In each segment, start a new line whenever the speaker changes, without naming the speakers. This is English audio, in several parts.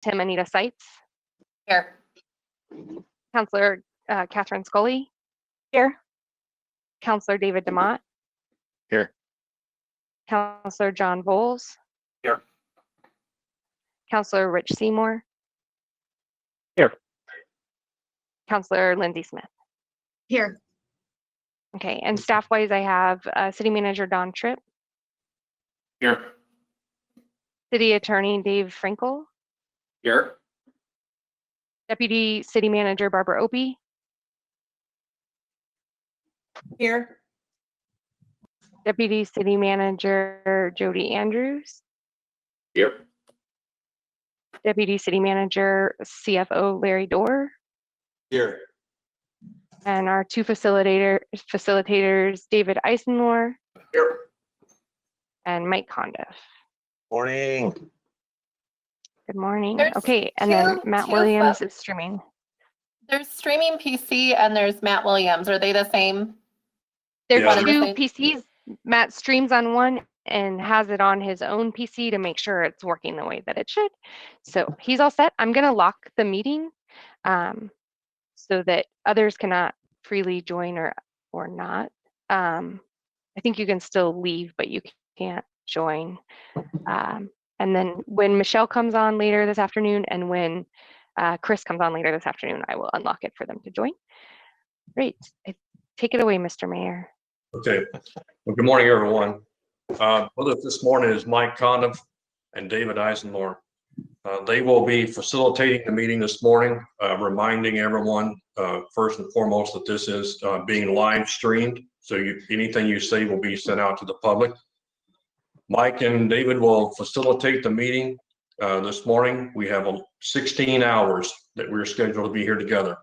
Tim Anita Seitz.
Here.
Counselor Catherine Scully. Here. Counselor David DeMott.
Here.
Counselor John Bowles.
Here.
Counselor Rich Seymour.
Here.
Counselor Lindsay Smith.
Here.
Okay, and staff-wise, I have City Manager Don Tripp.
Here.
City Attorney Dave Frankel.
Here.
Deputy City Manager Barbara Opie.
Here.
Deputy City Manager Jody Andrews.
Here.
Deputy City Manager CFO Larry Dorr.
Here.
And our two facilitators, David Eisenmore
Here.
and Mike Condiff.
Morning.
Good morning.
There's
Okay, and then Matt
two
Williams is streaming.
There's streaming PC and there's Matt Williams. Are they the same?
There's
Yeah.
two PCs. Matt streams on one and has it on his own PC to make sure it's working the way that it should. So he's all set. I'm gonna lock the meeting so that others cannot freely join or not. I think you can still leave, but you can't join. And then when Michelle comes on later this afternoon and when Chris comes on later this afternoon, I will unlock it for them to join. Great. Take it away, Mr. Mayor.
Okay. Well, good morning, everyone. With us this morning is Mike Condiff and David Eisenmore. They will be facilitating the meeting this morning, reminding everyone, first and foremost, that this is being live streamed. So anything you say will be sent out to the public. Mike and David will facilitate the meeting this morning. We have 16 hours that we're scheduled to be here together.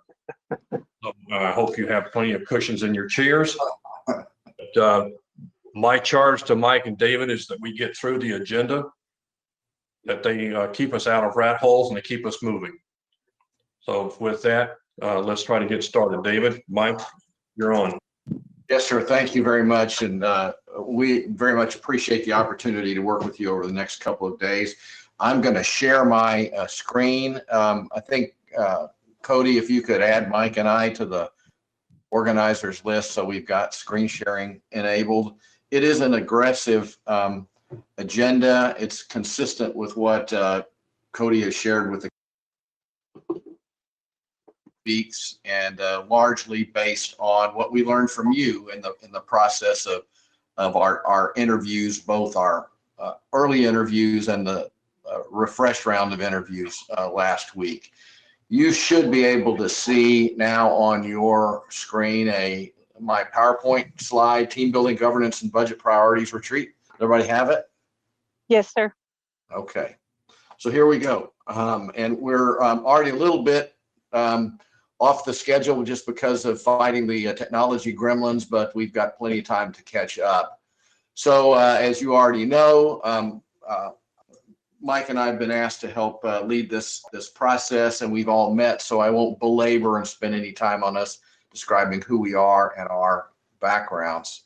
So, I hope you have plenty of cushions in your chairs. But, my charge to Mike and David is that we get through the agenda, that they keep us out of rat holes and they keep us moving. So with that, let's try to get started. David, Mike, you're on.
Yes, sir. Thank you very much. And we very much appreciate the opportunity to work with you over the next couple of days. I'm going to share my screen. I think, Cody, if you could add Mike and I to the organizers list so we've got screen sharing enabled. It is an aggressive agenda. It's consistent with what Cody has shared with the weeks and largely based on what we learned from you in the process of our interviews, both our early interviews and the refresh round of interviews last week. You should be able to see now on your screen my PowerPoint slide, Team Building Governance and Budget Priorities Retreat. Everybody have it?
Yes, sir.
Okay, so here we go. And we're already a little bit off the schedule just because of fighting the technology gremlins, but we've got plenty of time to catch up. So as you already know, Mike and I have been asked to help lead this process, and we've all met, so I won't belabor and spend any time on us describing who we are and our backgrounds.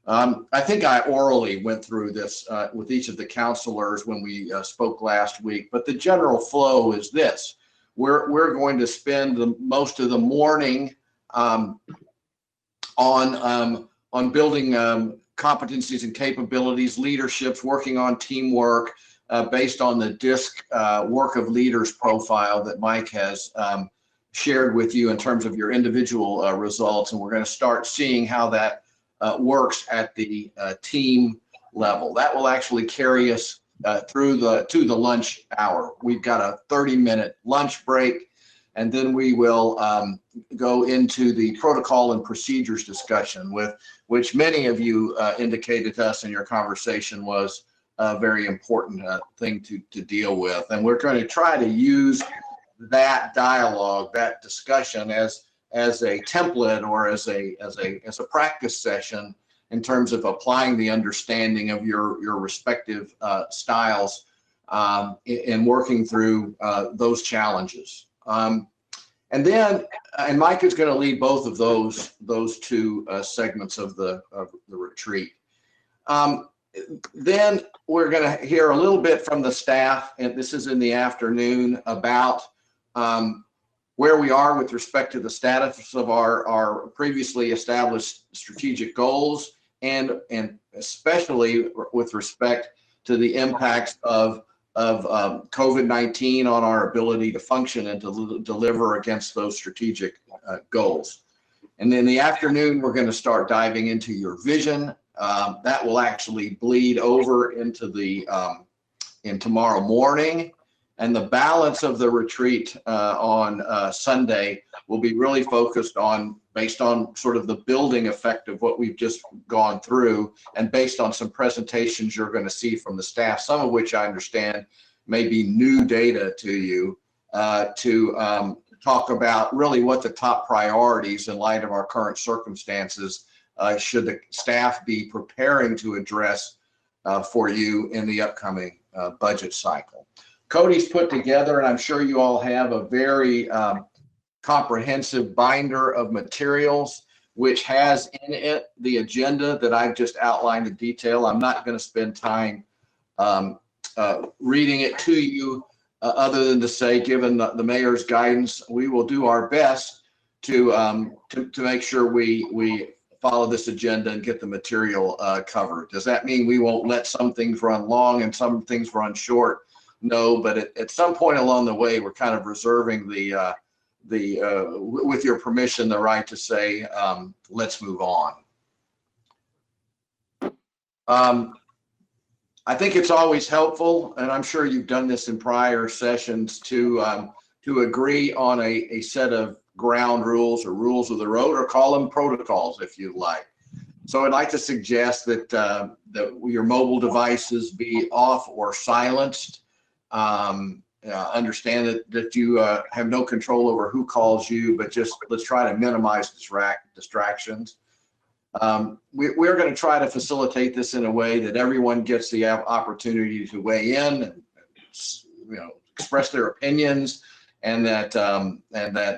I think I orally went through this with each of the counselors when we spoke last week, but the general flow is this. We're going to spend most of the morning on building competencies and capabilities, leaderships, working on teamwork based on the DISC work of leaders profile that Mike has shared with you in terms of your individual results. And we're going to start seeing how that works at the team level. That will actually carry us to the lunch hour. We've got a 30-minute lunch break, and then we will go into the protocol and procedures discussion, with which many of you indicated to us in your conversation was a very important thing to deal with. And we're going to try to use that dialogue, that discussion as a template or as a practice session in terms of applying the understanding of your respective styles in working through those challenges. And Mike is going to lead both of those two segments of the retreat. then we're going to hear a little bit from the staff, and this is in the afternoon, about where we are with respect to the status of our previously established strategic goals, and especially with respect to the impacts of COVID-19 on our ability to function and to deliver against those strategic goals. And in the afternoon, we're going to start diving into your vision. That will actually bleed over into in tomorrow morning. And the balance of the retreat on Sunday will be really focused on, based on sort of the building effect of what we've just gone through, and based on some presentations you're going to see from the staff, some of which I understand may be new data to you, to talk about really what the top priorities in light of our current circumstances should the staff be preparing to address for you in the upcoming budget cycle. Cody's put together, and I'm sure you all have, a very comprehensive binder of materials, which has in it the agenda that I've just outlined in detail. I'm not going to spend time reading it to you, other than to say, given the mayor's guidance, we will do our best to make sure we follow this agenda and get the material covered. Does that mean we won't let some things run long and some things run short? No, but at some point along the way, we're kind of reserving with your permission, the right to say, let's move on. I think it's always helpful, and I'm sure you've done this in prior sessions, to agree on a set of ground rules or rules of the road, or call them protocols if you like. So I'd like to suggest that your mobile devices be off or silenced. Understand that you have no control over who calls you, but just let's try to minimize distractions. We're going to try to facilitate this in a way that everyone gets the opportunity to weigh in and, express their opinions, and that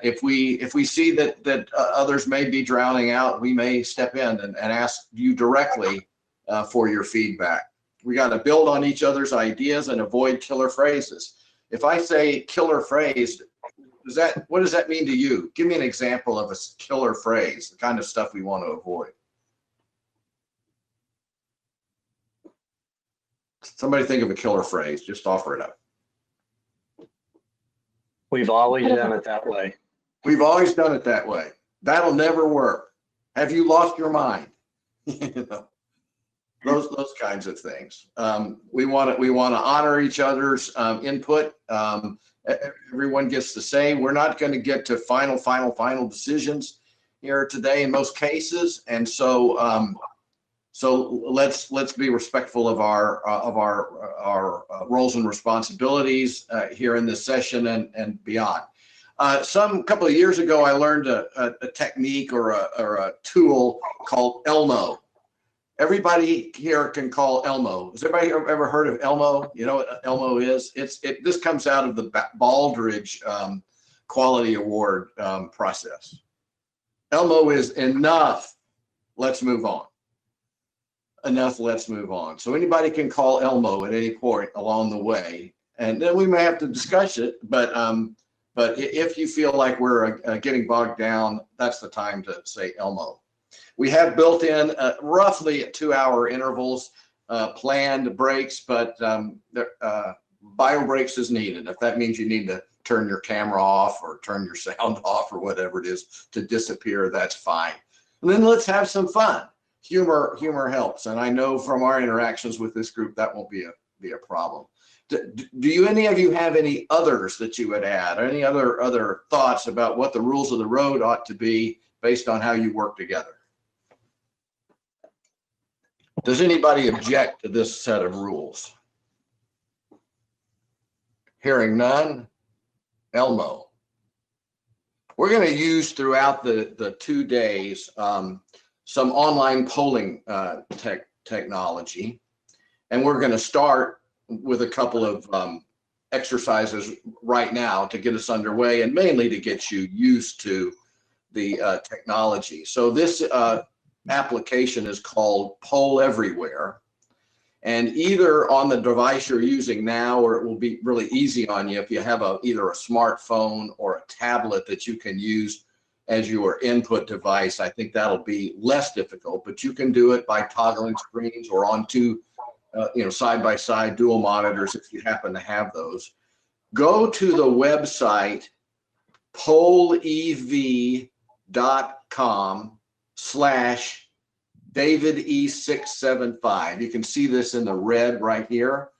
if we see that others may be drowning out, we may step in and ask you directly for your feedback. We got to build on each other's ideas and avoid killer phrases. If I say killer phrase, what does that mean to you? Give me an example of a killer phrase, the kind of stuff we want to avoid. Somebody think of a killer phrase, just offer it up.
We've always done it that way.
We've always done it that way. That'll never work. Have you lost your mind? Those kinds of things. We want to honor each other's input. Everyone gets to say. We're not going to get to final decisions here today in most cases, and so let's be respectful of our roles and responsibilities here in this session and beyond. Some couple of years ago, I learned a technique or a tool called Elmo. Everybody here can call Elmo. Has everybody ever heard of Elmo? You know what Elmo is? This comes out of the Baldrige Quality Award process. Elmo is enough. Let's move on. Enough. Let's move on. So anybody can call Elmo at any point along the way, and then we may have to discuss it. But if you feel like we're getting bogged down, that's the time to say Elmo. We have built in roughly 2-hour intervals, planned breaks, but bio breaks is needed. If that means you need to turn your camera off or turn your sound off or whatever it is to disappear, that's fine. And then let's have some fun. Humor helps, and I know from our interactions with this group that won't be a problem. Do any of you have any others that you would add, or any other thoughts about what the rules of the road ought to be based on how you work together? Does anybody object to this set of rules? Hearing none, Elmo. We're going to use throughout the 2 days some online polling technology, and we're going to start with a couple of exercises right now to get us underway, and mainly to get you used to the technology. So this application is called Poll Everywhere, And either on the device you're using now, or it will be really easy on you if you have either a smartphone or a tablet that you can use as your input device. I think that'll be less difficult, but you can do it by toggling screens or on two, side by side dual monitors if you happen to have those. Go to the website polev.com/DavidE675. You can see this in the red right here.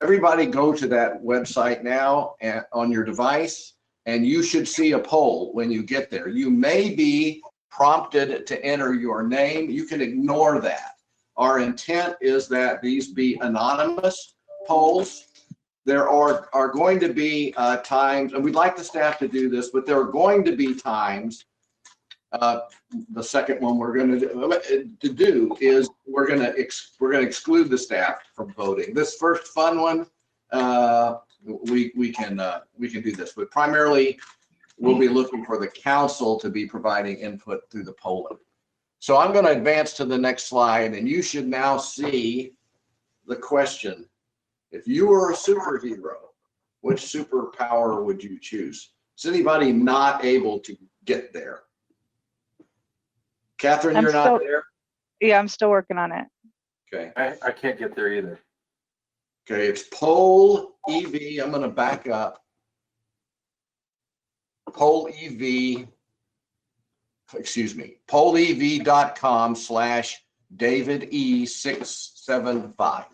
Everybody go to that website now and on your device, and you should see a poll when you get there. You may be prompted to enter your name. You can ignore that. Our intent is that these be anonymous polls. There are going to be times, and we'd like the staff to do this, but there are going to be times. The second one we're going to do is we're going to exclude the staff from voting. This first fun one, we can do this, but primarily we'll be looking for the council to be providing input through the polling. So I'm going to advance to the next slide, and you should now see the question. If you were a superhero, which superpower would you choose? Is anybody not able to get there? Catherine, you're not there?
Yeah, I'm still working on it.
Okay.
I can't get there either.
Okay, it's poll EV. I'm going to back up. polev.com/DavidE675.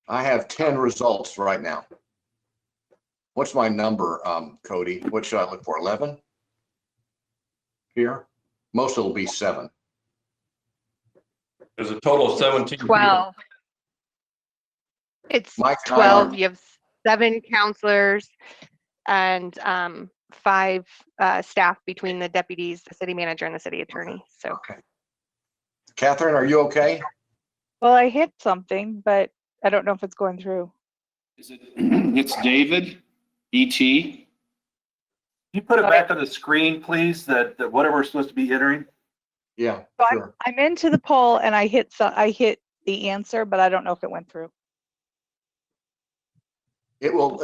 I have 10 results right now. What's my number, Cody? What should I look for? 11? Here? Most of it will be 7.
There's a total of 17.
12. It's
Mike,
12. You have 7 counselors and 5 staff between the deputies, the city manager, and the city attorney. So,
Okay. Catherine, are you okay?
Well, I hit something, but I don't know if it's going through.
It's David, E.T.
Can you put it back on the screen, please, that whatever we're supposed to be entering?
Yeah,
So
sure.
I'm into the poll and I hit the answer, but I don't know if it went through.
It will,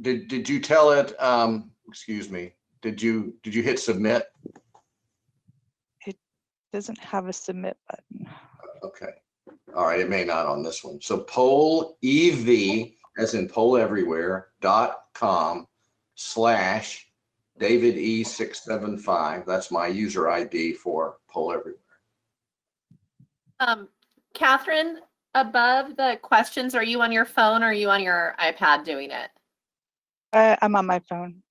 did you tell it, excuse me, did you hit submit?
It doesn't have a submit button.
Okay. All right, it may not on this one. So poll EV, as in poll everywhere.com/DavidE675. That's my user ID for poll everywhere.
Catherine, above the questions, are you on your phone or are you on your iPad doing it?
I'm on my phone.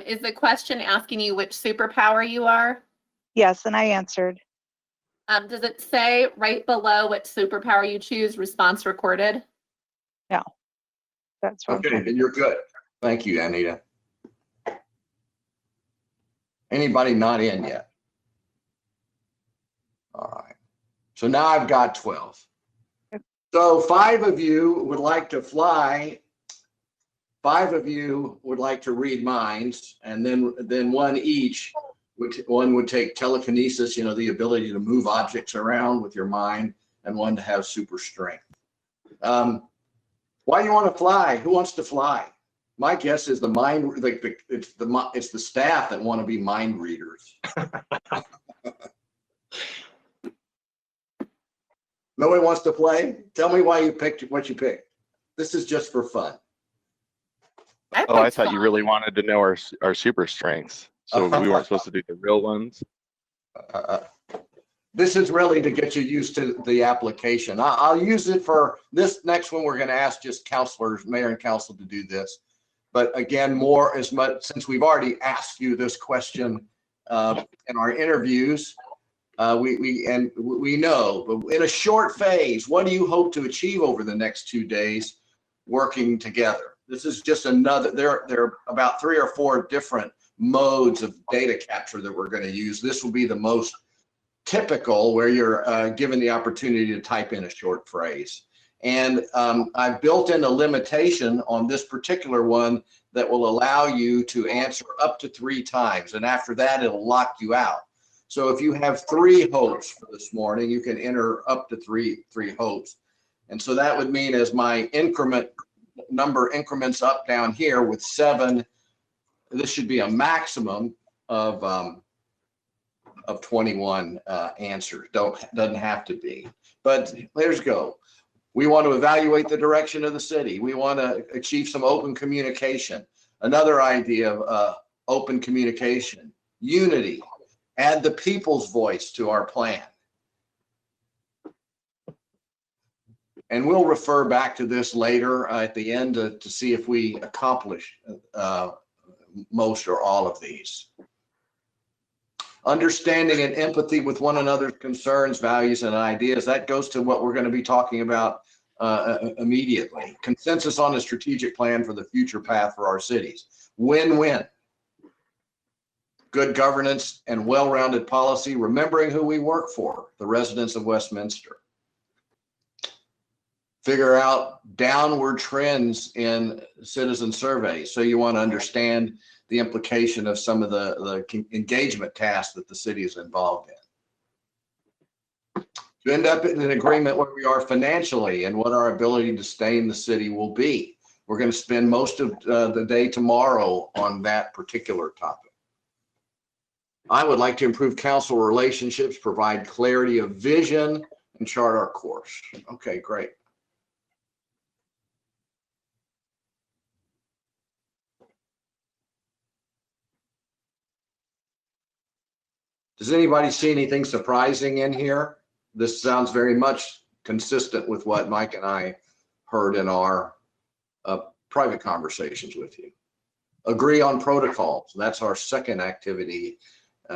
Is the question asking you which superpower you are?
Yes, and I answered.
Does it say right below what superpower you choose, response recorded?
No. That's what I'm
Okay,
trying to
then
do.
you're good. Thank you, Anita. Anybody not in yet? All right. So now I've got 12. So 5 of you would like to fly. 5 of you would like to read minds, and then one each. One would take telekinesis, the ability to move objects around with your mind, and one to have super strength. Why do you want to fly? Who wants to fly? My guess is it's the staff that want to be mind readers. Nobody wants to play? Tell me why you picked what you picked. This is just for fun.
Oh, I thought you really wanted to know our super strengths. So we weren't supposed to do the real ones.
This is really to get you used to the application. I'll use it for this next one. We're going to ask just counselors, mayor and council, to do this. But again, more as much since we've already asked you this question in our interviews. We know, but in a short phase, what do you hope to achieve over the next 2 days working together? This is just another. There are about 3 or 4 different modes of data capture that we're going to use. This will be the most typical, where you're given the opportunity to type in a short phrase. And I've built in a limitation on this particular one that will allow you to answer up to 3 times. And after that, it'll lock you out. So if you have 3 hopes for this morning, you can enter up to three hopes. And so that would mean as my number increments up down here with 7, this should be a maximum of 21 answers. Doesn't have to be, but let's go. We want to evaluate the direction of the city. We want to achieve some open communication. Another idea of open communication, unity, add the people's voice to our plan. And we'll refer back to this later at the end to see if we accomplish most or all of these. Understanding and empathy with one another's concerns, values, and ideas. That goes to what we're going to be talking about immediately. Consensus on a strategic plan for the future path for our cities. Win-win. Good governance and well-rounded policy, remembering who we work for, the residents of Westminster. Figure out downward trends in citizen surveys. So you want to understand the implication of some of the engagement tasks that the city is involved in. To end up in an agreement where we are financially and what our ability to stay in the city will be. We're going to spend most of the day tomorrow on that particular topic. I would like to improve council relationships, provide clarity of vision, and chart our course. Okay, great. Does anybody see anything surprising in here? This sounds very much consistent with what Mike and I heard in our private conversations with you. Agree on protocols. That's our second activity,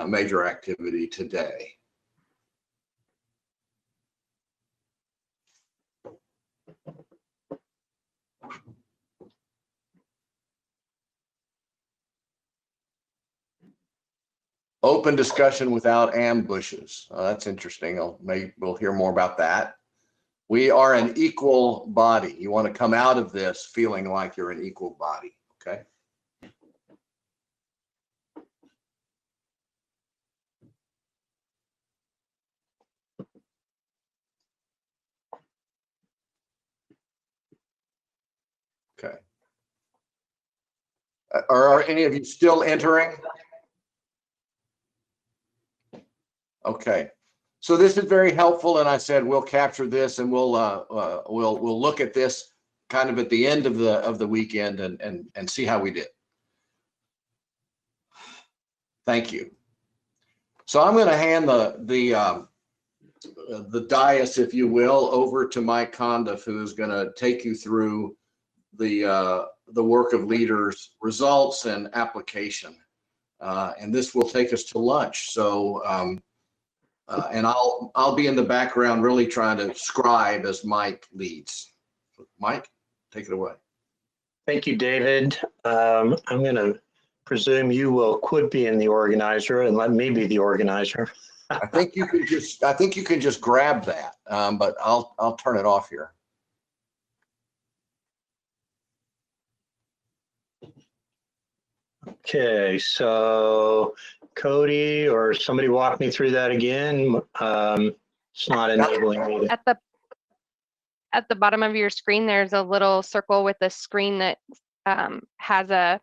major activity today. Open discussion without ambushes. That's interesting. We'll hear more about that. We are an equal body. You want to come out of this feeling like you're an equal body, okay? Okay. Are any of you still entering? Okay, so this is very helpful, and I said we'll capture this and we'll look at this kind of at the end of the weekend and see how we did. Thank you. So I'm going to hand the dais, if you will, over to Mike Condiff, who is going to take you through the work of leaders, results, and application. And this will take us to lunch. So. And I'll be in the background really trying to scribe as Mike leads. Mike, take it away.
Thank you, David. I'm going to presume you will quit being the organizer and let me be the organizer.
I think you can just grab that, but I'll turn it off here.
Okay, so Cody or somebody walk me through that again. It's not enabling me to.
At the bottom of your screen, there's a little circle with a screen that it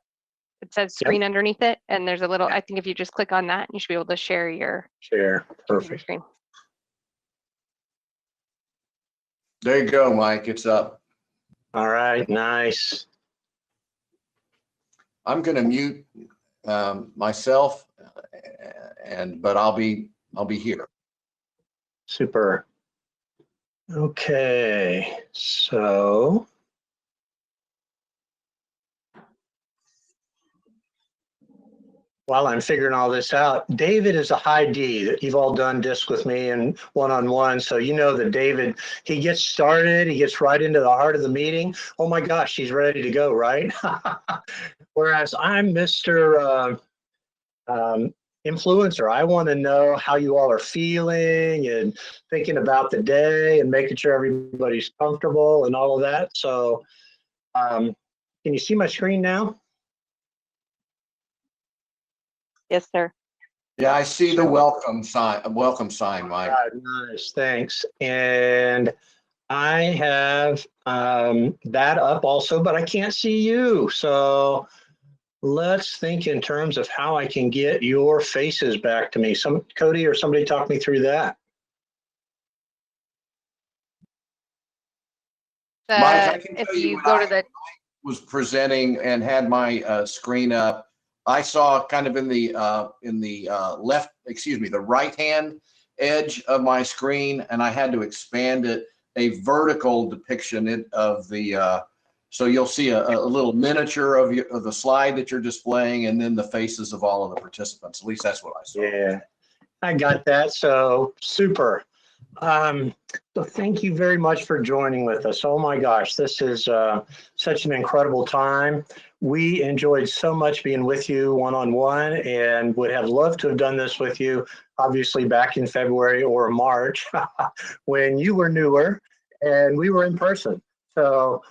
says screen underneath it, and there's a little. I think if you just click on that, you should be able to share your
Perfect
screen.
There you go, Mike. It's up.
All right, nice.
I'm going to mute myself, but I'll be here.
Super. Okay, so while I'm figuring all this out, David is a high D. That you've all done disc with me and one-on-one, so you know that David, he gets started, he gets right into the heart of the meeting. Oh my gosh, he's ready to go, right? Whereas I'm Mr. influencer. I want to know how you all are feeling and thinking about the day and making sure everybody's comfortable and all of that. So can you see my screen now?
Yes, sir.
Yeah, I see the welcome sign, Mike.
Nice, thanks. And I have that up also, but I can't see you. So let's think in terms of how I can get your faces back to me. Cody or somebody talk me through that.
Mike, I can
If
tell you
you
when
go
I
to the,
was presenting and had my screen up, I saw kind of in the left, excuse me, the right-hand edge of my screen, and I had to expand it, a vertical depiction of the, so you'll see a little miniature of the slide that you're displaying, and then the faces of all of the participants. At least that's what I saw.
Yeah, I got that. So super. So thank you very much for joining with us. Oh my gosh, this is such an incredible time. We enjoyed so much being with you one-on-one and would have loved to have done this with you, obviously back in February or March when you were newer and we were in person. So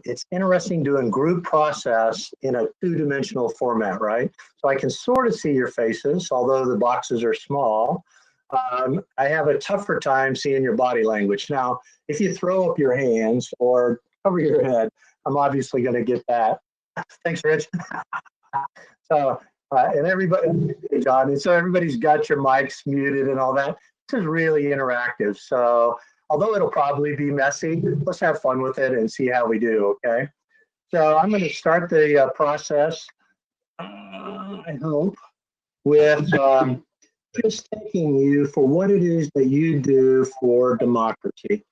it's interesting doing group process in a two-dimensional format, right? So I can sort of see your faces, although the boxes are small. I have a tougher time seeing your body language. Now, if you throw up your hands or cover your head, I'm obviously going to get that. Thanks, Rich. So, and everybody, John, and so everybody's got your mics muted and all that. This is really interactive. So, although it'll probably be messy, let's have fun with it and see how we do, okay? So, I'm going to start the process, I hope, with just thanking you for what it is that you do for democracy.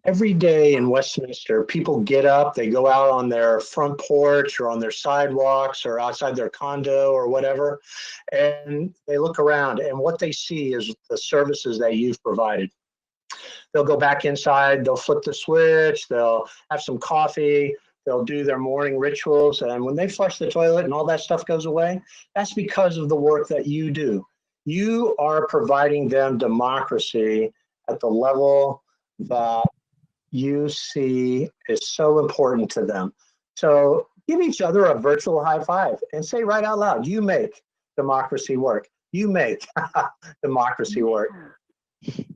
Every day in Westminster, people get up, they go out on their front porch or on their sidewalks or outside their condo or whatever, and they look around, and what they see is the services that you've provided. They'll go back inside, they'll flip the switch, they'll have some coffee, they'll do their morning rituals, and when they flush the toilet and all that stuff goes away, that's because of the work that you do. You are providing them democracy at the level that you see is so important to them. So give each other a virtual high five and say right out loud, you make democracy work. You make democracy work.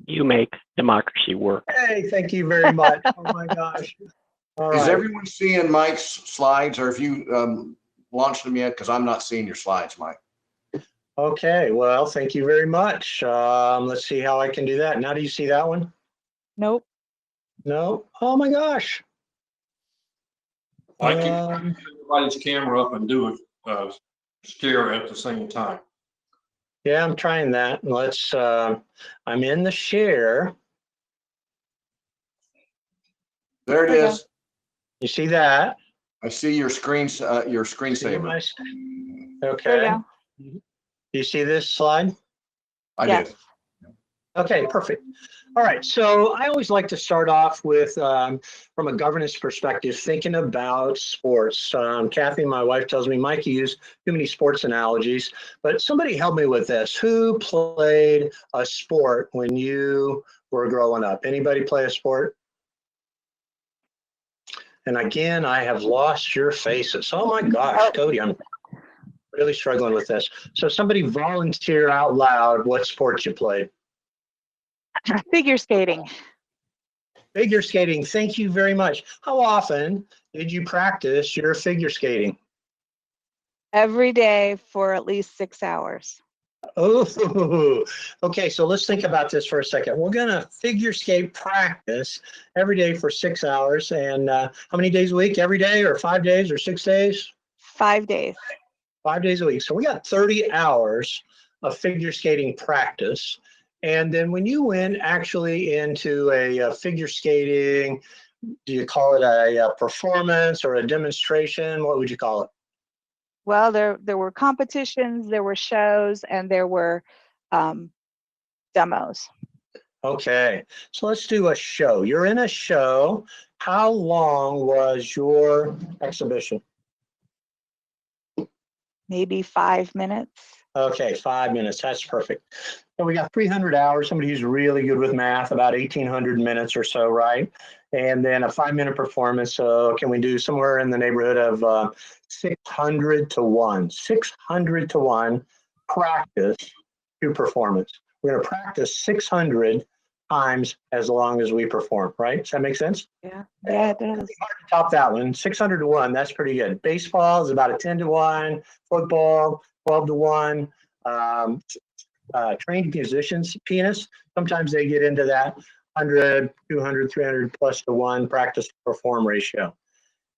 You make democracy work.
Hey, thank you very much. Oh my gosh. All
Is
right.
everyone seeing Mike's slides, or if you launched them yet? Because I'm not seeing your slides, Mike.
Okay, well, thank you very much. Let's see how I can do that. Now, do you see that one?
Nope.
No? Oh my gosh.
I can put everybody's camera up and do a share at the same time.
Yeah, I'm trying that. Let's, I'm in the share.
There it is.
You see that?
I see your screensaver.
Okay.
There you go.
You see this slide?
I
Yes.
did.
Okay, perfect. All right, so I always like to start off with, from a governance perspective, thinking about sports. Kathy, my wife, tells me, Mike, you use too many sports analogies, but somebody help me with this. Who played a sport when you were growing up? Anybody play a sport? And again, I have lost your faces. Oh my gosh, Cody, I'm really struggling with this. So somebody volunteer out loud what sports you played.
Figure skating.
Figure skating, thank you very much. How often did you practice your figure skating?
Every day for at least 6 hours.
Oh, okay, so let's think about this for a second. We're gonna figure skate practice every day for 6 hours, and how many days a week? Every day, or 5 days, or 6 days?
5 days.
5 days a week. So we got 30 hours of figure skating practice. And then when you went actually into a figure skating, do you call it a performance or a demonstration? What would you call it?
Well, there were competitions, there were shows, and there were demos.
Okay, so let's do a show. You're in a show. How long was your exhibition?
maybe 5 minutes.
Okay, 5 minutes. That's perfect. So we got 300 hours. Somebody who's really good with math, about 1,800 minutes or so, right? And then a 5-minute performance. So can we do somewhere in the neighborhood of 600 to 1? 600 to 1 practice to performance. We're going to practice 600 times as long as we perform, right? Does that make sense?
Yeah, it does.
Hard to top that one. 600 to 1, that's pretty good. Baseball is about a 10 to 1. Football, 12 to 1. Trained musicians, pianists, sometimes they get into that 100, 200, 300 plus to 1 practice to perform ratio.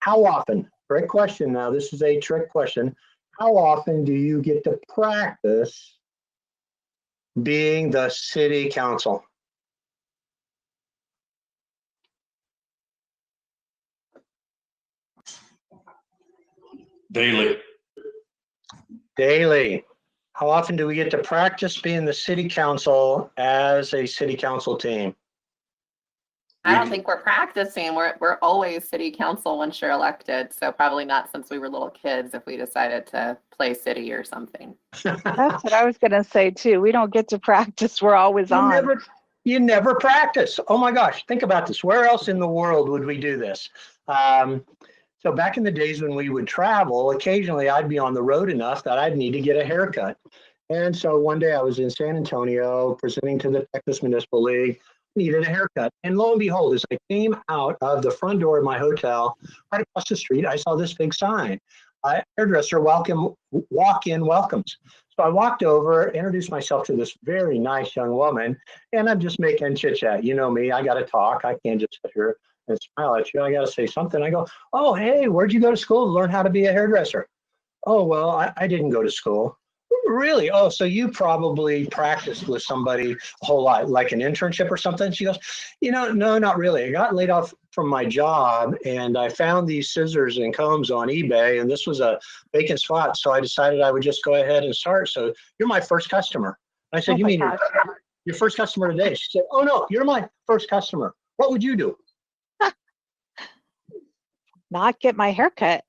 How often? Great question. Now, this is a trick question. How often do you get to practice being the city council?
Daily.
Daily. How often do we get to practice being the city council as a city council team?
I don't think we're practicing. We're always city council once you're elected. So probably not since we were little kids if we decided to play city or something.
That's what I was going to say too. We don't get to practice. We're always on.
You never practice. Oh my gosh, think about this. Where else in the world would we do this? So back in the days when we would travel, occasionally I'd be on the road enough that I'd need to get a haircut. And so one day I was in San Antonio presenting to the Texas Municipal League, needed a haircut. And lo and behold, as I came out of the front door of my hotel, right across the street, I saw this big sign, hairdresser welcome, walk-in welcomes. So I walked over, introduced myself to this very nice young woman, and I'm just making chit chat. You know me, I got to talk. I can't just sit here and smile at you. I got to say something. I go, oh, hey, where'd you go to school to learn how to be a hairdresser? Oh, well, I didn't go to school. Really? Oh, so you probably practiced with somebody a whole lot, like an internship or something? She goes, no, not really. I got laid off from my job and I found these scissors and combs on eBay and this was a vacant spot. So I decided I would just go ahead and start. So you're my first customer. I said, you mean your first customer today? She said, oh no, you're my first customer. What would you do?
Not get my haircut.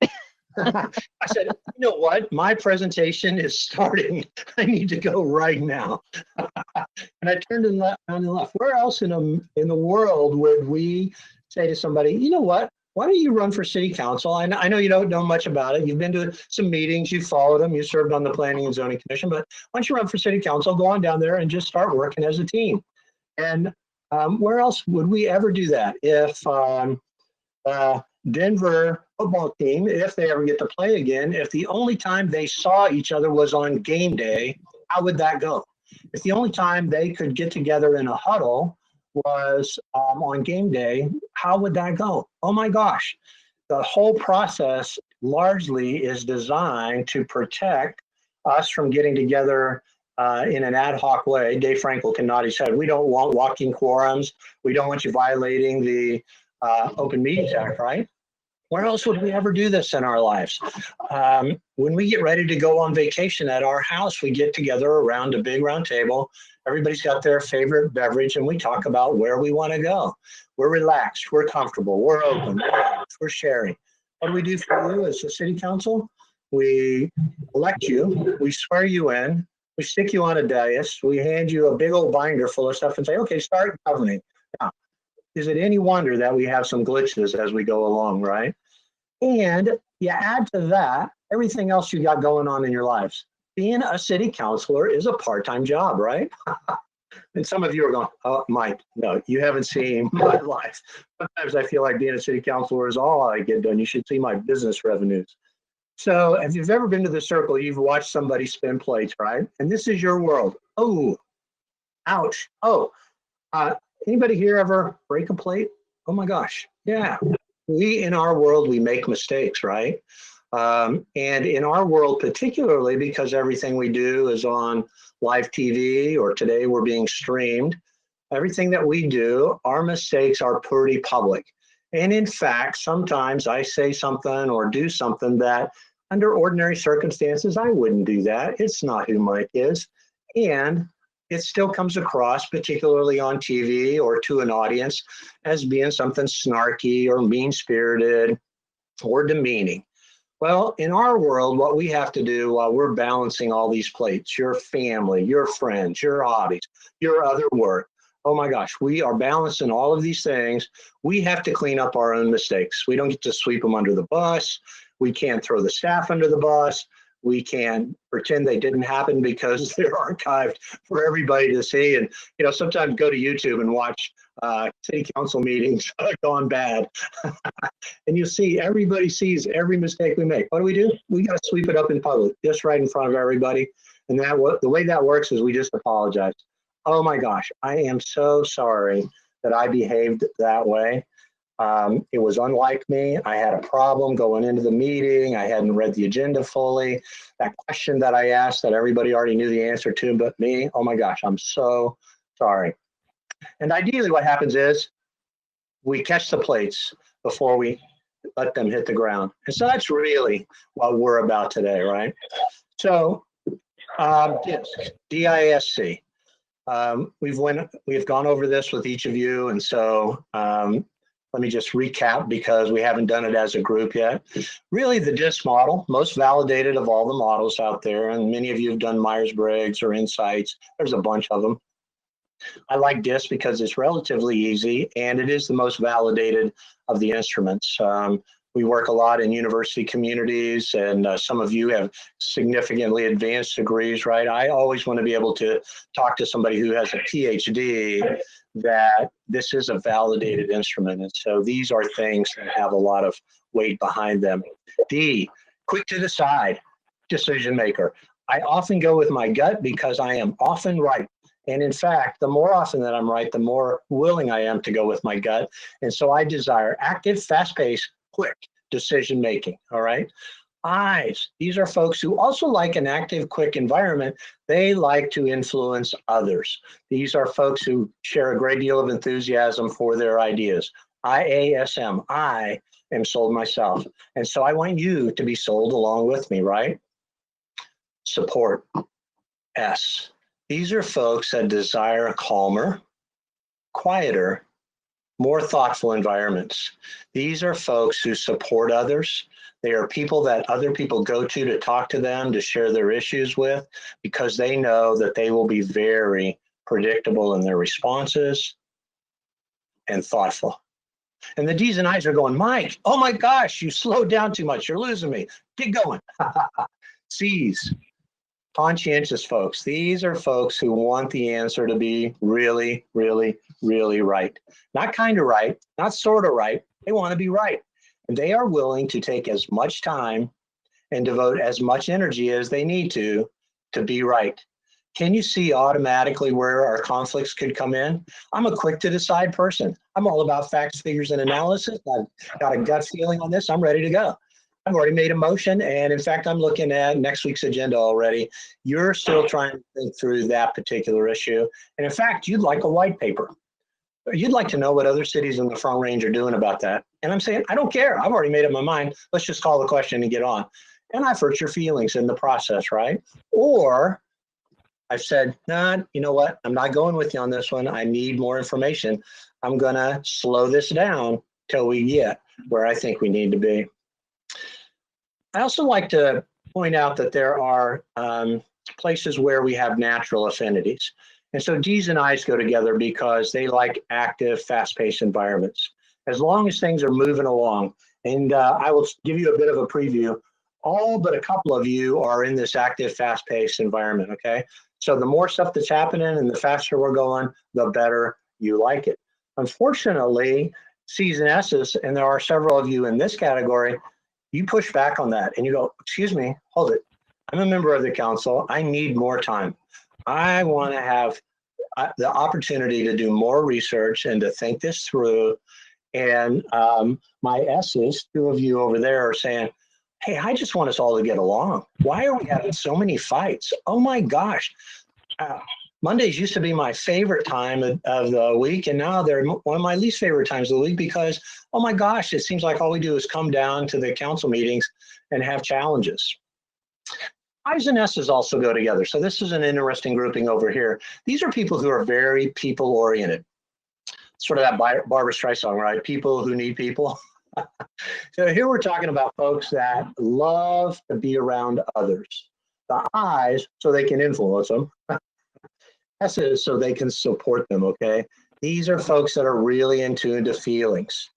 I said, you know what? My presentation is starting. I need to go right now. And I turned and left, and left. Where else in the world would we say to somebody, you know what? Why don't you run for city council? I know you don't know much about it. You've been to some meetings, you followed them, you served on the Planning and Zoning Commission, but why don't you run for city council, go on down there and just start working as a team? And where else would we ever do that? If Denver football team, if they ever get to play again, if the only time they saw each other was on game day, how would that go? If the only time they could get together in a huddle was on game day, how would that go? Oh my gosh. The whole process largely is designed to protect us from getting together in an ad hoc way. Dave Frankel can nod his head. We don't want walking quorums. We don't want you violating the Open Meetings Act, right? Where else would we ever do this in our lives? When we get ready to go on vacation at our house, we get together around a big round table. Everybody's got their favorite beverage and we talk about where we want to go. We're relaxed, we're comfortable, we're open, we're sharing. What do we do for you as the city council? We elect you, we swear you in, we stick you on a dais, we hand you a big old binder full of stuff and say, okay, start governing. Now, is it any wonder that we have some glitches as we go along, right? And you add to that everything else you got going on in your lives. Being a city councilor is a part-time job, right? And some of you are going, oh, Mike, no, you haven't seen my life. Sometimes I feel like being a city councilor is all I get done. You should see my business revenues. So if you've ever been to the circle, you've watched somebody spin plates, right? And this is your world. Oh, ouch. Oh, anybody here ever break a plate? Oh my gosh, yeah. We, in our world, we make mistakes, right? And in our world, particularly because everything we do is on live TV or today we're being streamed, everything that we do, our mistakes are pretty public. And in fact, sometimes I say something or do something that under ordinary circumstances, I wouldn't do that. It's not who Mike is. And it still comes across, particularly on TV or to an audience, as being something snarky or mean-spirited or demeaning. Well, in our world, what we have to do while we're balancing all these plates, your family, your friends, your hobbies, your other work, oh my gosh, we are balancing all of these things. We have to clean up our own mistakes. We don't get to sweep them under the bus. We can't throw the staff under the bus. We can't pretend they didn't happen because they're archived for everybody to see. And, you know, sometimes go to YouTube and watch city council meetings gone bad. And you see, everybody sees every mistake we make. What do? We got to sweep it up in public, just right in front of everybody. And the way that works is we just apologize. Oh my gosh, I am so sorry that I behaved that way. It was unlike me. I had a problem going into the meeting. I hadn't read the agenda fully. That question that I asked that everybody already knew the answer to but me, oh my gosh, I'm so sorry. And ideally what happens is we catch the plates before we let them hit the ground. And so that's really what we're about today, right? So DISC, D-I-S-C. We've gone over this with each of you. And so let me just recap because we haven't done it as a group yet. Really the DISC model, most validated of all the models out there. And many of you have done Myers-Briggs or Insights. There's a bunch of them. I like DISC because it's relatively easy and it is the most validated of the instruments. We work a lot in university communities and some of you have significantly advanced degrees, right? I always want to be able to talk to somebody who has a PhD that this is a validated instrument. And so these are things that have a lot of weight behind them. D, quick to decide, decision maker. I often go with my gut because I am often right. And in fact, the more often that I'm right, the more willing I am to go with my gut. And so I desire active, fast-paced, quick decision-making, all right? I's, these are folks who also like an active, quick environment. They like to influence others. These are folks who share a great deal of enthusiasm for their ideas. IASM, I am sold myself. And so I want you to be sold along with me, right? Support, S. These are folks that desire a calmer, quieter, more thoughtful environments. These are folks who support others. They are people that other people go to talk to them, to share their issues with, because they know that they will be very predictable in their responses and thoughtful. And the D's and I's are going, Mike, oh my gosh, you slowed down too much. You're losing me. Get going. C's. Conscientious folks. These are folks who want the answer to be really, really, really right. Not kind of right, not sort of right. They want to be right. And they are willing to take as much time and devote as much energy as they need to be right. Can you see automatically where our conflicts could come in? I'm a quick to decide person. I'm all about facts, figures, and analysis. I've got a gut feeling on this. I'm ready to go. I've already made a motion, and in fact, I'm looking at next week's agenda already. You're still trying to think through that particular issue. And in fact, you'd like a white paper. You'd like to know what other cities in the Front Range are doing about that. And I'm saying, I don't care. I've already made up my mind. Let's just call the question and get on. And I've hurt your feelings in the process, right? Or I've said, nah, you know what? I'm not going with you on this one. I need more information. I'm going to slow this down till we get where I think we need to be. I also like to point out that there are places where we have natural affinities. And so D's and I's go together because they like active, fast-paced environments. As long as things are moving along, and I will give you a bit of a preview, all but a couple of you are in this active, fast-paced environment, okay? So the more stuff that's happening and the faster we're going, the better you like it. Unfortunately, C's and S's, and there are several of you in this category, you push back on that and you go, excuse me, hold it. I'm a member of the council. I need more time. I want to have the opportunity to do more research and to think this through. And my S's, two of you over there are saying, hey, I just want us all to get along. Why are we having so many fights? Oh my gosh. Mondays used to be my favorite time of the week, and now they're one of my least favorite times of the week because, oh my gosh, it seems like all we do is come down to the council meetings and have challenges. I's and S's also go together. So this is an interesting grouping over here. These are people who are very people-oriented. Sort of that Barbra Streisand song, right? People who need people. So here we're talking about folks that love to be around others. The I's, so they can influence them. S's, so they can support them, okay? These are folks that are really in tune to feelings.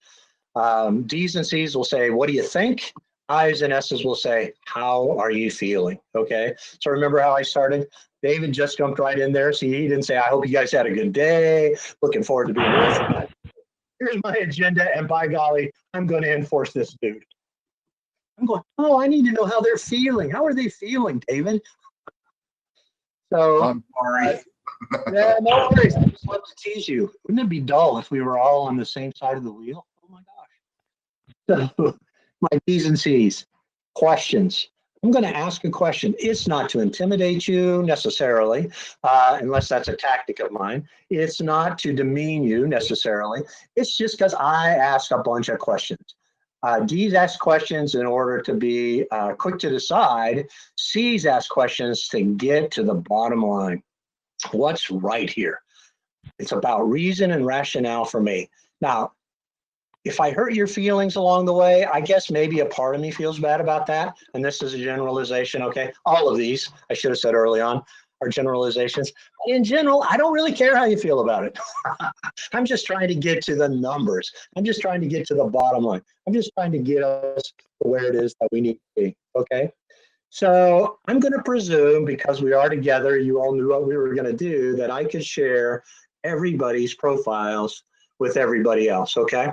D's and C's will say, what do you think? I's and S's will say, how are you feeling? Okay, so remember how I started? David just jumped right in there. See, he didn't say, I hope you guys had a good day. Looking forward to being with you. Here's my agenda, and by golly, I'm going to enforce this dude. I'm going, oh, I need to know how they're feeling. How are they feeling, David? So,
I'm sorry.
yeah, no worries. I just love to tease you. Wouldn't it be dull if we were all on the same side of the wheel? Oh my gosh. So, my D's and C's, questions. I'm going to ask a question. It's not to intimidate you necessarily, unless that's a tactic of mine. It's not to demean you necessarily. It's just because I ask a bunch of questions. D's ask questions in order to be quick to decide. C's ask questions to get to the bottom line. What's right here? It's about reason and rationale for me. Now, if I hurt your feelings along the way, I guess maybe a part of me feels bad about that. And this is a generalization, okay? All of these, I should have said early on, are generalizations. In general, I don't really care how you feel about it. I'm just trying to get to the numbers. I'm just trying to get to the bottom line. I'm just trying to get us to where it is that we need to be, okay? So I'm going to presume, because we are together, you all knew what we were going to do, that I could share everybody's profiles with everybody else, okay?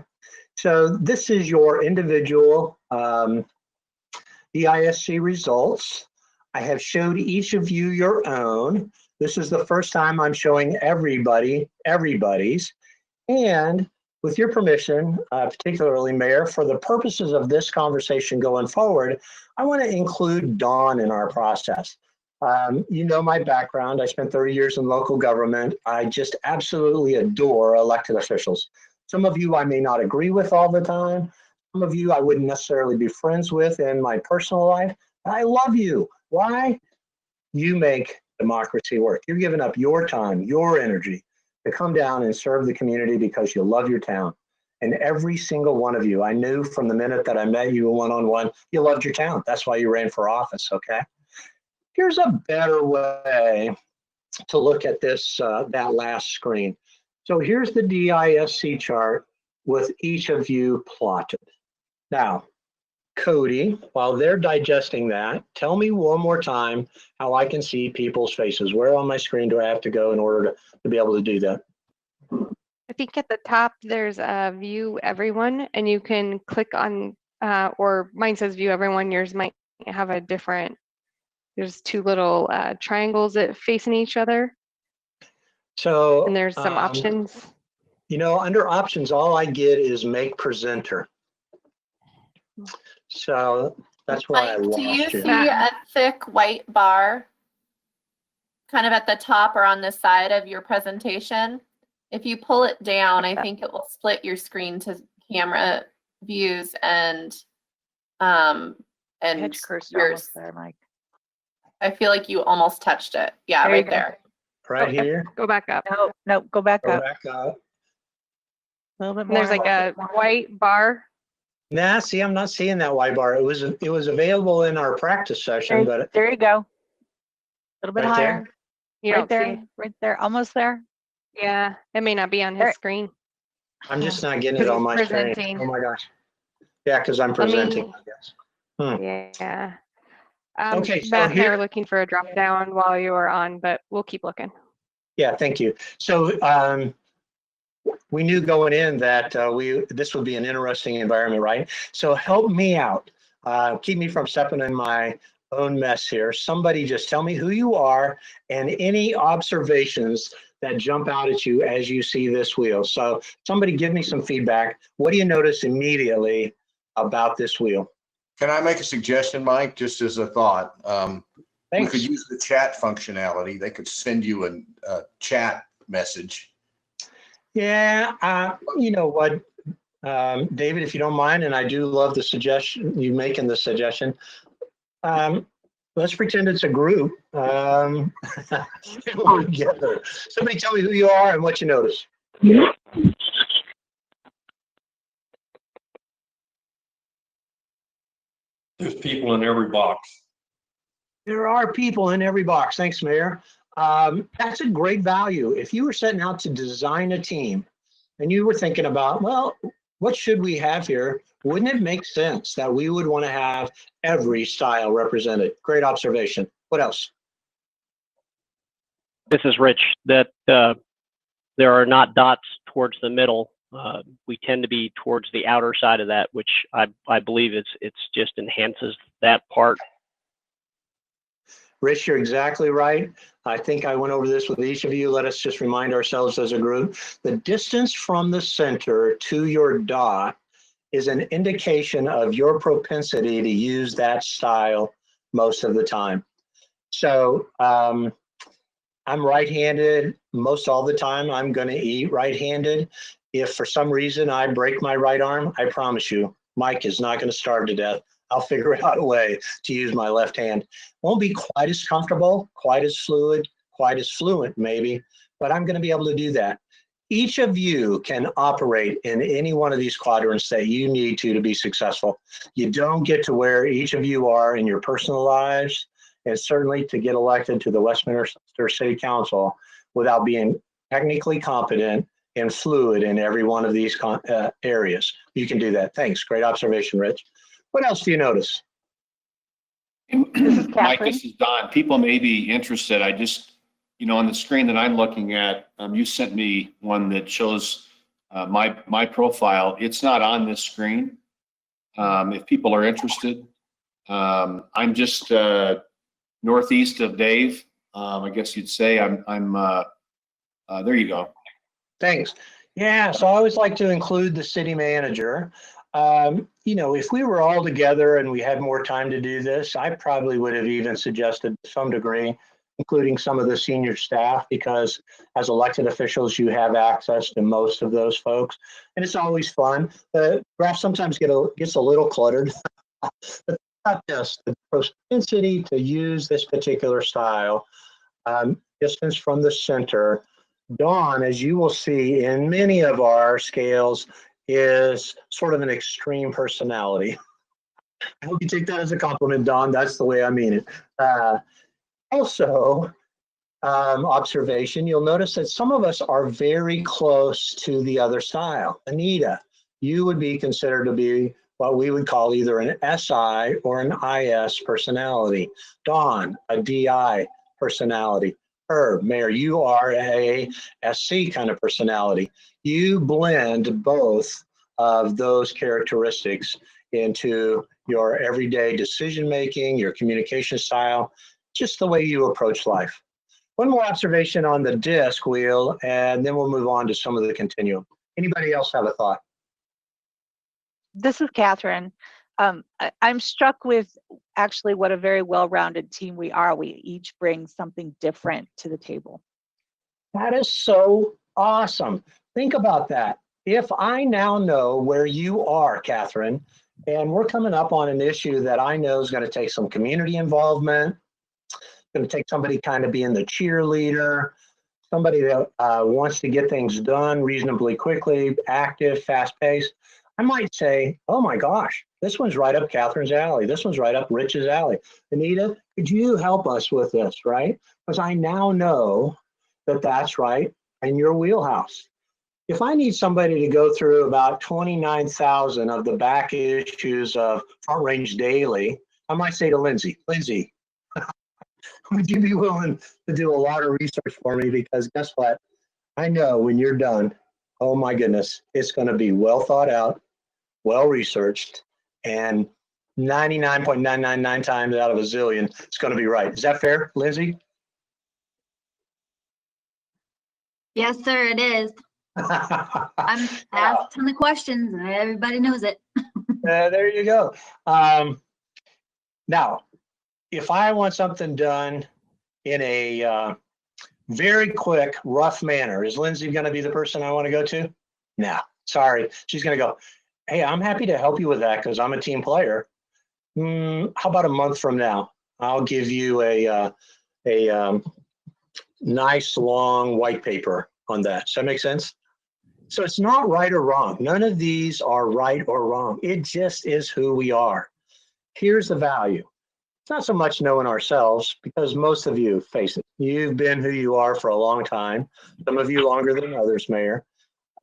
So this is your individual DISC results. I have showed each of you your own. This is the first time I'm showing everybody's. And with your permission, particularly Mayor, for the purposes of this conversation going forward, I want to include Dawn in our process. You know my background. I spent 30 years in local government. I just absolutely adore elected officials. Some of you I may not agree with all the time. Some of you I wouldn't necessarily be friends with in my personal life. I love you. Why? You make democracy work. You're giving up your time, your energy to come down and serve the community because you love your town. And every single one of you, I knew from the minute that I met you one-on-one, you loved your town. That's why you ran for office, okay? Here's a better way to look at this, that last screen. So here's the DISC chart with each of you plotted. Now, Cody, while they're digesting that, tell me one more time how I can see people's faces. Where on my screen do I have to go in order to be able to do that?
I think at the top there's a view everyone, and you can click on, or mine says view everyone, yours might have a different, there's two little triangles that facing each other.
So,
And there's some options.
You know, under options, all I get is make presenter. So that's why I
Mike,
lost
do you
you.
see a thick white bar kind of at the top or on the side of your presentation? If you pull it down, I think it will split your screen to camera views and
Hedge cursor
yours.
almost there, Mike.
I feel like you almost touched it. Yeah,
There you
right
go.
there.
Right
Okay,
here.
Go back up.
No, go back
Go
up.
back up.
A little bit
And
more.
there's like a white bar.
Nah, see, I'm not seeing that white bar. It was available in our practice session, but
There you go. A little bit
Right there?
higher.
You
Right
don't see
there.
it.
Right there. Almost there.
Yeah, it may not be on his
There.
screen.
I'm just not getting it
Because
on
it's
my screen.
presenting.
Oh my gosh. Yeah, because I'm
Let me-
presenting, I guess.
Yeah.
Okay, so
Matt and I
here-
are looking for a drop down while you are on, but we'll keep looking.
Yeah, thank you. So we knew going in that this would be an interesting environment, right? So help me out. Keep me from stepping in my own mess here. Somebody just tell me who you are and any observations that jump out at you as you see this wheel. So somebody give me some feedback. What do you notice immediately about this wheel?
Can I make a suggestion, Mike, just as a thought? We
Thanks.
could use the chat functionality. They could send you a chat message.
Yeah, you know what, David, if you don't mind, and I do love the suggestion, you making the suggestion. Let's pretend it's a group. We're together. Somebody tell me who you are and what you notice.
There's people in every box.
There are people in every box. Thanks, Mayor. That's a great value. If you were setting out to design a team and you were thinking about, well, what should we have here? Wouldn't it make sense that we would want to have every style represented? Great observation. What else?
This is Rich. That there are not dots towards the middle. We tend to be towards the outer side of that, which I believe it's just enhances that part.
Rich, you're exactly right. I think I went over this with each of you. Let us just remind ourselves as a group. The distance from the center to your dot is an indication of your propensity to use that style most of the time. So I'm right-handed most all the time. I'm going to eat right-handed. If for some reason I break my right arm, I promise you, Mike is not going to starve to death. I'll figure out a way to use my left hand. Won't be quite as comfortable, quite as fluid, quite as fluent maybe, but I'm going to be able to do that. Each of you can operate in any one of these quadrants that you need to be successful. You don't get to where each of you are in your personal lives, and certainly to get elected to the Westminster City Council without being technically competent and fluid in every one of these areas. You can do that. Thanks. Great observation, Rich. What else do you notice?
Mike, this is Don. People may be interested. I just, on the screen that I'm looking at, you sent me one that shows my profile. It's not on this screen. If people are interested, I'm just northeast of Dave. I guess you'd say I'm there you go.
Thanks. Yeah, so I always like to include the city manager. If we were all together and we had more time to do this, I probably would have even suggested to some degree, including some of the senior staff, because as elected officials, you have access to most of those folks. And it's always fun. The graph sometimes gets a little cluttered, but not just the propensity to use this particular style, distance from the center. Dawn, as you will see in many of our scales, is sort of an extreme personality. I hope you take that as a compliment, Dawn. That's the way I mean it. Observation, you'll notice that some of us are very close to the other style. Anita, you would be considered to be what we would call either an SI or an IS personality. Dawn, a DI personality. Mayor, you are a SC kind of personality. You blend both of those characteristics into your everyday decision-making, your communication style, just the way you approach life. One more observation on the disc wheel, and then we'll move on to some of the continuum. Anybody else have a thought?
This is Catherine. I'm struck with actually what a very well-rounded team we are. We each bring something different to the table.
That is so awesome. Think about that. If I now know where you are, Catherine, and we're coming up on an issue that I know is going to take some community involvement, going to take somebody kind of being the cheerleader, somebody that wants to get things done reasonably quickly, active, fast-paced, I might say, oh my gosh, this one's right up Catherine's alley. This one's right up Rich's alley. Anita, could you help us with this, right? Because I now know that that's right in your wheelhouse. If I need somebody to go through about 29,000 of the back issues of Front Range Daily, I might say to Lindsay, would you be willing to do a lot of research for me? Because guess what? I know when you're done, oh my goodness, it's going to be well thought out, well researched, and 99.999 times out of a zillion, it's going to be right. Is that fair, Lindsay?
Yes, sir, it is. I'm asked a ton of questions and everybody knows it.
There you go. Now, if I want something done in a very quick, rough manner, is Lindsay going to be the person I want to go to? No, sorry. She's going to go, hey, I'm happy to help you with that because I'm a team player. How about a month from now? I'll give you a nice long white paper on that. Does that make sense? So it's not right or wrong. None of these are right or wrong. It just is who we are. Here's the value. It's not so much knowing ourselves, because most of you, face it, you've been who you are for a long time. Some of you longer than others, Mayor.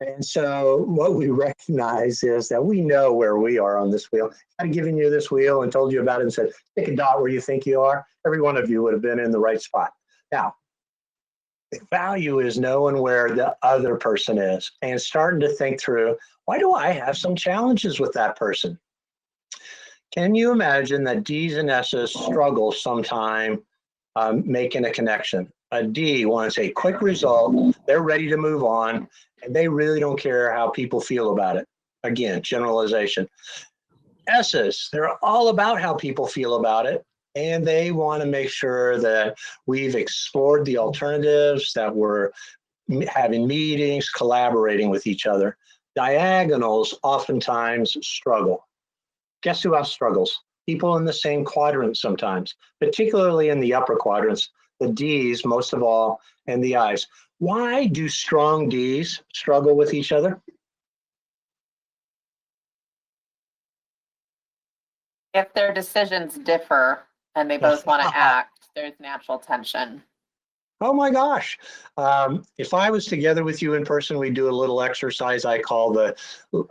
And so what we recognize is that we know where we are on this wheel. If I'd given you this wheel and told you about it and said, pick a dot where you think you are, every one of you would have been in the right spot. Now, the value is knowing where the other person is and starting to think through, why do I have some challenges with that person? Can you imagine that D's and S's struggle sometime making a connection? A D wants a quick result, they're ready to move on, and they really don't care how people feel about it. Again, generalization. S's, they're all about how people feel about it, and they want to make sure that we've explored the alternatives, that we're having meetings, collaborating with each other. Diagonals oftentimes struggle. Guess who else struggles? People in the same quadrant sometimes, particularly in the upper quadrants, the D's most of all, and the I's. Why do strong D's struggle with each other?
If their decisions differ and they both want to act, there's natural tension.
Oh my gosh. If I was together with you in person, we'd do a little exercise I call the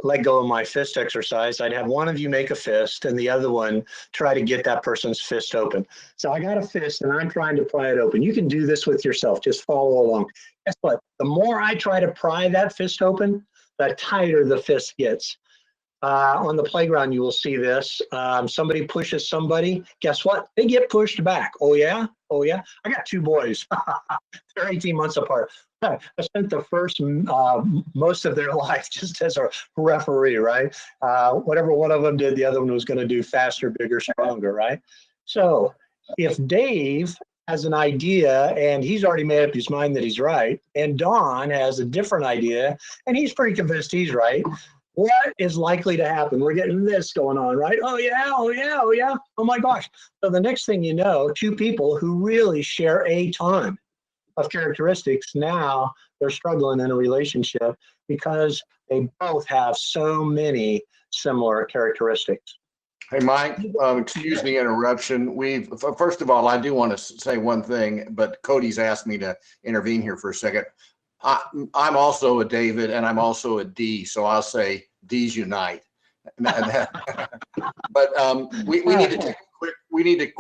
let go of my fist exercise. I'd have one of you make a fist and the other one try to get that person's fist open. So I got a fist and I'm trying to pry it open. You can do this with yourself. Just follow along. Guess what? The more I try to pry that fist open, the tighter the fist gets. On the playground, you will see this. Somebody pushes somebody. Guess what? They get pushed back. Oh, yeah? Oh, yeah? I got two boys. They're 18 months apart. I spent the first most of their life just as a referee, right? Whatever one of them did, the other one was going to do faster, bigger, stronger, right? So if Dave has an idea and he's already made up his mind that he's right, and Don has a different idea and he's pretty convinced he's right, what is likely to happen? We're getting this going on, right? Oh yeah, oh yeah, oh yeah, oh my gosh. So the next thing you know, two people who really share a ton of characteristics, now they're struggling in a relationship because they both have so many similar characteristics.
Hey, Mike, excuse the interruption. First of all, I do want to say one thing, but Cody's asked me to intervene here for a second. I'm also a David and I'm also a D, so I'll say D's unite. But we need to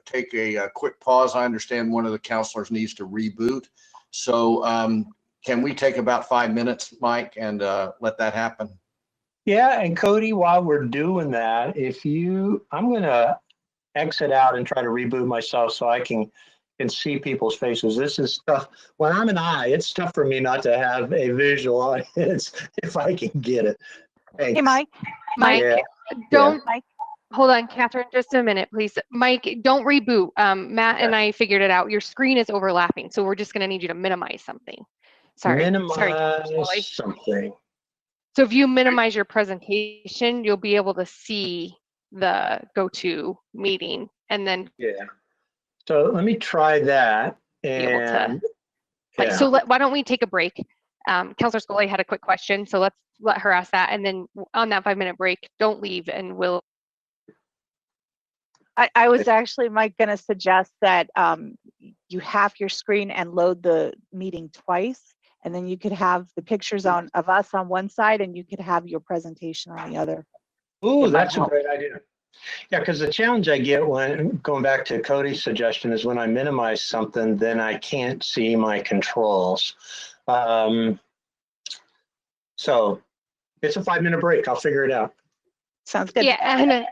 take a quick pause. I understand one of the counselors needs to reboot. So can we take about 5 minutes, Mike, and let that happen?
Yeah, and Cody, while we're doing that, I'm gonna exit out and try to reboot myself so I can see people's faces. This is tough. When I'm an eye, it's tough for me not to have a visual audience if I can get it. Thanks.
Hey, Mike.
Mike,
Yeah.
don't,
Mike.
hold on, Catherine, just a minute, please. Mike, don't reboot. Matt and I figured it out. Your screen is overlapping, so we're just gonna need you to minimize something. Sorry.
Minimize something.
So if you minimize your presentation, you'll be able to see the go-to meeting and then
Yeah. So let me try that.
be able to.
And yeah.
So why don't we take a break? Counselor Scully had a quick question, so let's let her ask that. And then on that 5-minute break, don't leave and we'll.
I was actually, Mike, going to suggest that you have your screen and load the meeting twice. And then you could have the pictures of us on one side and you could have your presentation on the other.
Ooh, that's a great idea. Yeah, because the challenge I get when going back to Cody's suggestion is when I minimize something, then I can't see my controls. So it's a 5-minute break. I'll figure it out.
Sounds good.
Yeah, and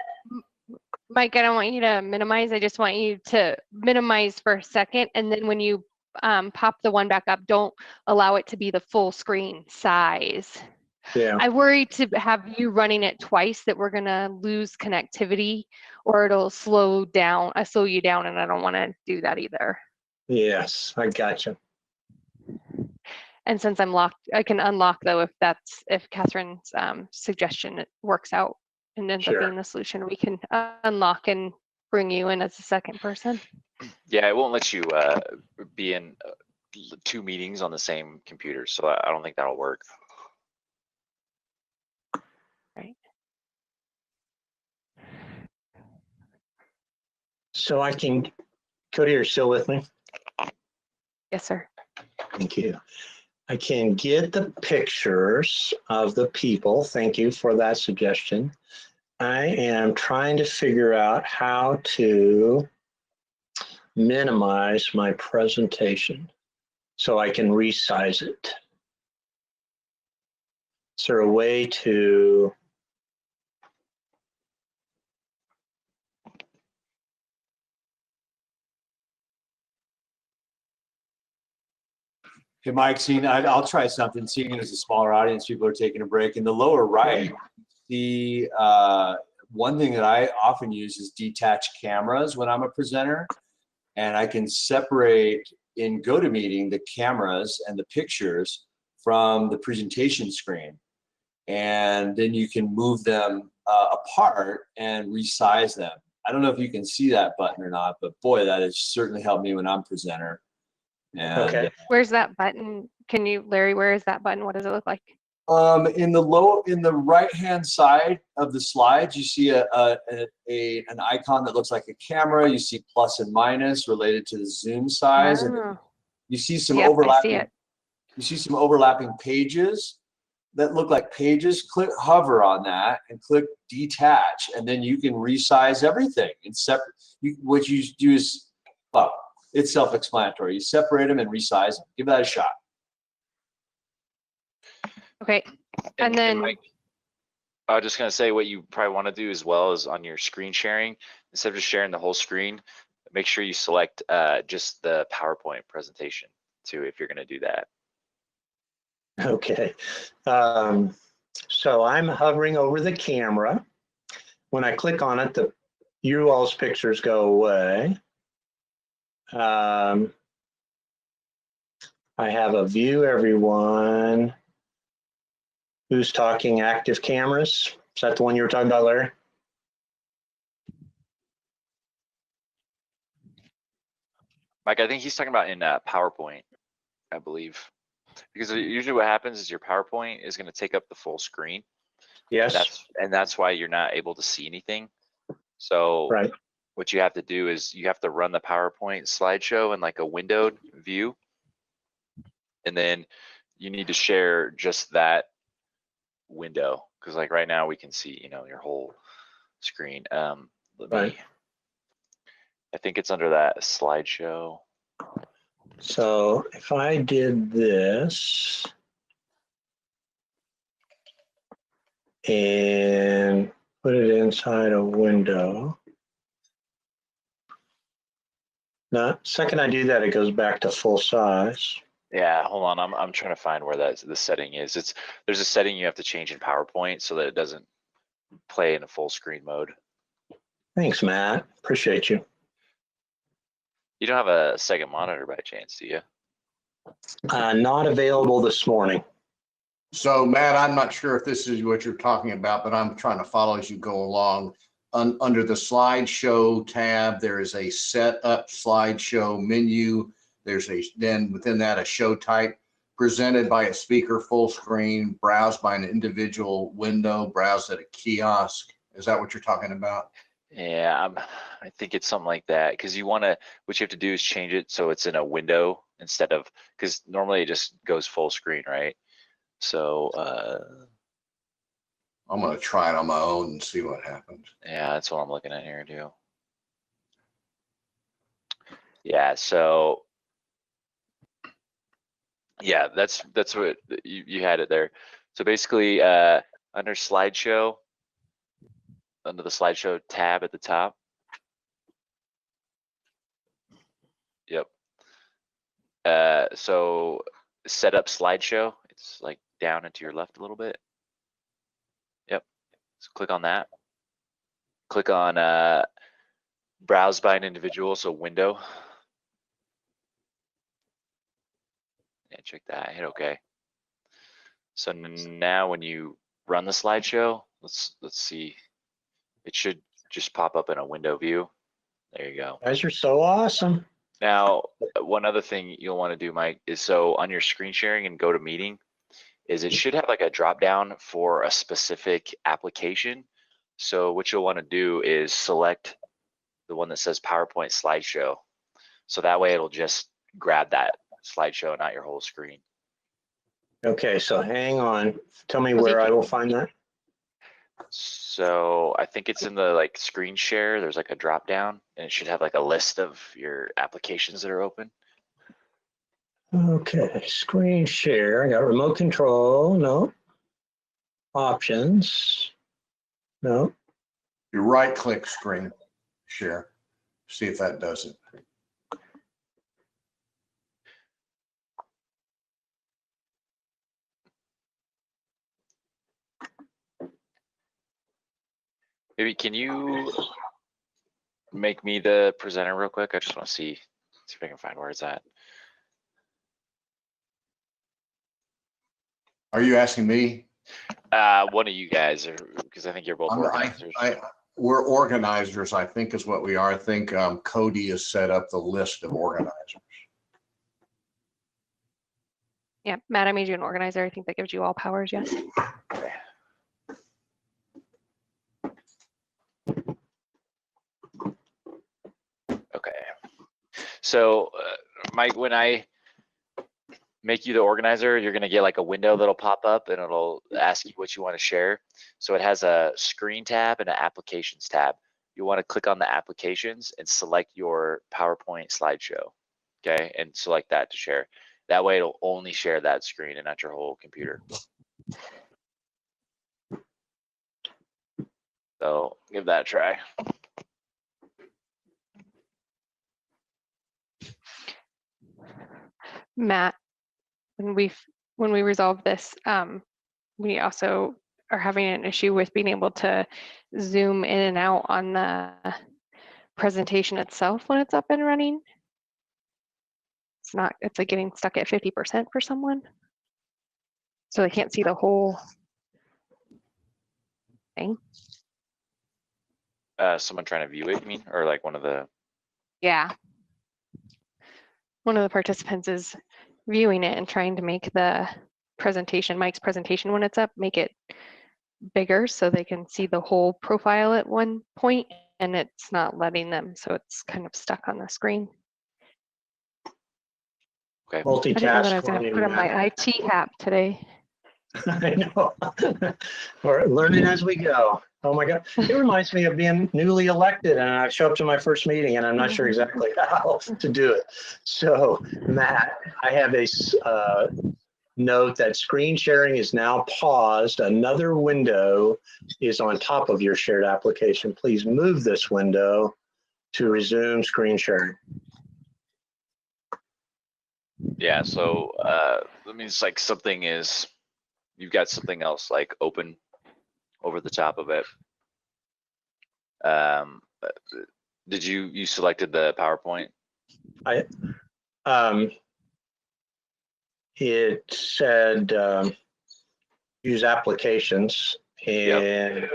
Mike, I don't want you to minimize. I just want you to minimize for a second. And then when you pop the one back up, don't allow it to be the full screen size.
Yeah.
I worry to have you running it twice that we're gonna lose connectivity or it'll slow you down, and I don't want to do that either.
Yes, I gotcha.
And since I'm locked, I can unlock though if Catherine's suggestion works out and ends up being the solution, we can unlock and bring you in as a second person.
Yeah, it won't let you be in 2 meetings on the same computer, so I don't think that'll work.
Right.
So I can, Cody, you're still with me?
Yes, sir.
Thank you. I can get the pictures of the people. Thank you for that suggestion. I am trying to figure out how to minimize my presentation so I can resize it. Is there a way to?
Hey, Mike, I'll try something. Seeing as a smaller audience, people are taking a break. In the lower right, the one thing that I often use is detached cameras when I'm a presenter, and I can separate in GoToMeeting the cameras and the pictures from the presentation screen, and then you can move them apart and resize them. I don't know if you can see that button or not, but boy, that has certainly helped me when I'm presenter. And
Okay.
Where's that button? Can you, Larry, where is that button? What does it look like?
in the right-hand side of the slides, you see an icon that looks like a camera. You see plus and minus related to the zoom size, and
Oh,
you see some
yep, I see
overlapping.
it.
You see some overlapping pages that look like pages. Click, hover on that, and click detach, and then you can resize everything. And what you do is, well, it's self-explanatory. You separate them and resize them. Give that a shot.
Okay, and then
Mike, I was just gonna say what you probably want to do as well is on your screen sharing, instead of just sharing the whole screen, make sure you select just the PowerPoint presentation too, if you're gonna do that.
Okay. So I'm hovering over the camera. When I click on it, you all's pictures go away. I have a view everyone. Who's talking active cameras? Is that the one you were talking about, Larry?
Mike, I think he's talking about in PowerPoint, I believe. Because usually what happens is your PowerPoint is going to take up the full screen.
Yes.
That's why you're not able to see anything. So
right.
What you have to do is you have to run the PowerPoint slideshow in like a windowed view. And then you need to share just that window. Because like right now we can see, your whole screen. I think it's under that slideshow.
So if I did this and put it inside a window, now, second I do that, it goes back to full size.
Yeah, hold on. I'm trying to find where the setting is. There's a setting you have to change in PowerPoint so that it doesn't play in a full screen mode.
Thanks, Matt. Appreciate you.
You don't have a second monitor by chance, do you?
Not available this morning.
So Matt, I'm not sure if this is what you're talking about, but I'm trying to follow as you go along. Under the slideshow tab, there is a set up slideshow menu. There's then within that a show type, presented by a speaker, full screen, browsed by an individual window, browsed at a kiosk. Is that what you're talking about?
Yeah, I think it's something like that, because what you have to do is change it so it's in a window instead of, because normally it just goes full screen, right? So
I'm going to try it on my own and see what happens.
yeah, that's what I'm looking at here too. Yeah, so yeah, that's what you had it there. So basically under slideshow, under the slideshow tab at the top. Yep. So set up slideshow, it's like down and to your left a little bit. Yep. So click on that. Click on browse by an individual, so window. Yeah, check that, hit OK. So now when you run the slideshow, let's see. It should just pop up in a window view. There you go.
You guys are so awesome.
Now, one other thing you'll want to do, Mike, is so on your screen sharing and GoToMeeting, is it should have like a drop down for a specific application. So what you'll want to do is select the one that says PowerPoint slideshow. So that way it'll just grab that slideshow, not your whole screen.
Okay, so hang on. Tell me
Okay.
where I will find that.
So I think it's in the like screen share. There's like a drop down and it should have like a list of your applications that are open.
Okay, screen share. I got remote control. No. Options. No.
You right click screen share. See if that does it.
Maybe can you make me the presenter real quick? I just want to see if I can find where it's at.
Are you asking me?
One of you guys, or because I think you're both organizers.
We're organizers, I think is what we are. I think Cody has set up the list of organizers.
Yeah, Matt, I made you an organizer. I think that gives you all powers, yes.
Okay. Okay. So, Mike, when I make you the organizer, you're going to get like a window that'll pop up and it'll ask you what you want to share. So it has a screen tab and an applications tab. You want to click on the applications and select your PowerPoint slideshow. Okay. And select that to share. That way it'll only share that screen and not your whole computer. So give that a try.
Matt, when we resolve this, we also are having an issue with being able to zoom in and out on the presentation itself when it's up and running. It's like getting stuck at 50% for someone. So they can't see the whole thing.
Someone trying to view it, you mean? Or like one of the...
Yeah. One of the participants is viewing it and trying to make the presentation, Mike's presentation when it's up, make it bigger so they can see the whole profile at one point, and it's not letting them, so it's kind of stuck on the screen.
Okay.
I didn't know that I was going to put on
Multitasking.
my IT hat today.
I know. We're learning as we go. Oh my God. It reminds me of being newly elected and I show up to my first meeting and I'm not sure exactly how to do it. So Matt, I have a note that screen sharing is now paused. Another window is on top of your shared application. Please move this window to resume screen sharing.
Yeah, so that means like something is, you've got something else like open over the top of it. Did you selected the PowerPoint?
It said use applications and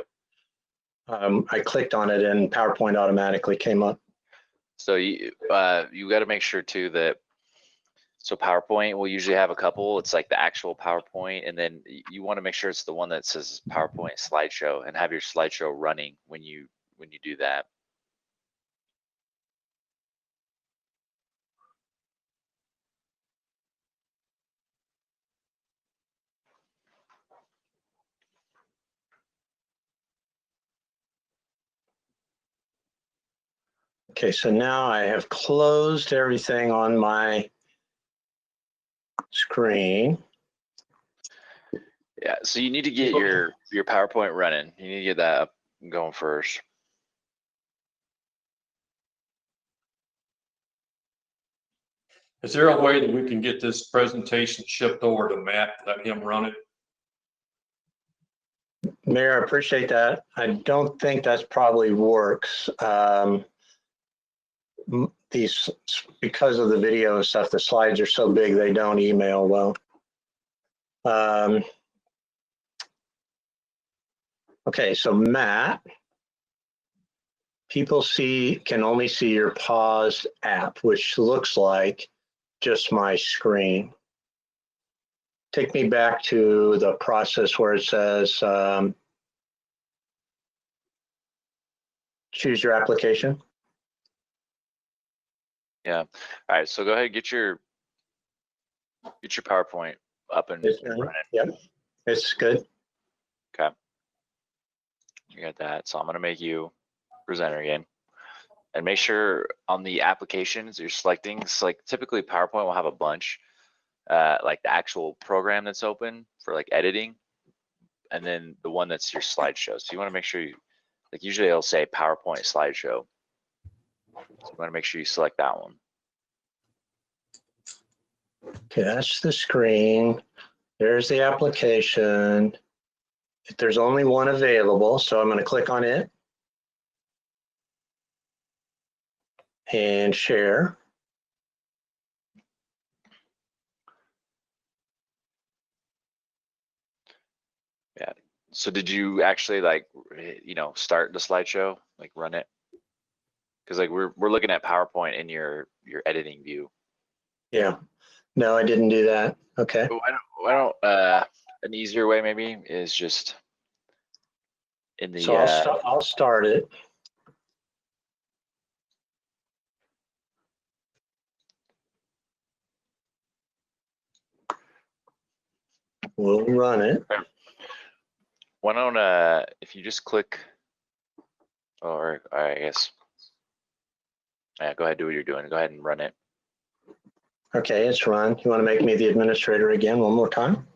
Yep.
I clicked on it and PowerPoint automatically came up.
So you got to make sure too that, so PowerPoint will usually have a couple. It's like the actual PowerPoint, and then you want to make sure it's the one that says PowerPoint slideshow and have your slideshow running when you do that.
Okay, so now I have closed everything on my screen.
Yeah, so you need to get your PowerPoint running. You need to get that up and going first.
Is there a way that we can get this presentation shipped over to Matt, let him run it?
Mayor, I appreciate that. I don't think that's probably works. These, because of the video and stuff, the slides are so big, they don't email well. Okay, so Matt, people can only see your paused app, which looks like just my screen. Take me back to the process where it says choose your application.
Yeah. All right. So go ahead and get your PowerPoint up and running.
Yep, it's good.
Okay. You got that. So I'm gonna make you presenter again. And make sure on the applications you're selecting, so like typically PowerPoint will have a bunch, like the actual program that's open for like editing, and then the one that's your slideshow. So you want to make sure you, like usually it'll say PowerPoint slideshow. So you want to make sure you select that one.
Okay, that's the screen. There's the application. There's only one available, so I'm going to click on it and share.
Yeah. So did you actually like, start the slideshow, like run it? Because like we're looking at PowerPoint in your editing view.
Yeah. No, I didn't do that. Okay.
Why don't an easier way maybe is just in the
So I'll start it. We'll run it.
why don't if you just click, or I guess, yeah, go ahead, do what you're doing. Go ahead and run it.
Okay, it's run. You want to make me the administrator again one more time?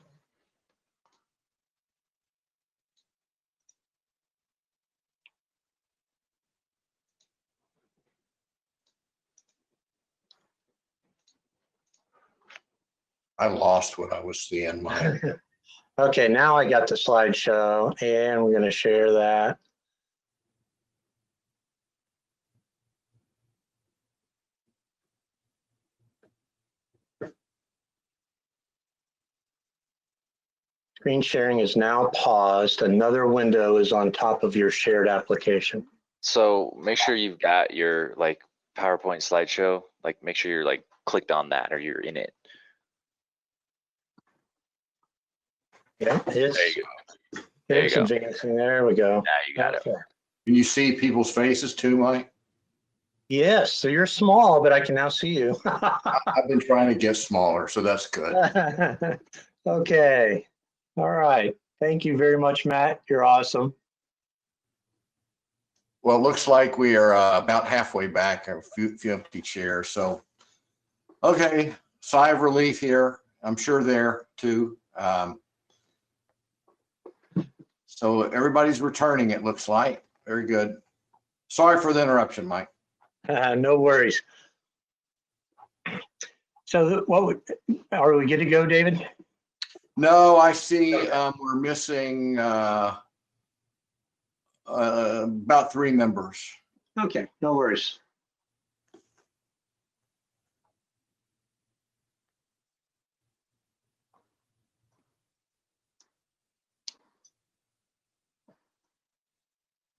I lost what I was seeing, Mike.
Okay, now I got the slideshow and we're going to share that. Screen sharing is now paused. Another window is on top of your shared application.
So make sure you've got your like PowerPoint slideshow, like make sure you're like clicked on that or you're in it.
Yeah,
There you go.
It's advancing. There we go.
Now you got it.
Can you see people's faces too, Mike?
Yes, so you're small, but I can now see you.
I've been trying to get smaller, so that's good.
Okay. All right. Thank you very much, Matt. You're awesome.
Well, it looks like we are about halfway back, a few empty chairs. So, okay, sigh of relief here. I'm sure there too. So everybody's returning, it looks like. Very good. Sorry for the interruption, Mike.
No worries. So are we good to go, David?
No, I see we're missing about 3 members.
Okay, no worries.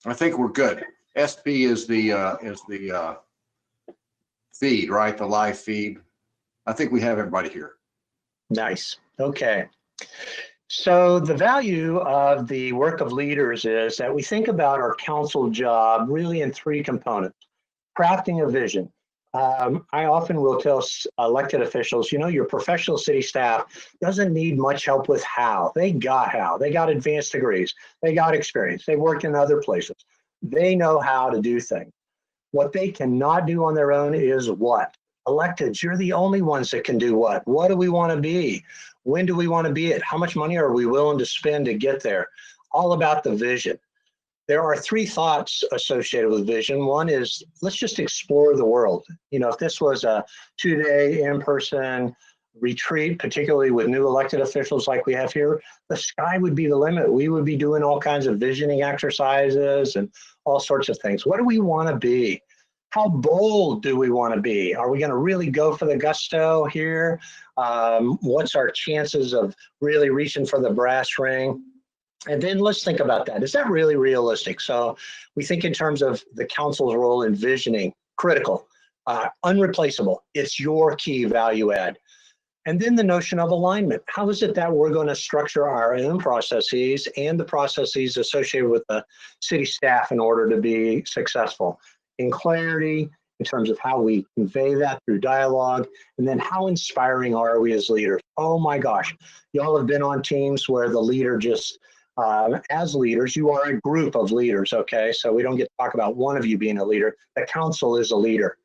I think we're good. SP is the feed, right? The live feed. I think we have everybody here.
Nice. Okay. So the value of the work of leaders is that we think about our council job really in 3 components. Crafting a vision. I often will tell elected officials, your professional city staff doesn't need much help with how. They got advanced degrees. They got experience. They worked in other places. They know how to do things. What they cannot do on their own is what? Electeds, you're the only ones that can do what? What do we want to be? When do we want to be it? How much money are we willing to spend to get there? All about the vision. There are 3 thoughts associated with vision. One is, let's just explore the world. If this was a 2-day in-person retreat, particularly with new elected officials like we have here, the sky would be the limit. We would be doing all kinds of visioning exercises and all sorts of things. What do we want to be? How bold do we want to be? Are we going to really go for the gusto here? What's our chances of really reaching for the brass ring? And then let's think about that. Is that really realistic? So we think in terms of the council's role in visioning, critical, unreplaceable. It's your key value add. And then the notion of alignment. How is it that we're going to structure our own processes and the processes associated with the city staff in order to be successful? In clarity, in terms of how we convey that through dialogue, and then how inspiring are we as leaders? Oh my gosh, y'all have been on teams where the leader just, as leaders, you are a group of leaders, okay? So we don't get to talk about one of you being a leader. The council is a leader.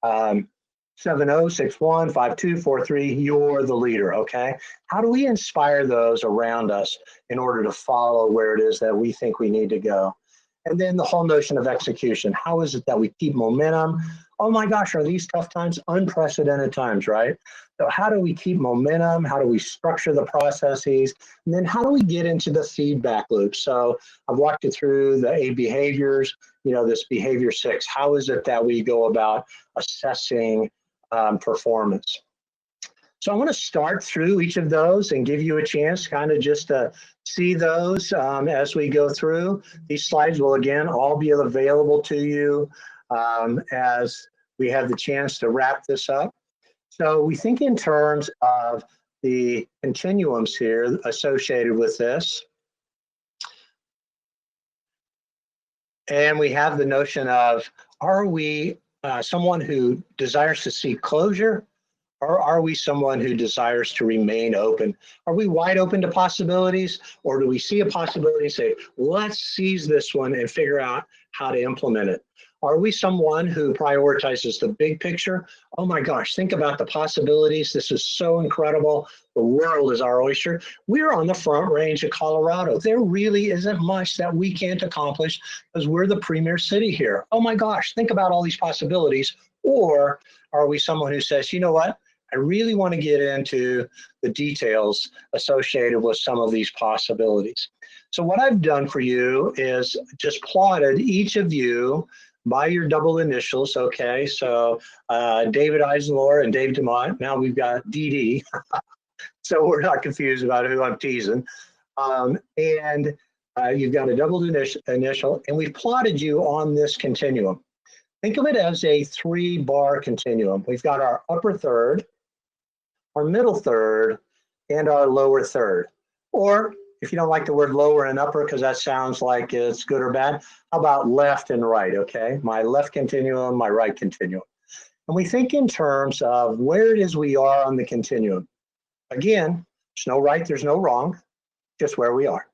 70615243, you're the leader, okay? How do we inspire those around us in order to follow where it is that we think we need to go? And then the whole notion of execution. How is it that we keep momentum? Oh my gosh, are these tough times? Unprecedented times, right? So how do we keep momentum? How do we structure the processes? And then how do we get into the feedback loop? So I've walked you through the 8 behaviors, you know, this behavior 6. How is it that we go about assessing performance? So I want to start through each of those and give you a chance kind of just to see those as we go through. These slides will again all be available to you as we have the chance to wrap this up. So we think in terms of the continuums here associated with this. And we have the notion of, are we someone who desires to seek closure? Or are we someone who desires to remain open? Are we wide open to possibilities? Or do we see a possibility and say, let's seize this one and figure out how to implement it? Are we someone who prioritizes the big picture? Oh my gosh, think about the possibilities. This is so incredible. The world is our oyster. We're on the front range of Colorado. There really isn't much that we can't accomplish because we're the premier city here. Oh my gosh, think about all these possibilities. Or are we someone who says, you know what? I really want to get into the details associated with some of these possibilities. So what I've done for you is just plotted each of you by your double initials, okay? So David Eisenlohr and Dave DeMont. Now we've got DD, so we're not confused about who I'm teasing. You've got a double initial, and we've plotted you on this continuum. Think of it as a 3-bar continuum. We've got our upper third, our middle third, and our lower third. Or if you don't like the word lower and upper because that sounds like it's good or bad, how about left and right, okay? My left continuum, my right continuum. And we think in terms of where it is we are on the continuum. Again, there's no right, there's no wrong, just where we are.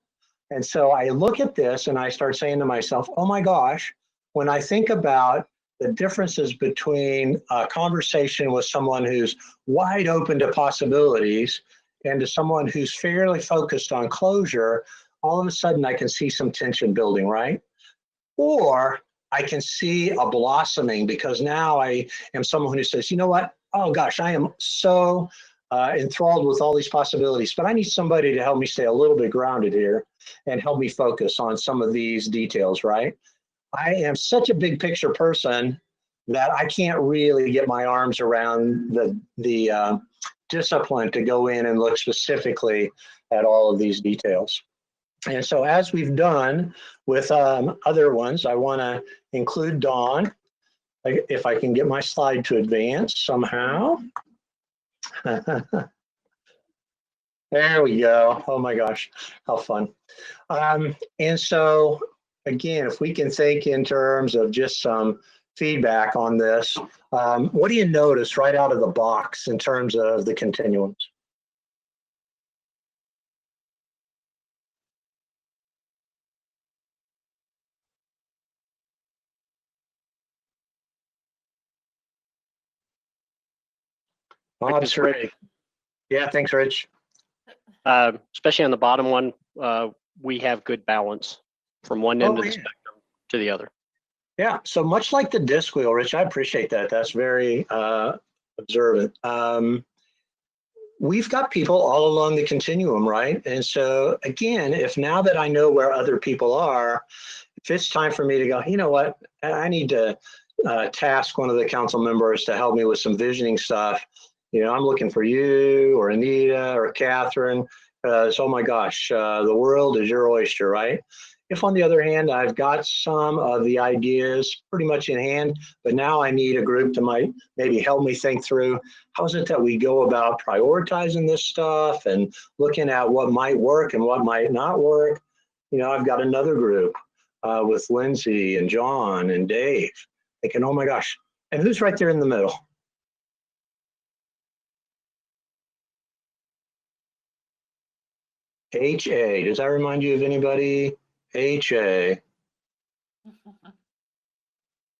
And so I look at this and I start saying to myself, oh my gosh, when I think about the differences between a conversation with someone who's wide open to possibilities and to someone who's fairly focused on closure, all of a sudden I can see some tension building, right? Or I can see a blossoming because now I am someone who says, you know what? Oh gosh, I am so enthralled with all these possibilities, but I need somebody to help me stay a little bit grounded here and help me focus on some of these details, right? I am such a big picture person that I can't really get my arms around the discipline to go in and look specifically at all of these details. And so as we've done with other ones, I want to include Dawn, if I can get my slide to advance somehow. There we go. Oh my gosh, how fun. And so again, if we can think in terms of just some feedback on this, what do you notice right out of the box in terms of the continuums? Bob's ready. Yeah, thanks, Rich.
Especially on the bottom one, we have good balance from one end of the spectrum to the other.
Yeah, so much like the disc wheel, Rich, I appreciate that. That's very observant. We've got people all along the continuum, right? And so again, if now that I know where other people are, if it's time for me to go, you know what, I need to task one of the council members to help me with some visioning stuff. You know, I'm looking for you or Anita or Catherine. So, oh my gosh, the world is your oyster, right? If on the other hand, I've got some of the ideas pretty much in hand, but now I need a group to maybe help me think through how is it that we go about prioritizing this stuff and looking at what might work and what might not work. You know, I've got another group with Lindsay and John and Dave thinking, oh my gosh, And who's right there in the middle? HA. Does that remind you of anybody? HA.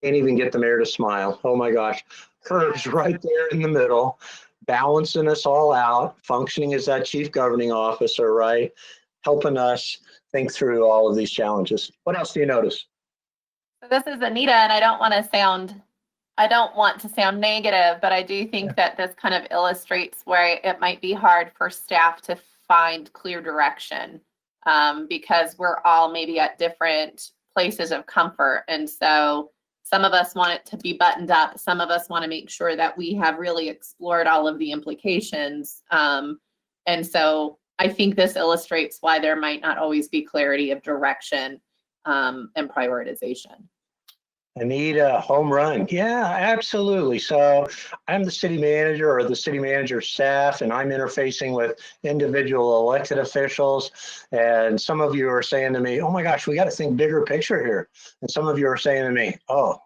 Can't even get the mayor to smile. Oh my gosh. Herb's right there in the middle, balancing us all out, functioning as that chief governing officer, right? Helping us think through all of these challenges. What else do you notice?
So this is Anita, and I don't want to sound negative, but I do think that this kind of illustrates where it might be hard for staff to find clear direction, because we're all maybe at different places of comfort. And so some of us want it to be buttoned up. Some of us want to make sure that we have really explored all of the implications. And so I think this illustrates why there might not always be clarity of direction and prioritization.
Anita, home run. Yeah, absolutely. So I'm the city manager or the city manager's staff, and I'm interfacing with individual elected officials. And some of you are saying to me, oh my gosh, we got to think bigger picture here. And some of you are saying to me, oh,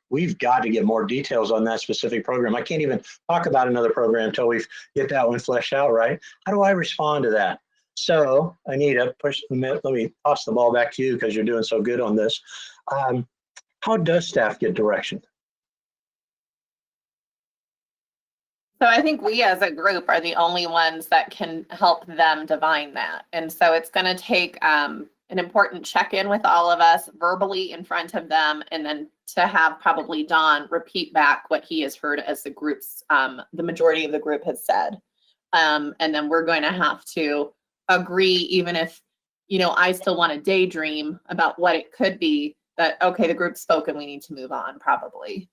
we've got to get more details on that specific program. I can't even talk about another program until we get that one fleshed out, right? How do I respond to that? So Anita, let me toss the ball back to you because you're doing so good on this. How does staff get direction?
So I think we as a group are the only ones that can help them divine that. And so it's going to take an important check-in with all of us verbally in front of them, and then to have probably Don repeat back what he has heard as the group's, the majority of the group has said. And then we're going to have to agree, even if, you know, I still want to daydream about what it could be, that, okay, the group's spoken, we need to move on, probably.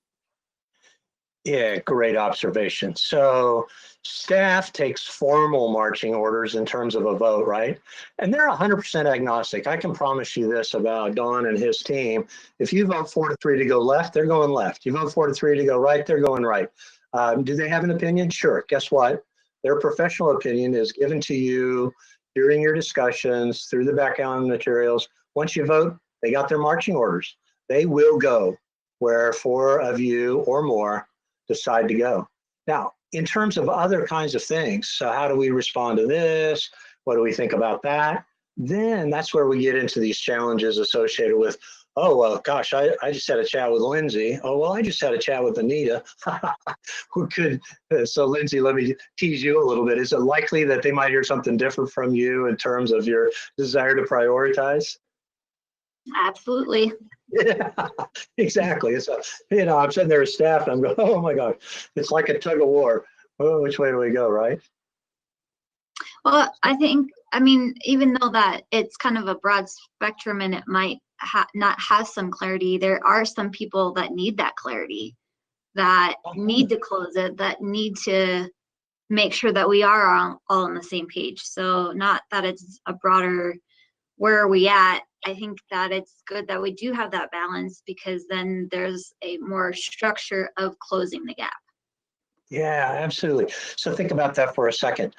Yeah, great observation. So staff takes formal marching orders in terms of a vote, right? And they're 100% agnostic. I can promise you this about Don and his team. If you vote 4-3 to go left, they're going left. You vote 4-3 to go right, they're going right. Do they have an opinion? Sure. Guess what? Their professional opinion is given to you during your discussions, through the background materials. Once you vote, they got their marching orders. They will go where 4 of you or more decide to go. Now, in terms of other kinds of things, so how do we respond to this? What do we think about that? Then that's where we get into these challenges associated with, oh, well, gosh, I just had a chat with Lindsay. Oh, well, I just had a chat with Anita. Who could, so Lindsay, let me tease you a little bit. Is it likely that they might hear something different from you in terms of your desire to prioritize?
Absolutely.
Yeah, exactly. It's you know, I'm sitting there as staff and I'm going, oh my God, it's like a tug of war. Oh, which way do we go, right?
Well, I mean, even though that it's kind of a broad spectrum and it might not have some clarity, there are some people that need that clarity, that need to close it, that need to make sure that we are all on the same page. So not that it's a broader, where are we at? I think that it's good that we do have that balance, because then there's a more structure of closing the gap.
Yeah, absolutely. So think about that for a second.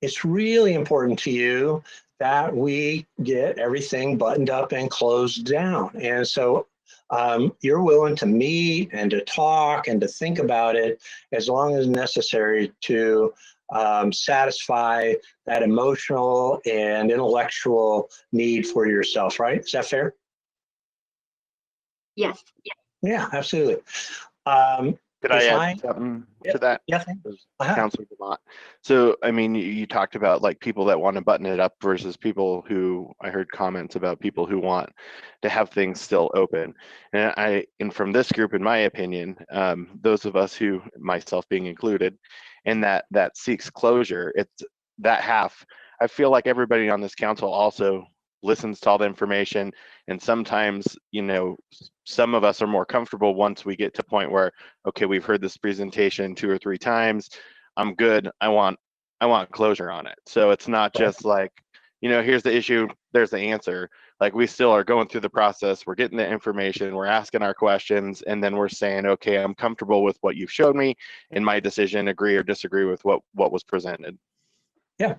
It's really important to you that we get everything buttoned up and closed down. And so you're willing to meet and to talk and to think about it as long as necessary to satisfy that emotional and intellectual need for yourself, right? Is that fair?
Yes.
Yeah, absolutely.
Could I add something to that?
Yeah.
Councilor Vermont. So, I mean, you talked about like people that want to button it up versus people who, I heard comments about people who want to have things still open. And from this group, in my opinion, those of us who, myself being included, and that seeks closure, it's that half. I feel like everybody on this council also listens to all the information, and sometimes, you know, some of us are more comfortable once we get to a point where, okay, we've heard this presentation 2 or 3 times, I'm good, I want closure on it. So it's not just like, you know, here's the issue, there's the answer. Like, we still are going through the process, we're getting the information, we're asking our questions, and then we're saying, okay, I'm comfortable with what you've showed me, and my decision, agree or disagree with what was presented.
Yeah,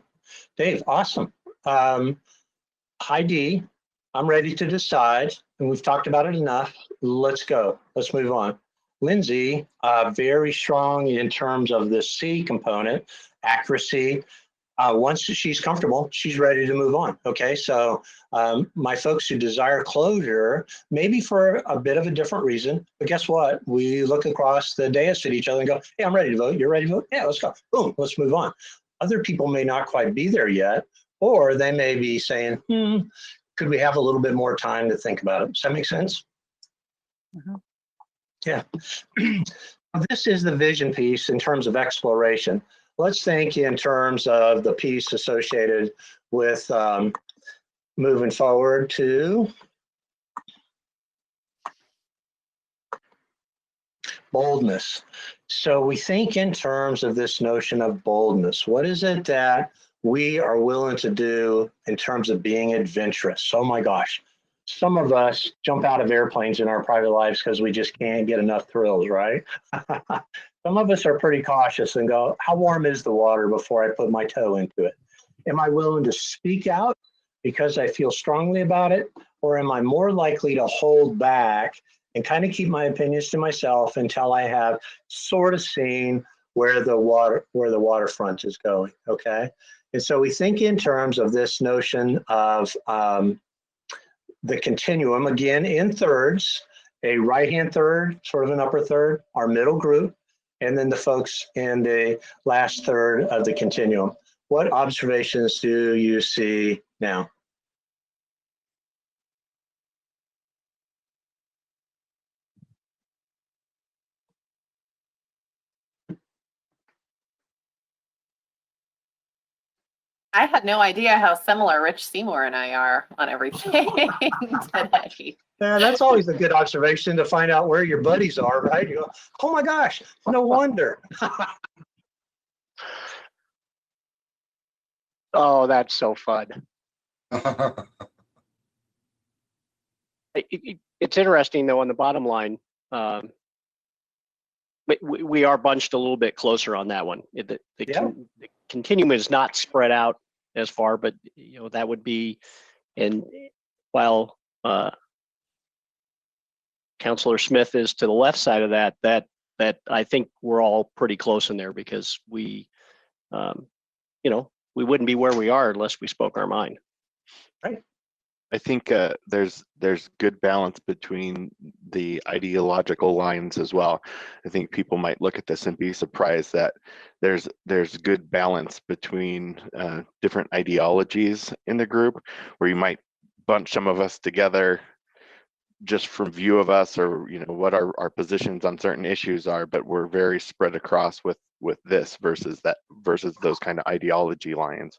Dave, awesome. Heidi, I'm ready to decide, and we've talked about it enough. Let's go. Let's move on. Lindsay, very strong in terms of the C component, accuracy. Once she's comfortable, she's ready to move on. Okay, so my folks who desire closure, maybe for a bit of a different reason, but guess what? We look across the dais at each other and go, hey, I'm ready to vote. You're ready to vote? Yeah, let's go. Boom, let's move on. Other people may not quite be there yet, or they may be saying, could we have a little bit more time to think about it? Does that make sense? Yeah. This is the vision piece in terms of exploration. Let's think in terms of the piece associated with moving forward to boldness. So we think in terms of this notion of boldness. What is it that we are willing to do in terms of being adventurous? Oh my gosh. Some of us jump out of airplanes in our private lives because we just can't get enough thrills, right? Some of us are pretty cautious and go, how warm is the water before I put my toe into it? Am I willing to speak out because I feel strongly about it? Or am I more likely to hold back and kind of keep my opinions to myself until I have sort of seen where the waterfront is going, okay? And so we think in terms of this notion of the continuum, again, in thirds, a right-hand third, sort of an upper third, our middle group, and then the folks in the last third of the continuum. What observations do you see now?
I had no idea how similar Rich Seymour and I are on everything today.
Yeah, that's always a good observation to find out where your buddies are, right? You go, oh my gosh, no wonder.
Oh, that's so fun. It's interesting though, on the bottom line, we are bunched a little bit closer on that one. The continuum is not spread out as far, but you know, that would be, and while Councilor Smith is to the left side of that I think we're all pretty close in there, because we, you know, we wouldn't be where we are unless we spoke our mind.
Right.
I think there's good balance between the ideological lines as well. I think people might look at this and be surprised that there's good balance between different ideologies in the group, where you might bunch some of us together just from view of us, or you know what our positions on certain issues are, but we're very spread across with this versus those kind of ideology lines.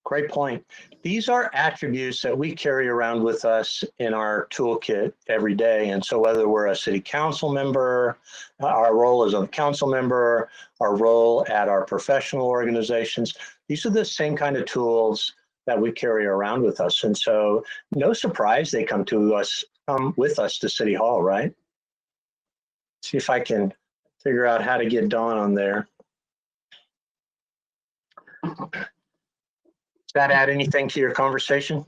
Great point. These are attributes that we carry around with us in our toolkit every day. And so whether we're a city council member, our role as a council member, our role at our professional organizations, these are the same kind of tools that we carry around with us. And so no surprise they come with us to City Hall, right? See if I can figure out how to get Dawn on there. Does that add anything to your conversation?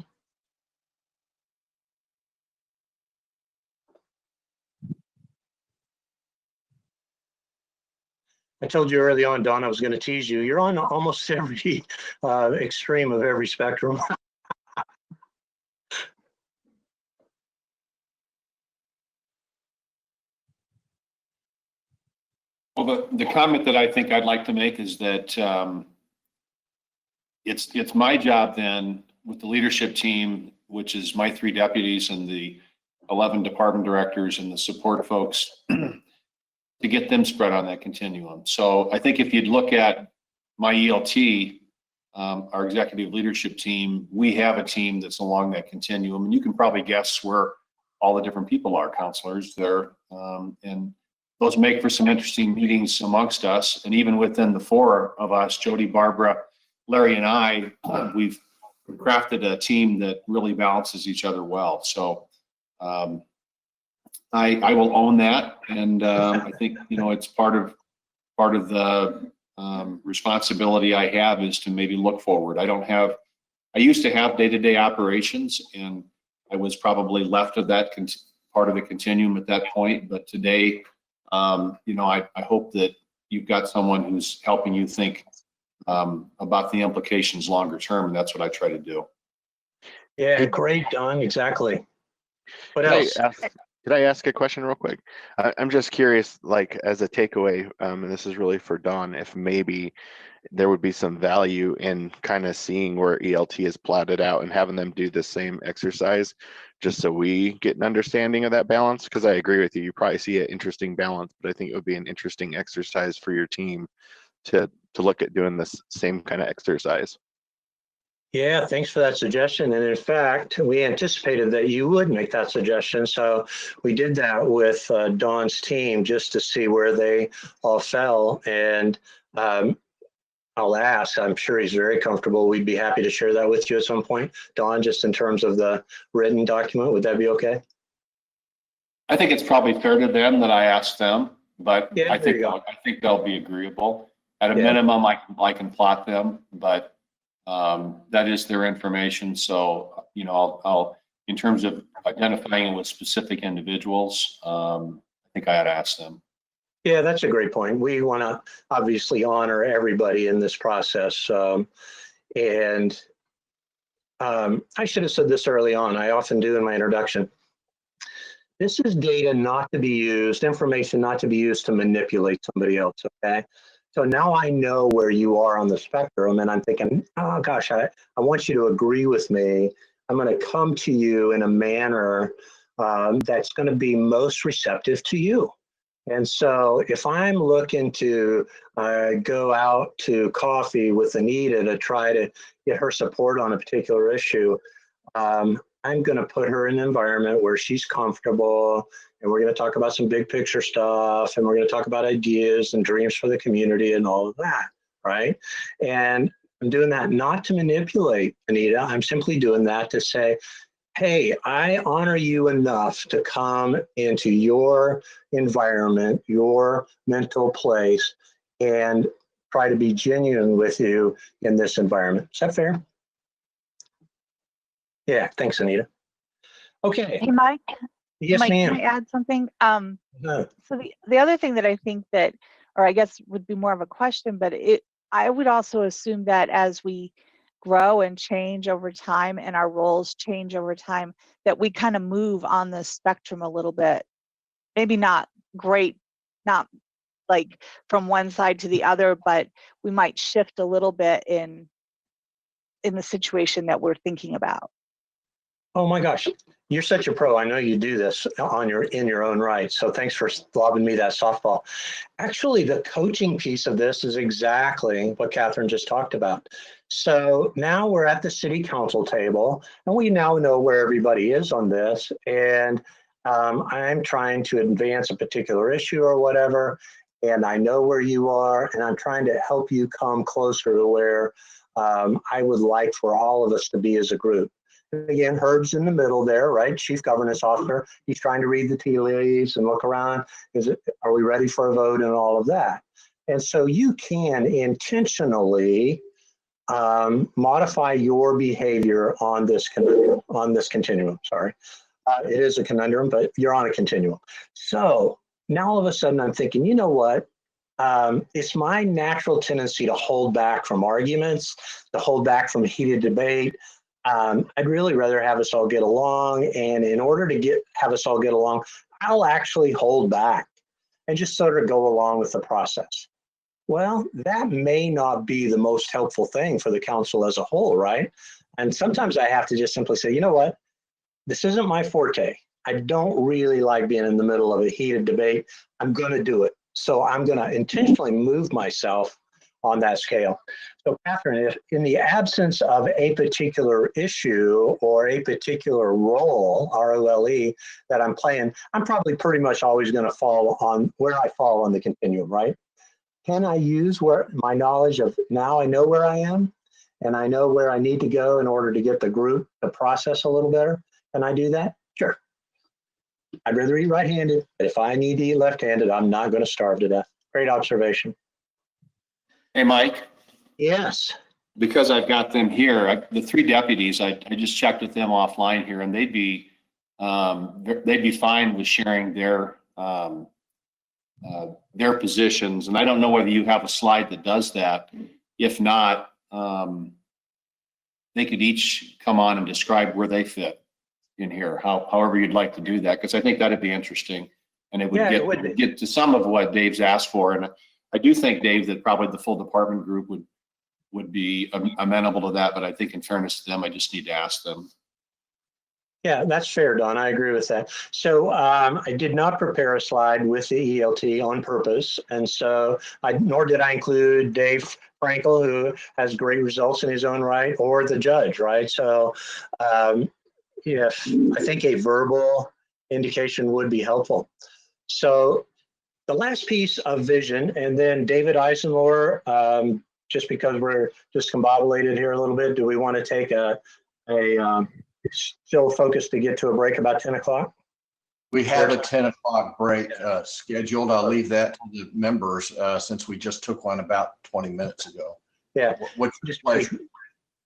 I told you early on, Dawn, I was going to tease you. You're on almost every extreme of every spectrum.
Well, the comment that I think I'd like to make is that it's my job then with the leadership team, which is my 3 deputies and the 11 department directors and the support folks, to get them spread on that continuum. So I think if you'd look at my ELT, our executive leadership team, we have a team that's along that continuum, and you can probably guess where all the different people are, counselors there, and those make for some interesting meetings amongst us. And even within the 4 of us, Jody, Barbara, Larry, and I, we've crafted a team that really balances each other well. So I will own that, and I think it's part of the responsibility I have is to maybe look forward. I used to have day-to-day operations, and I was probably left of that part of the continuum at that point. But today, you know, I hope that you've got someone who's helping you think about the implications longer term, and that's what I try to do.
Yeah, great, Don, exactly. What
Can I
else?
could I ask a question real quick? I'm just curious, like as a takeaway, and this is really for Don, if maybe there would be some value in kind of seeing where ELT is plotted out and having them do the same exercise, just so we get an understanding of that balance. Because I agree with you, you probably see an interesting balance, but I think it would be an interesting exercise for your team to look at doing this same kind of exercise.
Yeah, thanks for that suggestion. And in fact, we anticipated that you would make that suggestion. So we did that with Dawn's team just to see where they all fell. And I'll ask, I'm sure he's very comfortable. We'd be happy to share that with you at some point. Dawn, just in terms of the written document, would that be okay?
I think it's probably fair to them that I ask them, but
Yeah,
I
there you
think they'll be agreeable. At a
Yeah.
minimum, I can plot them, but that is their information. So, you know, I'll in terms of identifying with specific individuals, I think I ought to ask them.
Yeah, that's a great point. We want to obviously honor everybody in this process. I should have said this early on. I often do in my introduction. This is data not to be used, information not to be used to manipulate somebody else, okay? So now I know where you are on the spectrum, and I'm thinking, oh gosh, I want you to agree with me. I'm going to come to you in a manner that's going to be most receptive to you. And so if I'm looking to go out to coffee with Anita to try to get her support on a particular issue, I'm going to put her in an environment where she's comfortable, and we're going to talk about some big picture stuff, and we're going to talk about ideas and dreams for the community and all of that, right? And I'm doing that not to manipulate Anita. I'm simply doing that to say, hey, I honor you enough to come into your environment, your mental place, and try to be genuine with you in this environment. Is that fair? Yeah, thanks, Anita. Okay.
Hey, Mike.
Yes,
Mike,
ma'am.
can I add something?
No.
So the other thing that I think that, or I guess would be more of a question, but I would also assume that as we grow and change over time and our roles change over time, that we kind of move on the spectrum a little bit. Maybe not great, not like from one side to the other, but we might shift a little bit in the situation that we're thinking about.
Oh my gosh, you're such a pro. I know you do this in your own right. So thanks for lobbing me that softball. Actually, the coaching piece of this is exactly what Catherine just talked about. So now we're at the city council table, and we now know where everybody is on this. And I'm trying to advance a particular issue or whatever, and I know where you are, and I'm trying to help you come closer to where I would like for all of us to be as a group. Again, Herb's in the middle there, right? Chief Governance Officer. He's trying to read the tea leaves and look around. Are we ready for a vote and all of that? And so you can intentionally modify your behavior on this continuum. Sorry, it is a conundrum, but you're on a continuum. So now all of a sudden I'm thinking, you know what? It's my natural tendency to hold back from arguments, to hold back from heated debate. I'd really rather have us all get along, and in order to have us all get along, I'll actually hold back and just sort of go along with the process. Well, that may not be the most helpful thing for the council as a whole, right? And sometimes I have to just simply say, you know what? This isn't my forte. I don't really like being in the middle of a heated debate. I'm going to do it. So I'm going to intentionally move myself on that scale. So Catherine, if in the absence of a particular issue or a particular role, ROLE, that I'm playing, I'm probably pretty much always going to fall on where I fall on the continuum, right? Can I use my knowledge of now I know where I am and I know where I need to go in order to get the group to process a little better? Can I do that? Sure. I'd rather eat right-handed, but if I need to eat left-handed, I'm not going to starve to death. Great observation.
Hey, Mike.
Yes.
Because I've got them here, the three deputies, I just checked with them offline here, and they'd be they'd be fine with sharing their positions. And I don't know whether you have a slide that does that. If not, they could each come on and describe where they fit in here, however you'd like to do that, because I think that'd be interesting. And it would get to some of what Dave's asked for. And I do think, Dave, that probably the full department group would be amenable to that. But I think in fairness to them, I just need to ask them.
Yeah, that's fair, Don. I agree with that. So I did not prepare a slide with the ELT on purpose. And so nor did I include Dave Frankel, who has great results in his own right, or the judge, right? So if I think a verbal indication would be helpful. So the last piece of vision, and then David Eisenlohr, just because we're discombobulated here a little bit, do we want to take a still focused to get to a break about 10 o'clock?
We have a 10 o'clock break scheduled. I'll leave that to the members since we just took one about 20 minutes ago.
Yeah.
What's your pleasure?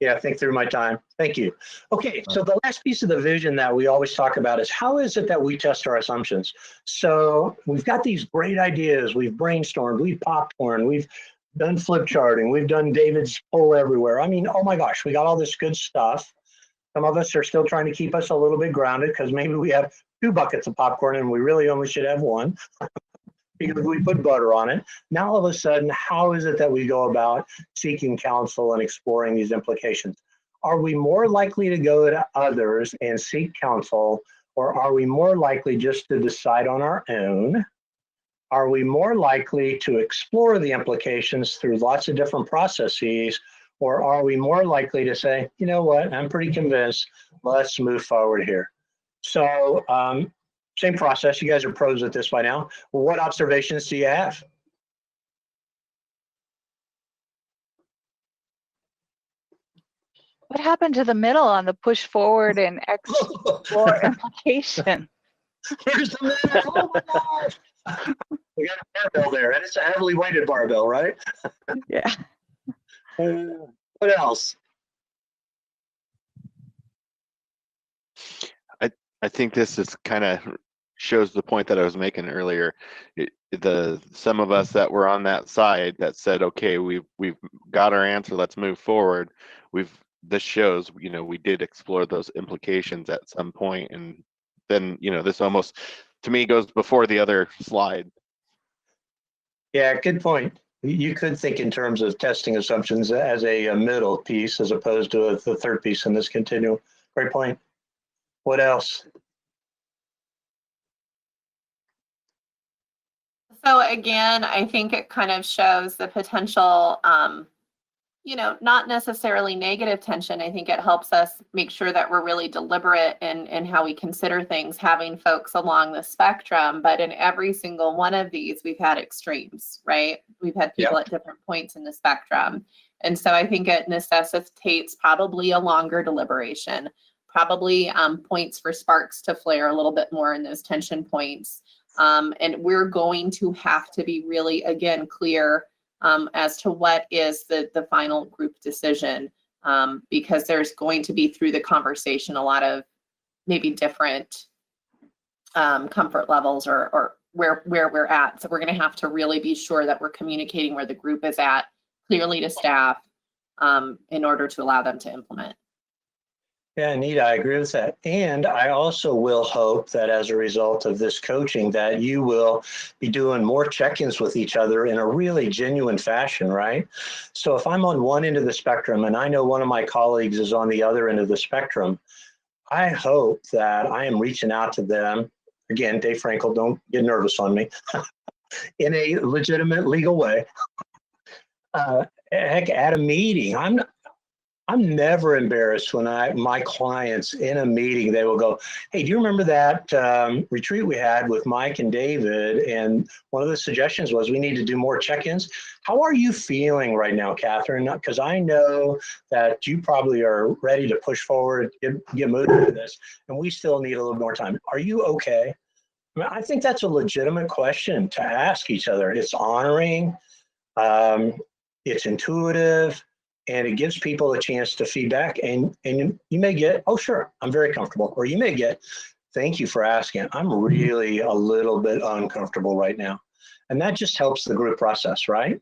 Yeah, think through my time. Thank you. Okay, so the last piece of the vision that we always talk about is how is it that we test our assumptions? So we've got these great ideas. We've brainstormed, we've popcorn, we've done flip charting, we've done David's poll everywhere. I mean, oh my gosh, we got all this good stuff. Some of us are still trying to keep us a little bit grounded because maybe we have 2 buckets of popcorn and we really only should have 1 because we put butter on it. Now, all of a sudden, how is it that we go about seeking counsel and exploring these implications? Are we more likely to go to others and seek counsel, or are we more likely just to decide on our own? Are we more likely to explore the implications through lots of different processes? Or are we more likely to say, you know what, I'm pretty convinced, let's move forward here. So same process, you guys are pros at this by now. Well, what observations do you have?
What happened to the middle on the push forward and explore implication?
Here's the middle, oh my gosh. We got a barbell there, and it's a heavily weighted barbell, right?
Yeah.
What else?
I think this is kind of shows the point that I was making earlier. Some of us that were on that side that said, okay, we've got our answer, let's move forward. This shows, we did explore those implications at some point, and then, this almost to me goes before the other slide.
Yeah, good point. You could think in terms of testing assumptions as a middle piece as opposed to the third piece in this continuum. Great point. What else?
So again, I think it kind of shows the potential, not necessarily negative tension. I think it helps us make sure that we're really deliberate in how we consider things, having folks along the spectrum. But in every single one of these, we've had extremes, right? We've had people at different points in the spectrum. And so I think it necessitates probably a longer deliberation, probably points for sparks to flare a little bit more in those tension points. And we're going to have to be really, again, clear as to what is the final group decision, because there's going to be through the conversation a lot of maybe different comfort levels or where we're at. So we're going to have to really be sure that we're communicating where the group is at clearly to staff in order to allow them to implement.
Yeah, Anita, I agree with that. And I also will hope that as a result of this coaching that you will be doing more check-ins with each other in a really genuine fashion, right? So if I'm on one end of the spectrum and I know one of my colleagues is on the other end of the spectrum, I hope that I am reaching out to them. Again, Dave Frankel, don't get nervous on me, in a legitimate legal way. Heck, at a meeting, I'm never embarrassed when my clients in a meeting, they will go, hey, do you remember that retreat we had with Mike and David? And one of the suggestions was we need to do more check-ins. How are you feeling right now, Catherine? Because I know that you probably are ready to push forward, get moving into this, and we still need a little more time. Are you okay? I mean, I think that's a legitimate question to ask each other. It's honoring, it's intuitive, and it gives people a chance to feedback, and you may get, oh, sure, I'm very comfortable. Or you may get, thank you for asking. I'm really a little bit uncomfortable right now. And that just helps the group process, right?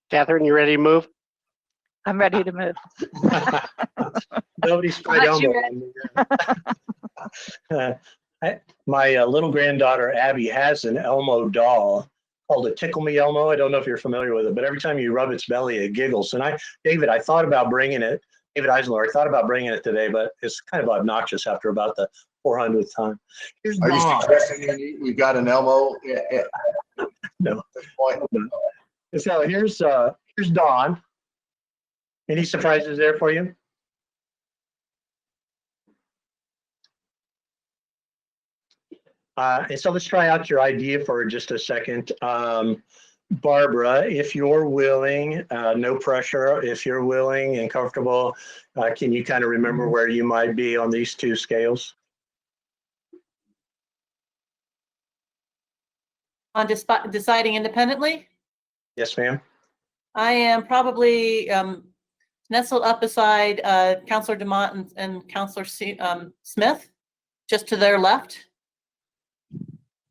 Catherine, you ready to move?
I'm ready to move.
Nobody's quite
Not you,
elmo. My little granddaughter, Abby, has an Elmo doll called a Tickle Me Elmo. I don't know if you're familiar with it, but every time you rub its belly, it giggles. And David, I thought about bringing it, David Eisenlohr, I thought about bringing it today, but it's kind of obnoxious after about the 400th time. Here's
Are you
Dawn.
suggesting we've got an Elmo?
No.
At this point?
So here's Dawn. Any surprises there for you? And so let's try out your idea for just a second. Barbara, if you're willing, no pressure, if you're willing and comfortable, can you kind of remember where you might be on these two scales?
On deciding independently,
Yes, ma'am.
I am probably nestled up beside Councillor Demott and Councillor Smith, just to their left.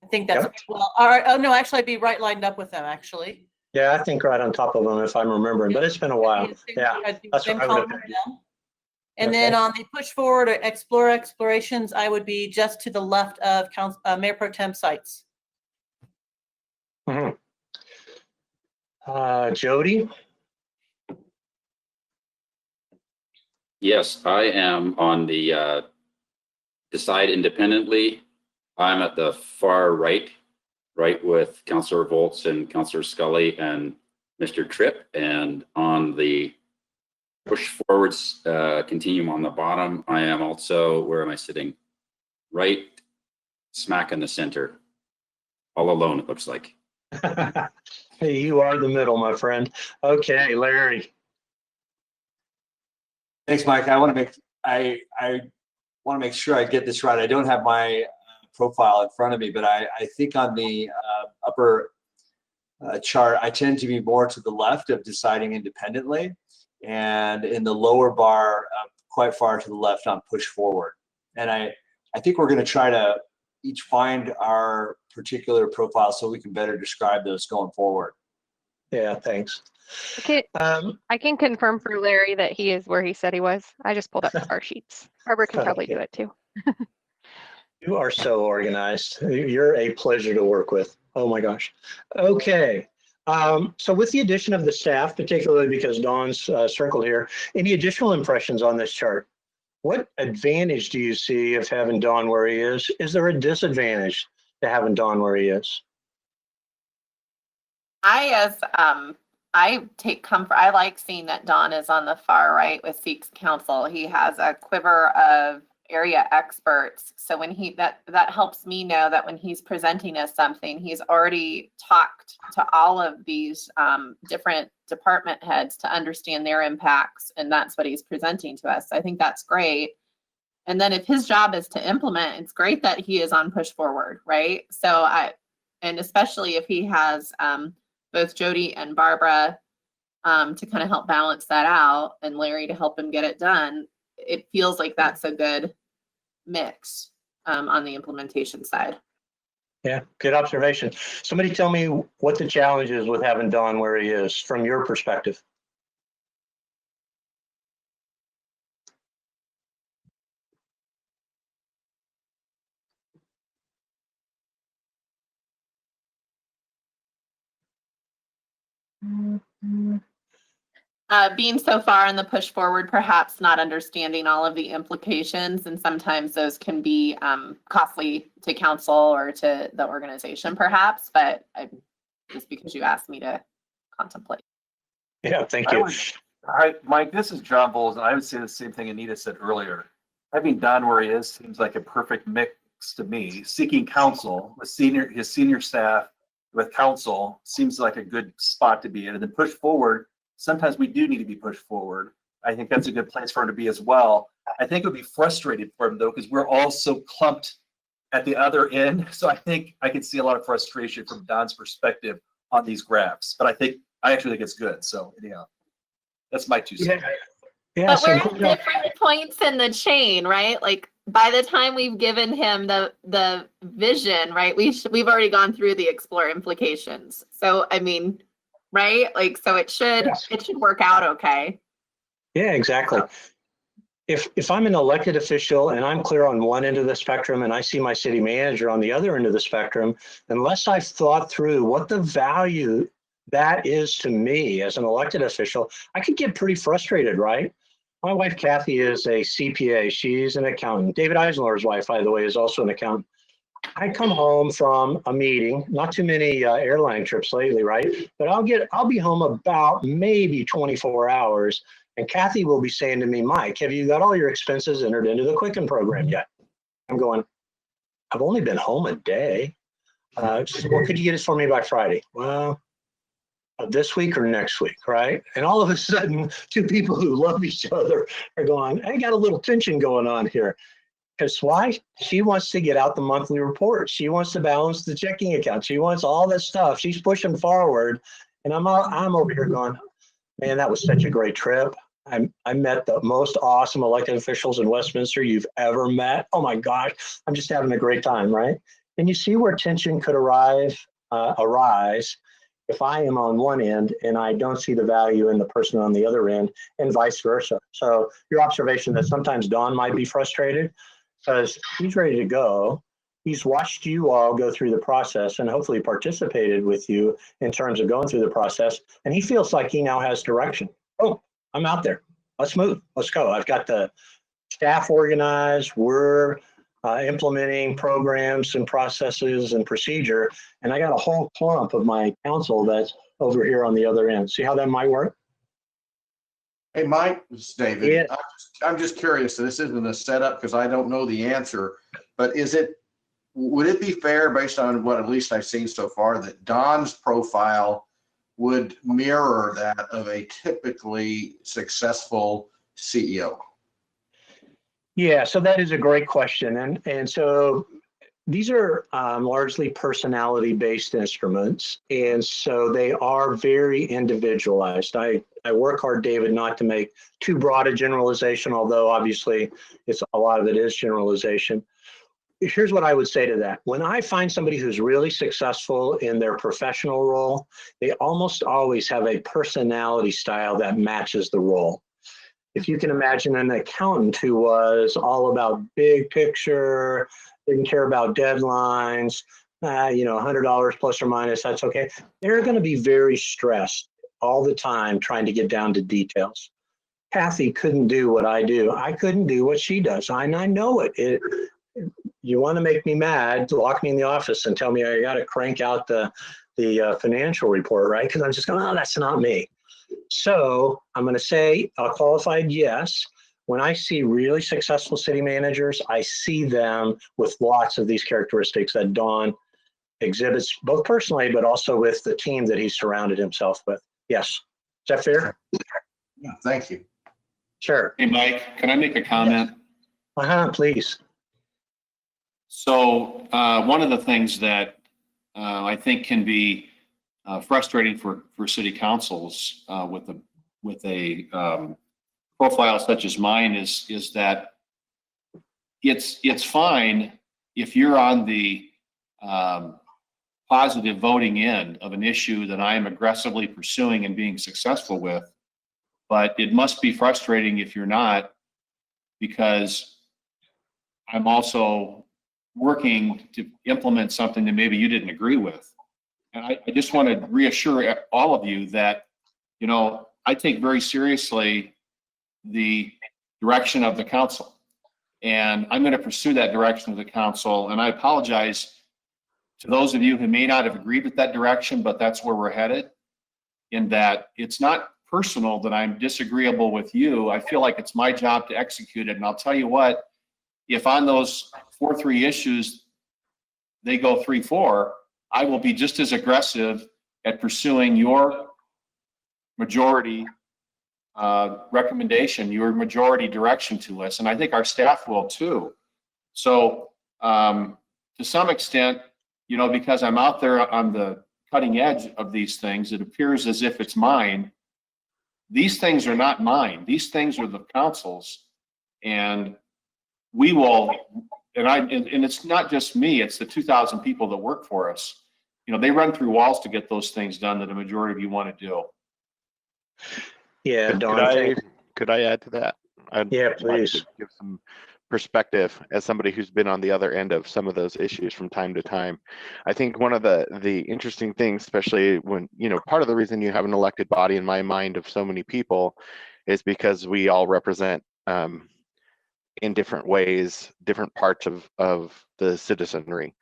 I think that's well. All right. Oh no, actually, I'd be right lined up with them. Actually.
Yeah, I think right on top of them, if I'm remembering, but it's been a while. Yeah, that's what I would have done.
And then on the push forward or explore explorations, I would be just to the left of Mayor Pro Tem Sites.
Mm-hmm. Jody?
Yes, I am on the decide independently. I'm at the far right with Councillor Volz and Councillor Scully and Mr. Tripp. And on the push forwards continuum on the bottom, I am also, where am I sitting? Right smack in the center. All alone, it looks like.
Hey, you are the middle, my friend. Okay, Larry.
Thanks, Mike. I want to make sure I get this right. I don't have my profile in front of me, but I think on the upper chart, I tend to be more to the left of deciding independently, and in the lower bar, quite far to the left on push forward. And I think we're going to try to each find our particular profile so we can better describe those going forward.
Yeah, thanks.
Okay, I can confirm for Larry that he is where he said he was. I just pulled up our sheets. Barbara can probably do it too.
You are so organized. You're a pleasure to work with. Oh my gosh. Okay. So with the addition of the staff, particularly because Dawn's circled here, any additional impressions on this chart? What advantage do you see of having Dawn where he is? Is there a disadvantage to having Dawn where he is?
I take comfort. I like seeing that Don is on the far right with Seeks Council. He has a quiver of area experts. So when that helps me know that when he's presenting us something, he's already talked to all of these different department heads to understand their impacts. And that's what he's presenting to us. I think that's great. And then if his job is to implement, it's great that he is on push forward, right? So and especially if he has both Jody and Barbara to kind of help balance that out, and Larry to help him get it done, it feels like that's a good mix on the implementation side.
Yeah, good observation. Somebody tell me what the challenge is with having Don where he is from your perspective.
Being so far in the push forward, perhaps not understanding all of the implications, and sometimes those can be costly to council or to the organization, perhaps. But just because you asked me to contemplate.
Yeah, thank you.
Mike, this is John Bowles, and I would say the same thing Anita said earlier. Having Don where he is seems like a perfect mix to me. Seeking counsel with his senior staff with counsel seems like a good spot to be in, and then push forward. Sometimes we do need to be pushed forward. I think that's a good place for him to be as well. I think it would be frustrating for him though, because we're all so clumped at the other end. So I think I can see a lot of frustration from Don's perspective on these graphs, but I actually think it's good. So anyhow, that's my 2 cents.
Yeah,
but we're at different points in the chain, right? Like by the time we've given him the vision, right, we've already gone through the explore implications. So I mean, right, like, so it should work out okay.
Yeah, exactly. If I'm an elected official and I'm clear on one end of the spectrum and I see my city manager on the other end of the spectrum, unless I've thought through what the value that is to me as an elected official, I could get pretty frustrated, right? My wife, Kathy, is a CPA. She's an accountant. David Eisenlohr's wife, by the way, is also an accountant. I come home from a meeting, not too many airline trips lately, right? But I'll be home about maybe 24 hours. And Kathy will be saying to me, Mike, have you got all your expenses entered into the Quicken program yet? I'm going, I've only been home a day. She said, well, could you get it for me by Friday? Well, this week or next week, right? And all of a sudden, two people who love each other are going, I got a little tension going on here. Because why? She wants to get out the monthly report. She wants to balance the checking account. She wants all this stuff. She's pushing forward. And I'm over here going, man, that was such a great trip. I met the most awesome elected officials in Westminster you've ever met. Oh my gosh, I'm just having a great time, right? And you see where tension could arise if I am on one end and I don't see the value in the person on the other end, and vice versa. So your observation that sometimes Don might be frustrated because he's ready to go. He's watched you all go through the process and hopefully participated with you in terms of going through the process. And he feels like he now has direction. Oh, I'm out there. Let's move. Let's go. I've got the staff organized. We're implementing programs and processes and procedure. And I got a whole clump of my council that's over here on the other end. See how that might work?
Hey, Mike, this is David.
Yeah.
I'm just curious. So this isn't a setup because I don't know the answer, but would it be fair based on what at least I've seen so far that Don's profile would mirror that of a typically successful CEO?
Yeah, so that is a great question. And so these are largely personality-based instruments. And so they are very individualized. I work hard, David, not to make too broad a generalization, although obviously a lot of it is generalization. Here's what I would say to that. When I find somebody who's really successful in their professional role, they almost always have a personality style that matches the role. If you can imagine an accountant who was all about big picture, didn't care about deadlines, $100 plus or minus, that's okay. They're going to be very stressed all the time trying to get down to details. Kathy couldn't do what I do. I couldn't do what she does. And I know it. You want to make me mad, lock me in the office and tell me I got to crank out the financial report, right? Because I'm just going, oh, that's not me. So I'm going to say a qualified yes. When I see really successful city managers, I see them with lots of these characteristics that Don exhibits, both personally, but also with the team that he's surrounded himself with. Yes. Is that fair?
Yeah, thank you.
Sure.
Hey, Mike, can I make a comment?
Please.
So one of the things that I think can be frustrating for city councils with a profile such as mine is that it's fine if you're on the positive voting end of an issue that I am aggressively pursuing and being successful with, but it must be frustrating if you're not, because I'm also working to implement something that maybe you didn't agree with. And I just want to reassure all of you that, I take very seriously the direction of the council. And I'm going to pursue that direction of the council. And I apologize to those of you who may not have agreed with that direction, but that's where we're headed, in that it's not personal that I'm disagreeable with you. I feel like it's my job to execute it. And I'll tell you what, if on those 4-3 issues, they go 3-4, I will be just as aggressive at pursuing your majority recommendation, your majority direction to us. And I think our staff will too. So to some extent, because I'm out there on the cutting edge of these things, it appears as if it's mine. These things are not mine. These things are the council's. And we will, and it's not just me, it's the 2,000 people that work for us. You know, they run through walls to get those things done that the majority of you want to do.
Yeah,
Could
Don,
could I add to that? I'd
Yeah,
like to
please.
give some perspective as somebody who's been on the other end of some of those issues from time to time. I think one of the interesting things, especially when, you know, part of the reason you have an elected body in my mind of so many people is because we all represent in different ways, different parts of the citizenry.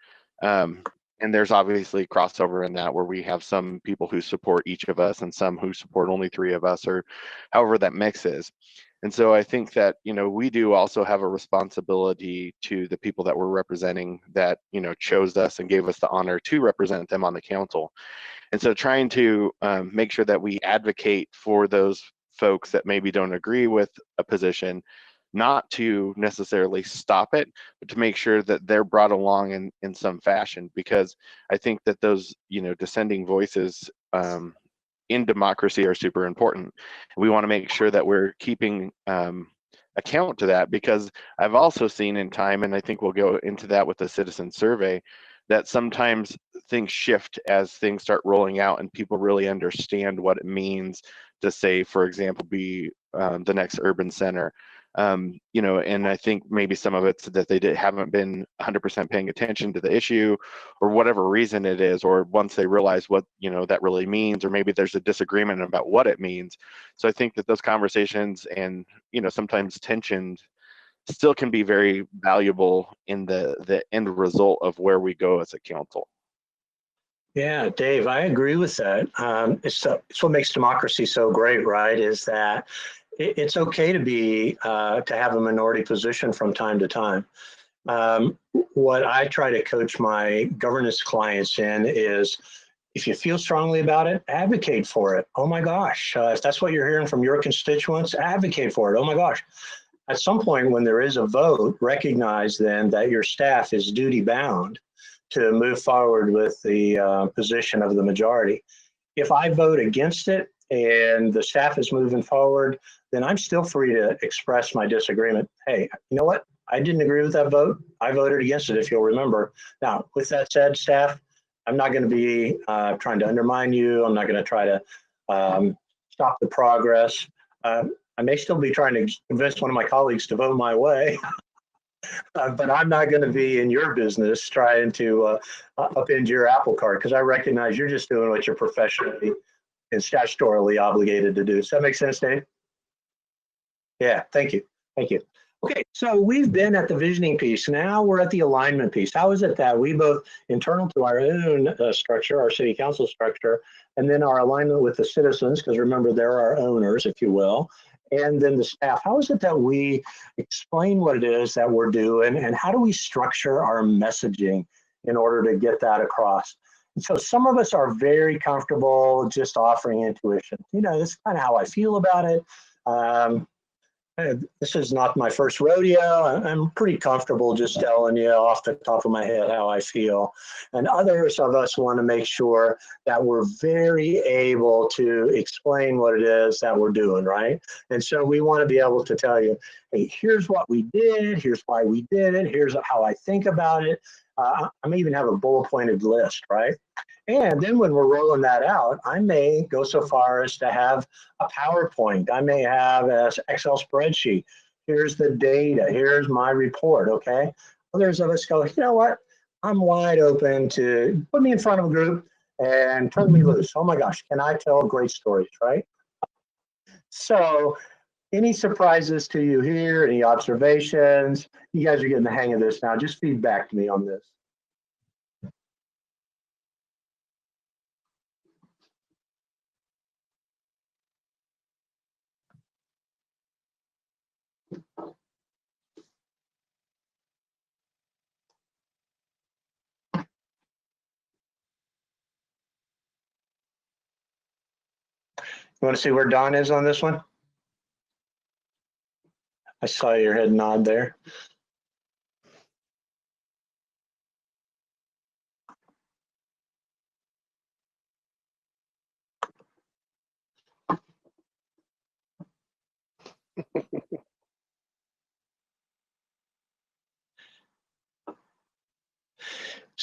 And there's obviously crossover in that where we have some people who support each of us and some who support only three of us, or however that mix is. And so I think that, you know, we do also have a responsibility to the people that we're representing that, you know, chose us and gave us the honor to represent them on the council. And so trying to make sure that we advocate for those folks that maybe don't agree with a position, not to necessarily stop it, but to make sure that they're brought along in some fashion, because I think that those, you know, dissenting voices in democracy are super important. We want to make sure that we're keeping account to that, because I've also seen in time, and I think we'll go into that with the citizen survey, that sometimes things shift as things start rolling out and people really understand what it means to say, for example, be the next urban center. You know, and I think maybe some of it's that they haven't been 100% paying attention to the issue, or whatever reason it is, or once they realize what, you know, that really means, or maybe there's a disagreement about what it means. So I think that those conversations and, you know, sometimes tensions still can be very valuable in the end result of where we go as a council.
Yeah, Dave, I agree with that. It's what makes democracy so great, right? Is that it's okay to be to have a minority position from time to time. What I try to coach my governance clients in is, if you feel strongly about it, advocate for it. Oh my gosh, if that's what you're hearing from your constituents, advocate for it. Oh my gosh. At some point when there is a vote, recognize then that your staff is duty bound to move forward with the position of the majority. If I vote against it and the staff is moving forward, then I'm still free to express my disagreement. Hey, you know what? I didn't agree with that vote. I voted against it, if you'll remember. Now, with that said, staff, I'm not going to be trying to undermine you. I'm not going to try to stop the progress. I may still be trying to convince one of my colleagues to vote my way, but I'm not going to be in your business trying to upend your apple cart, because I recognize you're just doing what you're professionally and statutorily obligated to do. Does that make sense, Dave? Yeah, thank you. Thank you. Okay, so we've been at the visioning piece. Now we're at the alignment piece. How is it that we both, internal to our own structure, our city council structure, and then our alignment with the citizens, because remember, they're our owners, if you will, and then the staff, how is it that we explain what it is that we're doing, and how do we structure our messaging in order to get that across? And so some of us are very comfortable just offering intuition. You know, this is kind of how I feel about it. This is not my first rodeo. I'm pretty comfortable just telling you off the top of my head how I feel. And others of us want to make sure that we're very able to explain what it is that we're doing, right? And so we want to be able to tell you, hey, here's what we did, here's why we did it, here's how I think about it. I may even have a bullet pointed list, right? And then when we're rolling that out, I may go so far as to have a PowerPoint. I may have an Excel spreadsheet. Here's the data. Here's my report, okay? Others of us go, you know what? I'm wide open to put me in front of a group and turn me loose. Oh my gosh, can I tell great stories, right? So any surprises to you here? Any observations? You guys are getting the hang of this now. Just feedback to me on this. You want to see where Don is on this one? I saw your head nod there.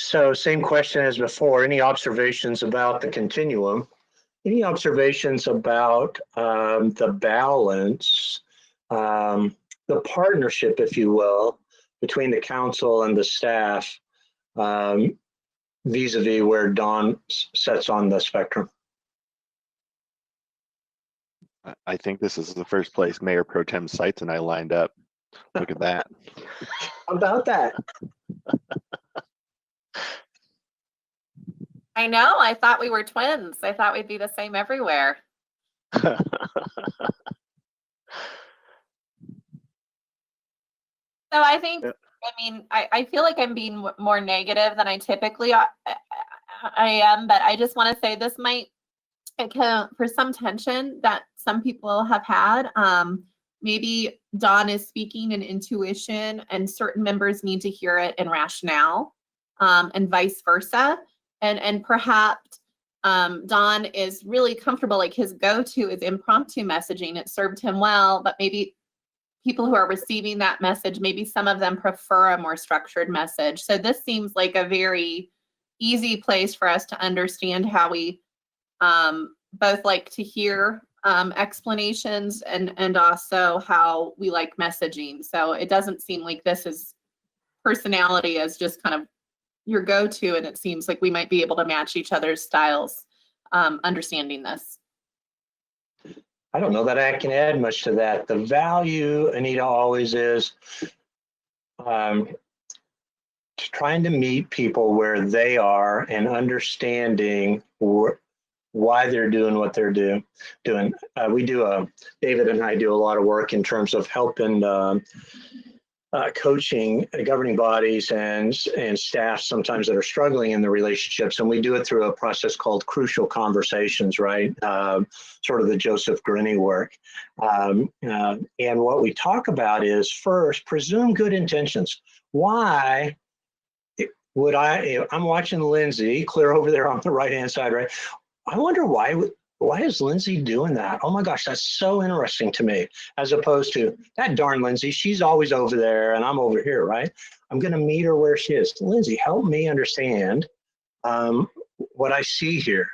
So same question as before. Any observations about the continuum? Any observations about the balance, the partnership, if you will, between the council and the staff vis-a-vis where Don sets on the spectrum?
I think this is the first place Mayor Pro Tem Sites and I lined up. Look at that.
How about that?
I know, I thought we were twins. I thought we'd be the same everywhere. So I think, I mean, I feel like I'm being more negative than I typically I am, but I just want to say this might account for some tension that some people have had. Maybe Don is speaking in intuition and certain members need to hear it in rationale, and vice versa. And perhaps Don is really comfortable, like his go-to is impromptu messaging. It served him well, but maybe people who are receiving that message, maybe some of them prefer a more structured message. So this seems like a very easy place for us to understand how we both like to hear explanations and also how we like messaging. So it doesn't seem like this is personality as just kind of your go-to, and it seems like we might be able to match each other's styles understanding this.
I don't know that I can add much to that. The value, Anita, always is trying to meet people where they are and understanding why they're doing what they're doing. David and I do a lot of work in terms of helping coaching governing bodies and staff sometimes that are struggling in the relationships. And we do it through a process called crucial conversations, right? Sort of the Joseph Grinny work. And what we talk about is first, presume good intentions. Why would I'm watching Lindsay clear over there on the right-hand side, right? I wonder why is Lindsay doing that? Oh my gosh, that's so interesting to me, as opposed to that darn Lindsay, she's always over there and I'm over here, right? I'm going to meet her where she is. Lindsay, help me understand what I see here.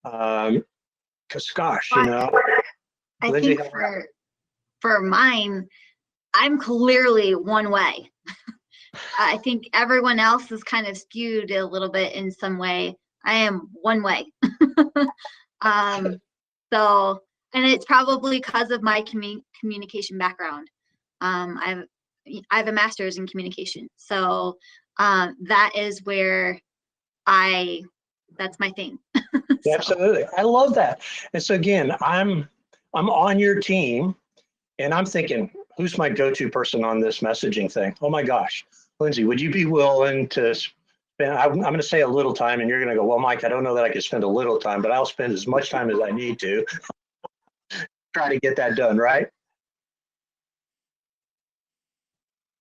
Because gosh, you know.
I
Lindsay,
think for mine, I'm clearly one way. I think everyone else is kind of skewed a little bit in some way. I am one way. So, and it's probably because of my communication background. I have a master's in communication. So that is where that's my thing.
So. Absolutely. I love that. And so again, I'm on your team and I'm thinking, who's my go-to person on this messaging thing? Oh my gosh, Lindsay, would you be willing to spend, I'm going to say a little time and you're going to go, well, Mike, I don't know that I could spend a little time, but I'll spend as much time as I need to try to get that done, right?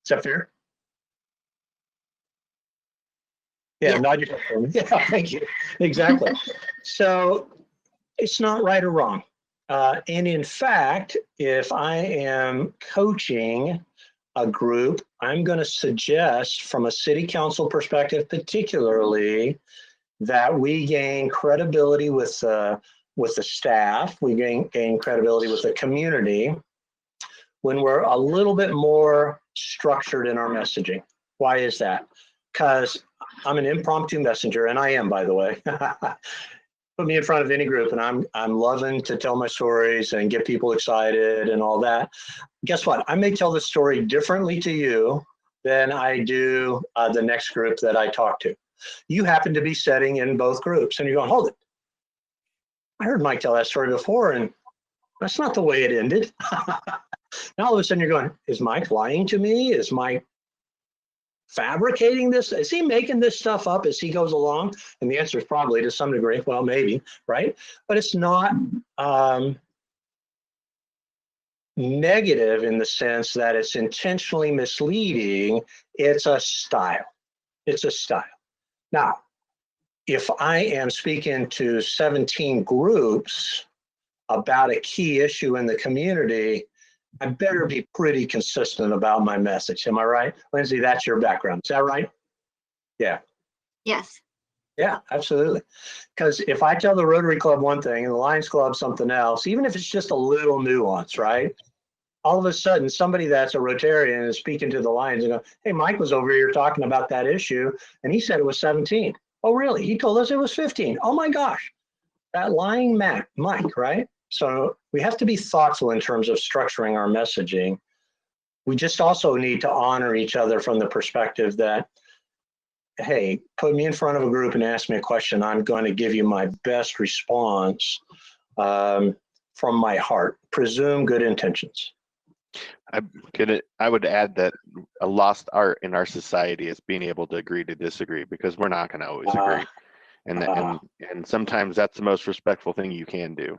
Is that fair? Yeah, nod your head for me. Yeah, thank you. Exactly. So it's not right or wrong. And in fact, if I am coaching a group, I'm going to suggest from a city council perspective, particularly, that we gain credibility with the staff, we gain credibility with the community when we're a little bit more structured in our messaging. Why is that? Because I'm an impromptu messenger, and I am, by the way. Put me in front of any group and I'm loving to tell my stories and get people excited and all that. Guess what? I may tell the story differently to you than I do the next group that I talk to. You happen to be sitting in both groups and you're going, hold it. I heard Mike tell that story before and that's not the way it ended. Now all of a sudden you're going, is Mike lying to me? Is Mike fabricating this? Is he making this stuff up as he goes along? And the answer is probably to some degree, well, maybe, right? But it's not negative in the sense that it's intentionally misleading. It's a style. It's a style. Now, if I am speaking to 17 groups about a key issue in the community, I better be pretty consistent about my message. Am I right? Lindsay, that's your background. Is that right? Yeah.
Yes.
Yeah, absolutely. Because if I tell the Rotary Club one thing and the Lions Club something else, even if it's just a little nuance, right? All of a sudden, somebody that's a Rotarian is speaking to the Lions and go, hey, Mike was over here talking about that issue, and he said it was 17. Oh, really? He told us it was 15. Oh my gosh, that lying Mike, right? So we have to be thoughtful in terms of structuring our messaging. We just also need to honor each other from the perspective that, hey, put me in front of a group and ask me a question. I'm going to give you my best response from my heart. Presume good intentions.
I would add that a lost art in our society is being able to agree to disagree, because we're not going to always agree. And sometimes that's the most respectful thing you can do.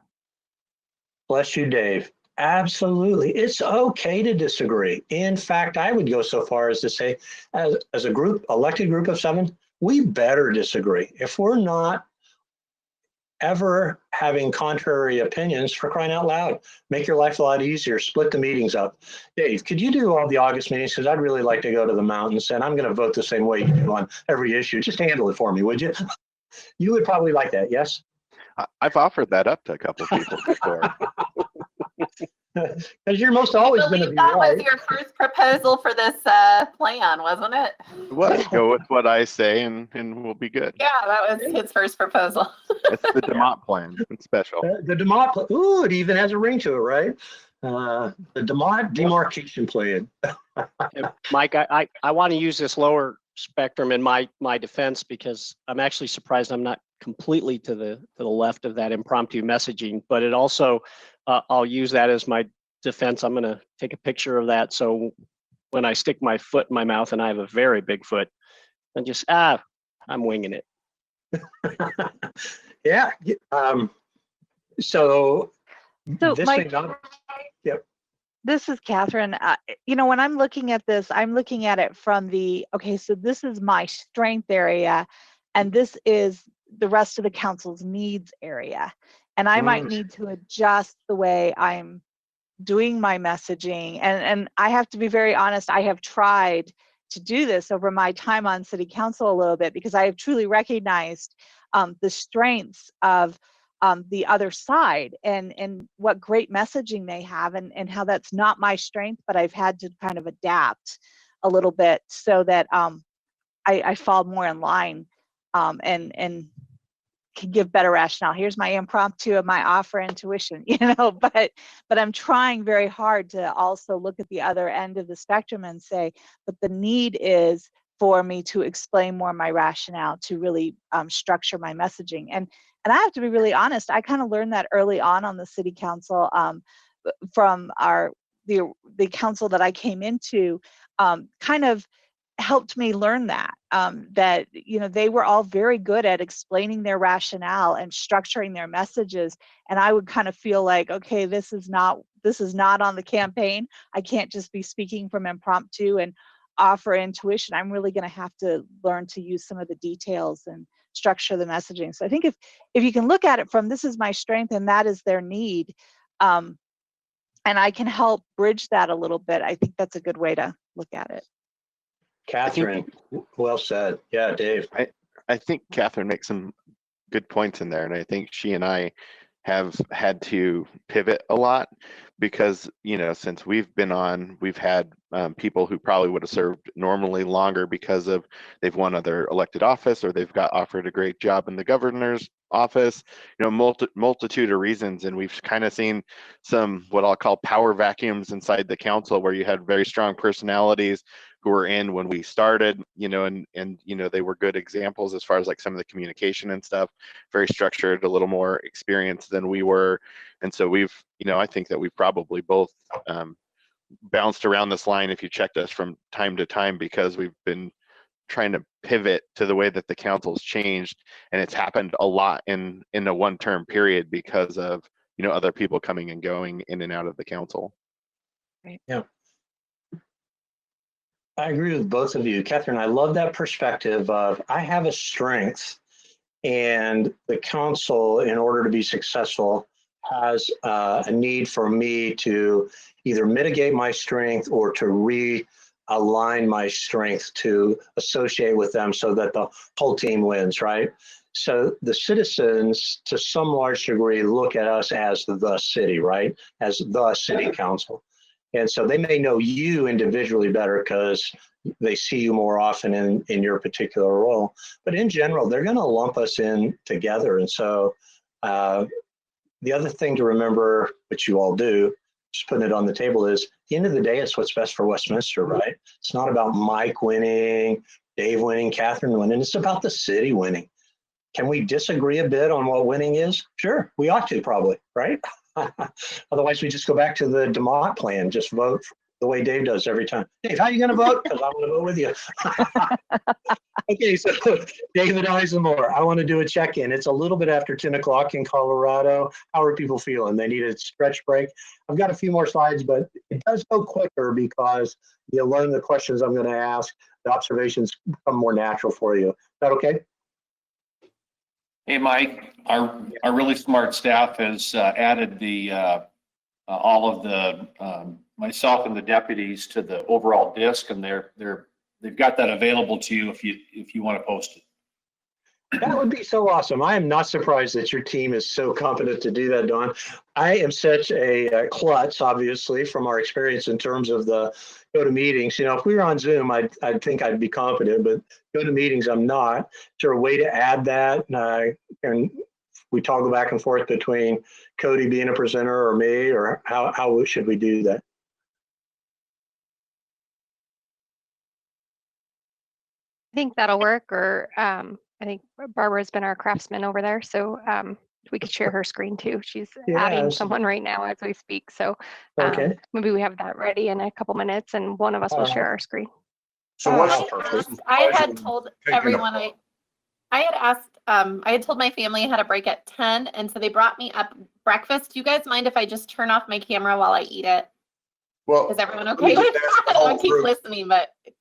Bless you, Dave. Absolutely. It's okay to disagree. In fact, I would go so far as to say, as a group, elected group of 7, we better disagree. If we're not ever having contrary opinions, for crying out loud, make your life a lot easier, split the meetings up. Dave, could you do all the August meetings? Because I'd really like to go to the mountains, and I'm going to vote the same way you do on every issue. Just handle it for me, would you? You would probably like that, yes?
I've offered that up to a couple of people before.
Because you're most always going to be
that
right.
was your first proposal for this plan, wasn't it?
What? Go with what I say, and we'll be good.
Yeah, that was his first proposal.
It's the DeMott plan. It's special.
The DeMott plan. Ooh, it even has a ring to it, right? The DeMott demarcation plan.
Mike, I want to use this lower spectrum in my defense, because I'm actually surprised I'm not completely to the left of that impromptu messaging, but it also, I'll use that as my defense. I'm going to take a picture of that. So when I stick my foot in my mouth, and I have a very big foot, and just, I'm winging it.
Yeah. So this
Mike,
thing, yep.
This is Catherine. When I'm looking at this, I'm looking at it from okay, so this is my strength area, and this is the rest of the council's needs area. And I might need to adjust the way I'm doing my messaging. And I have to be very honest, I have tried to do this over my time on city council a little bit, because I have truly recognized the strengths of the other side and what great messaging they have, and how that's not my strength, but I've had to kind of adapt a little bit so that I fall more in line and can give better rationale. Here's my impromptu of my offer intuition, but I'm trying very hard to also look at the other end of the spectrum and say, but the need is for me to explain more my rationale, to really structure my messaging. And I have to be really honest, I kind of learned that early on the city council from the council that I came into, kind of helped me learn that they were all very good at explaining their rationale and structuring their messages, and I would kind of feel like, okay, this is not on the campaign. I can't just be speaking from impromptu and offer intuition. I'm really going to have to learn to use some of the details and structure the messaging. So I think if you can look at it from, this is my strength and that is their need, and I can help bridge that a little bit, I think that's a good way to look at it.
Catherine, well said. Yeah, Dave.
I think Catherine makes some good points in there, and I think she and I have had to pivot a lot, because since we've been on, we've had people who probably would have served normally longer because of they've won other elected office, or they've got offered a great job in the governor's office, multitude of reasons. And we've kind of seen some what I'll call power vacuums inside the council, where you had very strong personalities who were in when we started, and they were good examples as far as like some of the communication and stuff, very structured, a little more experienced than we were. And so we've, I think that we've probably both bounced around this line, if you checked us from time to time, because we've been trying to pivot to the way that the council's changed. And it's happened a lot in a one-term period because of, other people coming and going in and out of the council.
Right.
Yeah. I agree with both of you. Catherine, I love that perspective of, I have a strength, and the council, in order to be successful, has a need for me to either mitigate my strength or to align my strength to associate with them so that the whole team wins, right? So the citizens, to some large degree, look at us as the city, right? As the city council. And so they may know you individually better because they see you more often in your particular role. But in general, they're going to lump us in together. And so the other thing to remember, which you all do, just putting it on the table, is at the end of the day, it's what's best for Westminster, right? It's not about Mike winning, Dave winning, Catherine winning. It's about the city winning. Can we disagree a bit on what winning is? Sure, we ought to probably, right? Otherwise, we just go back to the DeMott plan, just vote the way Dave does every time. Dave, how are you going to vote? Because I want to vote with you. Okay, so David Eisenmore, I want to do a check-in. It's a little bit after 10 o'clock in Colorado. How are people feeling? They need a stretch break. I've got a few more slides, but it does go quicker because you learn the questions I'm going to ask. The observations become more natural for you. Is that okay?
Hey, Mike, our really smart staff has added the all of the myself and the deputies to the overall disc, and they've got that available to you if you want to post it.
That would be so awesome. I am not surprised that your team is so competent to do that, Don. I am such a klutz, obviously, from our experience in terms of the go to meetings. You know, if we were on Zoom, I'd think I'd be competent, but go to meetings, I'm not. Is there a way to add that? And we toggle back and forth between Cody being a presenter or me, or how should we do that?
I think that'll work, or I think Barbara's been our craftsman over there, so we could share her screen too. She's adding someone right now as we speak, so
okay.
Maybe we have that ready in a couple minutes, and one of us will share our screen.
So
I had told everyone I had asked, I had told my family I had a break at 10, and so they brought me up breakfast. Do you guys mind if I just turn off my camera while I eat it?
Well,
is everyone okay with that? I'll keep listening, but it's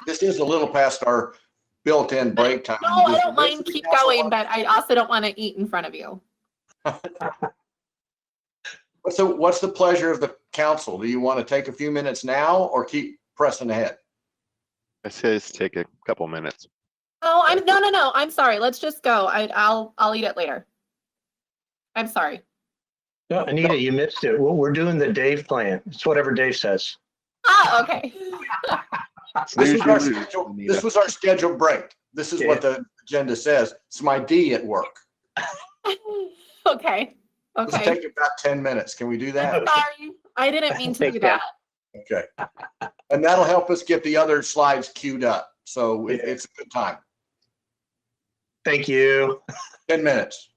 this is a little past our built-in break time.
no, I don't mind. Keep going, but I also don't want to eat in front of you.
What's the pleasure of the council? Do you want to take a few minutes now or keep pressing ahead?
I say let's take a couple minutes.
Oh, no. I'm sorry. Let's just go. I'll eat it later. I'm sorry.
No, Anita, you missed it. We're doing the Dave plan. It's whatever Dave says.
Oh, okay.
This was our scheduled break. This is what the agenda says. It's my D at work.
Okay.
Let's take about 10 minutes. Can we do that?
I'm sorry. I didn't mean to do that.
Okay. And that'll help us get the other slides queued up. So it's a good time.
Thank you.
10 minutes.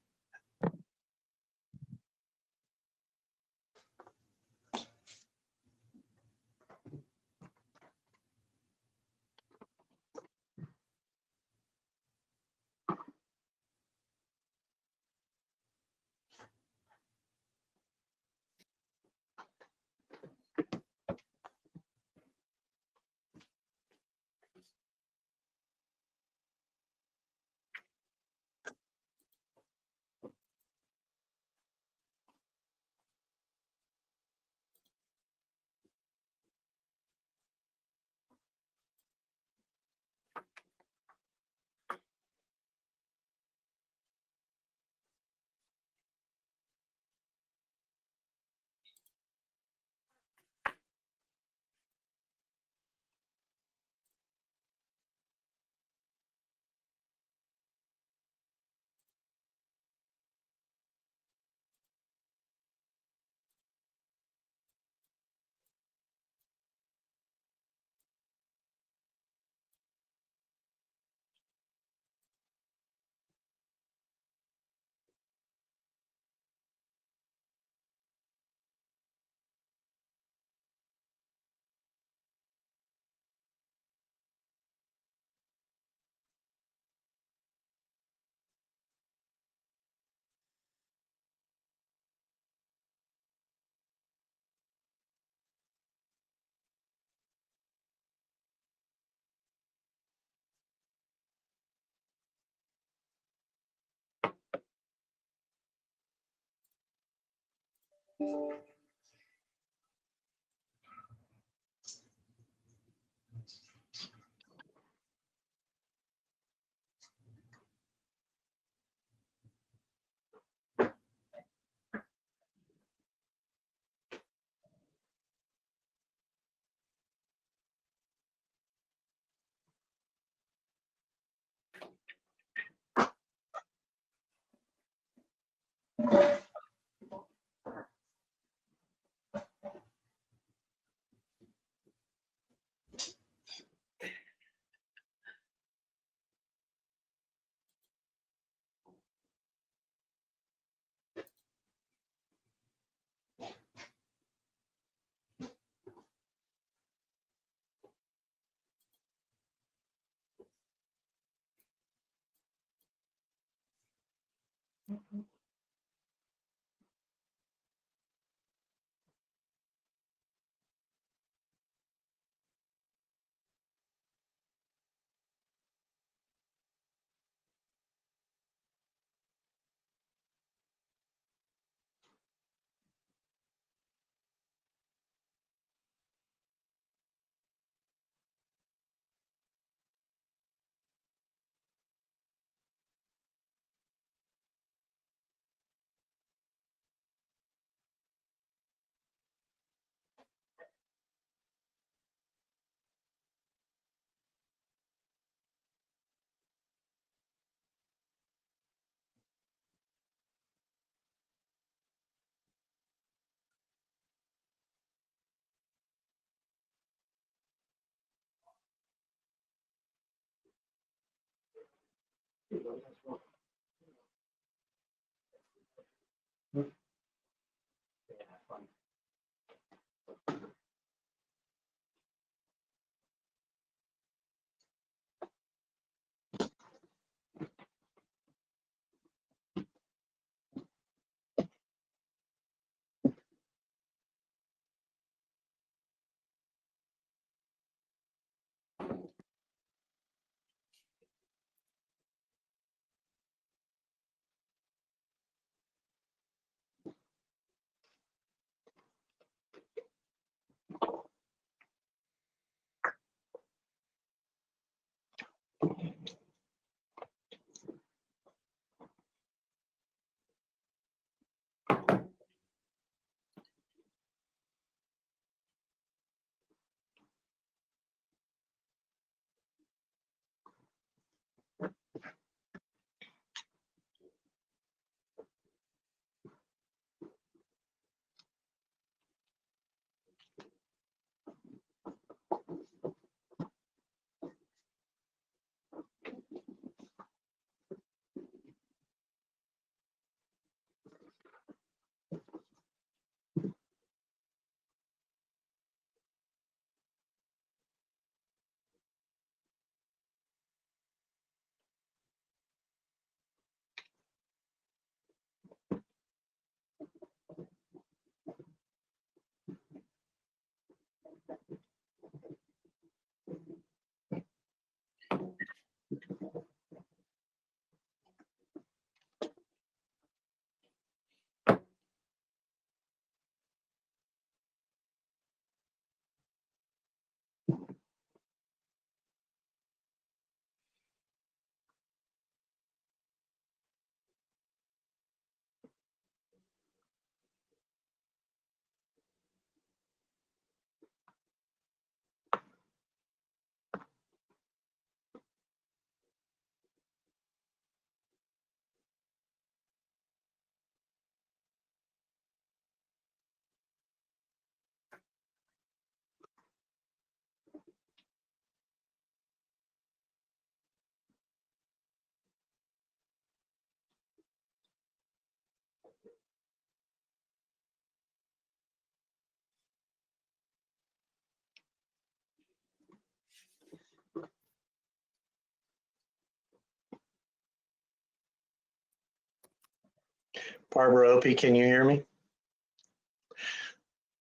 Barbara Opie, can you hear me?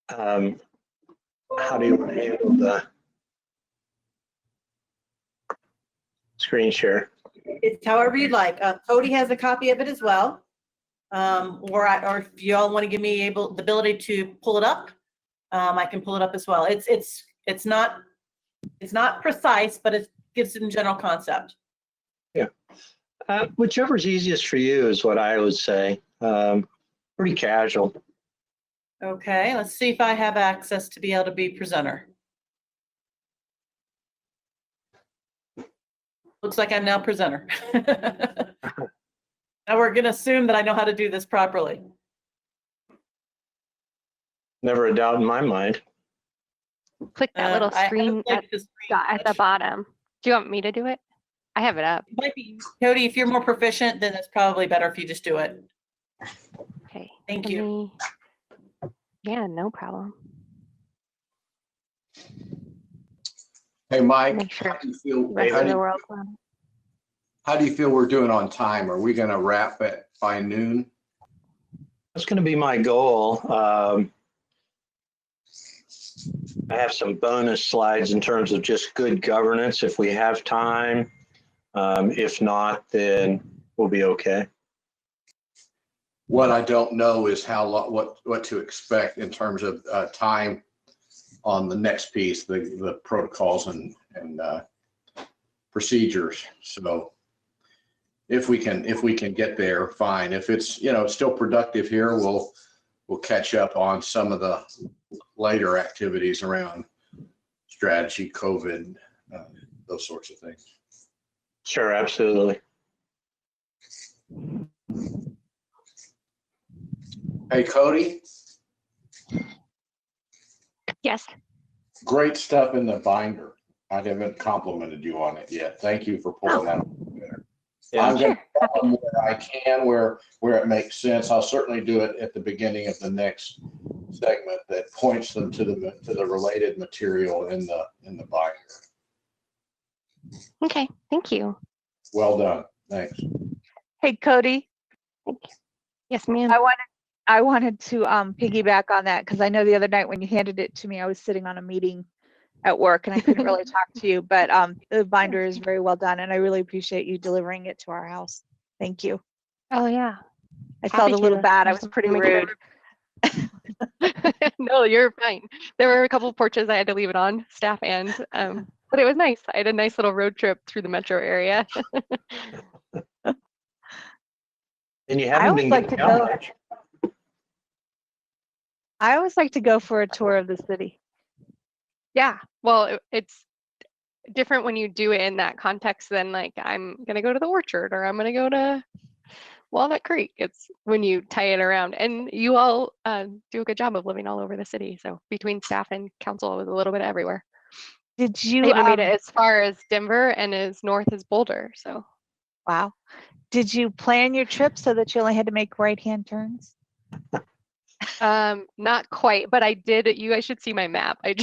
How do you want to handle the screen share?
It's however you'd like. Cody has a copy of it as well. Or if you all want to give me the ability to pull it up, I can pull it up as well. It's not precise, but it gives some general concept.
Yeah. Whichever's easiest for you is what I would say. Pretty casual.
Okay, let's see if I have access to be able to be presenter. Looks like I'm now presenter. Now we're gonna assume that I know how to do this properly.
Never a doubt in my mind.
Click that little
I haven't
screen
clicked
at,
the screen
at the
much.
bottom. Do you want me to do it? I have it up.
It might be, Cody, if you're more proficient, then it's probably better if you just do it.
Okay.
Thank
let
you.
me- Yeah, no problem.
Hey, Mike,
Make sure
how do you feel,
the rest
how
of
do
the
you,
world.
how do you feel we're doing on time? Are we gonna wrap it by noon?
That's going to be my goal. I have some bonus slides in terms of just good governance if we have time. If not, then we'll be okay.
What I don't know is what to expect in terms of time on the next piece, the protocols and procedures. So if we can get there, fine. If it's, still productive here, we'll catch up on some of the later activities around strategy, COVID, those sorts of things.
Sure, absolutely.
Hey, Cody,
Yes.
great stuff in the binder. I haven't complimented you on it yet. Thank you for pulling that.
Yeah,
I'm going to tell them where I can, where it makes sense. I'll certainly do it at the beginning of the next segment that points them to the related material in the binder.
Okay. Thank you.
Well done. Thanks.
Hey, Cody,
Thank you. Yes, ma'am.
I wanted to piggyback on that because I know the other night when you handed it to me, I was sitting on a meeting at work and I couldn't really talk to you, but the binder is very well done and I really appreciate you delivering it to our house. Thank you.
Oh yeah.
I felt a little bad. I was pretty rude.
No, you're fine. There were a couple of porches I had to leave it on, staff and but it was nice. I had a nice little road trip through the metro area.
and you
I
haven't
always
been
like
getting
to
out
go.
much.
I always like to go for a tour of the city.
Yeah. Well, it's different when you do it in that context than like I'm gonna go to the orchard or I'm gonna go to Walnut Creek. It's when you tie it around, and you all do a good job of living all over the city. So between staff and council, it was a little bit everywhere.
Did
I
you
even made it as far as Denver and as north as Boulder. So
wow. Did you plan your trip so that you only had to make right-hand turns?
not quite, but I did. You guys should see my map. I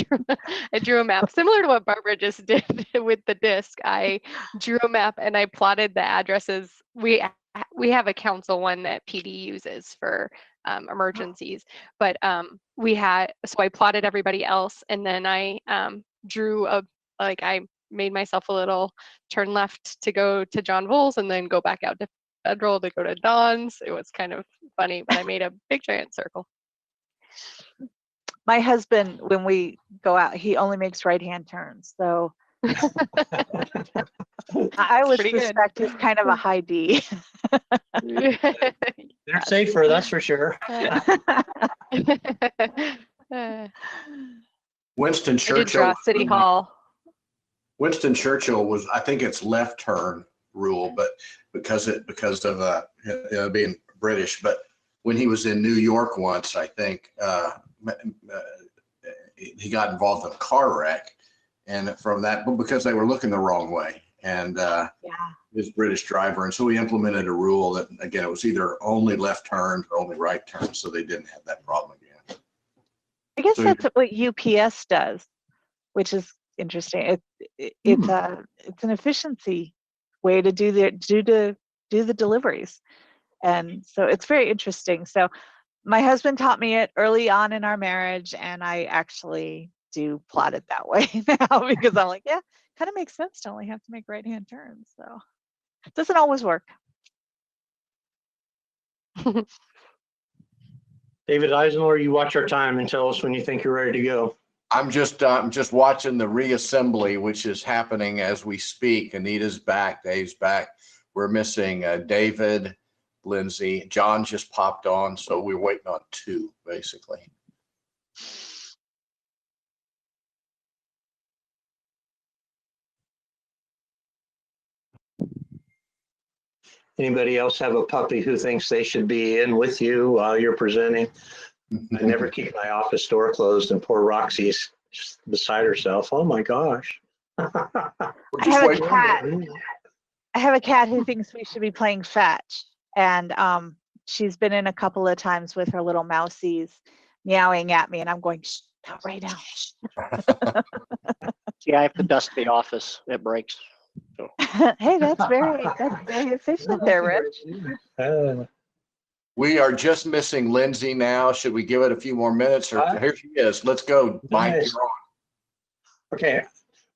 drew a map similar to what Barbara just did with the disc. I drew a map and I plotted the addresses. We have a council one that PD uses for emergencies, but so I plotted everybody else, and then I drew I made myself a little turn left to go to John Voles and then go back out to Federal to go to Don's. It was kind of funny, but I made a big giant circle.
My husband, when we go out, he only makes right-hand turns. So I would
Pretty good.
suspect he's kind of a high D.
They're safer, that's for sure.
Winston
I did draw
Churchill.
City Hall.
Winston Churchill was, I think it's left turn rule, but because of being British, but when he was in New York once, I think he got involved in a car wreck, and from that, because they were looking the wrong way, and his British driver, and so he implemented a rule that again it was either only left turns or only right turns, so they didn't have that problem again.
I guess
So
that's what UPS does, which is interesting. It's an efficiency way to do the deliveries, and so it's very interesting. So my husband taught me it early on in our marriage, and I actually do plot it that way now because I'm like, yeah, kind of makes sense to only have to make right-hand turns. So it doesn't always work.
David Eisenhower, you watch our time and tell us when you think you're ready to go.
I'm just watching the reassembly, which is happening as we speak. Anita's back, Dave's back. We're missing David, Lindsay, John just popped on, so we're waiting on 2 basically.
Anybody else have a puppy who thinks they should be in with you while you're presenting? I never keep my office door closed, and poor Roxy's just beside herself. Oh my gosh.
I have a cat. I have a cat who thinks we should be playing fetch, and she's been in a couple of times with her little mousies meowing at me, and I'm going, shh, not right now.
Yeah, I have to dust the office. It breaks. So.
Hey, that's very efficient there, Rich.
We are just missing Lindsay now. Should we give it a few more minutes? Or here she is. Let's go, Mike.
Nice.
You're on.
Okay,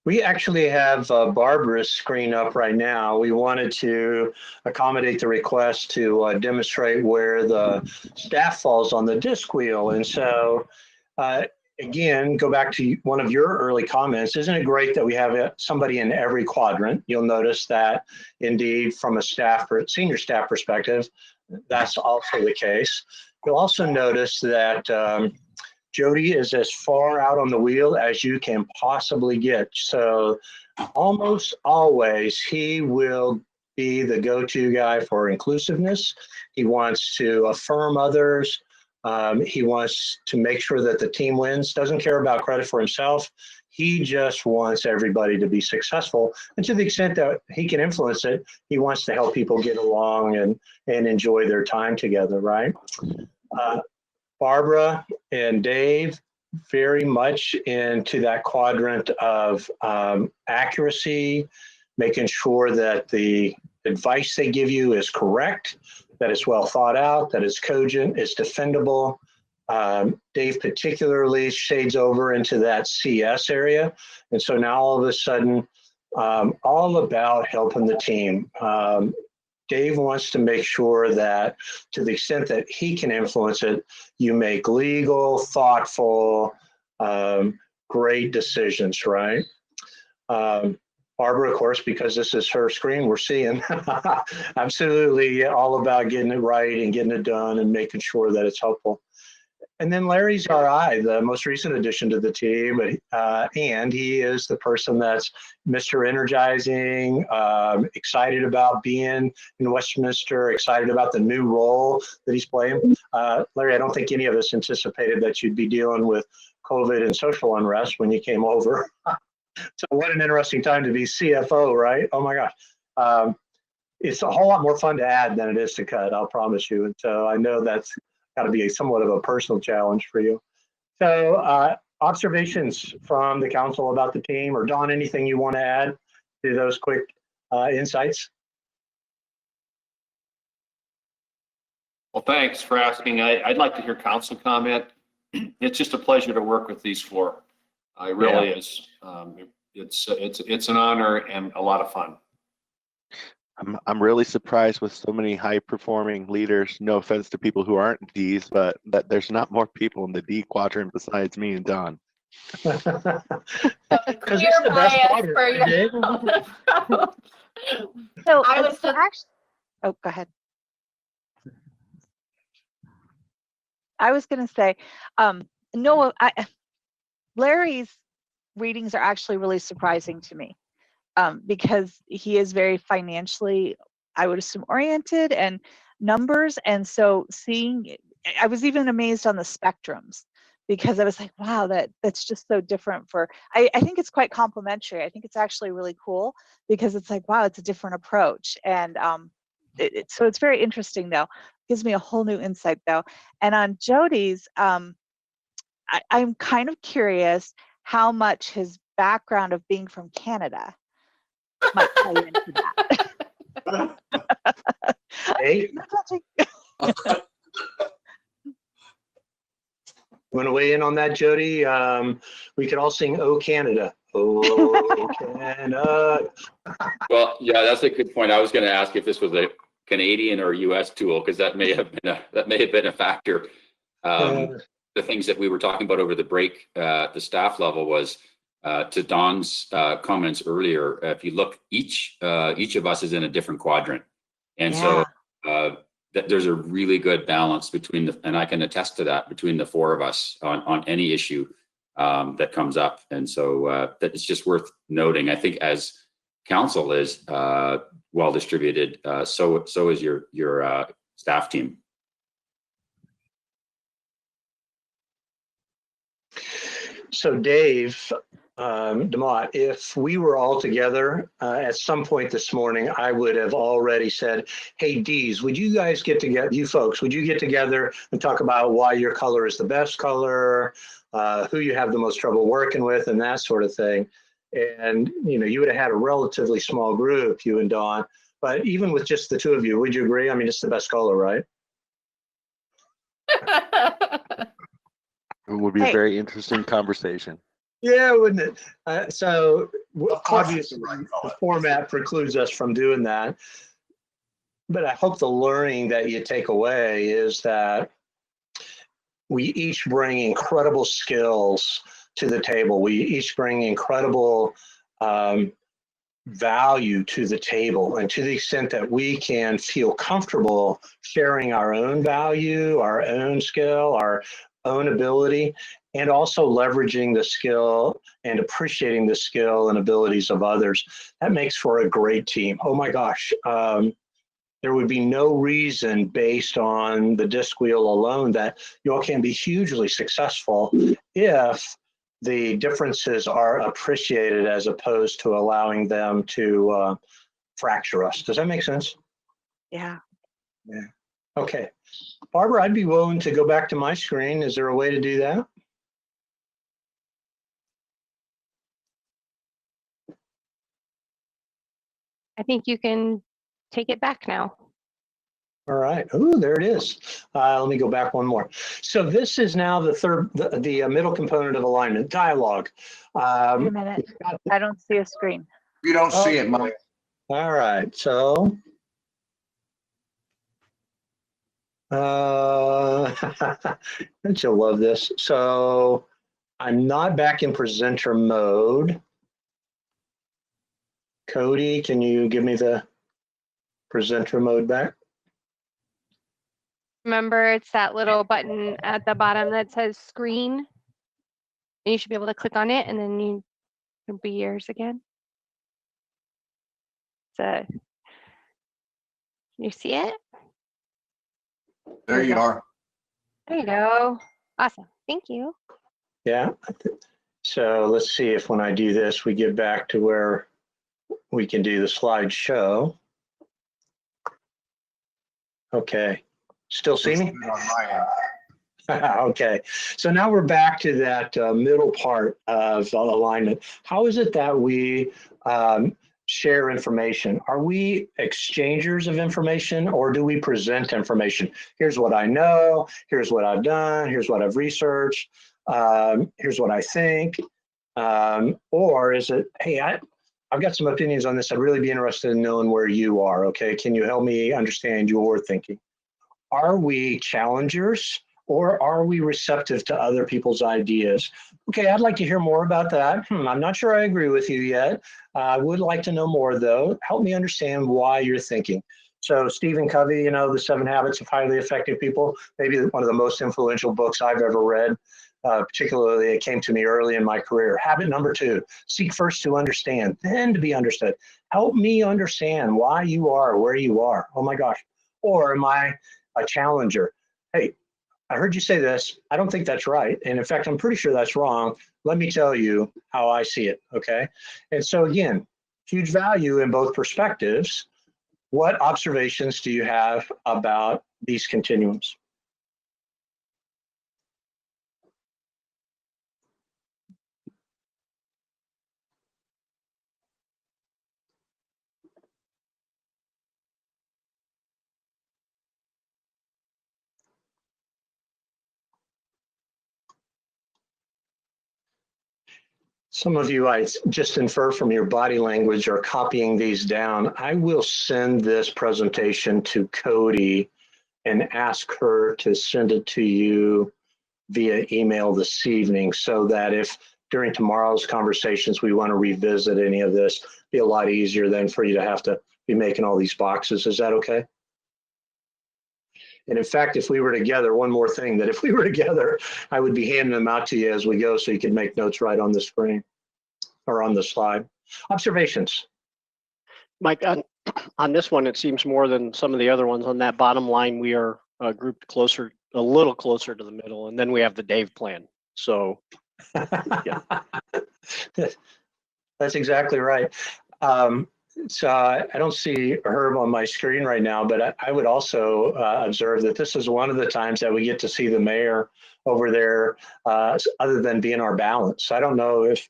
we actually have Barbara's screen up right now. We wanted to accommodate the request to demonstrate where the staff falls on the disc wheel. And so, again, go back to one of your early comments. Isn't it great that we have somebody in every quadrant? You'll notice that indeed from a staff or senior staff perspective, that's also the case. You'll also notice that Jody is as far out on the wheel as you can possibly get. So almost always he will be the go-to guy for inclusiveness. He wants to affirm others. He wants to make sure that the team wins, doesn't care about credit for himself. He just wants everybody to be successful. And to the extent that he can influence it, he wants to help people get along and enjoy their time together, right? Barbara and Dave, very much into that quadrant of accuracy, making sure that the advice they give you is correct, that it's well thought out, that it's cogent, it's defendable. Dave particularly shades over into that CS area. And so now all of a sudden, all about helping the team. Dave wants to make sure that to the extent that he can influence it, you make legal, thoughtful, great decisions, right? Barbara, of course, because this is her screen, we're seeing absolutely all about getting it right and getting it done and making sure that it's helpful. And then Larry's RI, the most recent addition to the team, and he is the person that's Mr. Energizing, excited about being in Westminster, excited about the new role that he's playing. Larry, I don't think any of us anticipated that you'd be dealing with COVID and social unrest when you came over. So what an interesting time to be CFO, right? Oh my gosh. It's a whole lot more fun to add than it is to cut, I'll promise you. And so I know that's got to be somewhat of a personal challenge for you. So observations from the council about the team, or Don, anything you want to add to those quick insights?
Well, thanks for asking. I'd like to hear council comment. It's just a pleasure to work with these four. It really is. It's an honor and a lot of fun.
I'm really surprised with so many high performing leaders. No offense to people who aren't Ds, but that there's not more people in the D quadrant besides me and Don.
Clear bias for your.
So
I was just
actually, oh, go ahead. I was going to say, no, Larry's readings are actually really surprising to me. Because he is very financially, I would assume, oriented and numbers. And so I was even amazed on the spectrums, because I was like, wow, that's just so different I think it's quite complimentary. I think it's actually really cool, because it's like, wow, it's a different approach. And so it's very interesting though. Gives me a whole new insight though. And on Jody's, I'm kind of curious how much his background of being from Canada might play into that.
Hey. Want to weigh in on that, Jody? We could all sing "Oh Canada." Oh Canada.
Well, yeah, that's a good point. I was going to ask if this was a Canadian or U.S. tool, because that may have been a factor. The things that we were talking about over the break at the staff level was, to Don's comments earlier, if you look, each of us is in a different quadrant. And so there's a really good balance between and I can attest to that, between the four of us on any issue that comes up. And so that it's just worth noting. I think as council is, well distributed. So is your staff team.
So Dave, DeMott, if we were all together at some point this morning, I would have already said, hey, Dees, would you guys get together, you folks, would you get together and talk about why your color is the best color, who you have the most trouble working with, and that sort of thing. And, you know, you would have had a relatively small group, you and Dawn, but even with just the two of you, would you agree? I mean, it's the best color, right?
It would be a very interesting conversation.
Yeah, wouldn't it? So
course
obviously
it's the right color.
the format precludes us from doing that. But I hope the learning that you take away is that we each bring incredible skills to the table. We each bring incredible value to the table. And to the extent that we can feel comfortable sharing our own value, our own skill, our own ability, and also leveraging the skill and appreciating the skill and abilities of others, that makes for a great team. Oh my gosh. There would be no reason based on the disc wheel alone that you all can be hugely successful if the differences are appreciated as opposed to allowing them to fracture us. Does that make sense?
Yeah.
Yeah. Okay. Barbara, I'd be willing to go back to my screen. Is there a way to do that?
I think you can take it back now.
All right. Oh, there it is. Let me go back one more. So this is now the third, the middle component of alignment, dialogue.
Wait a minute. I don't see a screen.
You don't see it, Mike.
All right. So don't you love this? So I'm not back in presenter mode. Cody, can you give me the presenter mode back?
Remember, it's that little button at the bottom that says screen. And you should be able to click on it and then you can be yours again. So, you see it?
There you are.
There you go. Awesome. Thank you.
Yeah. So let's see if when I do this, we get back to where we can do the slideshow. Okay. Still see me? Okay. So now we're back to that middle part of alignment. How is it that we share information? Are we exchangers of information or do we present information? Here's what I know. Here's what I've done. Here's what I've researched. Here's what I think. Or is it, hey, I've got some opinions on this. I'd really be interested in knowing where you are. Okay. Can you help me understand your thinking? Are we challengers or are we receptive to other people's ideas? Okay, I'd like to hear more about that. I'm not sure I agree with you yet. I would like to know more though. Help me understand why you're thinking. So Stephen Covey, you know, The 7 Habits of Highly Effective People, maybe one of the most influential books I've ever read. Particularly, it came to me early in my career. Habit number 2, seek first to understand, then to be understood. Help me understand why you are where you are. Oh my gosh. Or am I a challenger? Hey, I heard you say this. I don't think that's right. And in fact, I'm pretty sure that's wrong. Let me tell you how I see it, okay? And so again, huge value in both perspectives. What observations do you have about these continuums? Some of you, I just infer from your body language, are copying these down. I will send this presentation to Cody and ask her to send it to you via email this evening so that if during tomorrow's conversations we want to revisit any of this, it'll be a lot easier then for you to have to be making all these boxes. Is that okay? And in fact, if we were together, one more thing, that if we were together, I would be handing them out to you as we go so you can make notes right on the screen or on the slide. Observations.
Mike, on this one, it seems more than some of the other ones. On that bottom line, we are grouped closer, a little closer to the middle, and then we have the Dave plan. So
That's exactly right. So I don't see Herb on my screen right now, but I would also observe that this is one of the times that we get to see the mayor over there, other than being our balance. I don't know if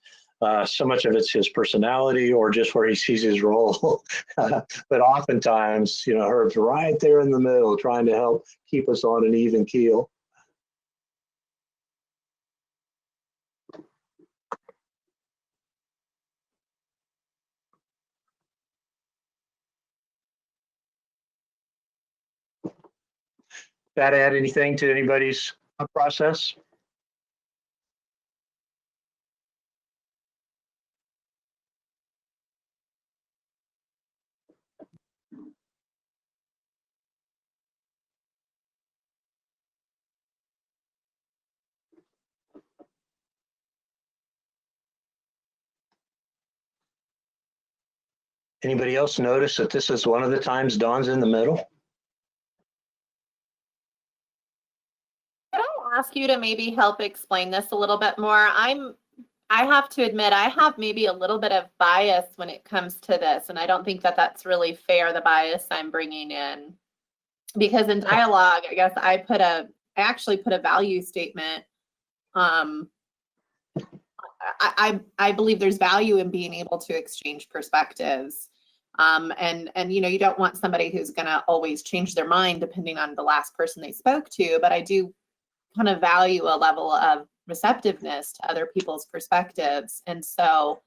so much of it's his personality or just where he sees his role, but oftentimes, you know, Herb's right there in the middle, trying to help keep us on an even keel. That add anything to anybody's process? Anybody else notice that this is one of the times Dawn's in the middle?
Could I ask you to maybe help explain this a little bit more? I have to admit, I have maybe a little bit of bias when it comes to this, and I don't think that that's really fair, the bias I'm bringing in. Because in dialogue, I guess I actually put a value statement. I believe there's value in being able to exchange perspectives. And you know, you don't want somebody who's gonna always change their mind depending on the last person they spoke to, but I do kind of value a level of receptiveness to other people's perspectives. And so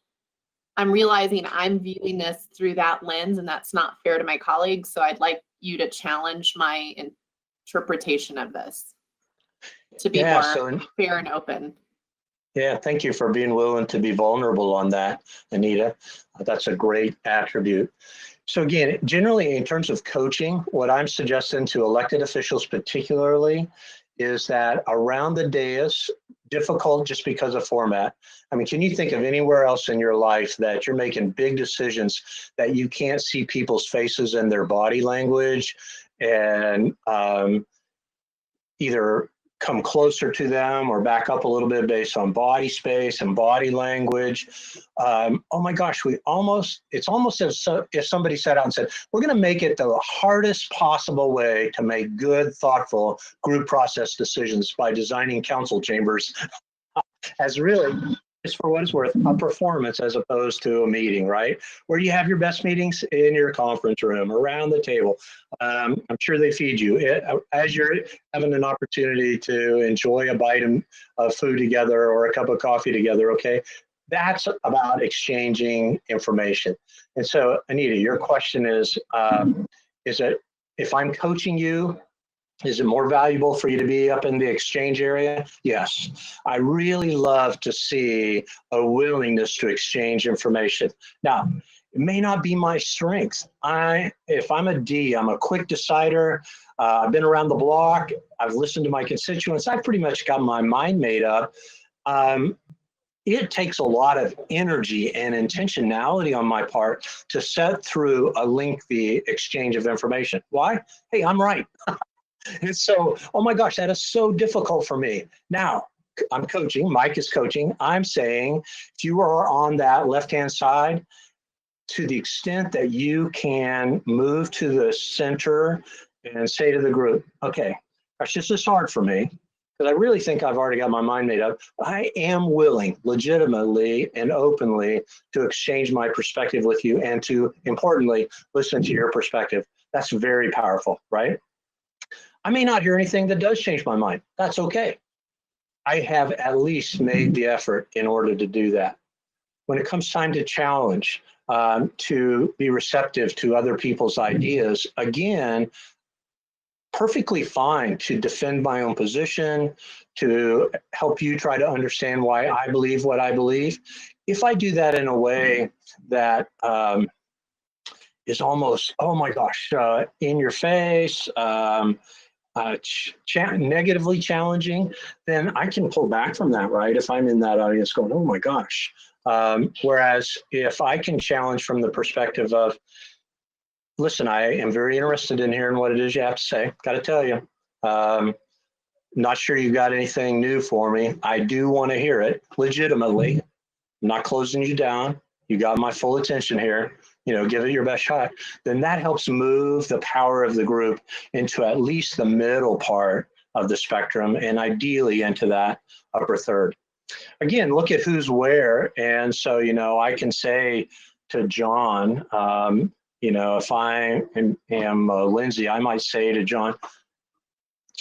I'm realizing I'm viewing this through that lens, and that's not fair to my colleagues. So I'd like you to challenge my interpretation of this to be more fair and open.
Yeah, thank you for being willing to be vulnerable on that, Anita. That's a great attribute. So again, generally in terms of coaching, what I'm suggesting to elected officials particularly is that around the dais, difficult just because of format. I mean, can you think of anywhere else in your life that you're making big decisions that you can't see people's faces and their body language, and either come closer to them or back up a little bit based on body space and body language? Oh my gosh, it's almost as if somebody sat out and said, we're going to make it the hardest possible way to make good, thoughtful group process decisions by designing council chambers as really, just for what it's worth, a performance as opposed to a meeting, right? Where you have your best meetings in your conference room, around the table. I'm sure they feed you. As you're having an opportunity to enjoy a bite of food together or a cup of coffee together, okay? That's about exchanging information. And so, Anita, your question is it, if I'm coaching you, is it more valuable for you to be up in the exchange area? Yes. I really love to see a willingness to exchange information. Now, it may not be my strength. If I'm a D, I'm a quick decider. I've been around the block. I've listened to my constituents. I've pretty much got my mind made up. It takes a lot of energy and intentionality on my part to set through a lengthy exchange of information. Why? Hey, I'm right. And so, oh my gosh, that is so difficult for me. Now, I'm coaching, Mike is coaching. I'm saying, if you are on that left-hand side, to the extent that you can move to the center and say to the group, okay, gosh, this is hard for me, because I really think I've already got my mind made up. I am willing, legitimately and openly, to exchange my perspective with you and to, importantly, listen to your perspective. That's very powerful, right? I may not hear anything that does change my mind. That's okay. I have at least made the effort in order to do that. When it comes time to challenge, to be receptive to other people's ideas, again, perfectly fine to defend my own position, to help you try to understand why I believe what I believe. If I do that in a way that is almost, oh my gosh, in your face, negatively challenging, then I can pull back from that, right? If I'm in that audience going, oh my gosh. Whereas if I can challenge from the perspective of, listen, I am very interested in hearing what it is you have to say. Got to tell you. Not sure you got anything new for me. I do want to hear it legitimately. I'm not closing you down. You got my full attention here. You know, give it your best shot. Then that helps move the power of the group into at least the middle part of the spectrum, and ideally into that upper third. Again, look at who's where. And so, you know, I can say to John, you know, if I am Lindsay, I might say to John,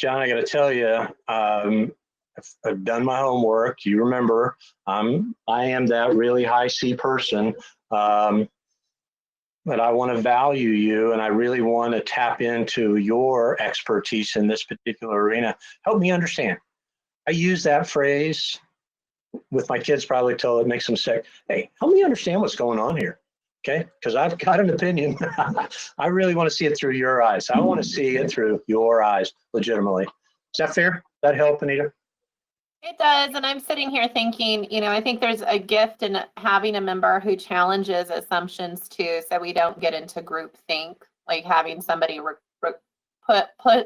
I got to tell you, I've done my homework. You remember, I am that really high C person, but I want to value you, and I really want to tap into your expertise in this particular arena. Help me understand. I use that phrase with my kids probably till it makes them sick. Hey, help me understand what's going on here. Okay, because I've got an opinion. I really want to see it through your eyes. I want to see it through your eyes, legitimately. Is that fair? Does that help, Anita?
It does, and I'm sitting here thinking, you know, I think there's a gift in having a member who challenges assumptions too, so we don't get into group think, like having somebody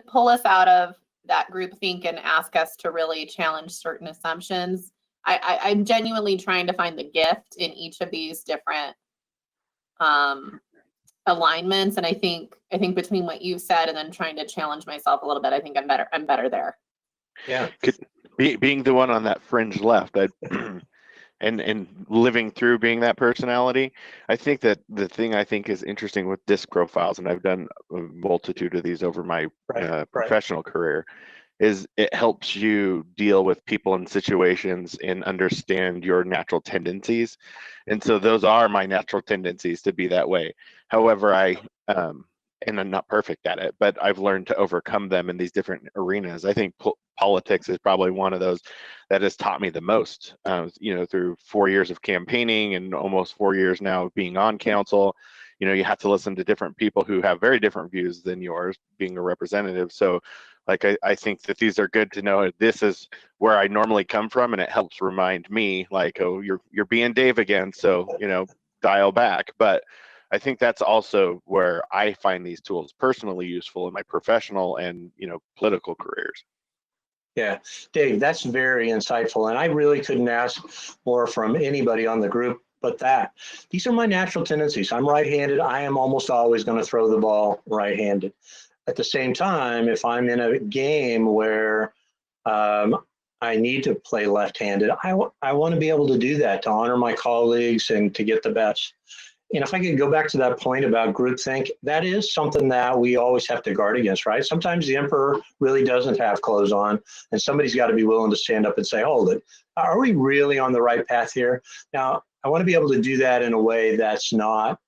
pull us out of that group think and ask us to really challenge certain assumptions. I'm genuinely trying to find the gift in each of these different alignments, and I think between what you've said and then trying to challenge myself a little bit, I think I'm better there.
Yeah.
Being the one on that fringe left, and living through being that personality, I think that the thing I think is interesting with disc profiles, and I've done a multitude of these over my professional career, is it helps you deal with people and situations and understand your natural tendencies. And so those are my natural tendencies to be that way. However, and I'm not perfect at it, but I've learned to overcome them in these different arenas. I think politics is probably one of those that has taught me the most, you know, through 4 years of campaigning and almost 4 years now of being on council. You know, you have to listen to different people who have very different views than yours, being a representative. So like, I think that these are good to know. This is where I normally come from, and it helps remind me, like, oh, you're being Dave again, so, you know, dial back. But I think that's also where I find these tools personally useful in my professional and, you know, political careers.
Yeah, Dave, that's very insightful. And I really couldn't ask more from anybody on the group but that. These are my natural tendencies. I'm right-handed. I am almost always going to throw the ball right-handed. At the same time, if I'm in a game where I need to play left-handed, I want to be able to do that, to honor my colleagues and to get the best. And if I could go back to that point about groupthink, that is something that we always have to guard against, right? Sometimes the emperor really doesn't have clothes on, and somebody's got to be willing to stand up and say, hold it, are we really on the right path here? Now, I want to be able to do that in a way that's not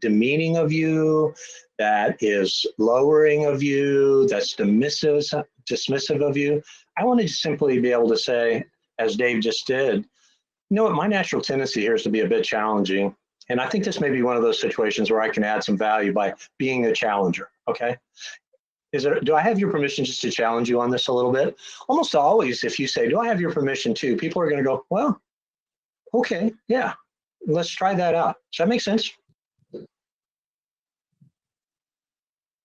demeaning of you, that is lowering of you, that's dismissive of you. I want to simply be able to say, as Dave just did, you know what, my natural tendency here is to be a bit challenging. And I think this may be one of those situations where I can add some value by being a challenger, okay? Do I have your permission just to challenge you on this a little bit? Almost always, if you say, do I have your permission too? People are gonna go, well, okay, yeah, let's try that out. Does that make sense?
And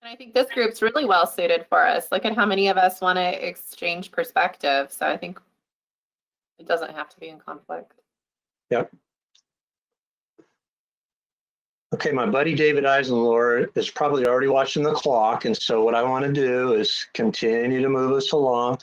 I think this group's really well suited for us. Look at how many of us want to exchange perspective. So I think it doesn't have to be in conflict.
Yep. Okay, my buddy David Eisenlohr is probably already watching the clock, and so what I want to do is continue to move us along.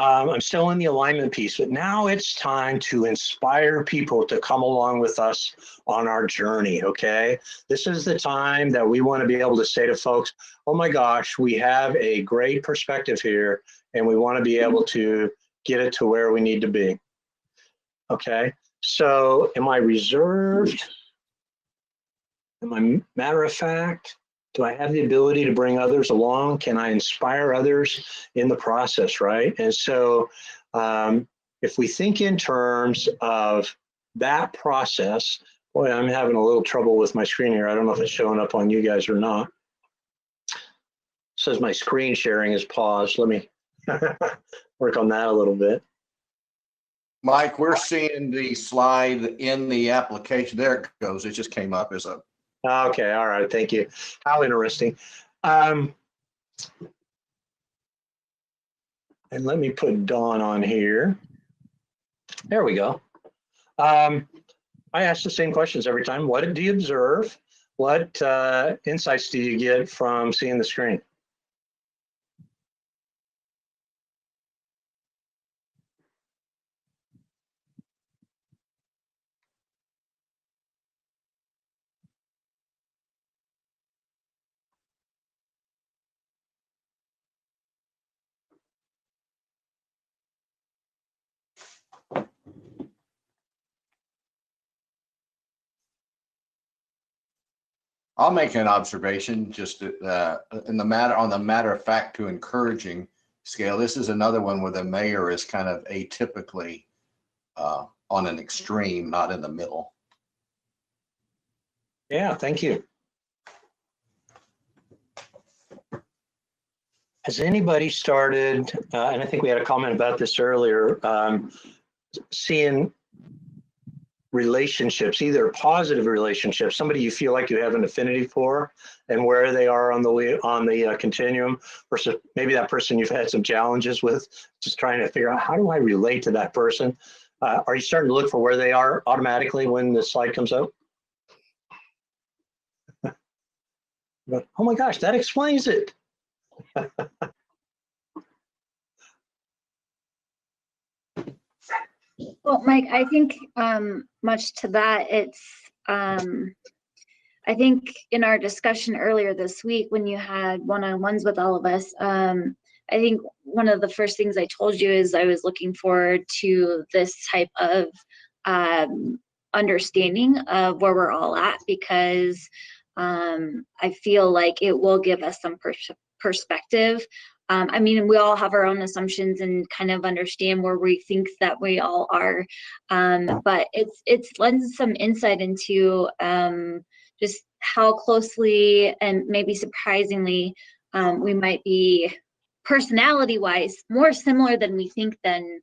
I'm still in the alignment piece, but now it's time to inspire people to come along with us on our journey, okay? This is the time that we want to be able to say to folks, oh my gosh, we have a great perspective here, and we want to be able to get it to where we need to be, okay? So am I reserved? Am I matter of fact? Do I have the ability to bring others along? Can I inspire others in the process, right? And so if we think in terms of that process, boy, I'm having a little trouble with my screen here. I don't know if it's showing up on you guys or not. It says my screen sharing is paused. Let me work on that a little bit.
Mike, we're seeing the slide in the application. There it goes. It just came up as a
Okay, all right, thank you. How interesting. And let me put Dawn on here. There we go. I ask the same questions every time. What do you observe? What insights do you get from seeing the screen?
I'll make an observation just on the matter of fact to encouraging scale. This is another one where the mayor is kind of atypically on an extreme, not in the middle.
Yeah, thank you. Has anybody started, and I think we had a comment about this earlier, seeing relationships, either positive relationships, somebody you feel like you have an affinity for, and where they are on the continuum, versus maybe that person you've had some challenges with, just trying to figure out how do I relate to that person? Are you starting to look for where they are automatically when the slide comes up? But, oh my gosh, that explains it.
Well, Mike, I think much to that, it's, I think in our discussion earlier this week, when you had one-on-ones with all of us, I think one of the first things I told you is I was looking forward to this type of understanding of where we're all at, because I feel like it will give us some perspective. I mean, we all have our own assumptions and kind of understand where we think that we all are, but it's lends some insight into just how closely and maybe surprisingly we might be personality-wise more similar than we think than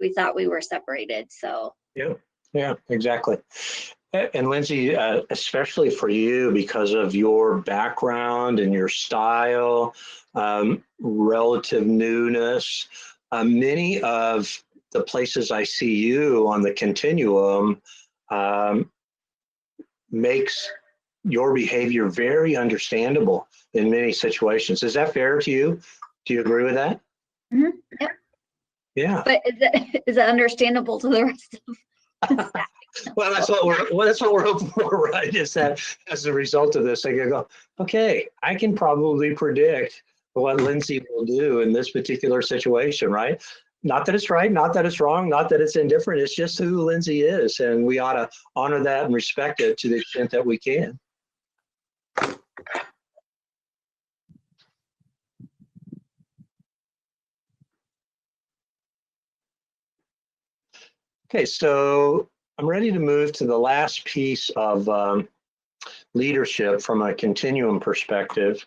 we thought we were separated. So
yeah, exactly. And Lindsay, especially for you, because of your background and your style, relative newness, many of the places I see you on the continuum makes your behavior very understandable in many situations. Is that fair to you? Do you agree with that?
Mm-hmm. Yeah.
Yeah.
But is it understandable to the rest of
Well, that's what we're hoping for, right? Is that as a result of this, I can go, okay, I can probably predict what Lindsay will do in this particular situation, right? Not that it's right, not that it's wrong, not that it's indifferent. It's just who Lindsay is, and we ought to honor that and respect it to the extent that we can. Okay, so I'm ready to move to the last piece of leadership from a continuum perspective.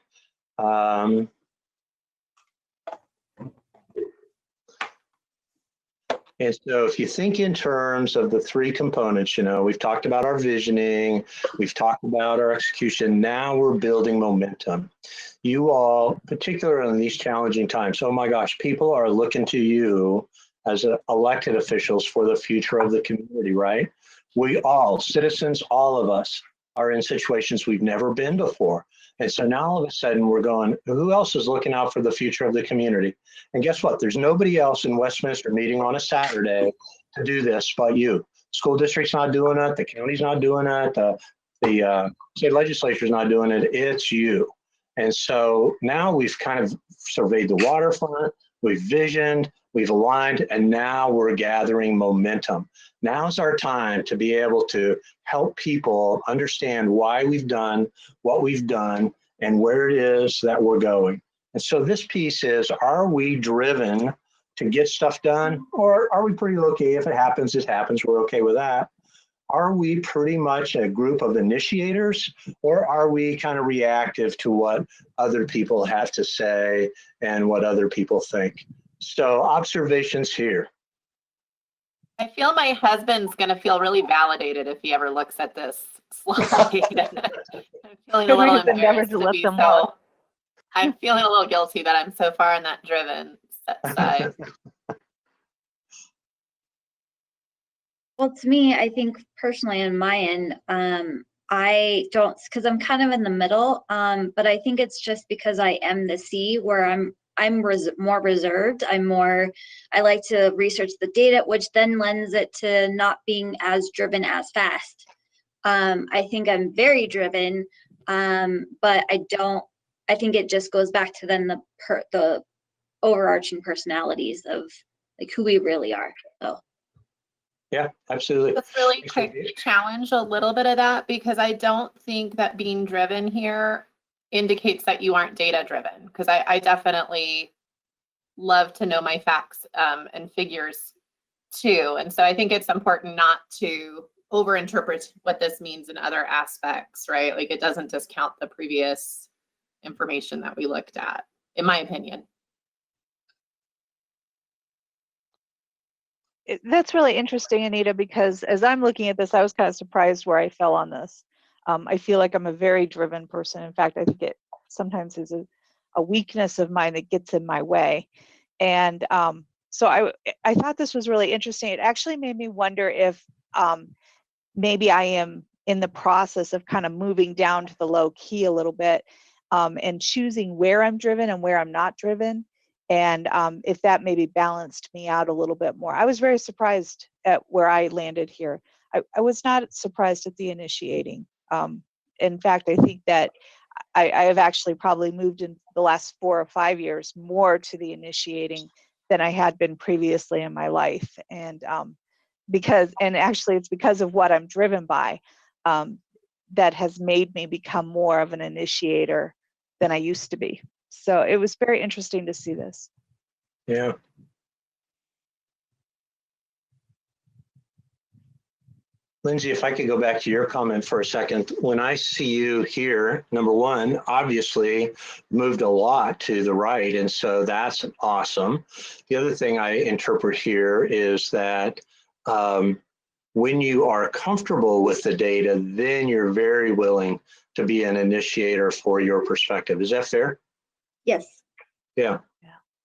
And so if you think in terms of the three components, you know, we've talked about our visioning, we've talked about our execution, now we're building momentum. You all, particularly in these challenging times, oh my gosh, people are looking to you as elected officials for the future of the community, right? We all, citizens, all of us are in situations we've never been before. And so now all of a sudden we're going, who else is looking out for the future of the community? And guess what? There's nobody else in Westminster meeting on a Saturday to do this but you. School district's not doing it. The county's not doing it. The state legislature's not doing it. It's you. And so now we've kind of surveyed the waterfront, we've visioned, we've aligned, and now we're gathering momentum. Now's our time to be able to help people understand why we've done what we've done and where it is that we're going. And so this piece is, are we driven to get stuff done, or are we pretty okay? If it happens, it happens. We're okay with that. Are we pretty much a group of initiators, or are we kind of reactive to what other people have to say and what other people think? So observations here.
I feel my husband's gonna feel really validated if he ever looks at this slide. I'm feeling a
Good
little
reason never
embarrassed
to
to
let
be
them
so. I'm feeling a little guilty that I'm so far on that driven side.
Well, to me, I think personally on my end, I don't, because I'm kind of in the middle, but I think it's just because I am the C where I'm more reserved. I like to research the data, which then lends it to not being as driven as fast. I think I'm very driven, but I think it just goes back to then the overarching personalities of like who we really are. So.
Yeah, absolutely.
Let's really quick challenge a little bit of that, because I don't think that being driven here indicates that you aren't data driven, because I definitely love to know my facts and figures too. And so I think it's important not to overinterpret what this means in other aspects, right? Like it doesn't discount the previous information that we looked at, in my opinion.
That's really interesting, Anita, because as I'm looking at this, I was kind of surprised where I fell on this. I feel like I'm a very driven person. In fact, I think it sometimes is a weakness of mine that gets in my way. And so I thought this was really interesting. It actually made me wonder if maybe I am in the process of kind of moving down to the low key a little bit and choosing where I'm driven and where I'm not driven. And if that maybe balanced me out a little bit more. I was very surprised at where I landed here. I was not surprised at the initiating. In fact, I think that I have actually probably moved in the last 4 or 5 years more to the initiating than I had been previously in my life. And actually it's because of what I'm driven by that has made me become more of an initiator than I used to be. So it was very interesting to see this.
Yeah. Lindsay, if I could go back to your comment for a second. When I see you here, number one, obviously moved a lot to the right, and so that's awesome. The other thing I interpret here is that when you are comfortable with the data, then you're very willing to be an initiator for your perspective. Is that fair?
Yes.
Yeah.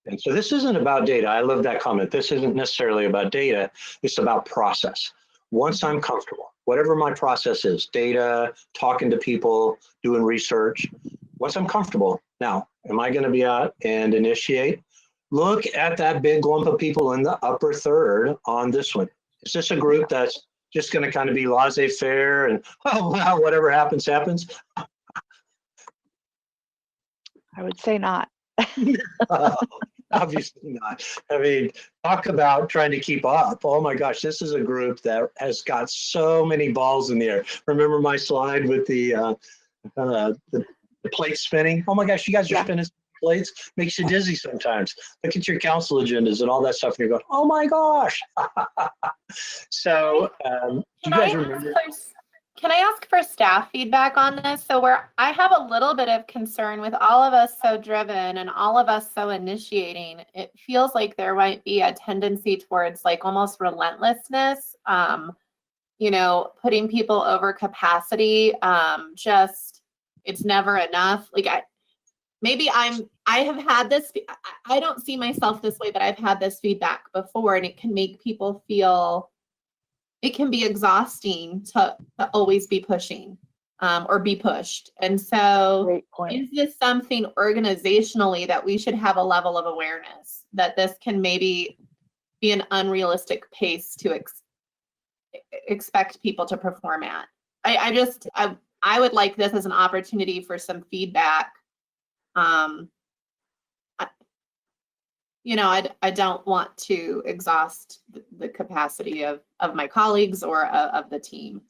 And so this isn't about data. I love that comment. This isn't necessarily about data. It's about process. Once I'm comfortable, whatever my process is, data, talking to people, doing research, once I'm comfortable, now, am I going to be out and initiate? Look at that big lump of people in the upper third on this one. Is this a group that's just going to kind of be laissez-faire and, oh, wow, whatever happens, happens?
I would say not.
Obviously not. I mean, talk about trying to keep up. Oh my gosh, this is a group that has got so many balls in the air. Remember my slide with the plate spinning? Oh my gosh, you guys are spinning plates. Makes you dizzy sometimes. Look at your council agendas and all that stuff. And you're going, oh my gosh. So you guys remember?
Can I ask for staff feedback on this? So where I have a little bit of concern with all of us so driven and all of us so initiating, it feels like there might be a tendency towards like almost relentlessness, you know, putting people over capacity. Just, it's never enough. Like I have had this, I don't see myself this way, but I've had this feedback before, and it can make people feel, it can be exhausting to always be pushing or be pushed. And so is this something organizationally that we should have a level of awareness that this can maybe be an unrealistic pace to expect people to perform at? I would like this as an opportunity for some feedback. You know, I don't want to exhaust the capacity of my colleagues or of the team.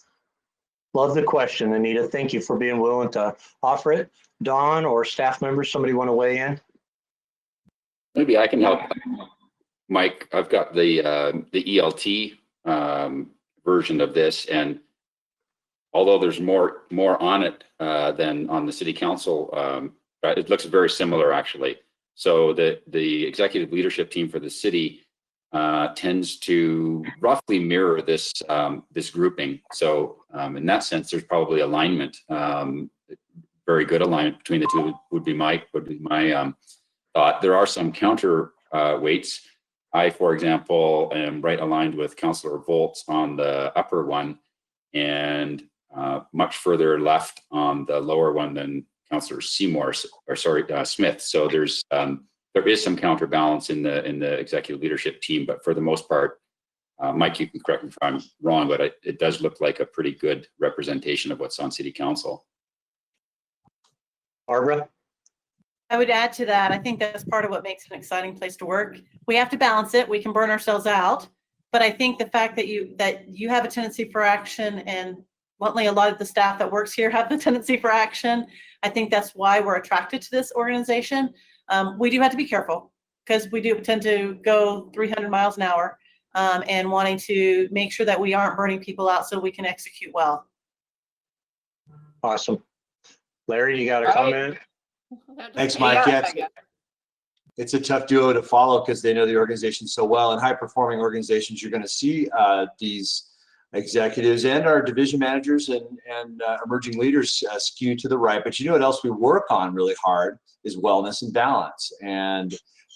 Love the question, Anita. Thank you for being willing to offer it. Dawn or staff members, somebody want to weigh in?
Maybe I can help. Mike, I've got the ELT version of this, and although there's more on it than on the city council, it looks very similar actually. So the executive leadership team for the city tends to roughly mirror this this grouping. So in that sense, there's probably alignment, very good alignment between the two. Would be my thought. There are some counter weights. I, for example, am right aligned with Councillor Volts on the upper one, and much further left on the lower one than Councillor Smith. So there is some counterbalance in the executive leadership team, but for the most part, Mike, you can correct me if I'm wrong, but it does look like a pretty good representation of what's on City Council.
Barbara?
I would add to that, I think that's part of what makes it an exciting place to work. We have to balance it. We can burn ourselves out. But I think the fact that you have a tendency for action, and bluntly, a lot of the staff that works here have the tendency for action. I think that's why we're attracted to this organization. We do have to be careful because we do tend to go 300 miles an hour and wanting to make sure that we aren't burning people out so we can execute well.
Awesome. Larry, you got a comment?
Thanks, Mike. Yeah, it's a tough duo to follow because they know the organization so well. In high-performing organizations, you're going to see these executives and our division managers and emerging leaders skew to the right. But you know what else we work on really hard is wellness and balance. And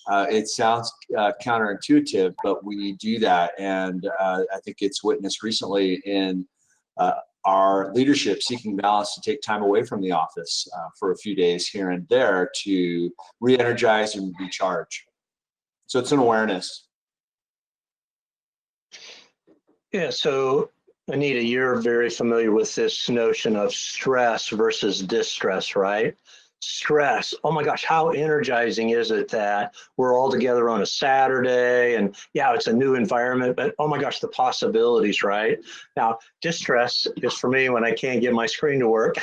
it sounds counterintuitive, but we do that. And I think it's witnessed recently in our leadership seeking balance to take time away from the office for a few days here and there to re-energize and recharge. So it's an awareness.
Yeah, so Anita, you're very familiar with this notion of stress versus distress, right? Stress, oh my gosh, how energizing is it that we're all together on a Saturday, and yeah, it's a new environment, but oh my gosh, the possibilities, right? Now, distress is for me when I can't get my screen to work,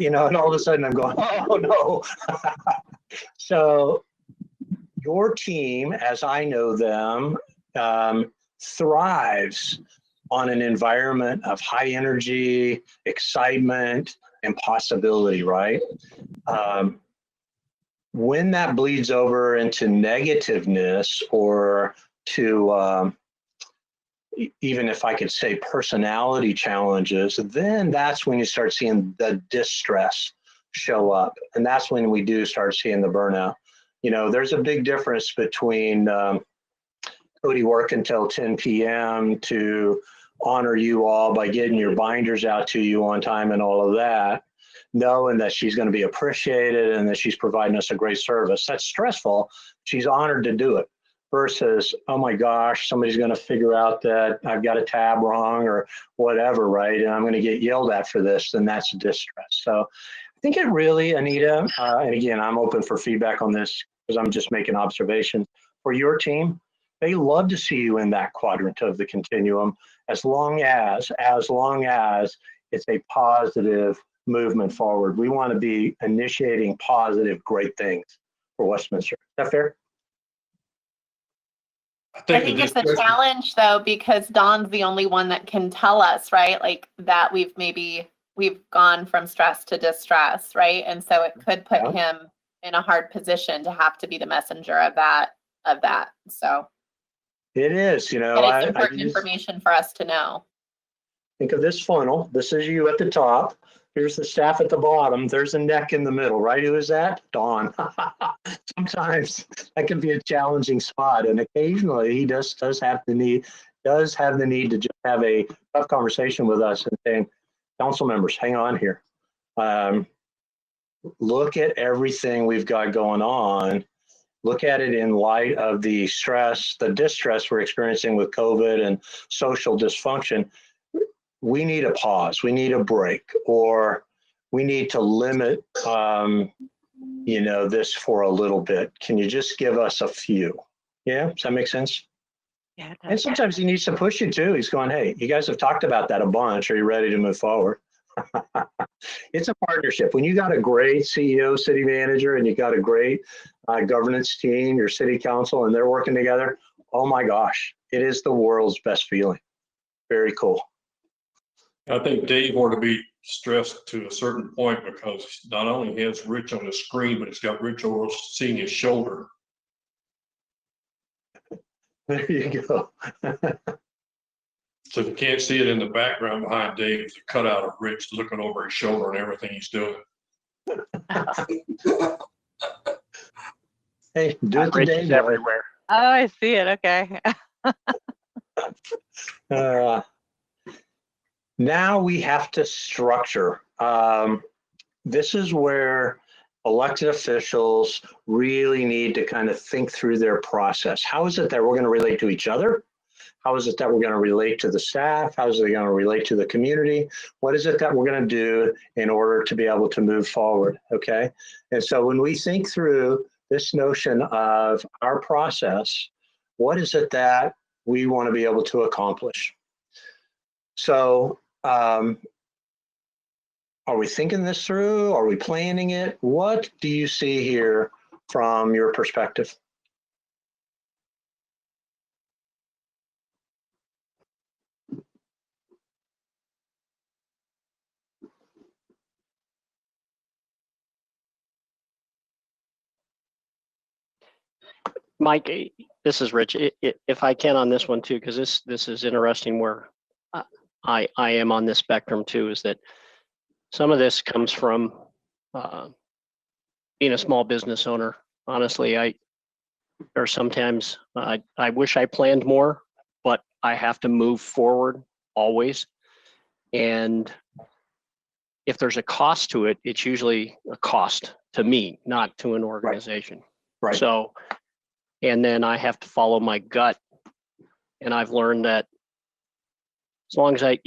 you know, and all of a sudden I'm going, oh no. So your team, as I know them, thrives on an environment of high energy, excitement, and possibility, right? When that bleeds over into negativeness, or to even if I could say personality challenges, then that's when you start seeing the distress show up. And that's when we do start seeing the burnout. You know, there's a big difference between Cody work until 10 p.m. to honor you all by getting your binders out to you on time and all of that, knowing that she's going to be appreciated and that she's providing us a great service. That's stressful. She's honored to do it versus, oh my gosh, somebody's going to figure out that I've got a tab wrong or whatever, right? And I'm going to get yelled at for this, then that's distress. So I think it really, Anita, and again, I'm open for feedback on this because I'm just making observations for your team. They love to see you in that quadrant of the continuum, as long as it's a positive movement forward. We want to be initiating positive, great things for Westminster. Is that fair?
I think it's a challenge though, because Don's the only one that can tell us, right? Like that we've gone from stress to distress, right? And so it could put him in a hard position to have to be the messenger of that. So
it is, you know,
it's important information for us to know.
Think of this funnel. This is you at the top. Here's the staff at the bottom. There's a neck in the middle, right? Who is that? Don. Sometimes that can be a challenging spot, and occasionally he does have the need to just have a tough conversation with us and saying, council members, hang on here. Look at everything we've got going on. Look at it in light of the stress, the distress we're experiencing with COVID and social dysfunction. We need a pause, we need a break, or we need to limit, you know, this for a little bit. Can you just give us a few? Yeah, does that make sense?
Yeah.
And sometimes he needs to push you too. He's going, hey, you guys have talked about that a bunch. Are you ready to move forward? It's a partnership. When you got a great CEO, city manager, and you got a great governance team, your city council, and they're working together, oh my gosh, it is the world's best feeling. Very cool.
I think Dave ought to be stressed to a certain point because not only has Rich on the screen, but it's got Rich over seeing his shoulder.
There you go.
So if you can't see it in the background behind Dave, it's a cutout of Rich looking over his shoulder and everything he's doing.
Hey, do it
Rich
today.
is everywhere.
Oh, I see it. Okay.
Now we have to structure. This is where elected officials really need to kind of think through their process. How is it that we're going to relate to each other? How is it that we're going to relate to the staff? How is it going to relate to the community? What is it that we're going to do in order to be able to move forward? Okay. And so when we think through this notion of our process, what is it that we want to be able to accomplish? So, are we thinking this through? Are we planning it? What do you see here from your perspective?
Mike, this is Rich. If I can on this one too, because this is interesting where I am on this spectrum too, is that some of this comes from being a small business owner. Honestly, or sometimes I wish I planned more, but I have to move forward always. And if there's a cost to it, it's usually a cost to me, not to an organization.
Right.
So, and then I have to follow my gut. And I've learned that as long as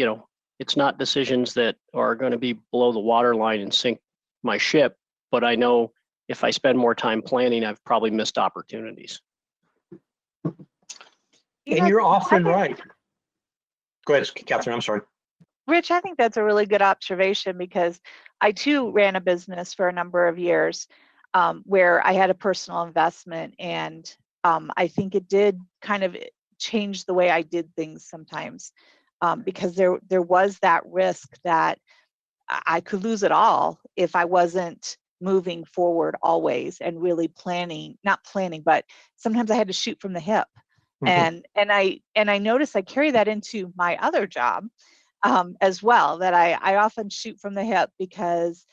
it's not decisions that are going to be below the waterline and sink my ship, but I know if I spend more time planning, I've probably missed opportunities.
And you're often right. Go ahead, Catherine, I'm sorry.
Rich, I think that's a really good observation because I too ran a business for a number of years where I had a personal investment, and I think it did kind of change the way I did things sometimes because there was that risk that I could lose it all if I wasn't moving forward always and really not planning, but sometimes I had to shoot from the hip. And I noticed I carry that into my other job as well, that I often shoot from the hip because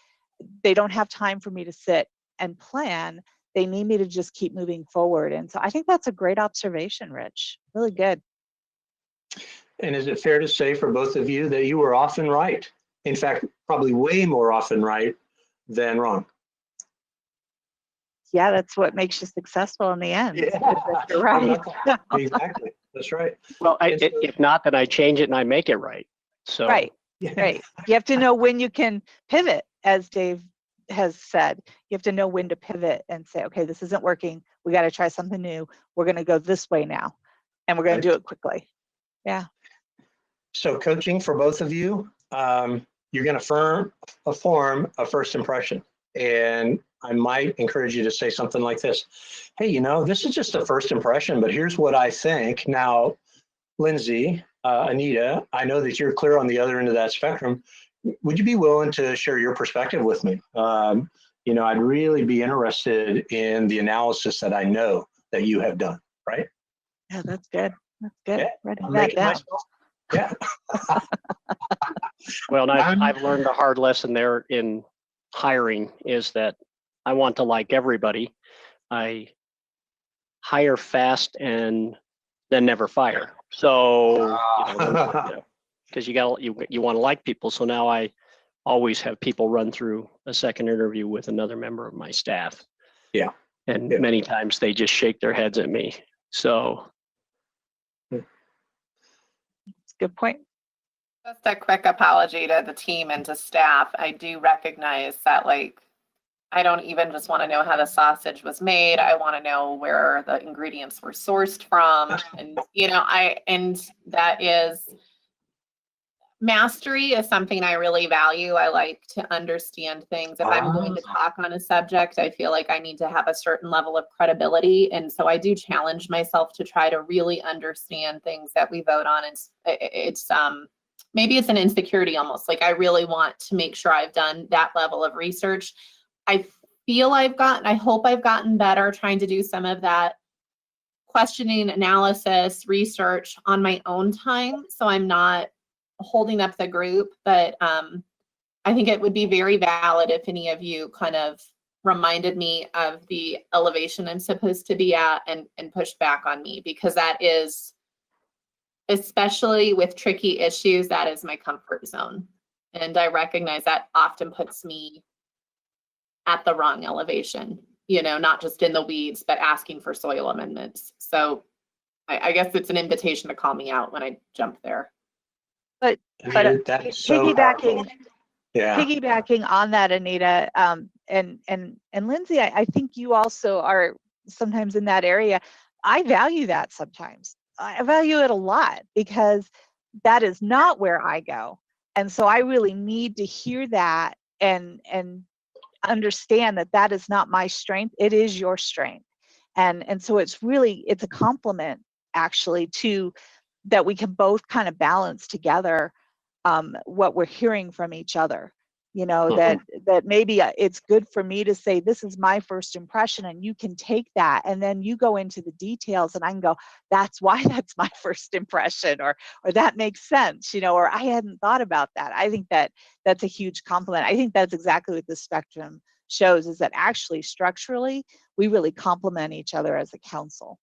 they don't have time for me to sit and plan. They need me to just keep moving forward. And so I think that's a great observation, Rich. Really good.
And is it fair to say for both of you that you were often right? In fact, probably way more often right than wrong.
Yeah, that's what makes you successful in the end.
Yeah.
You're right.
Exactly. That's right.
Well, if not, then I change it and I make it right. So
Right. Right. You have to know when you can pivot, as Dave has said. You have to know when to pivot and say, okay, this isn't working. We got to try something new. We're going to go this way now, and we're going to do it quickly. Yeah.
So coaching for both of you, you're going to form a first impression. And I might encourage you to say something like this. Hey, this is just a first impression, but here's what I think. Now, Lindsay, Anita, I know that you're clear on the other end of that spectrum. Would you be willing to share your perspective with me? I'd really be interested in the analysis that I know that you have done, right?
Yeah, that's good. That's good.
Yeah,
Writing that down.
Yeah.
Well, I've learned a hard lesson there in hiring is that I want to like everybody. I hire fast and then never fire. So, because you want to like people. So now I always have people run through a second interview with another member of my staff.
Yeah.
And many times they just shake their heads at me. So.
That's a good point.
Just a quick apology to the team and to staff. I do recognize that, I don't even just want to know how the sausage was made. I want to know where the ingredients were sourced from. And, and that is, mastery is something I really value. I like to understand things. If I'm going to talk on a subject, I feel like I need to have a certain level of credibility. And so I do challenge myself to try to really understand things that we vote on. And it's maybe it's an insecurity almost. I really want to make sure I've done that level of research. I hope I've gotten better trying to do some of that questioning, analysis, research on my own time. So I'm not holding up the group, but I think it would be very valid if any of you kind of reminded me of the elevation I'm supposed to be at and pushed back on me, because that is, especially with tricky issues, that is my comfort zone. And I recognize that often puts me at the wrong elevation, you know, not just in the weeds, but asking for soil amendments. So I guess it's an invitation to call me out when I jump there.
But
That's so powerful.
piggybacking on that, Anita, and Lindsay, I think you also are sometimes in that area. I value that sometimes. I value it a lot because that is not where I go. And so I really need to hear that and understand that that is not my strength. It is your strength. And so it's a compliment actually to that we can both kind of balance together what we're hearing from each other. You know, that maybe it's good for me to say, this is my first impression, and you can take that and then you go into the details and I can go, that's why that's my first impression, or that makes sense, you know, or I hadn't thought about that. I think that that's a huge compliment. I think that's exactly what the spectrum shows, is that actually structurally we really complement each other as a council.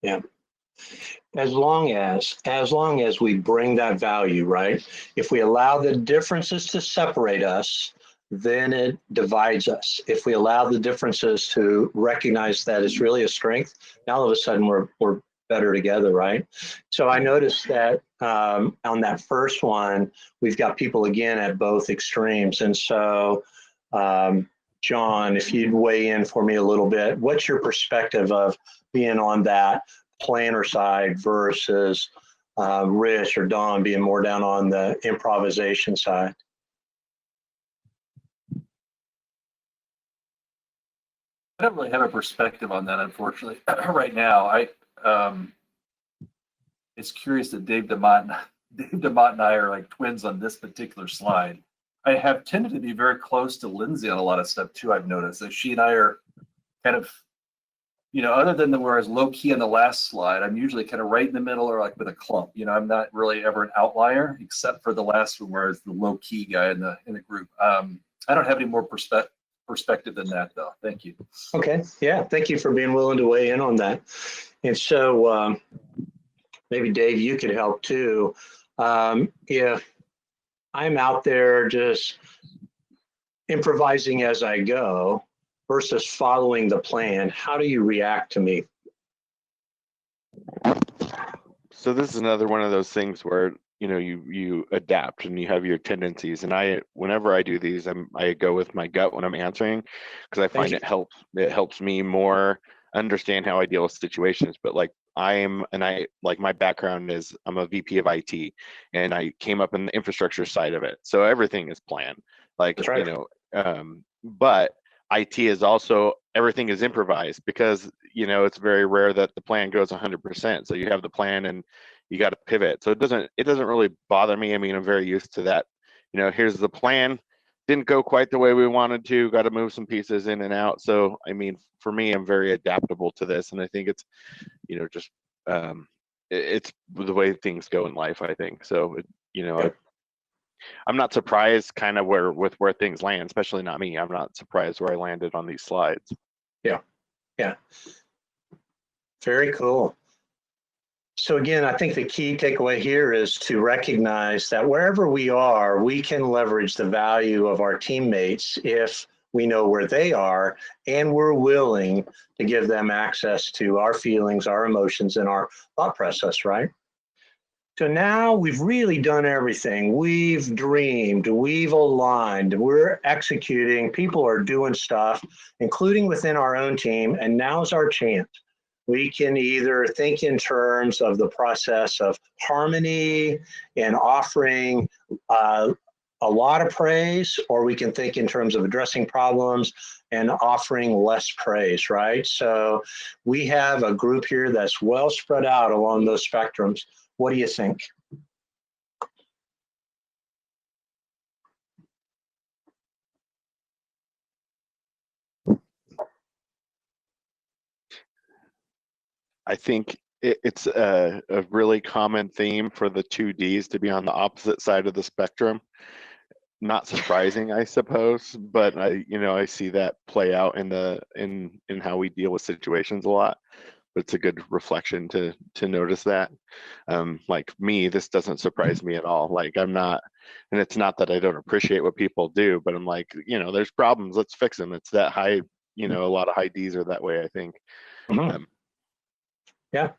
Yeah. As long as we bring that value, right? If we allow the differences to separate us, then it divides us. If we allow the differences to recognize that it's really a strength, now all of a sudden we're better together, right? So I noticed that on that first one, we've got people again at both extremes. And so, John, if you'd weigh in for me a little bit, what's your perspective of being on that planner side versus Rich or Don being more down on the improvisation side?
I don't really have a perspective on that, unfortunately, right now. It's curious that Dave DeMott and I are like twins on this particular slide. I have tended to be very close to Lindsay on a lot of stuff too. I've noticed that she and I are kind of, you know, other than where I was low key on the last slide, I'm usually kind of right in the middle or like with a clump. You know, I'm not really ever an outlier, except for the last one where I was the low key guy in the group. I don't have any more perspective than that, though. Thank you.
Okay, yeah, thank you for being willing to weigh in on that. And so maybe Dave, you could help too. If I'm out there just improvising as I go versus following the plan, how do you react to me?
So this is another one of those things where, you know, you adapt and you have your tendencies. And whenever I do these, I go with my gut when I'm answering, because I find it helps me more understand how I deal with situations. But like my background is I'm a VP of IT, and I came up in the infrastructure side of it. So everything is planned. Like,
that's right.
You know, but IT is also, everything is improvised, because, you know, it's very rare that the plan goes 100%. So you have the plan and you got to pivot. So it doesn't really bother me. I mean, I'm very used to that. You know, here's the plan. Didn't go quite the way we wanted to, got to move some pieces in and out. So, I mean, for me, I'm very adaptable to this. And I think it's, you know, just, it's the way things go in life, I think. So, you know, I'm not surprised kind of where things land, especially not me. I'm not surprised where I landed on these slides.
Yeah. Very cool. So again, I think the key takeaway here is to recognize that wherever we are, we can leverage the value of our teammates if we know where they are and we're willing to give them access to our feelings, our emotions, and our thought process, right? So now we've really done everything. We've dreamed, we've aligned, we're executing, people are doing stuff, including within our own team, and now's our chance. We can either think in terms of the process of harmony and offering a lot of praise, or we can think in terms of addressing problems and offering less praise, right? So we have a group here that's well spread out along those spectrums. What do you think?
I think it's a really common theme for the 2Ds to be on the opposite side of the spectrum. Not surprising, I suppose, but I see that play out in how we deal with situations a lot. But it's a good reflection to notice that. Like me, this doesn't surprise me at all. Like I'm not, and it's not that I don't appreciate what people do, but I'm like, there's problems, let's fix them. It's that high, a lot of high Ds are that way, I think.
Yeah,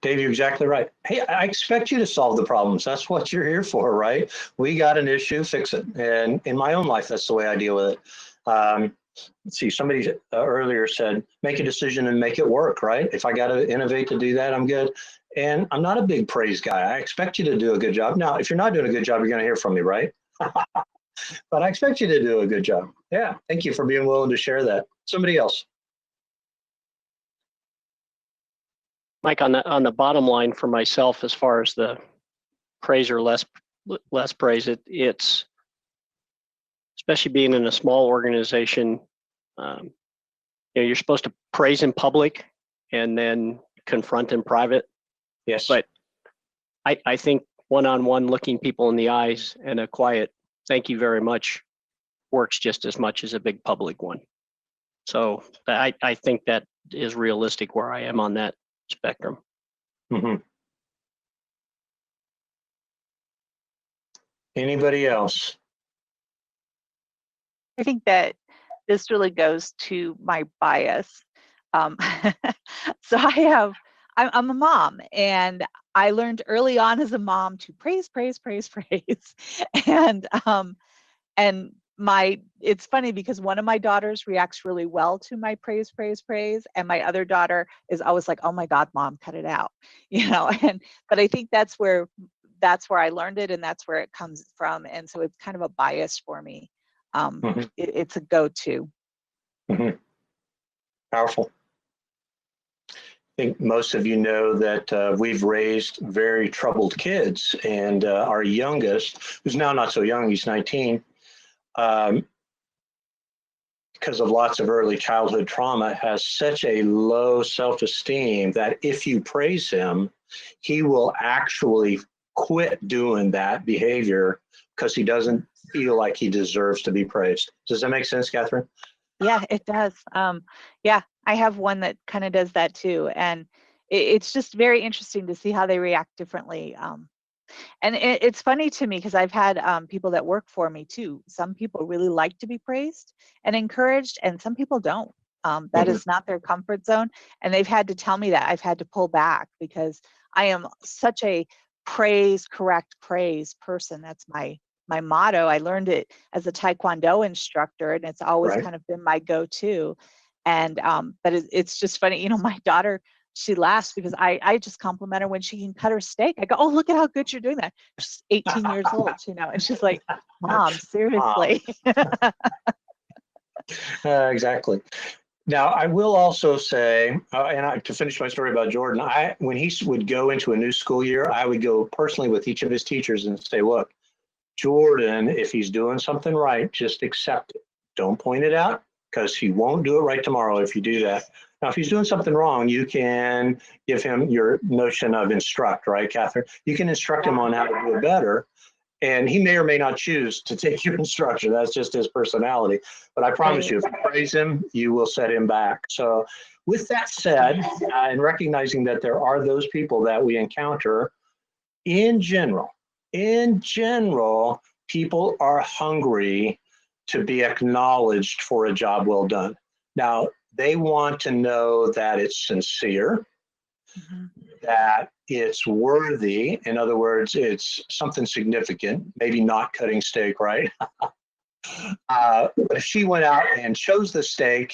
Dave, you're exactly right. Hey, I expect you to solve the problems. That's what you're here for, right? We got an issue, fix it. And in my own life, that's the way I deal with it. Let's see, somebody earlier said, make a decision and make it work, right? If I got to innovate to do that, I'm good. And I'm not a big praise guy. I expect you to do a good job. Now, if you're not doing a good job, you're going to hear from me, right? But I expect you to do a good job. Yeah, thank you for being willing to share that. Somebody else.
Mike, on the bottom line for myself, as far as the praise or less praise, it's especially being in a small organization. You're supposed to praise in public and then confront in private.
Yes.
But I think one-on-one, looking people in the eyes and a quiet "thank you very much" works just as much as a big public one. So I think that is realistic where I am on that spectrum.
Anybody else?
I think that this really goes to my bias. So I'm a mom, and I learned early on as a mom to praise, praise, praise, praise. And it's funny because one of my daughters reacts really well to my praise, praise, praise, and my other daughter is always like, "Oh my God, Mom, cut it out," but I think that's where I learned it, and that's where it comes from, and so it's kind of a bias for me. It's a go-to.
Powerful. I think most of you know that we've raised very troubled kids, and our youngest, who's now not so young, he's 19, because of lots of early childhood trauma, has such a low self-esteem that if you praise him, he will actually quit doing that behavior because he doesn't feel like he deserves to be praised. Does that make sense, Catherine?
Yeah, it does. Yeah, I have one that kind of does that too. And it's just very interesting to see how they react differently. And it's funny to me because I've had people that work for me too. Some people really like to be praised and encouraged, and some people don't. That is not their comfort zone. And they've had to tell me that. I've had to pull back because I am such a correct praise person. That's my motto. I learned it as a Taekwondo instructor, and it's always kind of been my go-to. And but it's just funny, my daughter, she laughs because I just compliment her when she can cut her steak. I go, "Oh, look at how good you're doing that." She's 18 years old, and she's like, "Mom, seriously."
Exactly. Now, I will also say, to finish my story about Jordan, when he would go into a new school year, I would go personally with each of his teachers and say, "Look, Jordan, if he's doing something right, just accept it. Don't point it out because he won't do it right tomorrow if you do that. Now, if he's doing something wrong, you can give him your notion of instruct, right, Catherine? You can instruct him on how to do it better. And he may or may not choose to take your instruction. That's just his personality. But I promise you, if you praise him, you will set him back." So with that said, and recognizing that there are those people that we encounter, in general, people are hungry to be acknowledged for a job well done. Now, they want to know that it's sincere, that it's worthy. In other words, it's something significant, maybe not cutting steak, right? But if she went out and chose the steak,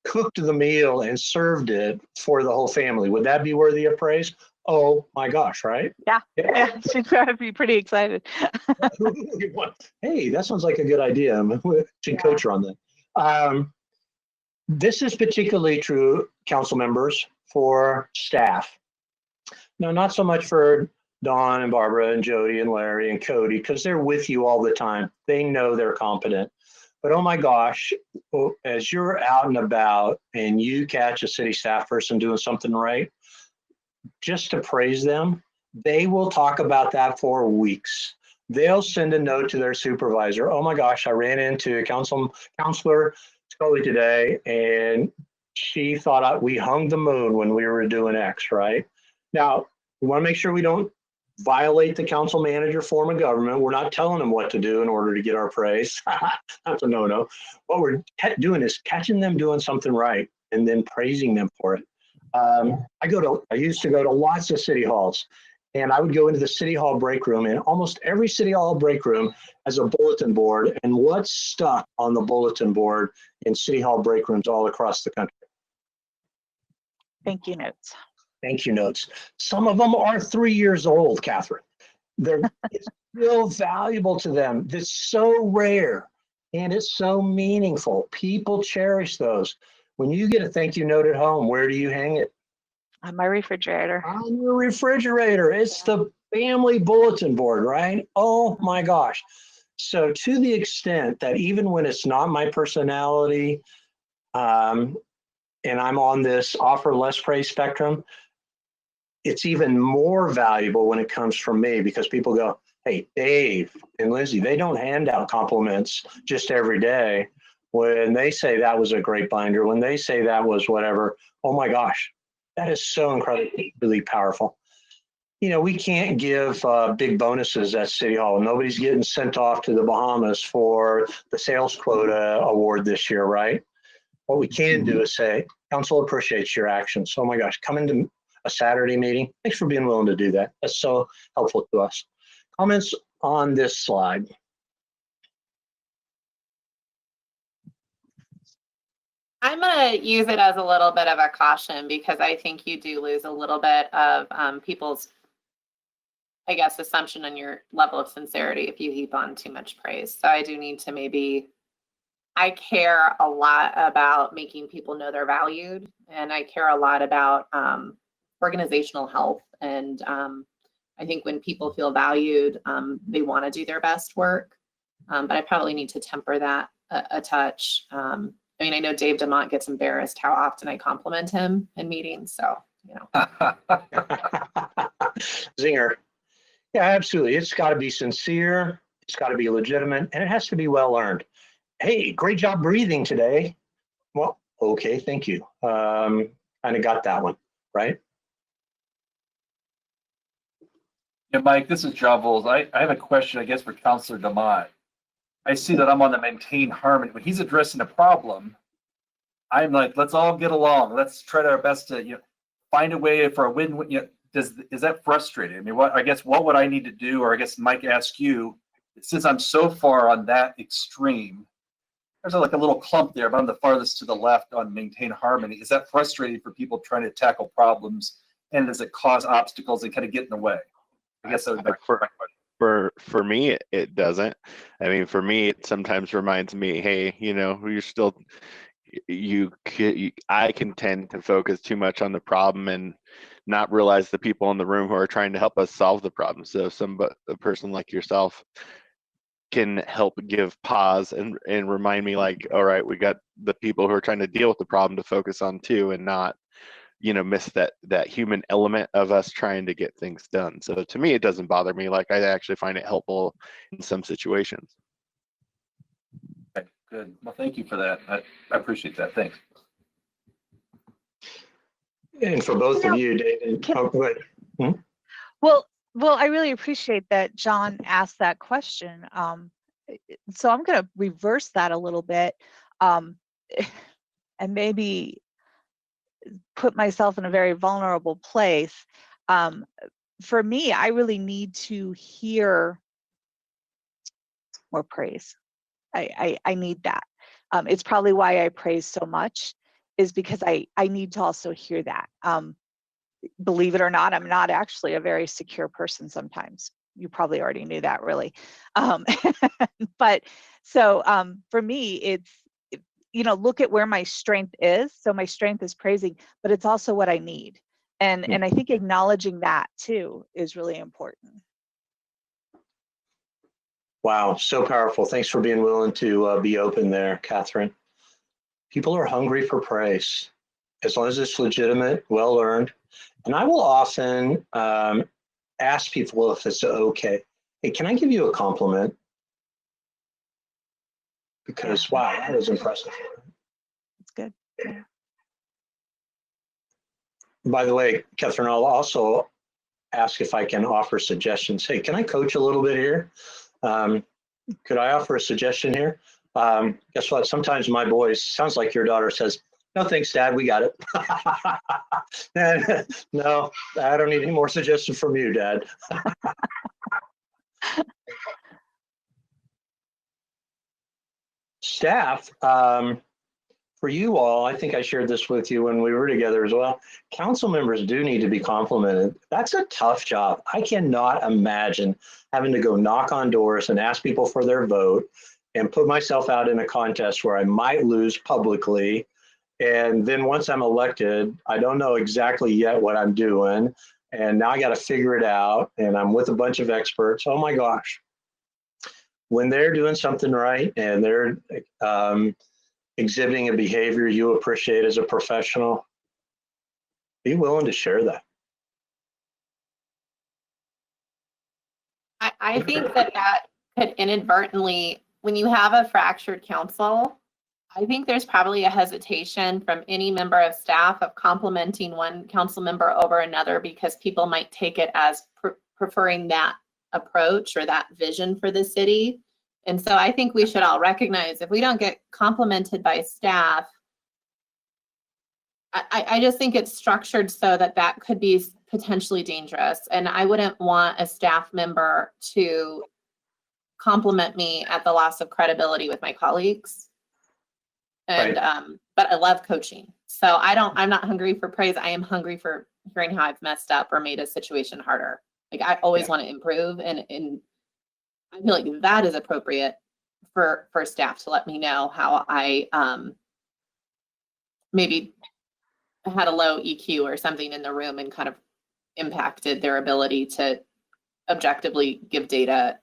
cooked the meal, and served it for the whole family, would that be worthy of praise? Oh my gosh, right?
Yeah, she'd probably be pretty excited.
Hey, that sounds like a good idea. We should coach her on that. This is particularly true, council members, for staff. Now, not so much for Dawn and Barbara and Jody and Larry and Cody, because they're with you all the time. They know they're competent. But oh my gosh, as you're out and about and you catch a city staff person doing something right, just to praise them, they will talk about that for weeks. They'll send a note to their supervisor. Oh my gosh, I ran into Counselor Scully today, and she thought we hung the moon when we were doing X, right? Now, we want to make sure we don't violate the council manager form of government. We're not telling them what to do in order to get our praise. That's a no-no. What we're doing is catching them doing something right and then praising them for it. I used to go to lots of city halls, and I would go into the city hall break room, and almost every city hall break room has a bulletin board, and what's stuck on the bulletin board in city hall break rooms all across the country?
Thank you notes.
Thank you notes. Some of them are 3 years old, Catherine. It's still valuable to them. It's so rare and it's so meaningful. People cherish those. When you get a thank you note at home, where do you hang it?
On my refrigerator.
On your refrigerator. It's the family bulletin board, right? Oh my gosh. So to the extent that even when it's not my personality, and I'm on this offer less praise spectrum, it's even more valuable when it comes from me, because people go, hey, Dave and Lindsay, they don't hand out compliments just every day. When they say that was a great binder, when they say that was whatever, oh my gosh, that is so incredibly powerful. You know, we can't give big bonuses at City Hall. Nobody's getting sent off to the Bahamas for the sales quota award this year, right? What we can do is say, council appreciates your actions. Oh my gosh, come into a Saturday meeting. Thanks for being willing to do that. That's so helpful to us. Comments on this slide?
I'm going to use it as a little bit of a caution, because I think you do lose a little bit of people's, I guess, assumption on your level of sincerity if you heap on too much praise. So I do need to maybe, I care a lot about making people know they're valued, and I care a lot about organizational health. And I think when people feel valued, they want to do their best work. But I probably need to temper that a touch. I mean, I know Dave DeMont gets embarrassed how often I compliment him in meetings. So, you know.
Zinger. Yeah, absolutely. It's got to be sincere. It's got to be legitimate, and it has to be well earned. Hey, great job breathing today. Well, okay, thank you. Kind of got that one, right?
Yeah, Mike, this is John Bowles. I have a question, I guess, for Councilor DeMott. I see that I'm on the maintain harmony. When he's addressing a problem, I'm like, let's all get along. Let's try our best to, find a way for a win-win. Is that frustrating? I mean, what would I need to do? Or I guess Mike ask you, since I'm so far on that extreme, there's like a little clump there, but I'm the farthest to the left on maintain harmony. Is that frustrating for people trying to tackle problems? And does it cause obstacles and kind of get in the way? I guess that would be my question.
For me, it doesn't. I mean, for me, it sometimes reminds me, hey, you're still, I can tend to focus too much on the problem and not realize the people in the room who are trying to help us solve the problem. So a person like yourself can help give pause and remind me, like, all right, we got the people who are trying to deal with the problem to focus on too, and not miss that human element of us trying to get things done. So to me, it doesn't bother me. Like, I actually find it helpful in some situations.
Okay, good. Well, thank you for that. I appreciate that. Thanks.
And for both of you, David. Oh, go ahead. Hmm?
Well, I really appreciate that John asked that question. So I'm going to reverse that a little bit, and maybe put myself in a very vulnerable place. For me, I really need to hear more praise. I need that. It's probably why I praise so much, is because I need to also hear that. Believe it or not, I'm not actually a very secure person sometimes. You probably already knew that, really. But so for me, it's, look at where my strength is. So my strength is praising, but it's also what I need. And I think acknowledging that too is really important.
Wow, so powerful. Thanks for being willing to be open there, Catherine. People are hungry for praise. as long as it's legitimate, well earned. And I will often ask people if it's okay. Hey, can I give you a compliment? Because wow, that was impressive.
It's good. Yeah.
By the way, Catherine, I'll also ask if I can offer suggestions. Hey, can I coach a little bit here? Could I offer a suggestion here? Guess what? Sometimes my boys, sounds like your daughter says, no, thanks, Dad, we got it. No, I don't need any more suggestions from you, Dad. Staff, for you all, I think I shared this with you when we were together as well. Council members do need to be complimented. That's a tough job. I cannot imagine having to go knock on doors and ask people for their vote and put myself out in a contest where I might lose publicly. And then once I'm elected, I don't know exactly yet what I'm doing. And now I got to figure it out. And I'm with a bunch of experts. Oh my gosh. When they're doing something right and they're exhibiting a behavior you appreciate as a professional, be willing to share that.
I think that could inadvertently, when you have a fractured council, I think there's probably a hesitation from any member of staff of complimenting one council member over another because people might take it as preferring that approach or that vision for the city. And so I think we should all recognize if we don't get complimented by staff, I just think it's structured so that that could be potentially dangerous. And I wouldn't want a staff member to compliment me at the loss of credibility with my colleagues. And but I love coaching. So I'm not hungry for praise. I am hungry for hearing how I've messed up or made a situation harder. Like I always want to improve, and I feel like that is appropriate for staff to let me know how I maybe had a low EQ or something in the room and kind of impacted their ability to objectively give data,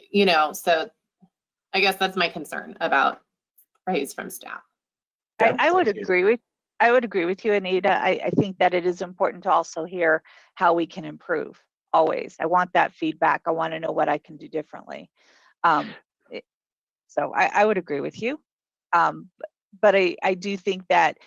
you know. So I guess that's my concern about praise from staff.
I would agree with you, Anita. I think that it is important to also hear how we can improve. Always, I want that feedback. I want to know what I can do differently. So I would agree with you, but I do think that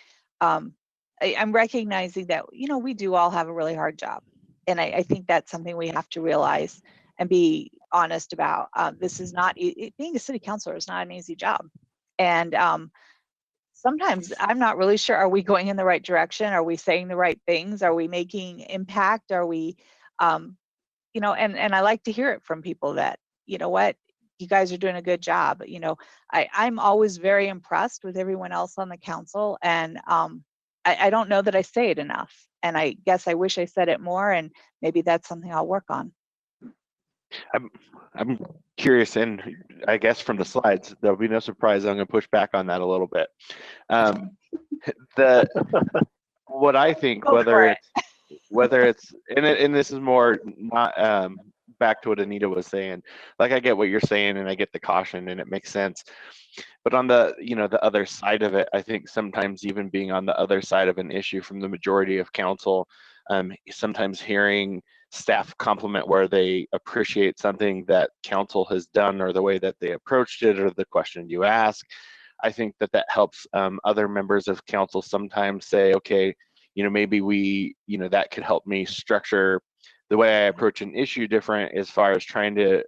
I'm recognizing that we do all have a really hard job, and I think that's something we have to realize and be honest about. This is not being a city councilor is not an easy job, and sometimes I'm not really sure, are we going in the right direction? Are we saying the right things? Are we making impact? Are we, and I like to hear it from people that, you know what, you guys are doing a good job. I'm always very impressed with everyone else on the council, and I don't know that I say it enough. And I guess I wish I said it more, and maybe that's something I'll work on.
I'm curious, and I guess from the slides, there'll be no surprise. I'm going to push back on that a little bit. What I think, whether it's and this is more not back to what Anita was saying. Like, I get what you're saying, and I get the caution, and it makes sense. But on the the other side of it, I think sometimes even being on the other side of an issue from the majority of council, sometimes hearing staff compliment where they appreciate something that council has done or the way that they approached it or the question you ask, I think that helps other members of council sometimes say, okay, maybe that could help me structure the way I approach an issue different as far as trying to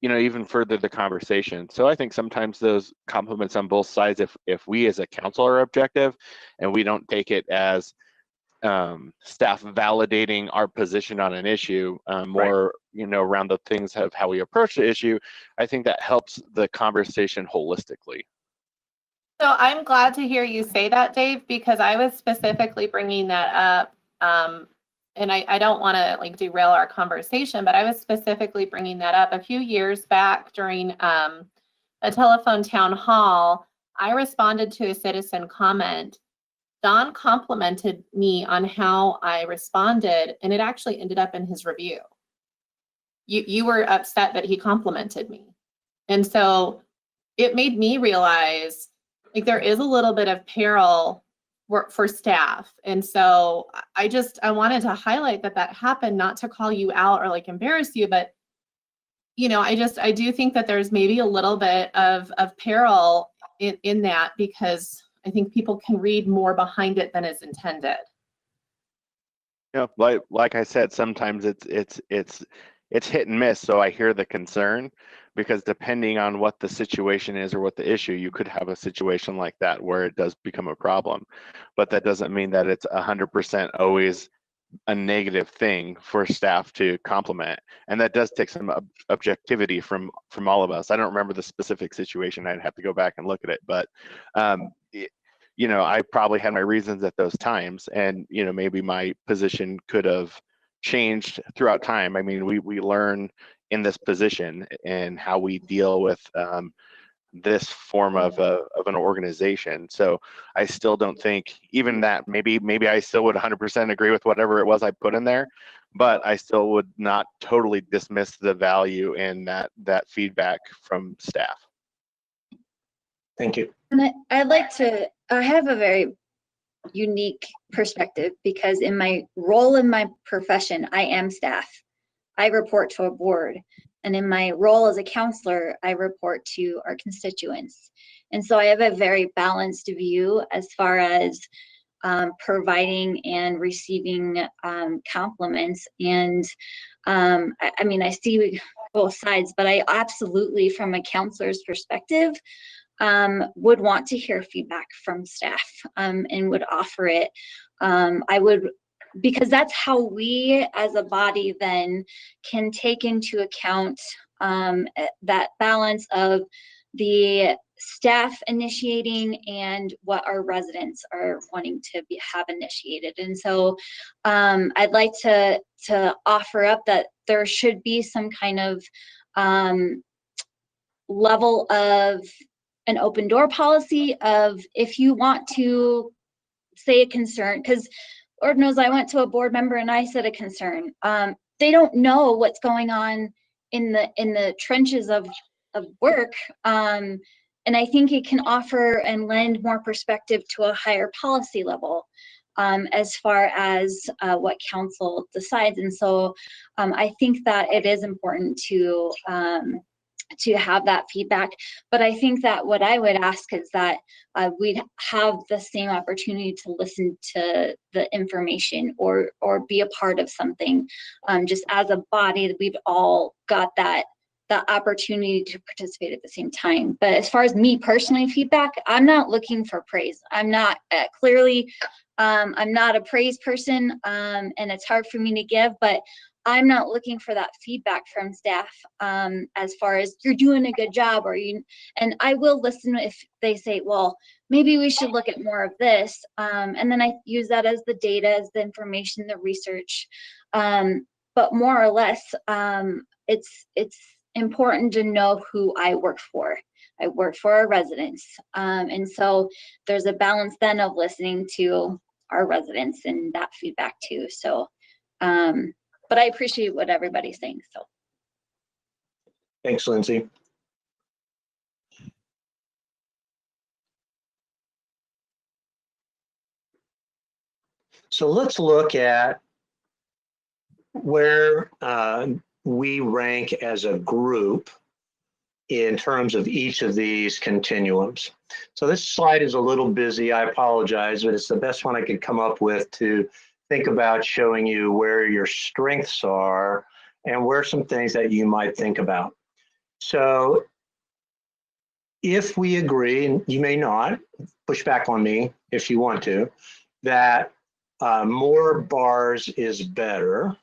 even further the conversation. So I think sometimes those compliments on both sides, if we as a council are objective and we don't take it as staff validating our position on an issue, more around the things of how we approach the issue, I think that helps the conversation holistically.
So I'm glad to hear you say that, Dave, because I was specifically bringing that up, and I don't want to derail our conversation, but I was specifically bringing that up a few years back during a telephone town hall. I responded to a citizen comment. Don complimented me on how I responded, and it actually ended up in his review. You were upset that he complimented me. And so it made me realize there is a little bit of peril for staff. And so I wanted to highlight that happened, not to call you out or like embarrass you, but I do think that there's maybe a little bit of peril in that, because I think people can read more behind it than is intended.
Yeah, like I said, sometimes it's hit and miss. So I hear the concern, because depending on what the situation is or what the issue, you could have a situation like that where it does become a problem. But that doesn't mean that it's 100% always a negative thing for staff to compliment, and that does take some objectivity from all of us. I don't remember the specific situation. I'd have to go back and look at it, but I probably had my reasons at those times, and maybe my position could have changed throughout time. I mean, we learn in this position and how we deal with this form of an organization. So I still don't think, even that, maybe I still would 100% agree with whatever it was I put in there, but I still would not totally dismiss the value in that feedback from staff.
Thank you.
And I have a very unique perspective, because in my role in my profession, I am staff. I report to a board. And in my role as a counselor, I report to our constituents. And so I have a very balanced view as far as providing and receiving compliments. And I see both sides, but I absolutely, from a counselor's perspective, would want to hear feedback from staff and would offer it. Because that's how we as a body then can take into account that balance of the staff initiating and what our residents are wanting to have initiated. And so I'd like to offer up that there should be some kind of level of an open door policy of, if you want to say a concern, because Lord knows I went to a board member and I said a concern. They don't know what's going on in the trenches of work. And I think it can offer and lend more perspective to a higher policy level as far as what council decides. And so I think that it is important to have that feedback. But I think that what I would ask is that we'd have the same opportunity to listen to the information or be a part of something. Just as a body, that we've all got that opportunity to participate at the same time. But as far as me personally, feedback, I'm not looking for praise. I'm not I'm not a praise person, and it's hard for me to give, but I'm not looking for that feedback from staff as far as you're doing a good job, and I will listen if they say, well, maybe we should look at more of this. And then I use that as the data, as the information, the research. But more or less, it's important to know who I work for. I work for our residents. And so there's a balance then of listening to our residents and that feedback too. So, but I appreciate what everybody's saying. So,
thanks, Lindsay. So let's look at where we rank as a group in terms of each of these continuums. So this slide is a little busy, I apologize, but it's the best one I could come up with to think about showing you where your strengths are and where some things that you might think about. So if we agree, and you may not, push back on me if you want to, that more bars is better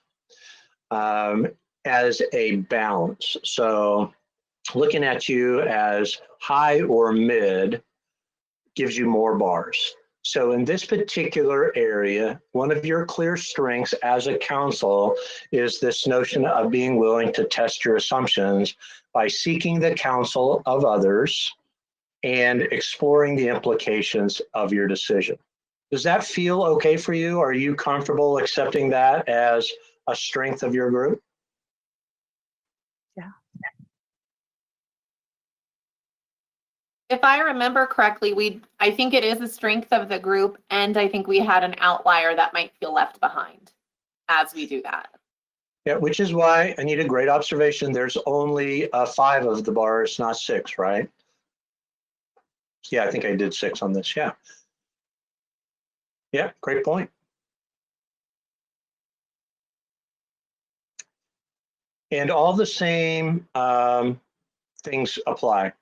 as a balance. So looking at you as high or mid gives you more bars. So in this particular area, one of your clear strengths as a council is this notion of being willing to test your assumptions by seeking the counsel of others and exploring the implications of your decision. Does that feel okay for you? Are you comfortable accepting that as a strength of your group?
Yeah.
If I remember correctly, I think it is a strength of the group, and I think we had an outlier that might feel left behind as we do that.
Yeah, which is why I need a great observation. There's only 5 of the bars, not 6, right? Yeah, I think I did 6 on this. Yeah. Yeah, great point. And all the same things apply.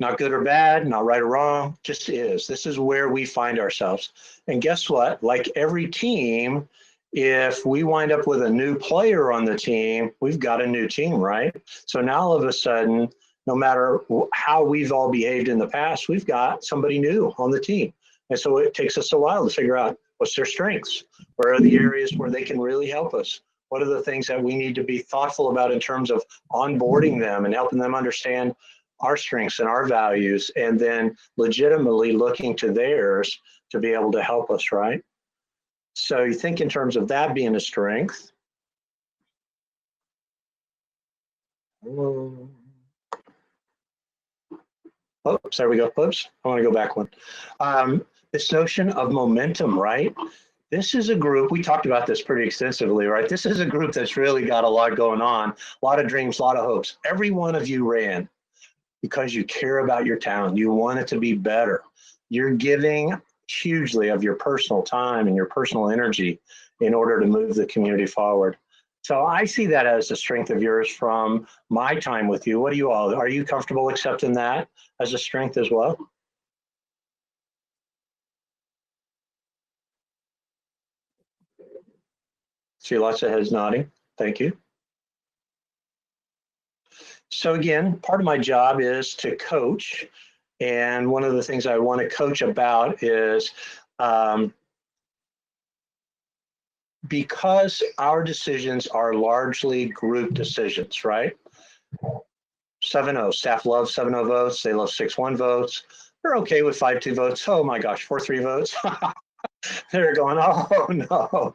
Not good or bad, not right or wrong, just is. This is where we find ourselves. And guess what? Like every team, if we wind up with a new player on the team, we've got a new team, right? So now all of a sudden, no matter how we've all behaved in the past, we've got somebody new on the team. And so it takes us a while to figure out what's their strengths, where are the areas where they can really help us? What are the things that we need to be thoughtful about in terms of onboarding them and helping them understand our strengths and our values, and then legitimately looking to theirs to be able to help us, right? So you think in terms of that being a strength. Oops, there we go. Oops, I want to go back one. This notion of momentum, right? This is a group, we talked about this pretty extensively, right? This is a group that's really got a lot going on, a lot of dreams, a lot of hopes. Every one of you ran because you care about your town. You want it to be better. You're giving hugely of your personal time and your personal energy in order to move the community forward. So I see that as a strength of yours from my time with you. What do you all, are you comfortable accepting that as a strength as well? See lots of heads nodding. Thank you. So again, part of my job is to coach. And one of the things I want to coach about is because our decisions are largely group decisions, right? 7-0, staff loves 7-0 votes. They love 6-1 votes. They're okay with 5-2 votes. Oh my gosh, 4-3 votes. They're going, oh no.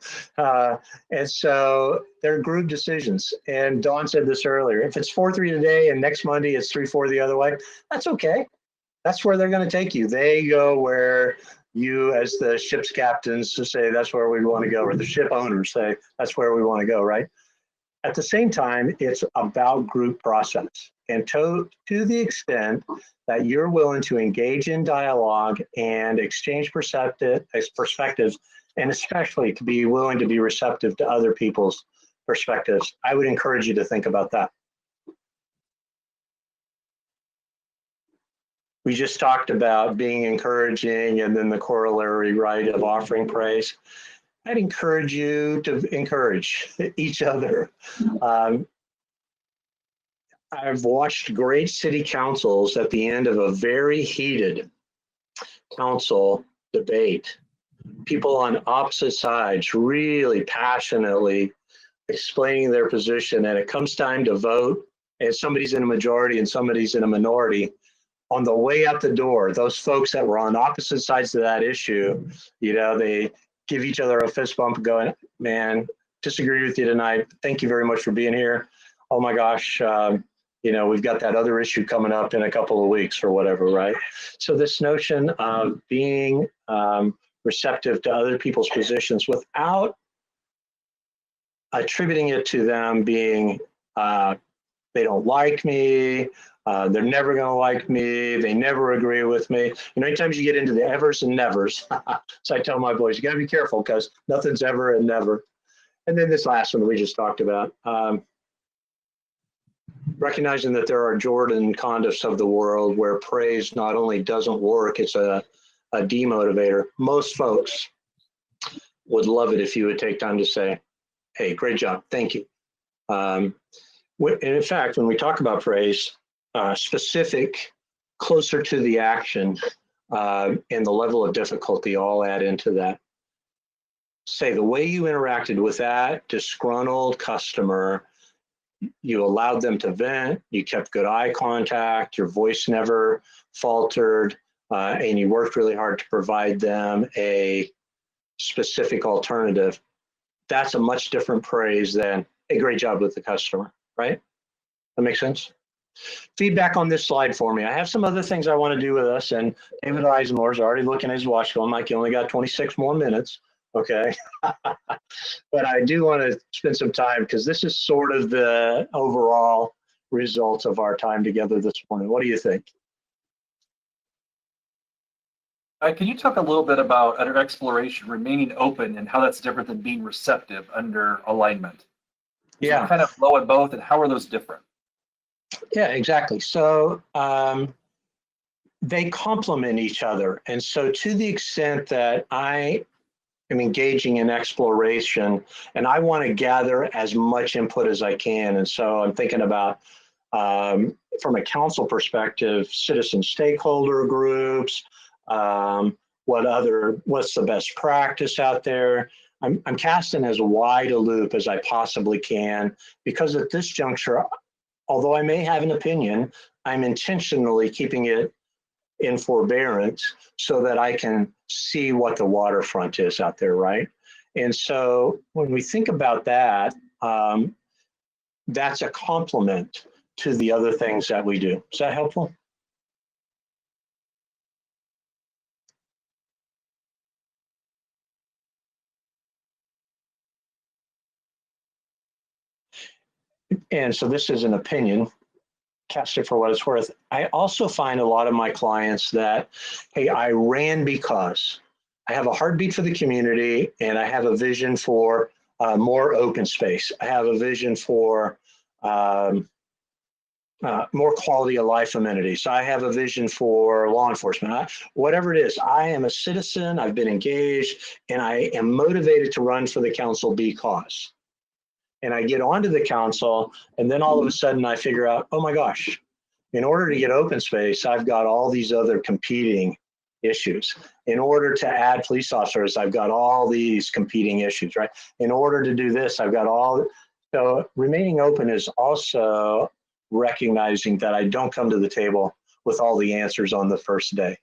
And so they're group decisions. And Dawn said this earlier, if it's 4-3 today and next Monday it's 3-4 the other way, that's okay. That's where they're going to take you. They go where you as the ship's captains to say that's where we want to go, or the ship owners say that's where we want to go, right? At the same time, it's about group process. And to the extent that you're willing to engage in dialogue and exchange perspectives, and especially to be willing to be receptive to other people's perspectives, I would encourage you to think about that. We just talked about being encouraging and then the corollary, right, of offering praise. I'd encourage you to encourage each other. I've watched great city councils at the end of a very heated council debate. People on opposite sides really passionately explaining their position, and it comes time to vote, and somebody's in a majority and somebody's in a minority. On the way out the door, those folks that were on opposite sides of that issue, you know, they give each other a fist bump going, man, disagree with you tonight. Thank you very much for being here. Oh my gosh, you know, we've got that other issue coming up in a couple of weeks or whatever, right? So this notion of being receptive to other people's positions without attributing it to them being, they don't like me, they're never going to like me, they never agree with me. You know, anytime you get into the evers and nevers, so I tell my boys, you got to be careful because nothing's ever and never. And then this last one we just talked about, recognizing that there are Jordan Condiffs of the world where praise not only doesn't work, it's a demotivator. Most folks would love it if you would take time to say, hey, great job, thank you. And in fact, when we talk about praise, specific, closer to the action, and the level of difficulty all add into that. Say the way you interacted with that disgruntled customer, you allowed them to vent, you kept good eye contact, your voice never faltered, and you worked really hard to provide them a specific alternative. That's a much different praise than a great job with the customer, right? That makes sense? Feedback on this slide for me. I have some other things I want to do with us, and David Eisenmore's already looking at his watch going, Mike, you only got 26 more minutes. Okay. But I do want to spend some time because this is sort of the overall results of our time together this morning. What do you think?
Can you talk a little bit about under exploration, remaining open and how that's different than being receptive under alignment?
Yeah.
So kind of low at both, and how are those different?
Yeah, exactly. So they complement each other. And so to the extent that I am engaging in exploration and I want to gather as much input as I can. And so I'm thinking about, from a council perspective, citizen stakeholder groups, what's the best practice out there. I'm casting as wide a loop as I possibly can, because at this juncture, although I may have an opinion, I'm intentionally keeping it in forbearance so that I can see what the waterfront is out there, right? And so when we think about that, that's a complement to the other things that we do. Is that helpful? And so this is an opinion, cast it for what it's worth. I also find a lot of my clients that, hey, I ran because I have a heartbeat for the community and I have a vision for more open space. I have a vision for more quality of life amenities. I have a vision for law enforcement. Whatever it is, I am a citizen, I've been engaged, and I am motivated to run for the council because. And I get onto the council, and then all of a sudden I figure out, oh my gosh, in order to get open space, I've got all these other competing issues. In order to add police officers, I've got all these competing issues, right? In order to do this, I've got all. So remaining open is also recognizing that I don't come to the table with all the answers on the first day.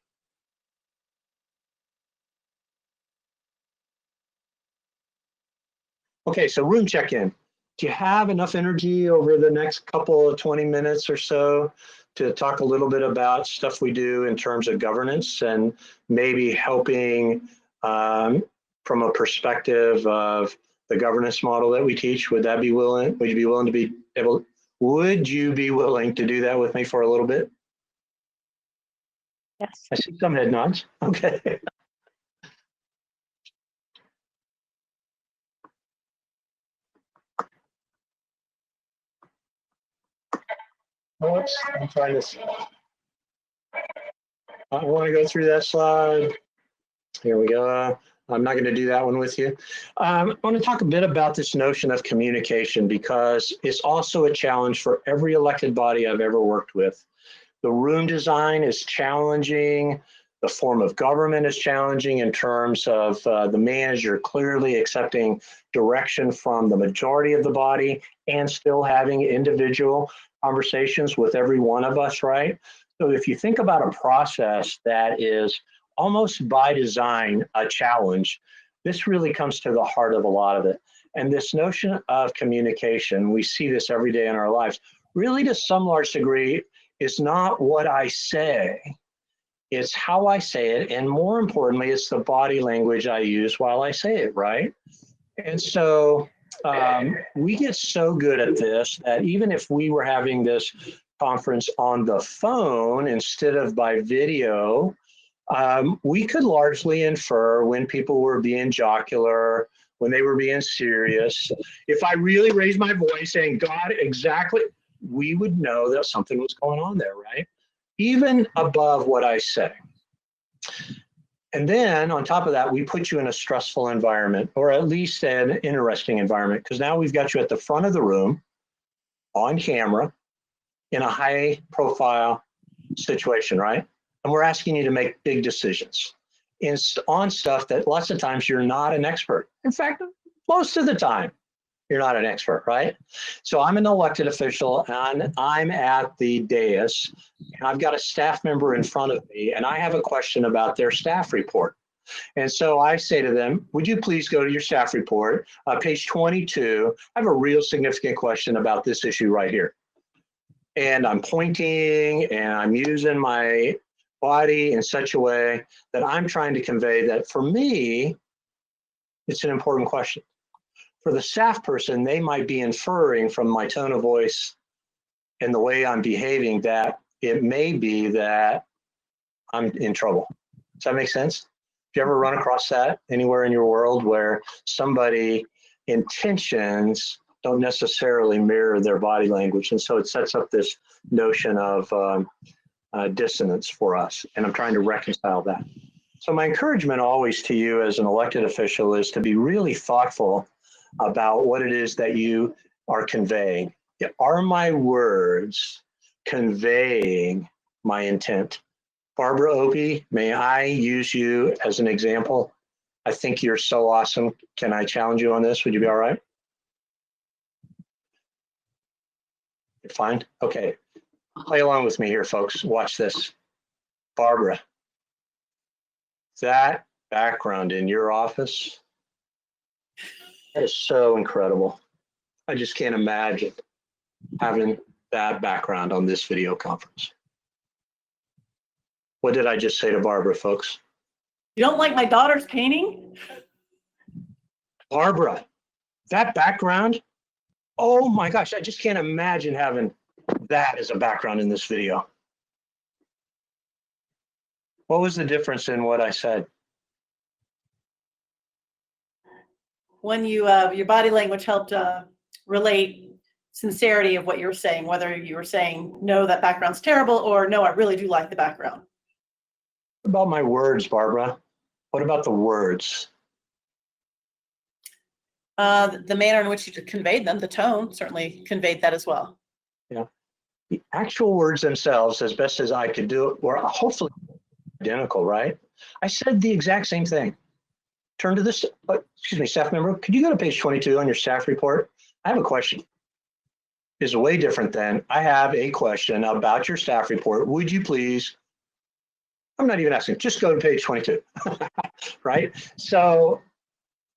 Okay, so room check-in. Do you have enough energy over the next couple of 20 minutes or so to talk a little bit about stuff we do in terms of governance and maybe helping from a perspective of the governance model that we teach? Would that be willing? Would you be willing to be able? Would you be willing to do that with me for a little bit?
Yes.
I see some head nods. Okay. Oops, I'm trying to. I want to go through that slide. Here we go. I'm not going to do that one with you. I want to talk a bit about this notion of communication because it's also a challenge for every elected body I've ever worked with. The room design is challenging. The form of government is challenging in terms of the manager clearly accepting direction from the majority of the body and still having individual conversations with every one of us, right? So if you think about a process that is almost by design a challenge, this really comes to the heart of a lot of it. And this notion of communication, we see this every day in our lives, really to some large degree is not what I say, it's how I say it. And more importantly, it's the body language I use while I say it, right? And so we get so good at this that even if we were having this conference on the phone instead of by video, we could largely infer when people were being jocular, when they were being serious. If I really raised my voice saying, God, exactly, we would know that something was going on there, right? Even above what I say. And then on top of that, we put you in a stressful environment, or at least an interesting environment, because now we've got you at the front of the room, on camera, in a high profile situation, right? And we're asking you to make big decisions on stuff that lots of times you're not an expert. In fact, most of the time, you're not an expert, right? So I'm an elected official and I'm at the dais and I've got a staff member in front of me and I have a question about their staff report. And so I say to them, would you please go to your staff report, page 22. I have a real significant question about this issue right here. and I'm pointing and I'm using my body in such a way that I'm trying to convey that for me, it's an important question. For the staff person, they might be inferring from my tone of voice and the way I'm behaving that it may be that I'm in trouble. Does that make sense? Do you ever run across that anywhere in your world where somebody intentions don't necessarily mirror their body language? And so it sets up this notion of dissonance for us. And I'm trying to reconcile that. So my encouragement always to you as an elected official is to be really thoughtful about what it is that you are conveying. Are my words conveying my intent? Barbara Opie, may I use you as an example? I think you're so awesome. Can I challenge you on this? Would you be all right? You're fine? Okay. Play along with me here, folks. Watch this. Barbara, that background in your office, that is so incredible. I just can't imagine having that background on this video conference. What did I just say to Barbara, folks?
You don't like my daughter's painting?
Barbara, that background, oh my gosh, I just can't imagine having that as a background in this video. What was the difference in what I said?
When you your body language helped relate sincerity of what you were saying, whether you were saying, no, that background's terrible, or no, I really do like the background.
What about my words, Barbara? What about the words?
The manner in which you conveyed them, the tone certainly conveyed that as well.
Yeah. The actual words themselves, as best as I could do it, were hopefully identical, right? I said the exact same thing. Turn to this, excuse me, staff member, could you go to page 22 on your staff report? I have a question. It's way different than I have a question about your staff report. Would you please? I'm not even asking, just go to page 22, right? So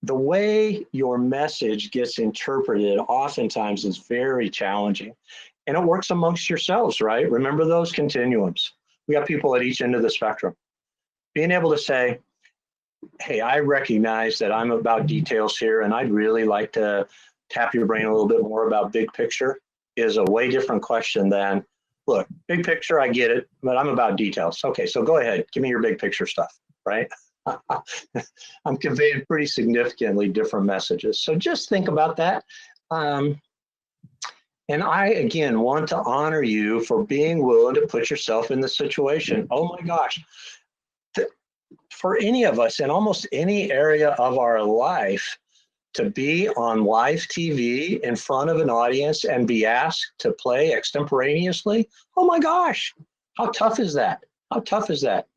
the way your message gets interpreted oftentimes is very challenging, and it works amongst yourselves, right? Remember those continuums. We got people at each end of the spectrum. Being able to say, hey, I recognize that I'm about details here, and I'd really like to tap your brain a little bit more about big picture is a way different question than, look, big picture, I get it, but I'm about details. Okay, so go ahead, give me your big picture stuff, right? I'm conveying pretty significantly different messages. So just think about that. And I, again, want to honor you for being willing to put yourself in the situation. Oh my gosh. For any of us in almost any area of our life, to be on live TV in front of an audience and be asked to play extemporaneously, oh my gosh, how tough is that? How tough is that?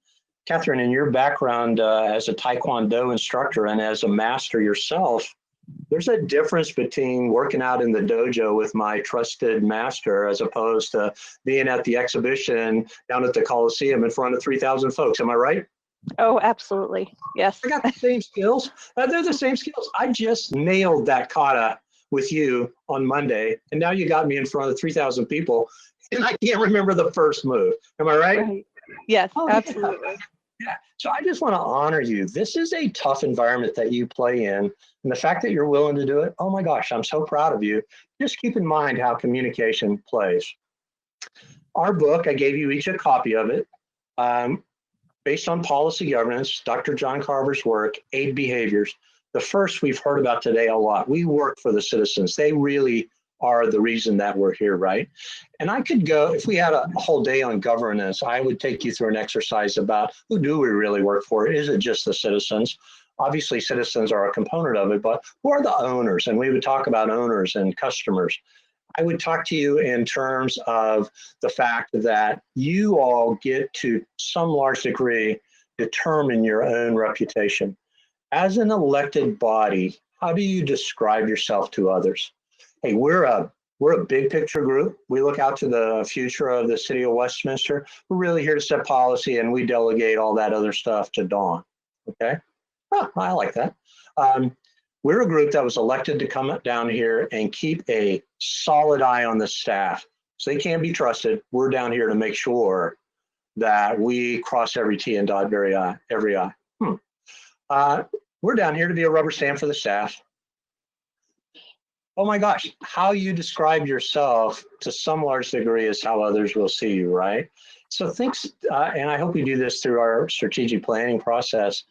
Catherine, in your background as a Taekwondo instructor and as a master yourself, there's a difference between working out in the dojo with my trusted master as opposed to being at the exhibition down at the Coliseum in front of 3,000 folks. Am I right?
Oh, absolutely. Yes.
I got the same skills. They're the same skills. I just nailed that kata with you on Monday, and now you got me in front of 3,000 people, and I can't remember the first move. Am I right?
Right. Yes,
Oh,
absolutely.
Yeah. So I just want to honor you. This is a tough environment that you play in, and the fact that you're willing to do it, oh my gosh, I'm so proud of you. Just keep in mind how communication plays. Our book, I gave you each a copy of it. Based on policy governance, Dr. John Carver's work, 8 behaviors. The first we've heard about today a lot. We work for the citizens. They really are the reason that we're here, right? And I could go, if we had a whole day on governance, I would take you through an exercise about who do we really work for? Is it just the citizens? Obviously, citizens are a component of it, but who are the owners? And we would talk about owners and customers. I would talk to you in terms of the fact that you all get to some large degree determine your own reputation. As an elected body, how do you describe yourself to others? Hey, we're a big picture group. We look out to the future of the city of Westminster. We're really here to set policy, and we delegate all that other stuff to Dawn. Okay? Oh, I like that. We're a group that was elected to come down here and keep a solid eye on the staff. So they can't be trusted. We're down here to make sure that we cross every T and dot every I. We're down here to be a rubber stamp for the staff. Oh my gosh, how you describe yourself to some large degree is how others will see you, right? So and I hope we do this through our strategic planning process.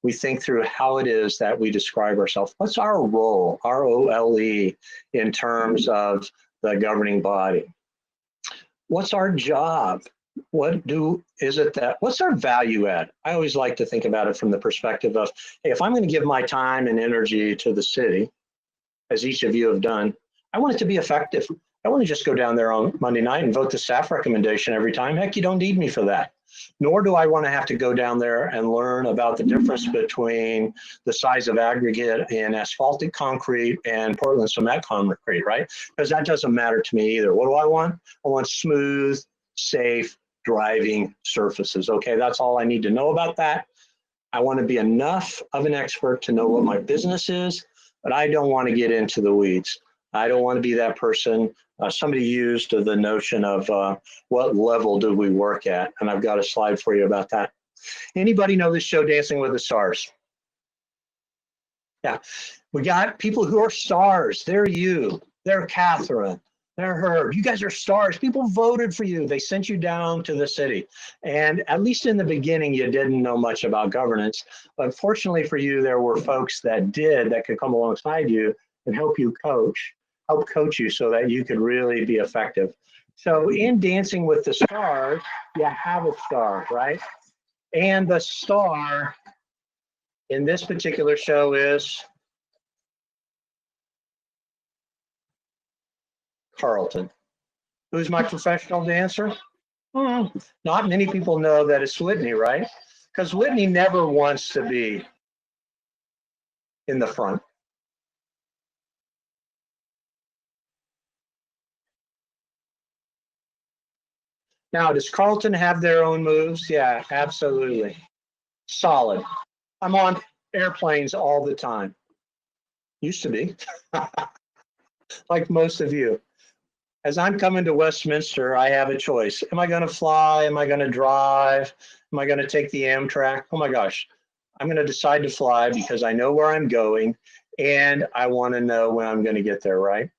We think through how it is that we describe ourselves. What's our role, ROLE, in terms of the governing body? What's our job? What's our value add? I always like to think about it from the perspective of, hey, if I'm going to give my time and energy to the city, as each of you have done, I want it to be effective. I want to just go down there on Monday night and vote the staff recommendation every time. Heck, you don't need me for that. Nor do I want to have to go down there and learn about the difference between the size of aggregate in asphaltic concrete and Portland cement concrete, right? Because that doesn't matter to me either. What do I want? I want smooth, safe driving surfaces. Okay, that's all I need to know about that. I want to be enough of an expert to know what my business is, but I don't want to get into the weeds. I don't want to be that person. Somebody used the notion of what level do we work at? And I've got a slide for you about that. Anybody know this show, Dancing with the Stars? Yeah, we got people who are stars. They're you, they're Catherine, they're her. You guys are stars. People voted for you. They sent you down to the city. And at least in the beginning, you didn't know much about governance. But fortunately for you, there were folks that could come alongside you and help coach you so that you could really be effective. So in Dancing with the Stars, you have a star, right? And the star in this particular show is Carlton. Who's my professional dancer? Not many people know that it's Whitney, right? Because Whitney never wants to be in the front. Now, does Carlton have their own moves? Yeah, absolutely. Solid. I'm on airplanes all the time. Used to be, like most of you. As I'm coming to Westminster, I have a choice. Am I going to fly? Am I going to drive? Am I going to take the Amtrak? Oh my gosh. I'm going to decide to fly because I know where I'm going and I want to know when I'm going to get there, right?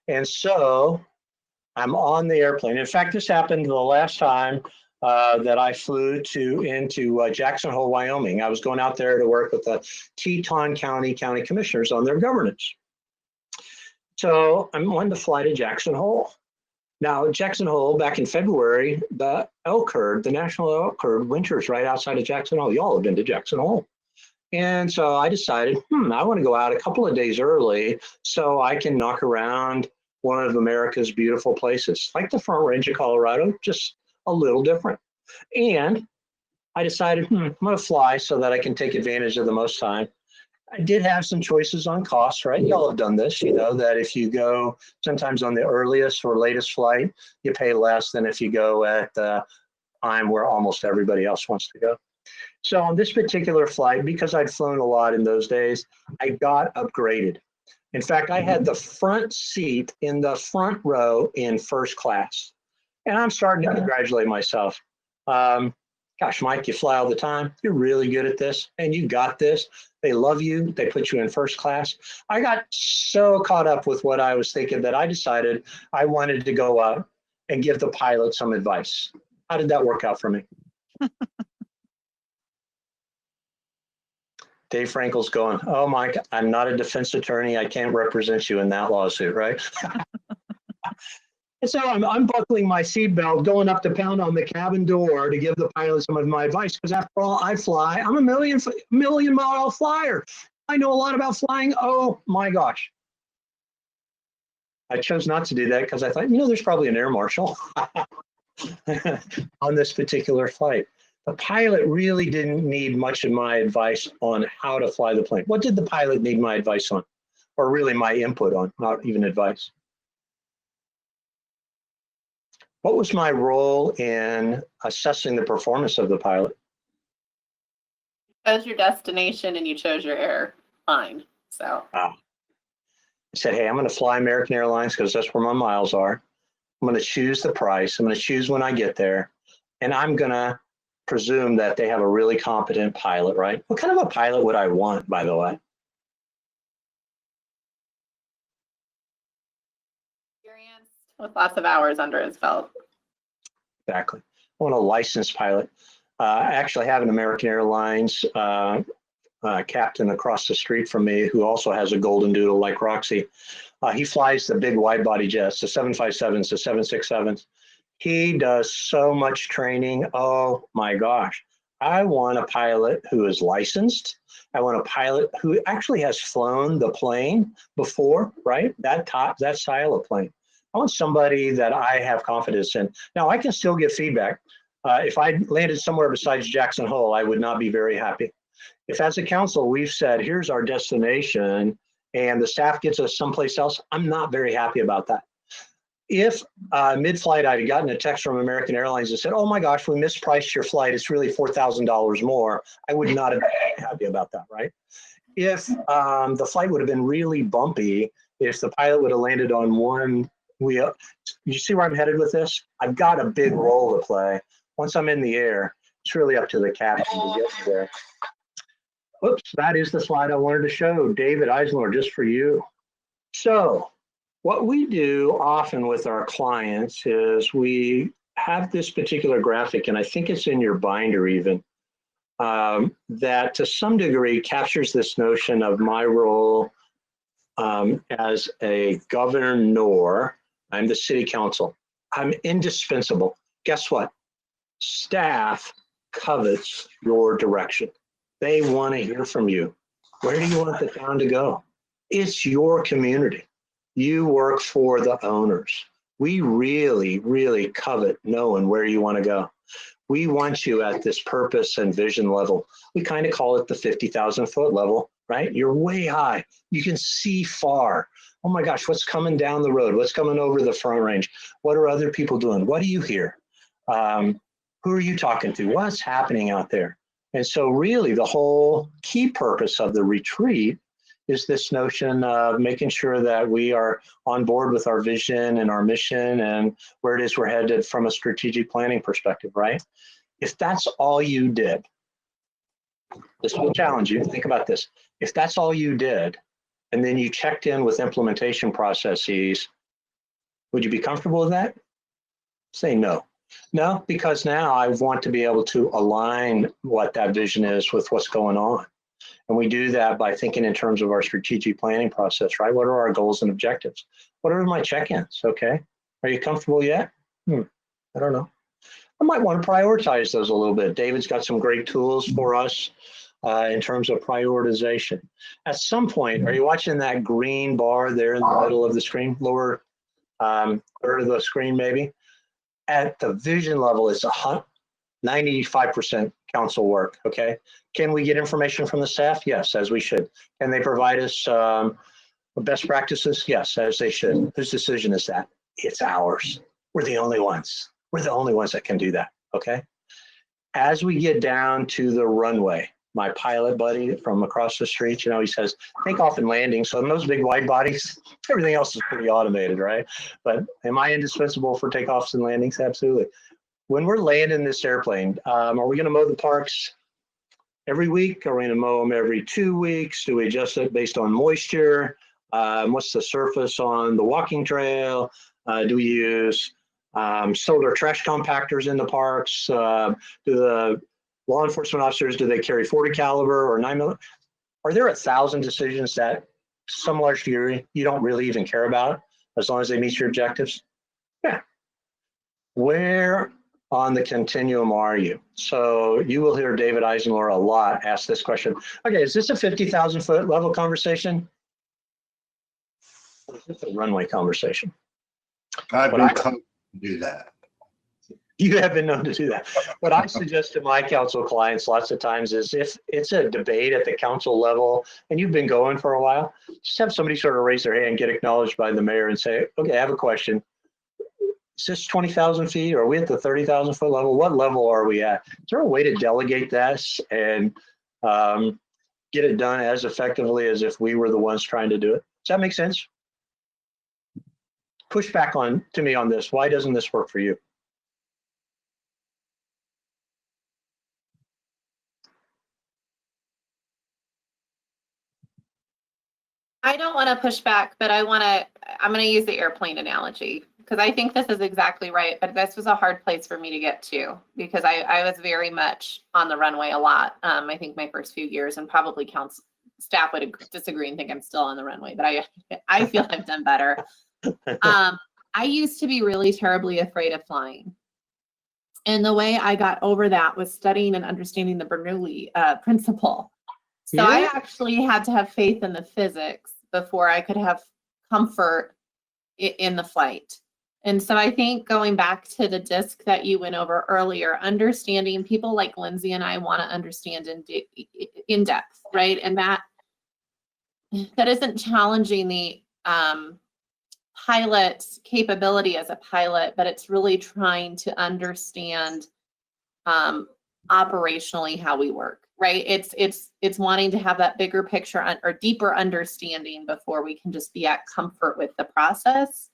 And so I'm on the airplane. In fact, this happened the last time that I flew into Jackson Hole, Wyoming. I was going out there to work with the Teton County commissioners on their governance. So I'm wanting to fly to Jackson Hole. Now, Jackson Hole, back in February, the national elk herd winters right outside of Jackson Hole. Y'all have been to Jackson Hole. And so I decided, I want to go out a couple of days early so I can knock around one of America's beautiful places, like the Front Range of Colorado, just a little different. And I decided, I'm going to fly so that I can take advantage of the most time. I did have some choices on costs, right? Y'all have done this, you know, that if you go sometimes on the earliest or latest flight, you pay less than if you go at the time where almost everybody else wants to go. So on this particular flight, because I'd flown a lot in those days, I got upgraded. In fact, I had the front seat in the front row in first class. And I'm starting to congratulate myself. Gosh, Mike, you fly all the time. You're really good at this and you got this. They love you. They put you in first class. I got so caught up with what I was thinking that I decided I wanted to go up and give the pilot some advice. How did that work out for me? Dave Frankel's going, oh Mike, I'm not a defense attorney. I can't represent you in that lawsuit, right? And so I'm unbuckling my seatbelt, going up to pound on the cabin door to give the pilot some of my advice. Because after all, I fly. I'm a million mile flyer. I know a lot about flying. Oh my gosh. I chose not to do that because I thought, there's probably an air marshal on this particular flight. The pilot really didn't need much of my advice on how to fly the plane. What did the pilot need my advice on? Or really my input on, not even advice. What was my role in assessing the performance of the pilot?
You chose your destination and you chose your airline. So
I said, hey, I'm going to fly American Airlines because that's where my miles are. I'm going to choose the price. I'm going to choose when I get there. And I'm going to presume that they have a really competent pilot, right? What kind of a pilot would I want, by the way?
Experienced with lots of hours under his belt.
Exactly. I want a licensed pilot. I actually have an American Airlines captain across the street from me who also has a golden doodle like Roxy. He flies the big wide body jets, the 757s, the 767s. He does so much training. Oh my gosh. I want a pilot who is licensed. I want a pilot who actually has flown the plane before, right? That style of plane. I want somebody that I have confidence in. Now, I can still get feedback. If I landed somewhere besides Jackson Hole, I would not be very happy. If as a council, we've said, here's our destination, and the staff gets us someplace else, I'm not very happy about that. If mid-flight I had gotten a text from American Airlines that said, oh my gosh, we mispriced your flight, it's really $4,000 more, I would not have been happy about that, right? If the flight would have been really bumpy, if the pilot would have landed on one wheel, you see where I'm headed with this? I've got a big role to play. Once I'm in the air, it's really up to the captain to get there. Oops, that is the slide I wanted to show. David Eisenlohr, just for you. So what we do often with our clients is we have this particular graphic, and I think it's in your binder even, that to some degree captures this notion of my role as a governor. I'm the city council. I'm indispensable. Guess what? Staff covets your direction. They want to hear from you. Where do you want the town to go? It's your community. You work for the owners. We really, really covet knowing where you want to go. We want you at this purpose and vision level. We kind of call it the 50,000 foot level, right? You're way high. You can see far. Oh my gosh, what's coming down the road? What's coming over the front range? What are other people doing? What do you hear? Who are you talking to? What's happening out there? And so really the whole key purpose of the retreat is this notion of making sure that we are on board with our vision and our mission and where it is we're headed from a strategic planning perspective, right? If that's all you did, this will challenge you. Think about this. If that's all you did, and then you checked in with implementation processes, would you be comfortable with that? Say no. No, because now I want to be able to align what that vision is with what's going on. And we do that by thinking in terms of our strategic planning process, right? What are our goals and objectives? What are my check-ins? Okay. Are you comfortable yet? I don't know. I might want to prioritize those a little bit. David's got some great tools for us in terms of prioritization. At some point, are you watching that green bar there in the middle of the screen, lower third of the screen maybe? At the vision level, it's 95% council work, okay? Can we get information from the staff? Yes, as we should. Can they provide us best practices? Yes, as they should. Whose decision is that? It's ours. We're the only ones. We're the only ones that can do that, okay? As we get down to the runway, my pilot buddy from across the street, you know, he says, takeoff and landing. So in those big wide bodies, everything else is pretty automated, right? But am I indispensable for takeoffs and landings? Absolutely. When we're landing this airplane, are we going to mow the parks every week? Are we going to mow them every 2 weeks? Do we adjust it based on moisture? What's the surface on the walking trail? Do we use solar trash compactors in the parks? Do the law enforcement officers, do they carry 40 caliber or 9mm? Are there 1,000 decisions that some large degree you don't really even care about as long as they meet your objectives? Yeah. Where on the continuum are you? So you will hear David Eisenlohr a lot ask this question. Okay, is this a 50,000 foot level conversation? Or is this a runway conversation?
I've been told to do that.
You have been known to do that. What I suggest to my council clients lots of times is if it's a debate at the council level and you've been going for a while, just have somebody sort of raise their hand, get acknowledged by the mayor and say, okay, I have a question. Is this 20,000 feet? Or are we at the 30,000 foot level? What level are we at? Is there a way to delegate this and get it done as effectively as if we were the ones trying to do it? Does that make sense? push back to me on this. Why doesn't this work for you?
I don't want to push back, but I'm going to use the airplane analogy because I think this is exactly right. But this was a hard place for me to get to because I was very much on the runway a lot. I think my first few years, and probably staff would disagree and think I'm still on the runway, but I feel I've done better. I used to be really terribly afraid of flying. And the way I got over that was studying and understanding the Bernoulli principle. So I actually had to have faith in the physics before I could have comfort in the flight. And so I think going back to the disc that you went over earlier, understanding people like Lindsay and I want to understand in depth, right? And that isn't challenging the pilot's capability as a pilot, but it's really trying to understand operationally how we work. Right. It's wanting to have that bigger picture or deeper understanding before we can just be at comfort with the process.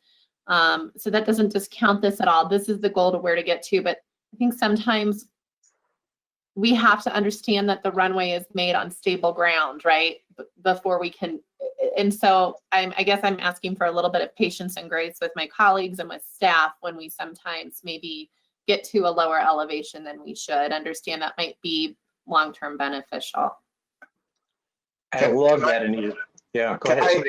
So that doesn't discount this at all. This is the goal to where to get to. But I think sometimes we have to understand that the runway is made on stable ground, right? Before we can. And so I guess I'm asking for a little bit of patience and grace with my colleagues and with staff when we sometimes maybe get to a lower elevation than we should. Understand that might be long-term beneficial.
I love that, Anita. Yeah, go ahead.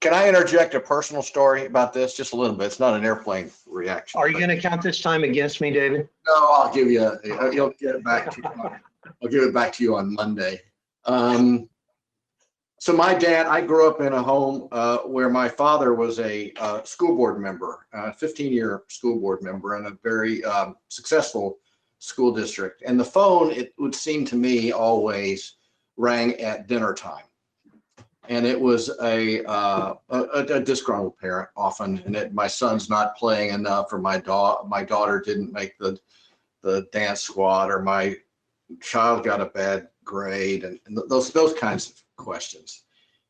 Can I interject a personal story about this? Just a little bit. It's not an airplane reaction.
Are you going to count this time against me, David?
No, I'll give you. You'll get it back to you. I'll give it back to you on Monday. So my dad, I grew up in a home where my father was a school board member, 15-year school board member in a very successful school district. And the phone, it would seem to me, always rang at dinner time. And it was a disgruntled parent often, and my son's not playing enough, or my daughter didn't make the dance squad, or my child got a bad grade, and those kinds of questions.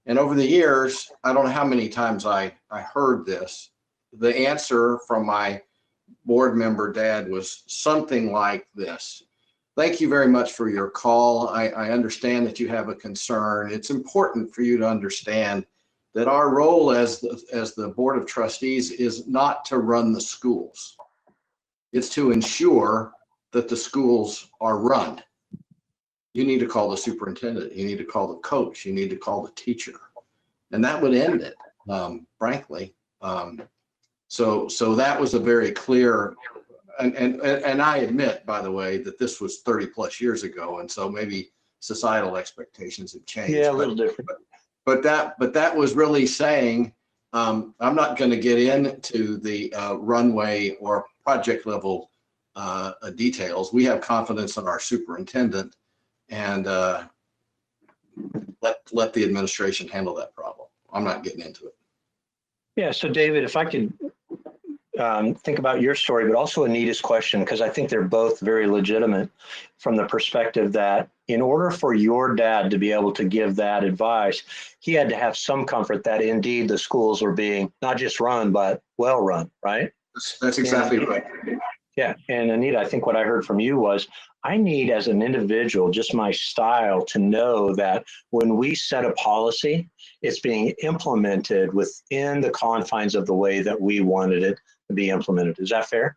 And over the years, I don't know how many times I heard this. The answer from my board member dad was something like this: thank you very much for your call. I understand that you have a concern. It's important for you to understand that our role as the Board of Trustees is not to run the schools. It's to ensure that the schools are run. You need to call the superintendent. You need to call the coach. You need to call the teacher. And that would end it, frankly. So that was a very clear, and I admit, by the way, that this was 30 plus years ago, and so maybe societal expectations have changed.
Yeah, a little different.
But that was really saying, I'm not going to get into the runway or project level details. We have confidence in our superintendent, and let the administration handle that problem. I'm not getting into it.
Yeah. So David, if I could think about your story, but also Anita's question, because I think they're both very legitimate from the perspective that in order for your dad to be able to give that advice, he had to have some comfort that indeed the schools were being not just run, but well run, right?
That's exactly right.
Yeah. And Anita, I think what I heard from you was, I need as an individual, just my style, to know that when we set a policy, it's being implemented within the confines of the way that we wanted it to be implemented. Is that fair?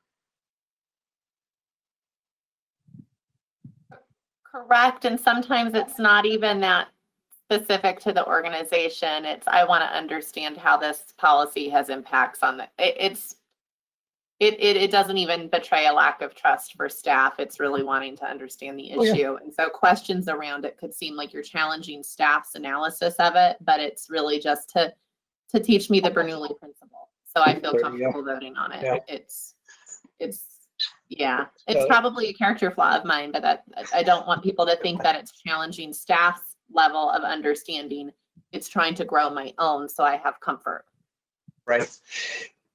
Correct. And sometimes it's not even that specific to the organization. It's, I want to understand how this policy has impacts on it doesn't even betray a lack of trust for staff. It's really wanting to understand the issue.
Yeah.
And so questions around it could seem like you're challenging staff's analysis of it, but it's really just to teach me the Bernoulli principle. So I feel comfortable voting on it.
Yeah.
It's probably a character flaw of mine, but I don't want people to think that it's challenging staff's level of understanding. It's trying to grow my own so I have comfort.
Right.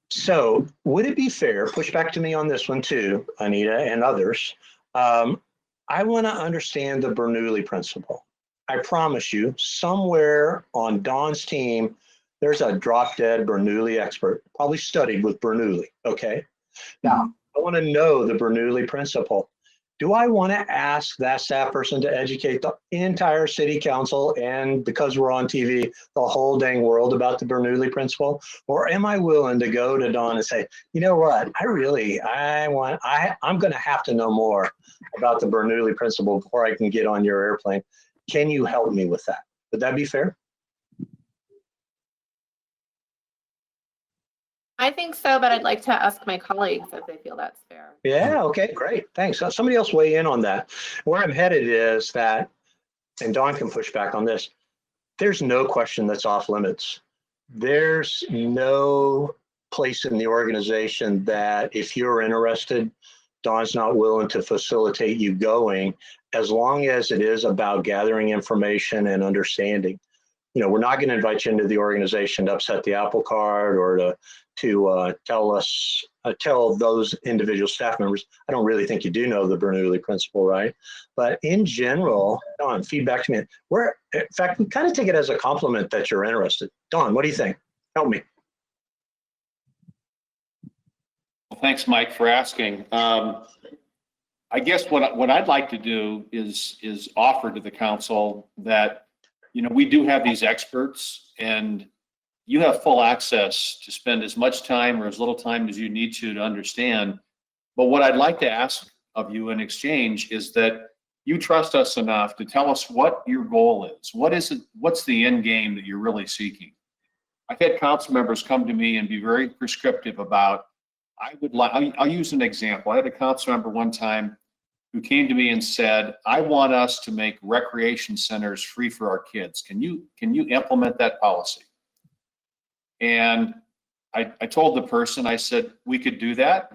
So would it be fair, push back to me on this one too, Anita and others. I want to understand the Bernoulli principle. I promise you, somewhere on Dawn's team, There's a drop dead Bernoulli expert, probably studied with Bernoulli. Okay. Now, I want to know the Bernoulli principle. Do I want to ask that staff person to educate the entire city council and, because we're on TV, the whole dang world about the Bernoulli principle? Or am I willing to go to Dawn and say, you know what, I'm going to have to know more about the Bernoulli principle before I can get on your airplane. Can you help me with that? Would that be fair?
I think so, but I'd like to ask my colleagues if they feel that's fair.
Yeah, okay, great, thanks. Somebody else weigh in on that. Where I'm headed is that, and Dawn can push back on this, there's no question that's off limits. There's no place in the organization that if you're interested, Dawn's not willing to facilitate you going, as long as it is about gathering information and understanding. You know, we're not going to invite you into the organization to upset the apple cart or to tell those individual staff members, I don't really think you do know the Bernoulli principle, right? But in general, Dawn, feedback to me. In fact, we kind of take it as a compliment that you're interested. Dawn, what do you think? Help me.
Well, thanks, Mike, for asking. I guess what I'd like to do is offer to the council that, you know, we do have these experts and you have full access to spend as much time or as little time as you need to understand. But what I'd like to ask of you in exchange is that you trust us enough to tell us what your goal is. What is it? What's the end game that you're really seeking? I've had council members come to me and be very prescriptive about, I'll use an example. I had a council member one time who came to me and said, I want us to make recreation centers free for our kids. Can you implement that policy? And I told the person, I said, we could do that.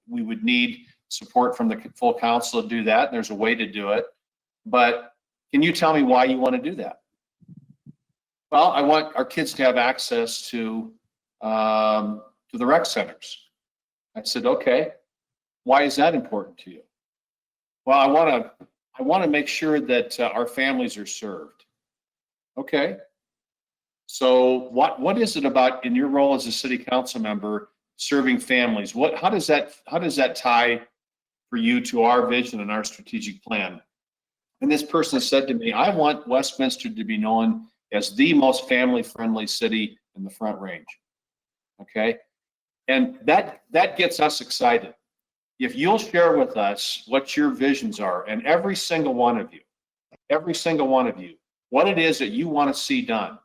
We would need support from the full council to do that. There's a way to do it. But can you tell me why you want to do that? Well, I want our kids to have access to the rec centers. I said, okay, why is that important to you? Well, I want to make sure that our families are served. Okay. So what is it about in your role as a city council member serving families? How does that tie for you to our vision and our strategic plan? And this person said to me, I want Westminster to be known as the most family-friendly city in the Front Range. Okay, and that gets us excited. If you'll share with us what your visions are, and every single one of you, what it is that you want to see done.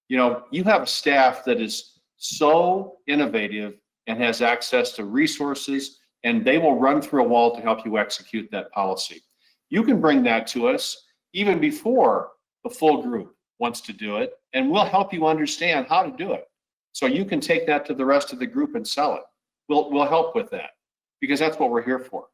You know, you have a staff that is so innovative and has access to resources, and they will run through a wall to help you execute that policy. You can bring that to us even before the full group wants to do it, and we'll help you understand how to do it. So you can take that to the rest of the group and sell it. We'll help with that because that's what we're here for.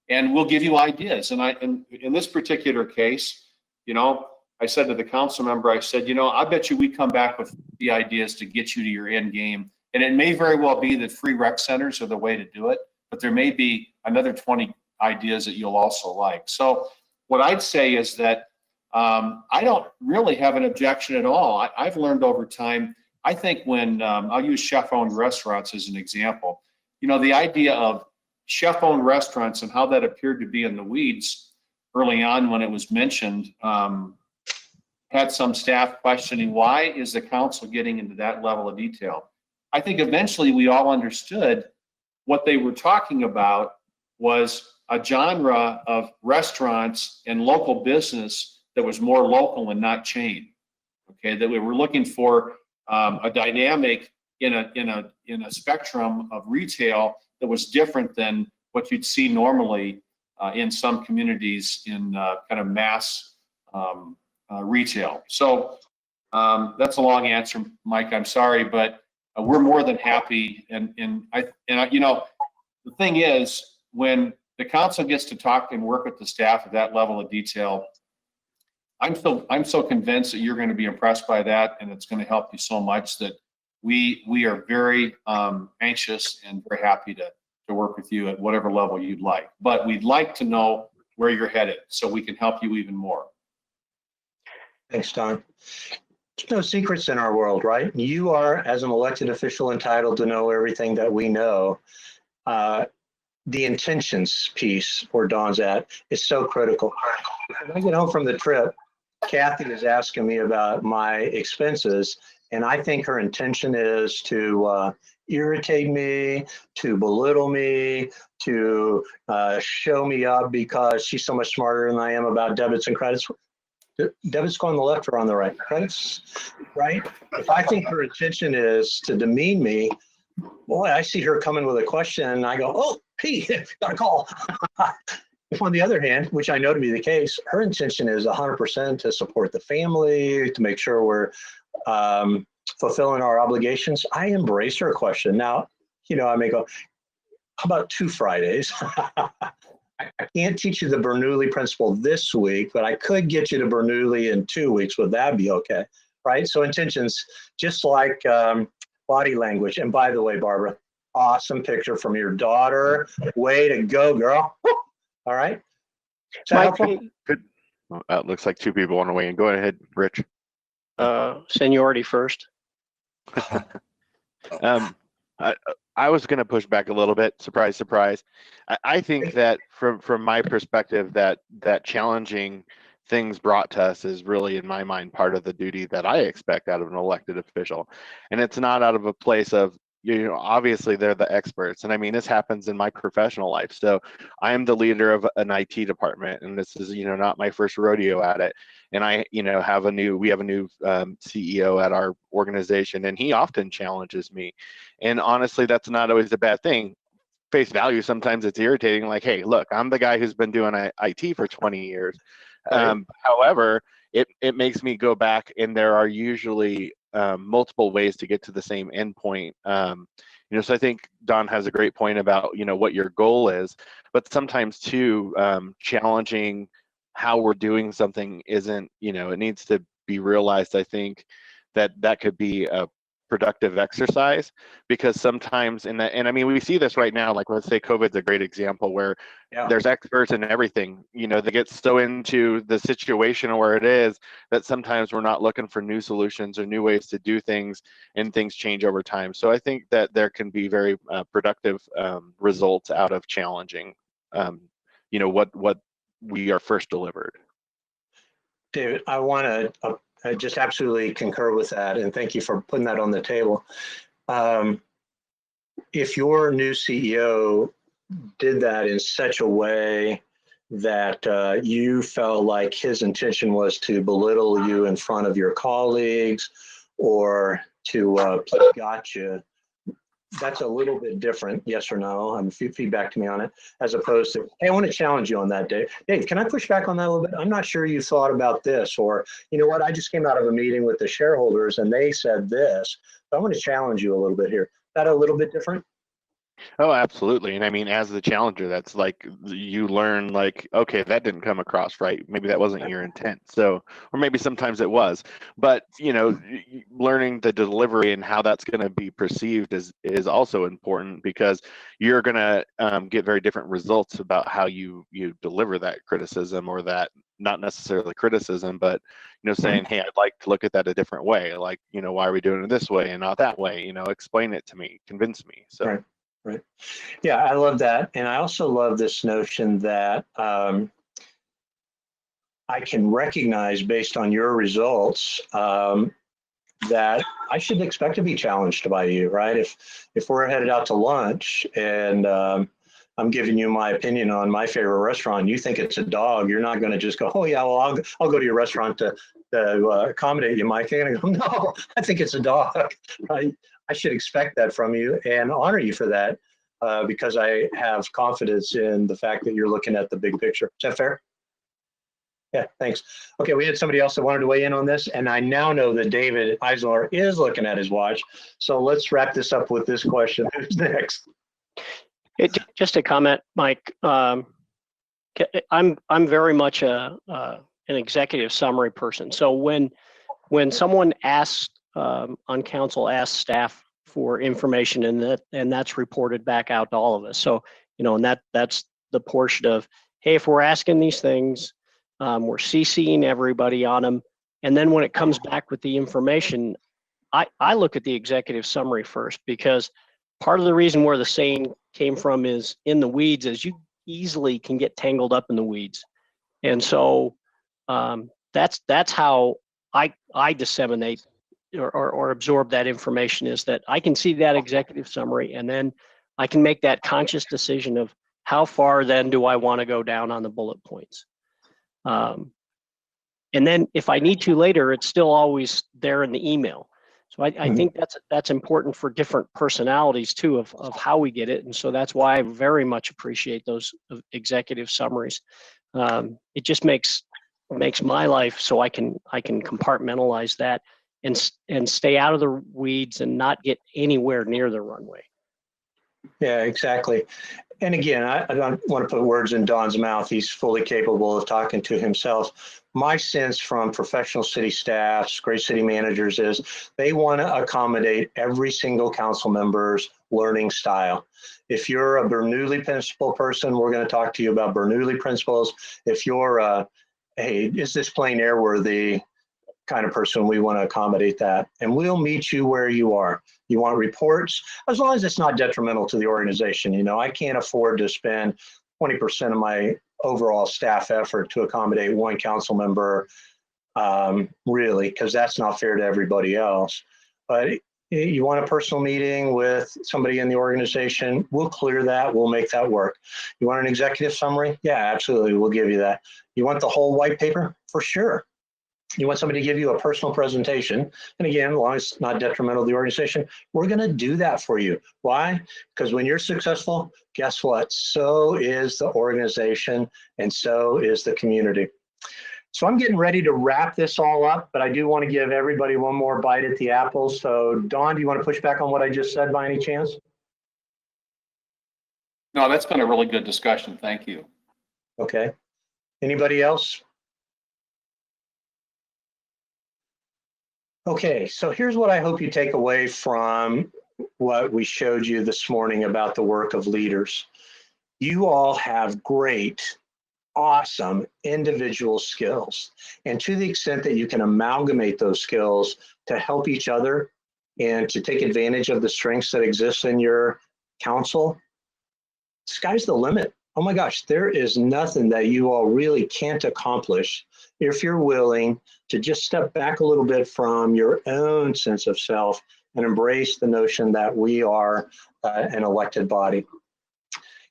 And we'll give you ideas. And in this particular case, you know, I said to the council member, I said, you know, I bet you we come back with the ideas to get you to your end game. And it may very well be that free rec centers are the way to do it, but there may be another 20 ideas that you'll also like. So what I'd say is that I don't really have an objection at all. I've learned over time, I think when, I'll use chef-owned restaurants as an example, you know, the idea of chef-owned restaurants and how that appeared to be in the weeds early on when it was mentioned, had some staff questioning, why is the council getting into that level of detail? I think eventually we all understood what they were talking about was a genre of restaurants and local business that was more local and not chain. Okay, that we were looking for a dynamic in a spectrum of retail that was different than what you'd see normally in some communities in kind of mass retail. So that's a long answer, Mike. I'm sorry, but we're more than happy. And you know, the thing is, when the council gets to talk and work with the staff at that level of detail, I'm so convinced that you're going to be impressed by that, and it's going to help you so much that we are very anxious and very happy to work with you at whatever level you'd like. But we'd like to know where you're headed so we can help you even more.
Thanks, Don. There's no secrets in our world, right? You are, as an elected official, entitled to know everything that we know. The intentions piece where Dawn's at is so critical. When I get home from the trip, Kathy is asking me about my expenses, and I think her intention is to irritate me, to belittle me, to show me up because she's so much smarter than I am about debits and credits. Debits go on the left or on the right? Credits, right? If I think her intention is to demean me, boy, I see her coming with a question and I go, oh, Pete, got a call. If on the other hand, which I know to be the case, her intention is 100% to support the family, to make sure we're fulfilling our obligations, I embrace her question. Now, you know, I may go, how about 2 Fridays? I can't teach you the Bernoulli principle this week, but I could get you to Bernoulli in 2 weeks. Would that be okay? Right? So intentions, just like body language. And by the way, Barbara, awesome picture from your daughter. Way to go, girl. All right.
Mike,
Good. Well, it looks like 2 people on the way in. Go ahead, Rich.
seniority first.
I was going to push back a little bit. Surprise, surprise. I think that from my perspective, that challenging things brought to us is really, in my mind, part of the duty that I expect out of an elected official. And it's not out of a place of, you know, obviously they're the experts. And I mean, this happens in my professional life. So I am the leader of an IT department, and this is, you know, not my first rodeo at it. And I, you know, we have a new CEO at our organization, and he often challenges me. And honestly, that's not always a bad thing. Face value, sometimes it's irritating. Like, hey, look, I'm the guy who's been doing IT for 20 years. However, it makes me go back, and there are usually multiple ways to get to the same endpoint. You know, so I think Don has a great point about, you know, what your goal is, but sometimes too, challenging how we're doing something isn't, you know, it needs to be realized. I think that could be a productive exercise, because sometimes and I mean, we see this right now, like let's say COVID's a great example where there's experts in everything, you know, they get so into the situation where it is that sometimes we're not looking for new solutions or new ways to do things, and things change over time. So I think that there can be very productive results out of challenging, you know, what we are first delivered.
David, I want to I just absolutely concur with that, and thank you for putting that on the table. If your new CEO did that in such a way that you felt like his intention was to belittle you in front of your colleagues or to play gotcha, that's a little bit different, yes or no? Feedback to me on it, as opposed to, hey, I want to challenge you on that, Dave. Dave, can I push back on that a little bit? I'm not sure you thought about this, or, you know what, I just came out of a meeting with the shareholders and they said this. So I want to challenge you a little bit here. Is that a little bit different?
Oh, absolutely. And I mean, as the challenger, that's like, you learn like, okay, that didn't come across right. Maybe that wasn't your intent. So, or maybe sometimes it was, but you know, learning the delivery and how that's going to be perceived is also important, because you're going to get very different results about how you deliver that criticism, or that not necessarily criticism, but, you know, saying, hey, I'd like to look at that a different way. Like, you know, why are we doing it this way and not that way? You know, explain it to me, convince me. So.
Right. Right. Yeah, I love that. And I also love this notion that I can recognize based on your results that I should expect to be challenged by you, right? If we're headed out to lunch and I'm giving you my opinion on my favorite restaurant, you think it's a dog, you're not going to just go, oh yeah, well, I'll go to your restaurant to accommodate you, Mike. You're going to go, no, I think it's a dog, right? I should expect that from you and honor you for that because I have confidence in the fact that you're looking at the big picture. Is that fair? Yeah, thanks. Okay, we had somebody else that wanted to weigh in on this, and I now know that David Eisler is looking at his watch. So let's wrap this up with this question. Who's next?
Just a comment, Mike. I'm very much an executive summary person. So when someone asks on council, asks staff for information, and that's reported back out to all of us. So, you know, and that's the portion of, hey, if we're asking these things, we're CCing everybody on them, And then when it comes back with the information, I look at the executive summary first, because part of the reason where the saying came from is in the weeds, is you easily can get tangled up in the weeds. And so that's how I disseminate or absorb that information, is that I can see that executive summary, and then I can make that conscious decision of how far then do I want to go down on the bullet points. And then if I need to later, it's still always there in the email. So I think that's important for different personalities too, of how we get it. And so that's why I very much appreciate those executive summaries. It just makes my life so I can compartmentalize that and stay out of the weeds and not get anywhere near the runway.
Yeah, exactly. And again, I don't want to put words in Don's mouth. He's fully capable of talking to himself. My sense from professional city staffs, great city managers, is they want to accommodate every single council member's learning style. If you're a Bernoulli principle person, we're going to talk to you about Bernoulli principles. If you're hey, is this plane airworthy kind of person, we want to accommodate that. And we'll meet you where you are. You want reports, as long as it's not detrimental to the organization. You know, I can't afford to spend 20% of my overall staff effort to accommodate one council member, really, because that's not fair to everybody else. But you want a personal meeting with somebody in the organization, we'll clear that, we'll make that work. You want an executive summary? Yeah, absolutely, we'll give you that. You want the whole white paper? For sure. You want somebody to give you a personal presentation, and again, as long as it's not detrimental to the organization, we're going to do that for you. Why? Because when you're successful, guess what? So is the organization, and so is the community. So I'm getting ready to wrap this all up, but I do want to give everybody one more bite at the apple. So Don, do you want to push back on what I just said by any chance?
No, that's been a really good discussion. Thank you.
Okay. Anybody else? Okay, so here's what I hope you take away from what we showed you this morning about the work of leaders. You all have great, awesome individual skills. And to the extent that you can amalgamate those skills to help each other and to take advantage of the strengths that exist in your council, sky's the limit. Oh my gosh, there is nothing that you all really can't accomplish if you're willing to just step back a little bit from your own sense of self and embrace the notion that we are an elected body.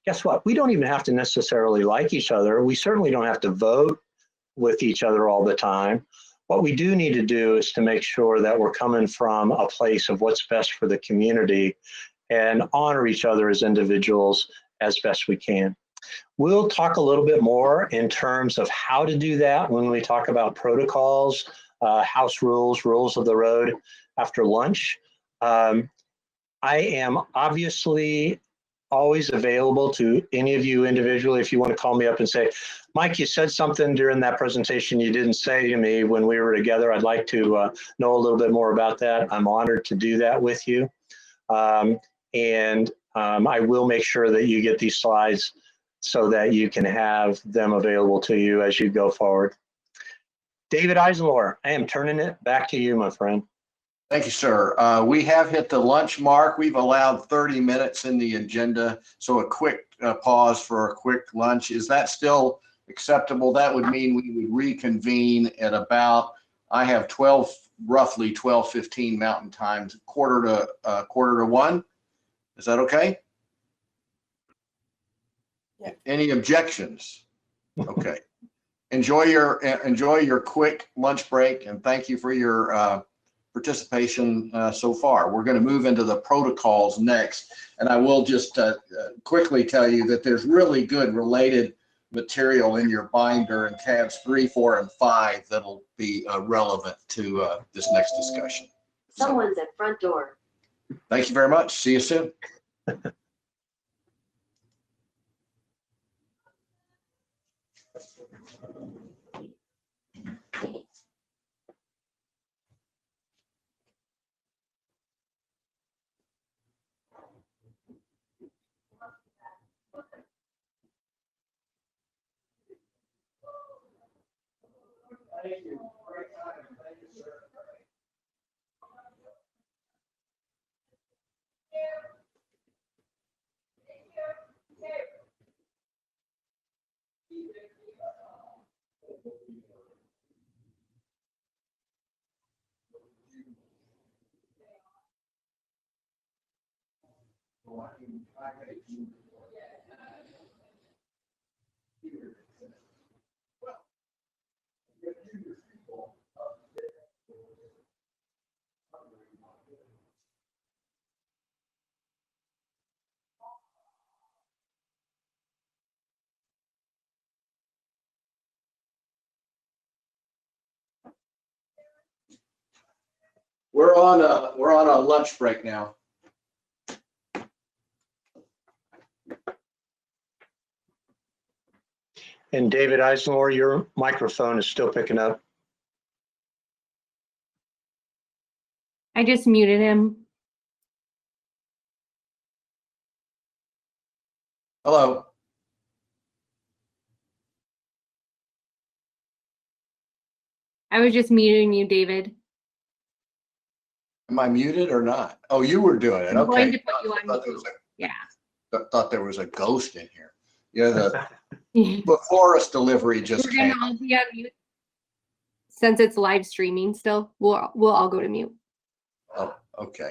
Guess what? We don't even have to necessarily like each other. We certainly don't have to vote with each other all the time. What we do need to do is to make sure that we're coming from a place of what's best for the community and honor each other as individuals as best we can. We'll talk a little bit more in terms of how to do that when we talk about protocols, house rules, rules of the road after lunch. I am obviously always available to any of you individually if you want to call me up and say, Mike, you said something during that presentation you didn't say to me when we were together. I'd like to know a little bit more about that. I'm honored to do that with you. I will make sure that you get these slides so that you can have them available to you as you go forward. David Eisenlohr, I am turning it back to you, my friend.
Thank you, sir. We have hit the lunch mark. We've allowed 30 minutes in the agenda, so a quick pause for a quick lunch. Is that still acceptable? That would mean we would reconvene at about, I have roughly 12:15 Mountain Time, quarter to 1. Is that okay? Yeah. Any objections? Okay. Enjoy your quick lunch break, and thank you for your participation so far. We're going to move into the protocols next, and I will just quickly tell you that there's really good related material in your binder in tabs 3, 4, and 5 that'll be relevant to this next discussion.
Someone's at front door.
Thank you very much. See you soon. Thank you. Great time. Thank you. We're on a lunch break now.
And David Eisenhower, your microphone is still picking up.
I just muted him.
Hello.
I was just muting you, David.
Am I muted or not? Oh, you were doing it.
I'm going
Okay.
to put you on mute. Yeah.
Thought there was a ghost in here. Yeah, the forest delivery just
We're
came.
gonna all be on mute. Since it's live streaming still, we'll all go to mute.
Oh, okay.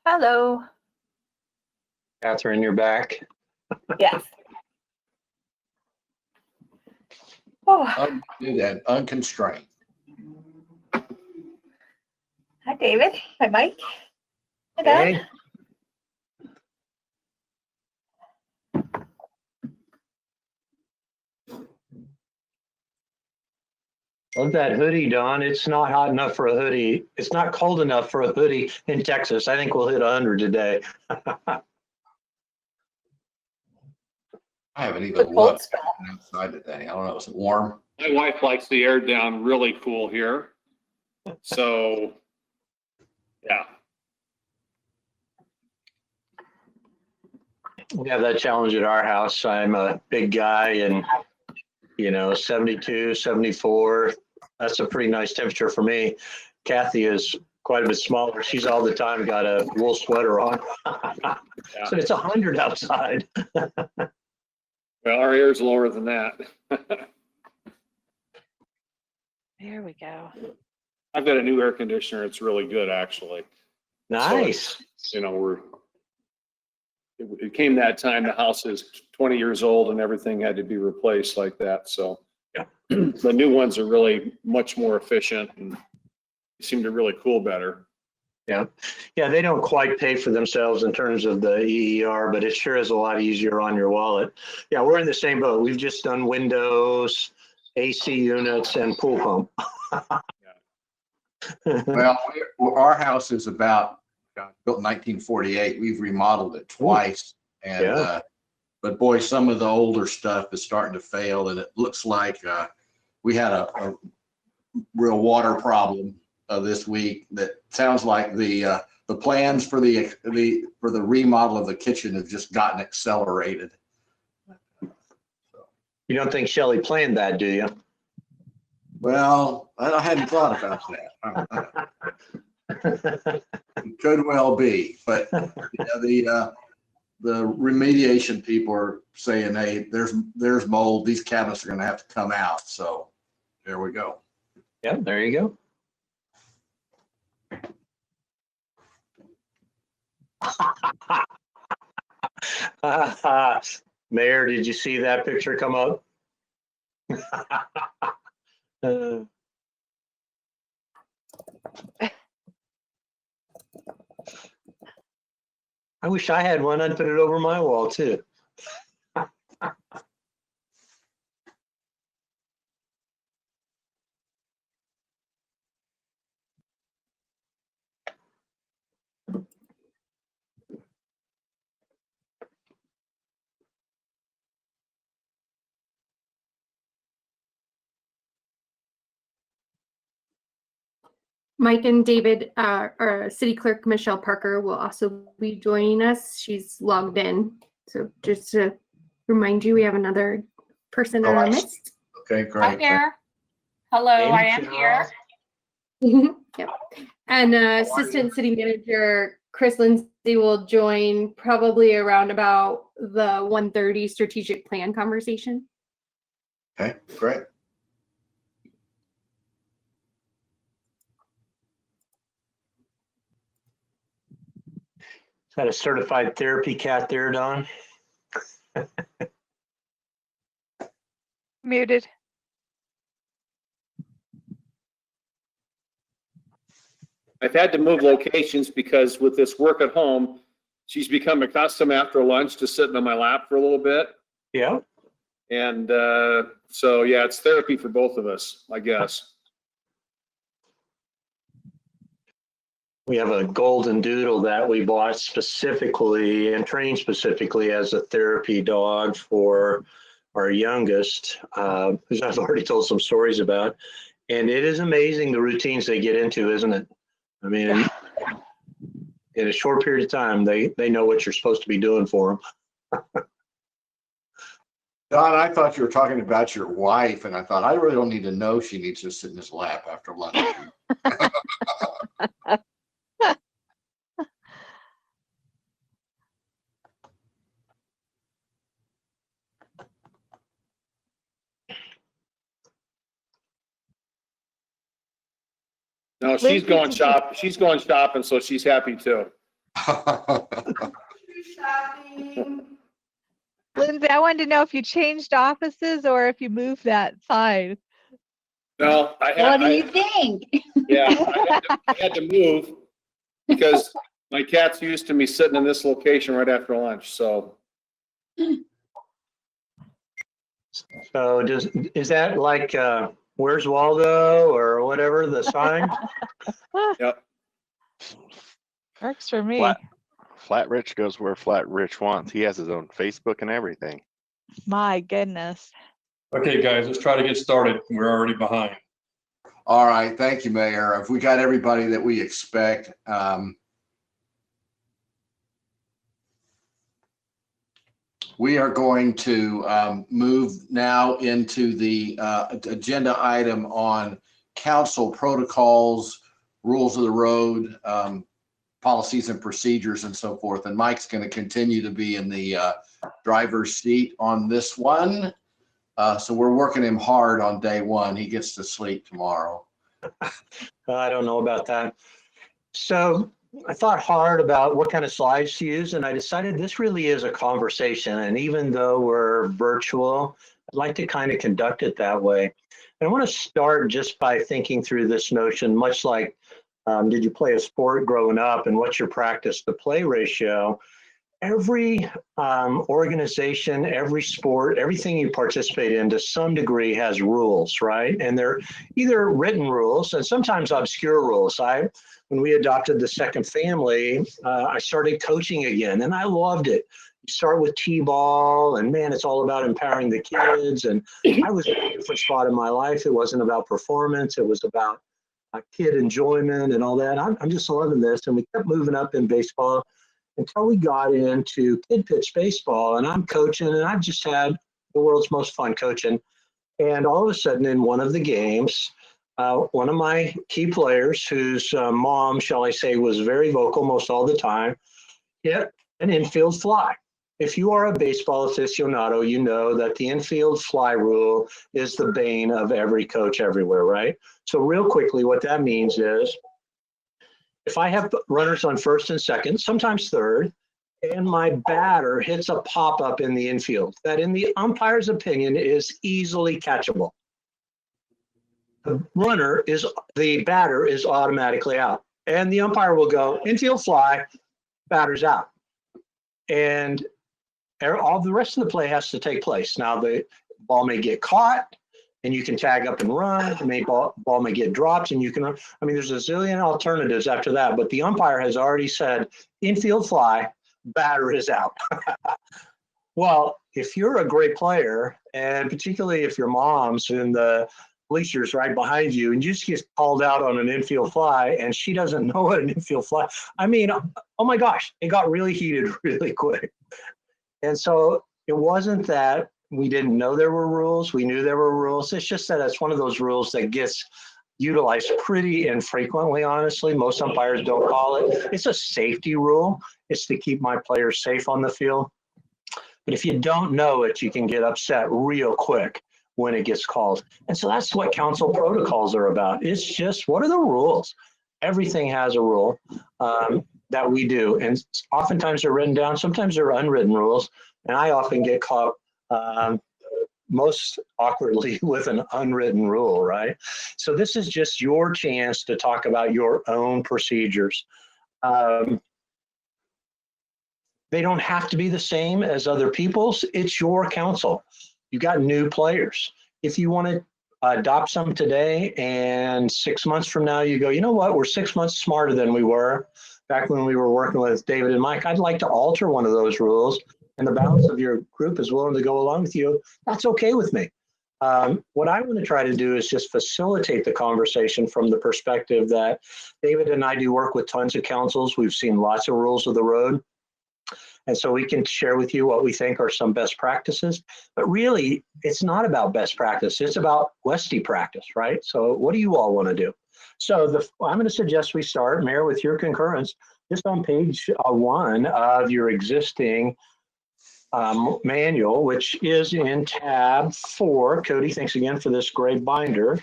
Hello.
Catherine, you're back.
Yes. Oh,
Do that unconstrained.
hi, David. Hi, Mike. Hi,
Hey.
Don.
Love that hoodie, Don. It's not hot enough for a hoodie. It's not cold enough for a hoodie in Texas. I think we'll hit 100 today.
I haven't
The
even
cold
looked
spell.
outside today. I don't know. Is it warm?
My wife likes the air down really cool here. So, yeah.
We have that challenge at our house. I'm a big guy and, 72, 74. That's a pretty nice temperature for me. Kathy is quite a bit smaller. She's all the time got a wool sweater on. So it's 100 outside.
Well, our air's lower than that.
There we go.
I've got a new air conditioner. It's really good, actually.
Nice.
So it came that time, the house is 20 years old and everything had to be replaced like that. So
yeah.
The new ones are really much more efficient and seem to really cool better.
Yeah. Yeah, they don't quite pay for themselves in terms of the EER, but it sure is a lot easier on your wallet. Yeah, we're in the same boat. We've just done windows, AC units, and pool pump.
Well, our house is built in 1948. We've remodeled it twice. And,
Yeah.
But boy, some of the older stuff is starting to fail. And it looks like we had a real water problem this week that sounds like the plans for the remodel of the kitchen have just gotten accelerated.
You don't think Shelley planned that, do you?
Well, I hadn't thought about that. It could well be, but the remediation people are saying, hey, there's mold. These cabinets are going to have to come out. So there we go.
Yeah, there you go. Mayor, did you see that picture come up? I wish I had one. I'd put it over my wall too.
Mike and David, our city clerk, Michelle Parker, will also be joining us. She's logged in. So just to remind you, we have another person in our midst.
Okay, great.
I'm here. Hello, I am here.
Yep. And Assistant City Manager Chris Lindsay will join probably around about the 1:30 strategic plan conversation.
Okay, great.
Is that a certified therapy cat there, Don?
Muted.
I've had to move locations because with this work at home, she's become accustomed after lunch to sitting on my lap for a little bit.
Yeah.
And so, yeah, it's therapy for both of us, I guess.
We have a golden doodle that we bought specifically and trained specifically as a therapy dog for our youngest, who's I've already told some stories about. And it is amazing the routines they get into, isn't it? I mean, in a short period of time, they know what you're supposed to be doing for them.
Don, I thought you were talking about your wife, and I thought, I really don't need to know she needs to sit in his lap after lunch.
No, she's going shop. She's going shopping, so she's happy too.
Lindsay, I wanted to know if you changed offices or if you moved that side.
No,
What do you think?
Yeah, I had to move because my cat's used to me sitting in this location right after lunch, so.
So is that like, Where's Waldo or whatever, the sign?
Yep.
Works for me.
Flat Rich goes where Flat Rich wants. He has his own Facebook and everything.
My goodness.
Okay, guys, let's try to get started. We're already behind.
All right, thank you, Mayor. If we got everybody that we expect, we are going to move now into the agenda item on council protocols, rules of the road, policies and procedures and so forth. And Mike's going to continue to be in the driver's seat on this one. So we're working him hard on day one. He gets to sleep tomorrow.
I don't know about that. So I thought hard about what kind of slides to use, and I decided this really is a conversation. And even though we're virtual, I'd like to kind of conduct it that way. And I want to start just by thinking through this notion, much like, did you play a sport growing up and what's your practice to play ratio? Every organization, every sport, everything you participate in to some degree has rules, right? And they're either written rules and sometimes obscure rules. When we adopted the second family, I started coaching again and I loved it. You start with T-ball and man, it's all about empowering the kids. And I was in a different spot in my life. It wasn't about performance. It was about kid enjoyment and all that. I'm just loving this. And we kept moving up in baseball until we got into kid pitch baseball, and I'm coaching, and I've just had the world's most fun coaching. And all of a sudden in one of the games, one of my key players, whose mom, shall I say, was very vocal most all the time, hit an infield fly. If you are a baseball aficionado, you know that the infield fly rule is the bane of every coach everywhere, right? So real quickly, what that means is, if I have runners on first and second, sometimes third, and my batter hits a pop-up in the infield, that in the umpire's opinion is easily catchable, the batter is automatically out. And the umpire will go, infield fly, batter's out. And all the rest of the play has to take place. Now the ball may get caught, and you can tag up and run. The ball may get dropped, and you can, I mean, there's a zillion alternatives after that, but the umpire has already said, infield fly, batter is out. Well, if you're a great player, and particularly if your mom's in the bleachers right behind you, and you just get called out on an infield fly, and she doesn't know what an infield fly, I mean, oh my gosh, it got really heated really quick. And so it wasn't that we didn't know there were rules. We knew there were rules. It's just that it's one of those rules that gets utilized pretty infrequently, honestly. Most umpires don't call it. It's a safety rule. It's to keep my players safe on the field. But if you don't know it, you can get upset real quick when it gets called. And so that's what council protocols are about. It's just, what are the rules? Everything has a rule that we do. And oftentimes they're written down. Sometimes they're unwritten rules. And I often get caught most awkwardly with an unwritten rule, right? So this is just your chance to talk about your own procedures. They don't have to be the same as other people's. It's your council. You got new players. If you want to adopt some today and 6 months from now you go, you know what, we're 6 months smarter than we were back when we were working with David and Mike, I'd like to alter one of those rules, and the balance of your group is willing to go along with you, that's okay with me. What I want to try to do is just facilitate the conversation from the perspective that David and I do work with tons of councils. We've seen lots of rules of the road. And so we can share with you what we think are some best practices. But really, it's not about best practice. It's about Westy practice, right? So what do you all want to do? So I'm going to suggest we start, Mayor, with your concurrence, just on page 1 of your existing manual, which is in tab 4. Cody, thanks again for this great binder.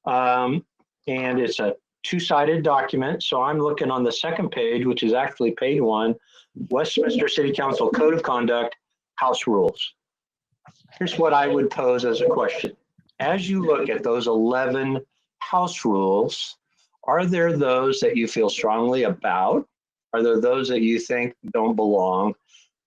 And it's a two-sided document. So I'm looking on the second page, which is actually page 1, Westminster City Council Code of Conduct, House Rules. Here's what I would pose as a question. As you look at those 11 house rules, are there those that you feel strongly about? Are there those that you think don't belong?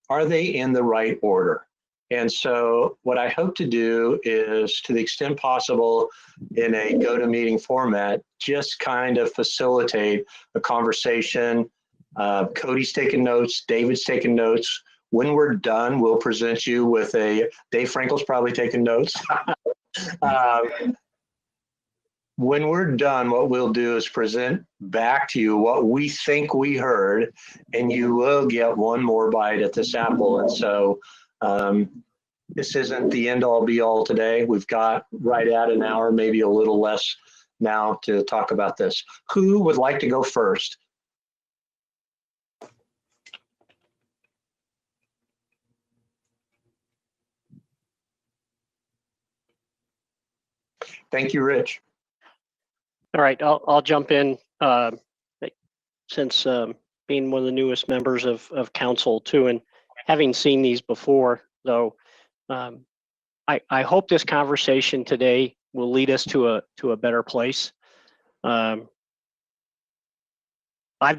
Are they in the right order? And so what I hope to do is, to the extent possible, in a go-to-meeting format, just kind of facilitate a conversation. Cody's taking notes, David's taking notes. When we're done, we'll present you with a, Dave Frankel's probably taking notes. When we're done, what we'll do is present back to you what we think we heard, and you will get one more bite at this apple. And so this isn't the end all be all today. We've got right at an hour, maybe a little less now, to talk about this. Who would like to go first? Thank you, Rich.
All right, I'll jump in since being one of the newest members of council too, and having seen these before, though, I hope this conversation today will lead us to a better place. I've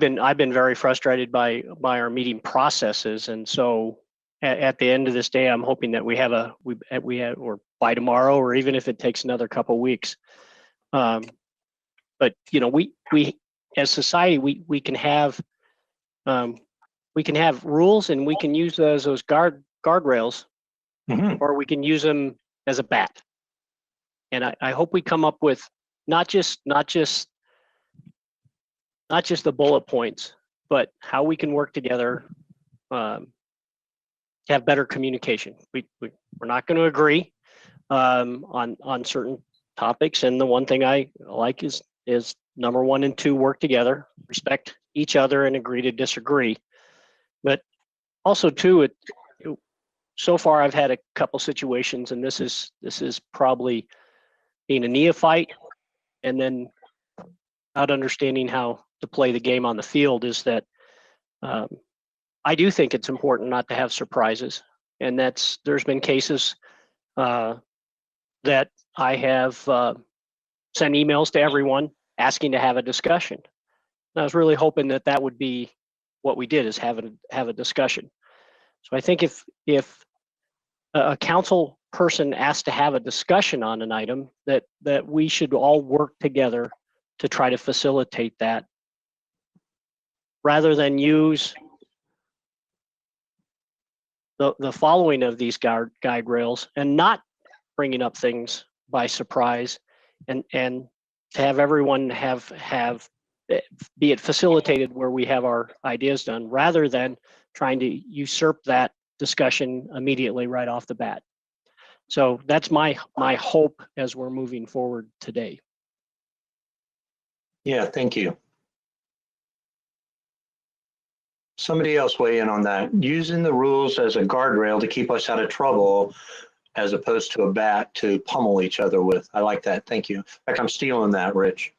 been very frustrated by our meeting processes, and so at the end of this day, I'm hoping that we have or by tomorrow, or even if it takes another couple weeks. But you know, we as society, we can have rules, and we can use those guardrails, or we can use them as a bat. And I hope we come up with not just the bullet points, but how we can work together to have better communication. We're not going to agree on certain topics, and the one thing I like is number 1 and 2, work together, respect each other, and agree to disagree. But also too, so far I've had a couple situations, and this is probably being a neophyte and then not understanding how to play the game on the field, is that I do think it's important not to have surprises, and there's been cases that I have sent emails to everyone asking to have a discussion. And I was really hoping that would be what we did, is have a discussion. So I think if a council person asks to have a discussion on an item, that we should all work together to try to facilitate that, rather than use the following of these guide rails and not bringing up things by surprise, and to have everyone be it facilitated where we have our ideas done, rather than trying to usurp that discussion immediately right off the bat. So that's my hope as we're moving forward today.
Yeah, thank you. Somebody else weigh in on that. Using the rules as a guardrail to keep us out of trouble, as opposed to a bat to pummel each other with. I like that. Thank you. In fact, I'm stealing that, Rich.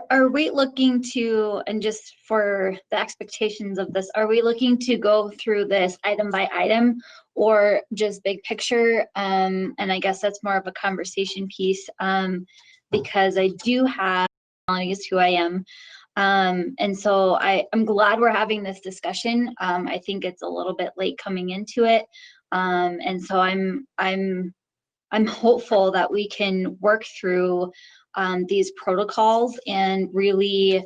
Are we looking to, and just for the expectations of this, are we looking to go through this item by item, or just big picture? And I guess that's more of a conversation piece, because I do have personalities who I am. And so I'm glad we're having this discussion. I think it's a little bit late coming into it. And so I'm hopeful that we can work through these protocols and really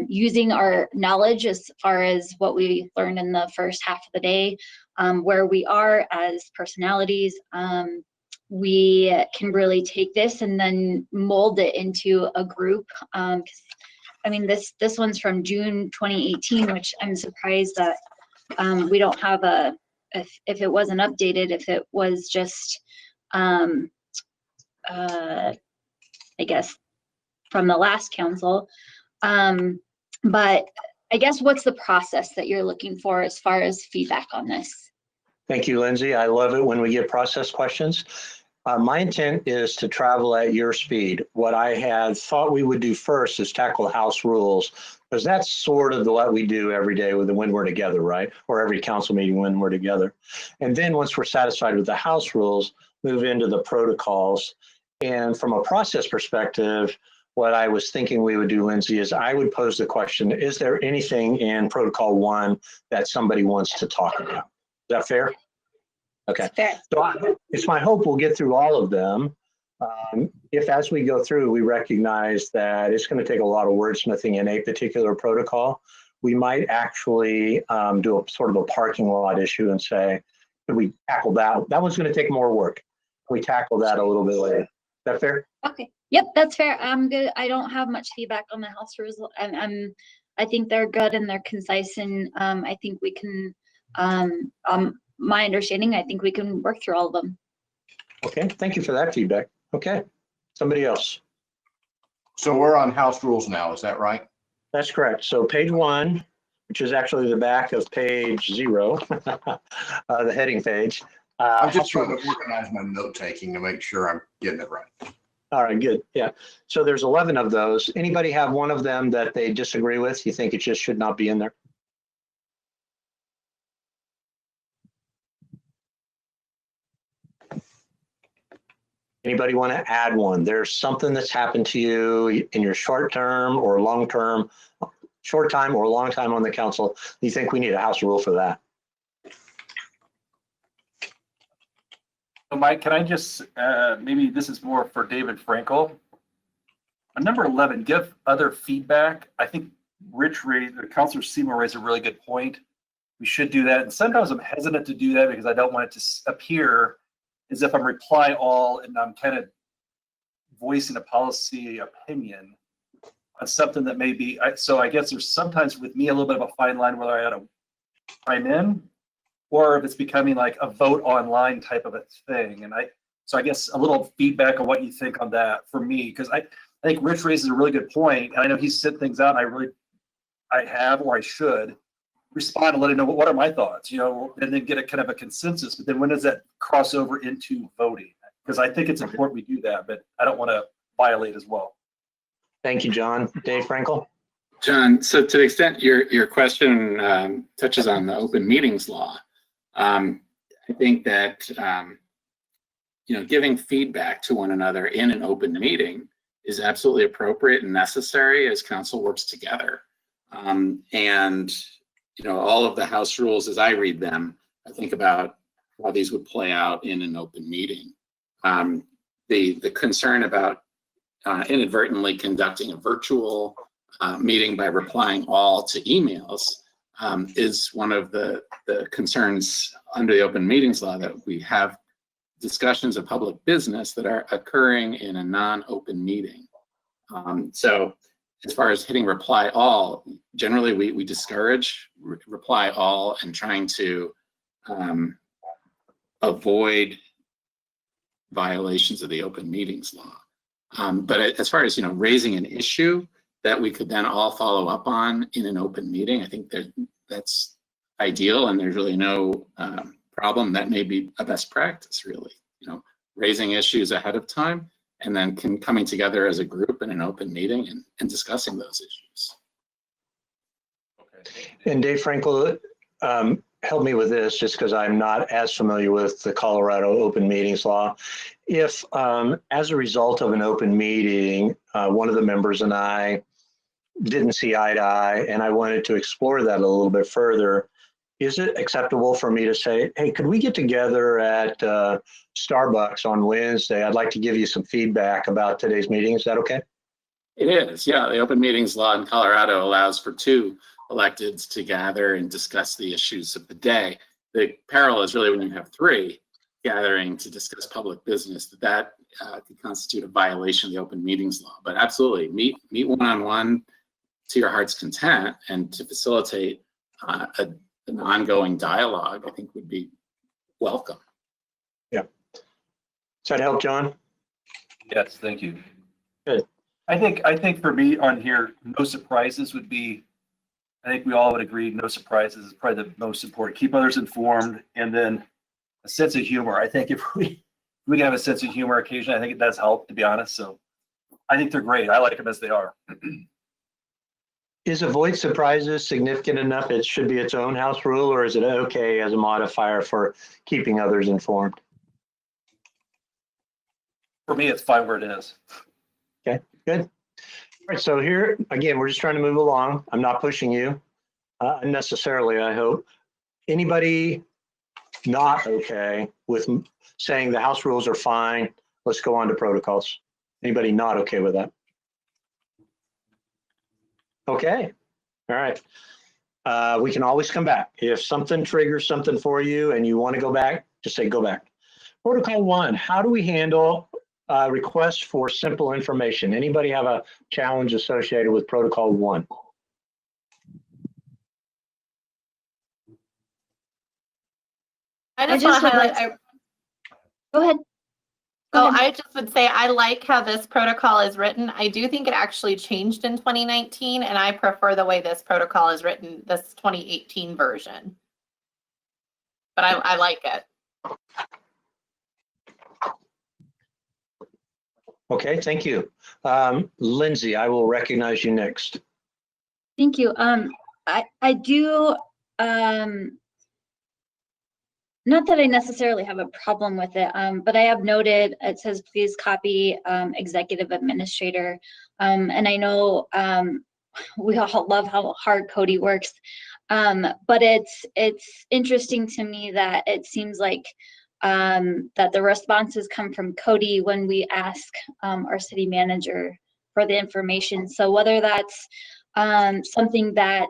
using our knowledge as far as what we learned in the first half of the day, where we are as personalities. We can really take this and then mold it into a group. I mean, this one's from June 2018, which I'm surprised that we don't have if it wasn't updated, if it was just, I guess, from the last council. But I guess, what's the process that you're looking for as far as feedback on this?
Thank you, Lindsay. I love it when we get process questions. My intent is to travel at your speed. What I had thought we would do first is tackle house rules, because that's sort of what we do every day when we're together, right? Or every council meeting when we're together. And then once we're satisfied with the house rules, move into the protocols. And from a process perspective, what I was thinking we would do, Lindsay, is I would pose the question, is there anything in protocol 1 that somebody wants to talk about? Is that fair? Okay.
Fair.
So it's my hope we'll get through all of them. If as we go through, we recognize that it's going to take a lot of wordsmithing in a particular protocol, we might actually do a sort of a parking lot issue and say, could we tackle that? That one's going to take more work. We tackle that a little bit later. Is that fair?
Okay. Yep, that's fair. I'm good. I don't have much feedback on the house rules. I think they're good and they're concise, and I think we can. My understanding, I think we can work through all of them.
Okay, thank you for that feedback. Okay, somebody else.
So we're on house rules now, is that right?
That's correct. So page 1, which is actually the back of page 0, the heading page.
I'm just trying to organize my note taking to make sure I'm getting it right.
All right, good. Yeah. So there's 11 of those. Anybody have one of them that they disagree with? You think it just should not be in there? Anybody want to add one? There's something that's happened to you in your short term or long term, short time or long time on the council. You think we need a house rule for that?
So Mike, can I just, maybe this is more for David Frankel. On number 11, give other feedback. I think Rich raised, or Councilor Seymour raised a really good point. We should do that. And sometimes I'm hesitant to do that because I don't want it to appear as if I'm reply all and I'm kind of voicing a policy opinion on something that may be, so I guess there's sometimes with me a little bit of a fine line whether I ought to chime in or if it's becoming like a vote online type of a thing. And so I guess a little feedback on what you think on that for me, because I think Rich raises a really good point, and I know he's sent things out and I have, or I should respond and let him know what are my thoughts, and then get a kind of a consensus. But then when does that cross over into voting? Because I think it's important we do that, but I don't want to violate as well.
Thank you, John. Dave Frankel?
John, so to the extent your question touches on the open meetings law, I think that giving feedback to one another in an open meeting is absolutely appropriate and necessary as council works together. And all of the house rules as I read them, I think about how these would play out in an open meeting. The concern about inadvertently conducting a virtual meeting by replying all to emails is one of the concerns under the open meetings law, that we have discussions of public business that are occurring in a non-open meeting. So as far as hitting reply all, generally we discourage reply all and trying to avoid violations of the open meetings law. But as far as raising an issue that we could then all follow up on in an open meeting, I think that's ideal, and there's really no problem. That may be a best practice, really. Raising issues ahead of time and then coming together as a group in an open meeting and discussing those issues.
Okay.
And Dave Frankel, help me with this, just because I'm not as familiar with the Colorado open meetings law. If as a result of an open meeting, one of the members and I didn't see eye to eye, and I wanted to explore that a little bit further, is it acceptable for me to say, hey, could we get together at Starbucks on Wednesday? I'd like to give you some feedback about today's meeting. Is that okay?
It is, yeah. The open meetings law in Colorado allows for 2 electeds to gather and discuss the issues of the day. The peril is really when you have 3 gathering to discuss public business, that could constitute a violation of the open meetings law. But absolutely, meet one-on-one to your heart's content, and to facilitate an ongoing dialogue, I think would be welcome.
Yeah. Does that help, John?
Yes, thank you.
Good.
I think for me on here, no surprises would be, I think we all would agree, no surprises is probably the most important. Keep others informed, and then a sense of humor. I think if we can have a sense of humor occasionally, I think it does help, to be honest. So I think they're great. I like them as they are.
Is avoid surprises significant enough? It should be its own house rule, or is it okay as a modifier for keeping others informed?
For me, it's fine where it is.
Okay, good. All right, so here, again, we're just trying to move along. I'm not pushing you unnecessarily, I hope. Anybody not okay with saying the house rules are fine? Let's go on to protocols. Anybody not okay with that? Okay, all right. We can always come back. If something triggers something for you and you want to go back, just say go back. Protocol 1, how do we handle requests for simple information? Anybody have a challenge associated with protocol 1?
I just want to highlight.
Go ahead.
Oh, I just would say I like how this protocol is written. I do think it actually changed in 2019, and I prefer the way this protocol is written, this 2018 version. But I like it.
Okay, thank you. Lindsay, I will recognize you next.
Thank you. I do, not that I necessarily have a problem with it, but I have noted, it says, please copy executive administrator. And I know we all love how hard Cody works, but it's interesting to me that it seems like that the responses come from Cody when we ask our city manager for the information. So whether that's something that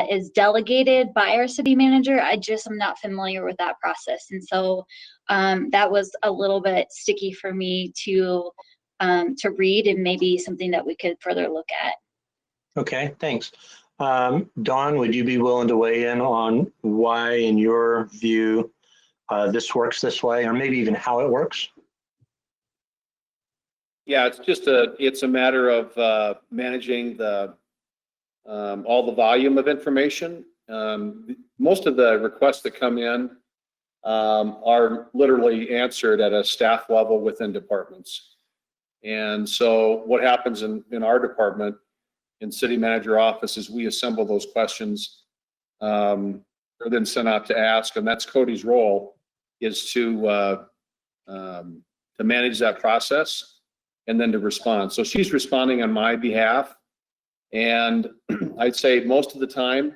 is delegated by our city manager, I just am not familiar with that process. And so that was a little bit sticky for me to read, and maybe something that we could further look at.
Okay, thanks. Dawn, would you be willing to weigh in on why, in your view, this works this way, or maybe even how it works?
Yeah, it's a matter of managing the all the volume of information. Most of the requests that come in are literally answered at a staff level within departments. And so what happens in our department, in city manager office, is we assemble those questions. They're then sent out to ask, and that's Cody's role, is to manage that process and then to respond. So she's responding on my behalf. And I'd say most of the time,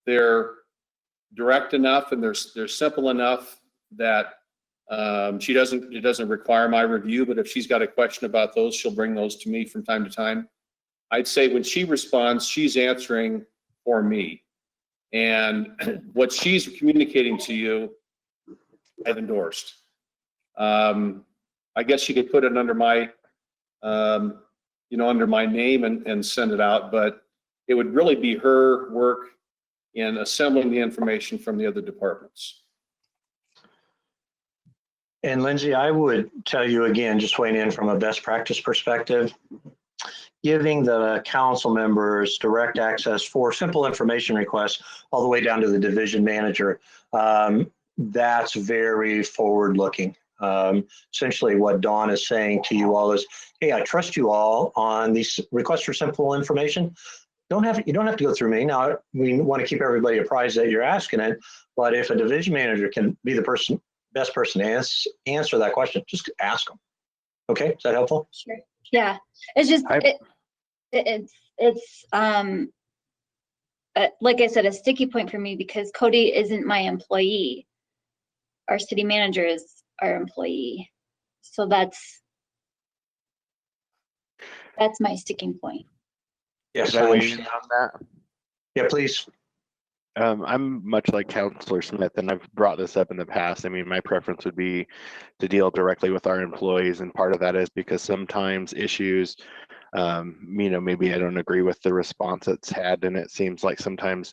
they're direct enough and they're simple enough that it doesn't require my review, but if she's got a question about those, she'll bring those to me from time to time. I'd say when she responds, she's answering for me. And what she's communicating to you, I've endorsed. I guess you could put it under my under my name and send it out, but it would really be her work in assembling the information from the other departments.
And Lindsay, I would tell you again, just weighing in from a best practice perspective, giving the council members direct access for simple information requests all the way down to the division manager, that's very forward-looking. Essentially what Dawn is saying to you all is, hey, I trust you all on these requests for simple information. You don't have to go through me. Now, we want to keep everybody apprised that you're asking it, but if a division manager can be the best person to answer that question, just ask them. Okay, is that helpful?
Sure. Yeah, it's just, it's like I said, a sticky point for me because Cody isn't my employee. Our city manager is our employee. So that's my sticking point.
Yes,
Could I weigh in on that?
Yeah, please.
I'm much like Councilor Smith, and I've brought this up in the past. I mean, my preference would be to deal directly with our employees, and part of that is because sometimes issues, maybe I don't agree with the response it's had, and it seems like sometimes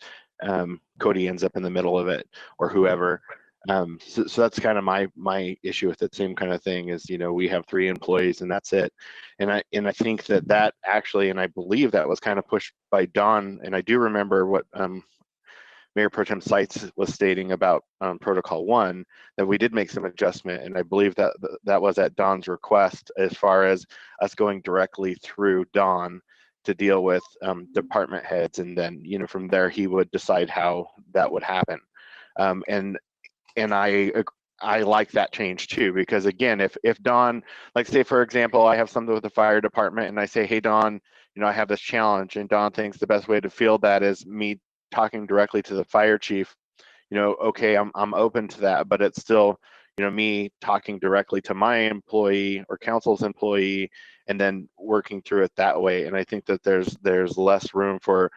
Cody ends up in the middle of it, or whoever. So that's kind of my issue with it. Same kind of thing is, we have 3 employees and that's it. And I think that actually, and I believe that was kind of pushed by Dawn, and I do remember what Mayor Pro Tem Seitz was stating about Protocol 1, that we did make some adjustment, and I believe that that was at Don's request, as far as us going directly through Don to deal with department heads, and then from there he would decide how that would happen. And I like that change too, because again, if Don, like say for example, I have something with the fire department and I say, hey Don, I have this challenge, and Don thinks the best way to field that is me talking directly to the fire chief, okay, I'm open to that, but it's still, me talking directly to my employee or council's employee, and then working through it that way. And I think that there's less room for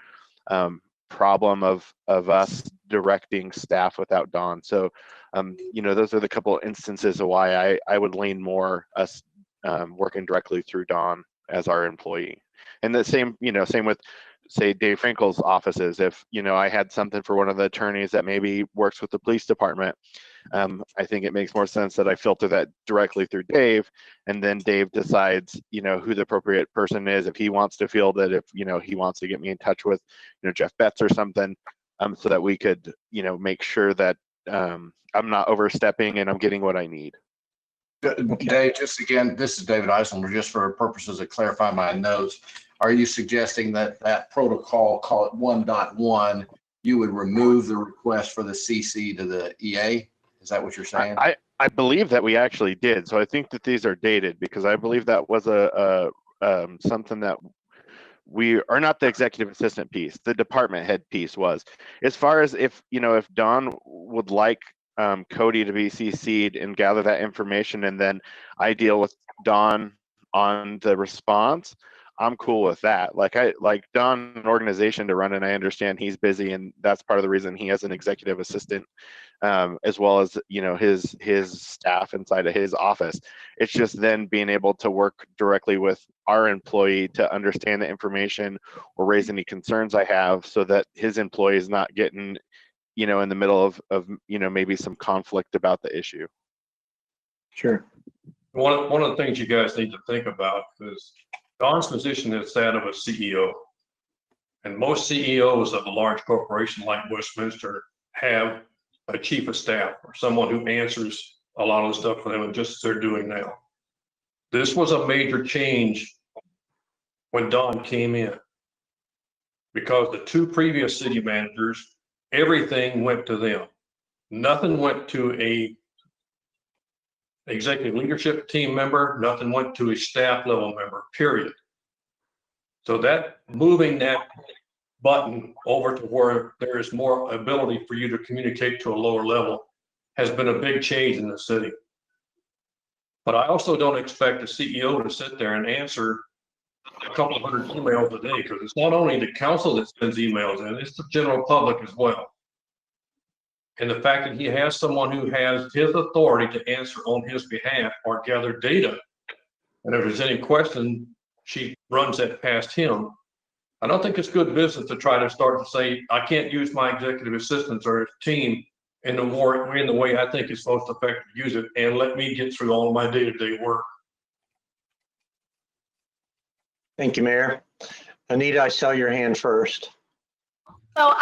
problem of us directing staff without Don. So, those are the couple of instances of why I would lean more us working directly through Don as our employee. And the same, same with, say, Dave Frankel's offices. If, I had something for one of the attorneys that maybe works with the police department, I think it makes more sense that I filter that directly through Dave, and then Dave decides, who the appropriate person is. If he wants to field it, if, he wants to get me in touch with, Jeff Betts or something, so that we could, make sure that I'm not overstepping and I'm getting what I need.
Dave, just again, this is David Eisenberg, just for purposes of clarifying my notes. Are you suggesting that protocol, call it 1.1, you would remove the request for the CC to the EA? Is that what you're saying?
I believe that we actually did. So I think that these are dated, because I believe that was a something that we are, not the executive assistant piece, the department head piece was. As far as if Don would like Cody to be CC'd and gather that information, and then I deal with Don on the response, I'm cool with that. Like Don, an organization to run, and I understand he's busy, and that's part of the reason he has an executive assistant, as well as his staff inside of his office. It's just then being able to work directly with our employee to understand the information or raise any concerns I have, so that his employee is not getting in the middle of maybe some conflict about the issue.
Sure.
One of the things you guys need to think about is Don's position is that of a CEO. And most CEOs of a large corporation like Westminster have a chief of staff, or someone who answers a lot of the stuff for them, just as they're doing now. This was a major change when Don came in, because the two previous city managers, everything went to them. Nothing went to a executive leadership team member, nothing went to a staff level member, period. So that moving that button over to where there is more ability for you to communicate to a lower level has been a big change in the city. But I also don't expect a CEO to sit there and answer a couple of hundred emails a day, because it's not only the council that sends emails in, it's the general public as well. And the fact that he has someone who has his authority to answer on his behalf or gather data, and if there's any question, she runs that past him. I don't think it's good business to try to start to say, I can't use my executive assistants or his team in the way I think it's most effective to use it, and let me get through all of my day-to-day work.
Thank you, Mayor. Anita, I saw your hand first.
So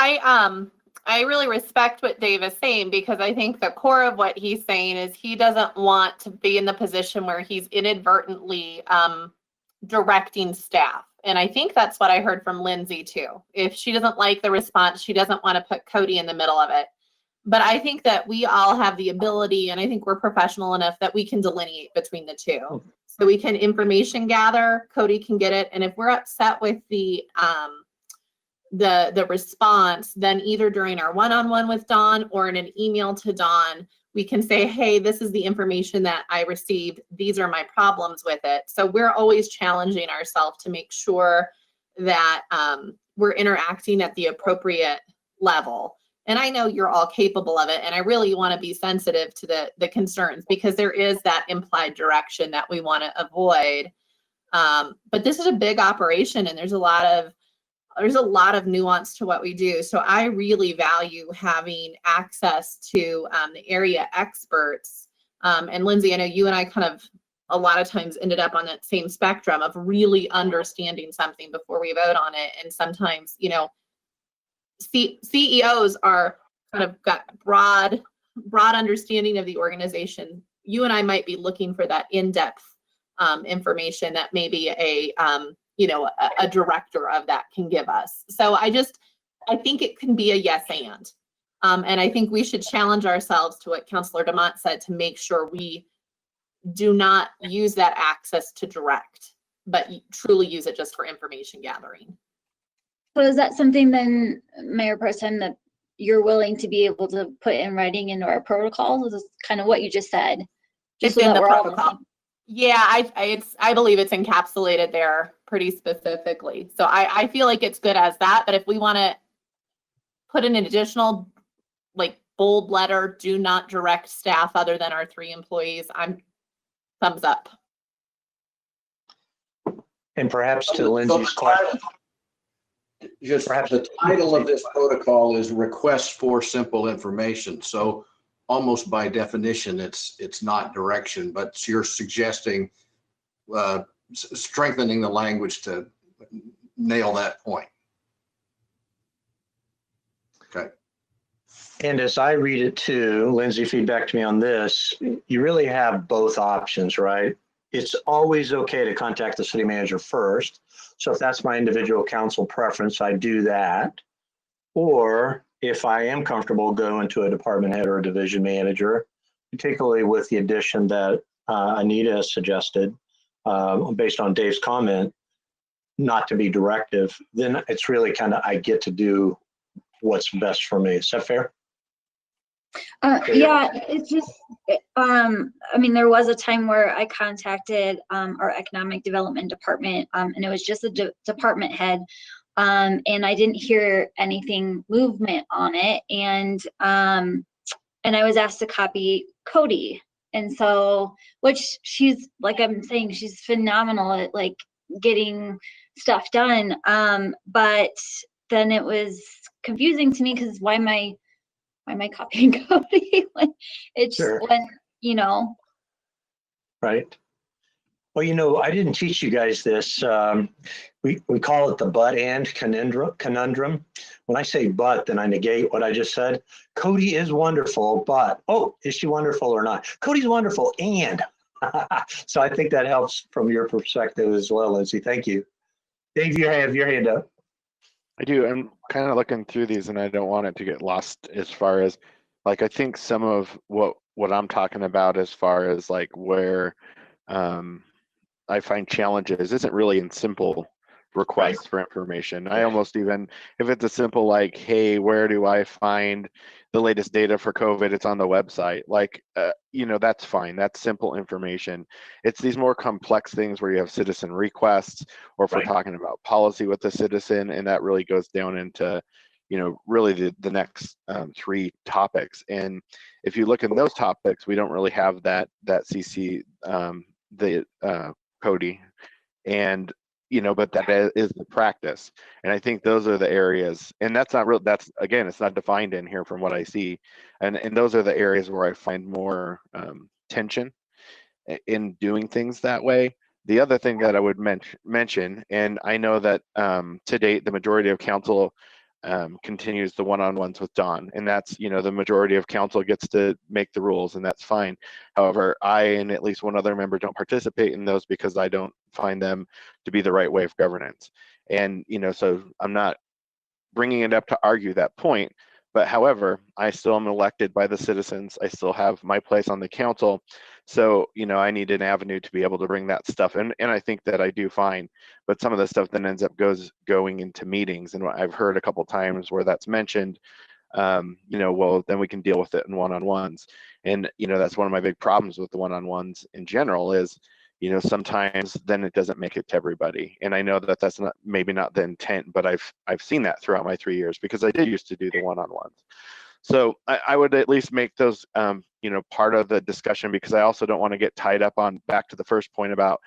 I really respect what Dave is saying, because I think the core of what he's saying is he doesn't want to be in the position where he's inadvertently directing staff. And I think that's what I heard from Lindsay too. If she doesn't like the response, she doesn't want to put Cody in the middle of it. But I think that we all have the ability, and I think we're professional enough that we can delineate between the two. So we can information gather, Cody can get it. And if we're upset with the response, then either during our one-on-one with Don or in an email to Don, we can say, hey, this is the information that I received. These are my problems with it. So we're always challenging ourselves to make sure that we're interacting at the appropriate level. And I know you're all capable of it. And I really want to be sensitive to the concerns, because there is that implied direction that we want to avoid. But this is a big operation, and there's a lot of nuance to what we do. So I really value having access to the area experts. And Lindsay, I know you and I kind of a lot of times ended up on that same spectrum of really understanding something before we vote on it. And sometimes, CEOs are kind of got broad understanding of the organization. You and I might be looking for that in-depth information that maybe a director of that can give us. So I think it can be a yes and. And I think we should challenge ourselves to what Councilor DeMont said, to make sure we do not use that access to direct, but truly use it just for information gathering.
So is that something then, Mayor Pro Tem, that you're willing to be able to put in writing into our protocols? This is kind of what you just said.
Just
so
in
that
the
we're all
protocol. Yeah, I believe it's encapsulated there pretty specifically. So I feel like it's good as that, but if we want to put in an additional like bold letter, do not direct staff other than our 3 employees, I'm thumbs up.
And perhaps to Lindsay's question.
Just perhaps the title of this protocol is request for simple information. So almost by definition, it's not direction, but you're suggesting strengthening the language to nail that point. Okay.
And as I read it too, Lindsay, feedback to me on this, you really have both options, right? It's always okay to contact the city manager first. So if that's my individual council preference, I do that. Or if I am comfortable going to a department head or a division manager, particularly with the addition that Anita has suggested, based on Dave's comment, not to be directive, then it's really kind of, I get to do what's best for me. Is that fair?
Yeah, it's just, I mean, there was a time where I contacted our economic development department, and it was just a department head, and I didn't hear anything movement on it, and I was asked to copy Cody, and so, which she's, like I'm saying, she's phenomenal at like getting stuff done, but then it was confusing to me because why am I copying Cody? Like, it's
Sure.
when, you know.
Right. Well, I didn't teach you guys this. We call it the but and conundrum. When I say but, then I negate what I just said. Cody is wonderful, but, oh, is she wonderful or not? Cody's wonderful and. So I think that helps from your perspective as well, Lindsay. Thank you. Dave, you have your hand up.
I do. I'm kind of looking through these and I don't want it to get lost as far as like, I think some of what I'm talking about as far as like where I find challenges isn't really in simple requests for information. I almost even, if it's a simple like, hey, where do I find the latest data for COVID? It's on the website. Like, that's fine. That's simple information. It's these more complex things where you have citizen requests, or if we're talking about policy with the citizen, and that really goes down into, really the next 3 topics. And if you look in those topics, we don't really have that CC, Cody, and but that is the practice. And I think those are the areas, and that's not real, that's again, it's not defined in here from what I see. And those are the areas where I find more tension in doing things that way. The other thing that I would mention, and I know that to date, the majority of council continues the one-on-ones with Dawn, and that's, the majority of council gets to make the rules, and that's fine. However, I and at least one other member don't participate in those because I don't find them to be the right way of governance. And so I'm not bringing it up to argue that point, but however, I still am elected by the citizens. I still have my place on the council. So, I need an avenue to be able to bring that stuff in. And I think that I do fine, but some of the stuff then ends up going into meetings. And I've heard a couple times where that's mentioned, well, then we can deal with it in one-on-ones. And, that's one of my big problems with the one-on-ones in general is, sometimes then it doesn't make it to everybody. And I know that that's maybe not the intent, but I've seen that throughout my 3 years because I did used to do the one-on-ones. So I would at least make those, part of the discussion, because I also don't want to get tied up on back to the first point about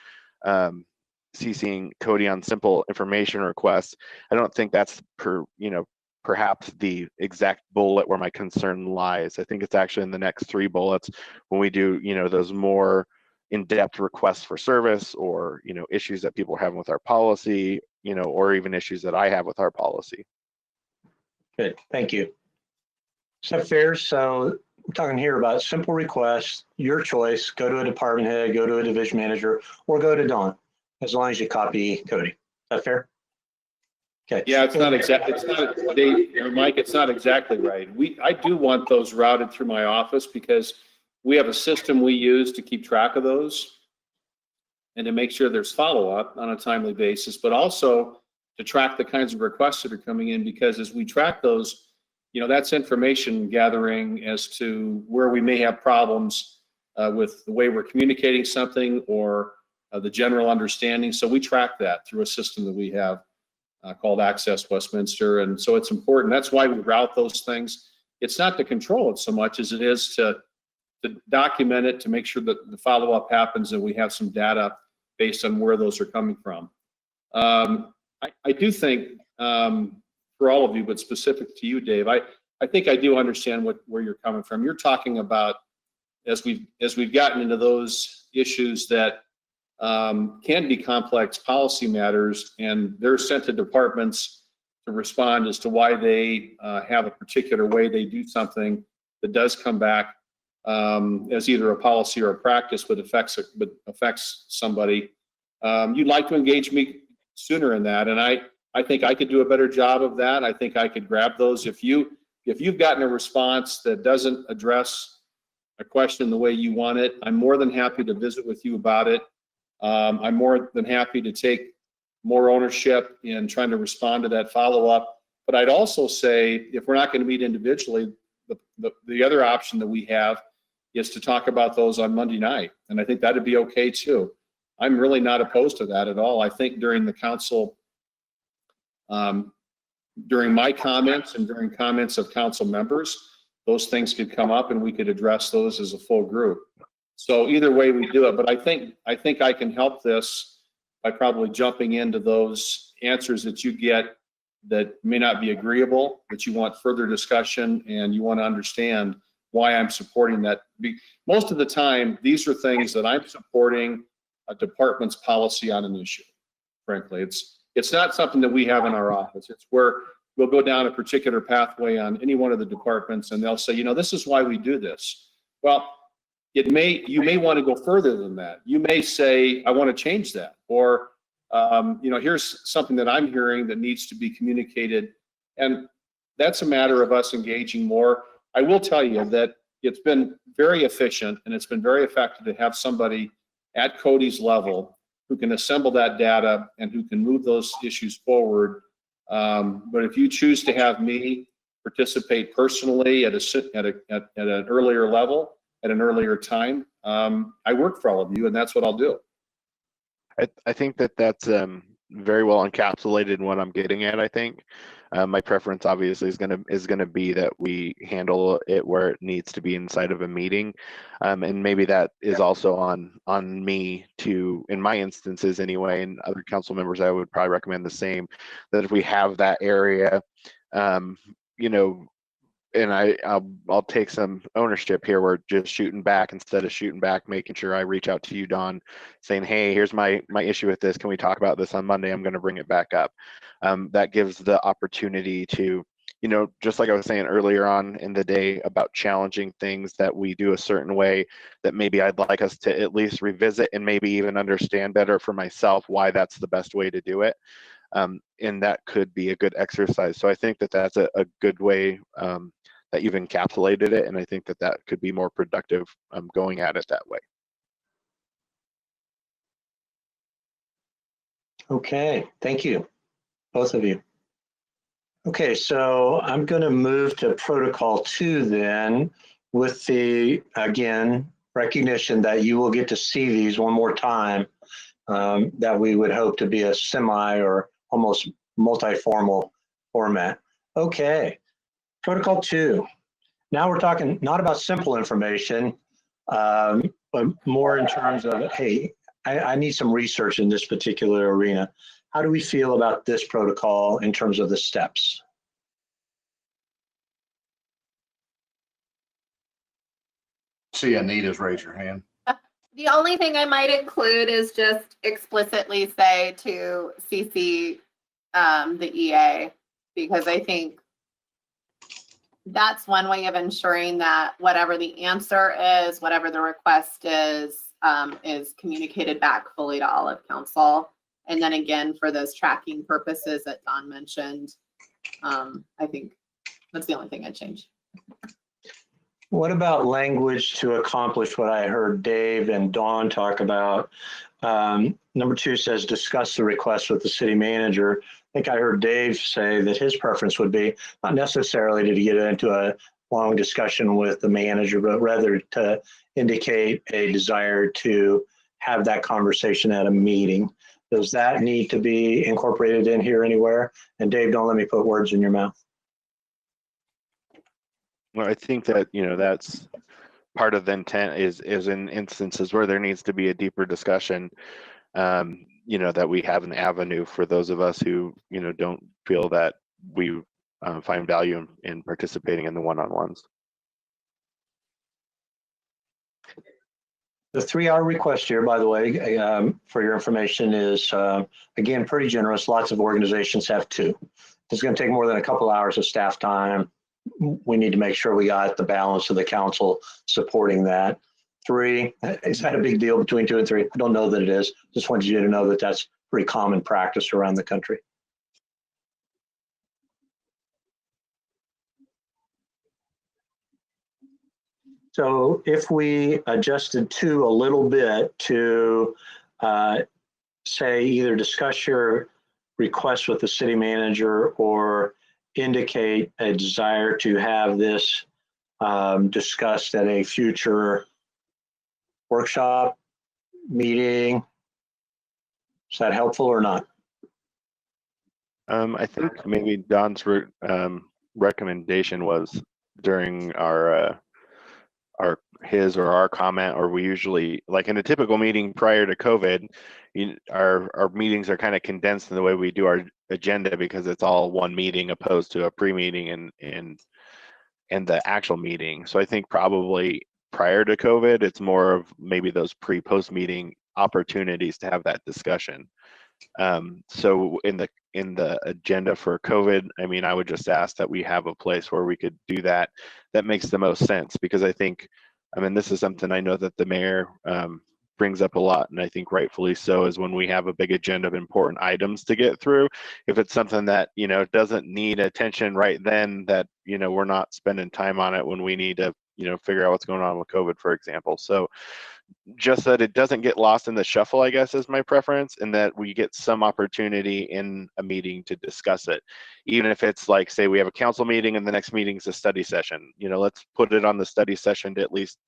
CCing Cody on simple information requests. I don't think that's perhaps the exact bullet where my concern lies. I think it's actually in the next 3 bullets when we do, those more in-depth requests for service, or issues that people are having with our policy, or even issues that I have with our policy.
Good, thank you. Is that fair? So we're talking here about simple requests, your choice, go to a department head, go to a division manager, or go to Dawn, as long as you copy Cody. Is that fair? Okay.
Yeah, it's not exactly, it's not, Dave, or Mike, it's not exactly right. I do want those routed through my office because we have a system we use to keep track of those and to make sure there's follow-up on a timely basis, but also to track the kinds of requests that are coming in, because as we track those, that's information gathering as to where we may have problems with the way we're communicating something or the general understanding. So we track that through a system that we have called Access Westminster. And so it's important. That's why we route those things. It's not to control it so much as it is to document it, to make sure that the follow-up happens and we have some data based on where those are coming from. I do think for all of you, but specific to you, Dave, I think I do understand where you're coming from. You're talking about as we've gotten into those issues that can be complex policy matters, and they're sent to departments to respond as to why they have a particular way they do something that does come back as either a policy or a practice, but affects somebody. You'd like to engage me sooner in that, and I think I could do a better job of that. I think I could grab those. If you've gotten a response that doesn't address a question the way you want it, I'm more than happy to visit with you about it. I'm more than happy to take more ownership in trying to respond to that follow-up. But I'd also say, if we're not going to meet individually, the other option that we have is to talk about those on Monday night. And I think that'd be okay too. I'm really not opposed to that at all. I think during the council, during my comments and during comments of council members, those things could come up and we could address those as a full group. So either way we do it, but I think I can help this by probably jumping into those answers that you get that may not be agreeable, but you want further discussion and you want to understand why I'm supporting that. Most of the time, these are things that I'm supporting a department's policy on an issue. Frankly, it's not something that we have in our office. It's where we'll go down a particular pathway on any one of the departments and they'll say, this is why we do this. Well, you may want to go further than that. You may say, I want to change that. Or, here's something that I'm hearing that needs to be communicated. And that's a matter of us engaging more. I will tell you that it's been very efficient and it's been very effective to have somebody at Cody's level who can assemble that data and who can move those issues forward. But if you choose to have me participate personally at an earlier level, at an earlier time, I work for all of you, and that's what I'll do.
I think that's very well encapsulated in what I'm getting at. I think my preference obviously is gonna be that we handle it where it needs to be inside of a meeting, and maybe that is also on me to, in my instances anyway, and other council members, I would probably recommend the same. That if we have that area, and I'll take some ownership here. We're just shooting back instead of shooting back, making sure I reach out to you, Dawn, saying, hey, here's my issue with this. Can we talk about this on Monday? I'm going to bring it back up. That gives the opportunity to, just like I was saying earlier on in the day about challenging things that we do a certain way, that maybe I'd like us to at least revisit and maybe even understand better for myself why that's the best way to do it. And that could be a good exercise. So I think that that's a good way that you've encapsulated it. And I think that that could be more productive going at it that way.
Okay, thank you, both of you. Okay, so I'm going to move to protocol 2 then, with the, again, recognition that you will get to see these one more time, that we would hope to be a semi or almost multi-formal format. Okay, protocol 2. Now we're talking not about simple information, but more in terms of, hey, I need some research in this particular arena. How do we feel about this protocol in terms of the steps?
See, Anita's raise your hand.
The only thing I might include is just explicitly say to CC the EA, because I think that's one way of ensuring that whatever the answer is, whatever the request is communicated back fully to all of council. And then again, for those tracking purposes that Don mentioned, I think that's the only thing I'd change.
What about language to accomplish what I heard Dave and Dawn talk about? Number 2 says discuss the request with the city manager. I think I heard Dave say that his preference would be not necessarily to get into a long discussion with the manager, but rather to indicate a desire to have that conversation at a meeting. Does that need to be incorporated in here anywhere? And Dave, don't let me put words in your mouth.
Well, I think that, that's part of the intent is in instances where there needs to be a deeper discussion, that we have an avenue for those of us who, don't feel that we find value in participating in the one-on-ones.
The 3-hour request here, by the way, for your information is, again, pretty generous. Lots of organizations have 2. It's going to take more than a couple hours of staff time. We need to make sure we got the balance of the council supporting that. 3, is that a big deal between 2 and 3? I don't know that it is. Just wanted you to know that that's pretty common practice around the country. So if we adjusted 2 a little bit to say either discuss your request with the city manager or indicate a desire to have this discussed at a future workshop, meeting, is that helpful or not?
I think maybe Don's recommendation was during our comment, or we usually, like in a typical meeting prior to COVID, our meetings are kind of condensed in the way we do our agenda because it's all one meeting opposed to a pre-meeting and the actual meeting. So I think probably prior to COVID, it's more of maybe those pre-post meeting opportunities to have that discussion. So in the agenda for COVID, I mean, I would just ask that we have a place where we could do that. That makes the most sense, because I think, this is something I know that the mayor brings up a lot, and I think rightfully so, is when we have a big agenda of important items to get through. If it's something that, doesn't need attention right then, that, we're not spending time on it when we need to, figure out what's going on with COVID, for example. So just that it doesn't get lost in the shuffle, I guess, is my preference, and that we get some opportunity in a meeting to discuss it. Even if it's like, say we have a council meeting and the next meeting is a study session, let's put it on the study session to at least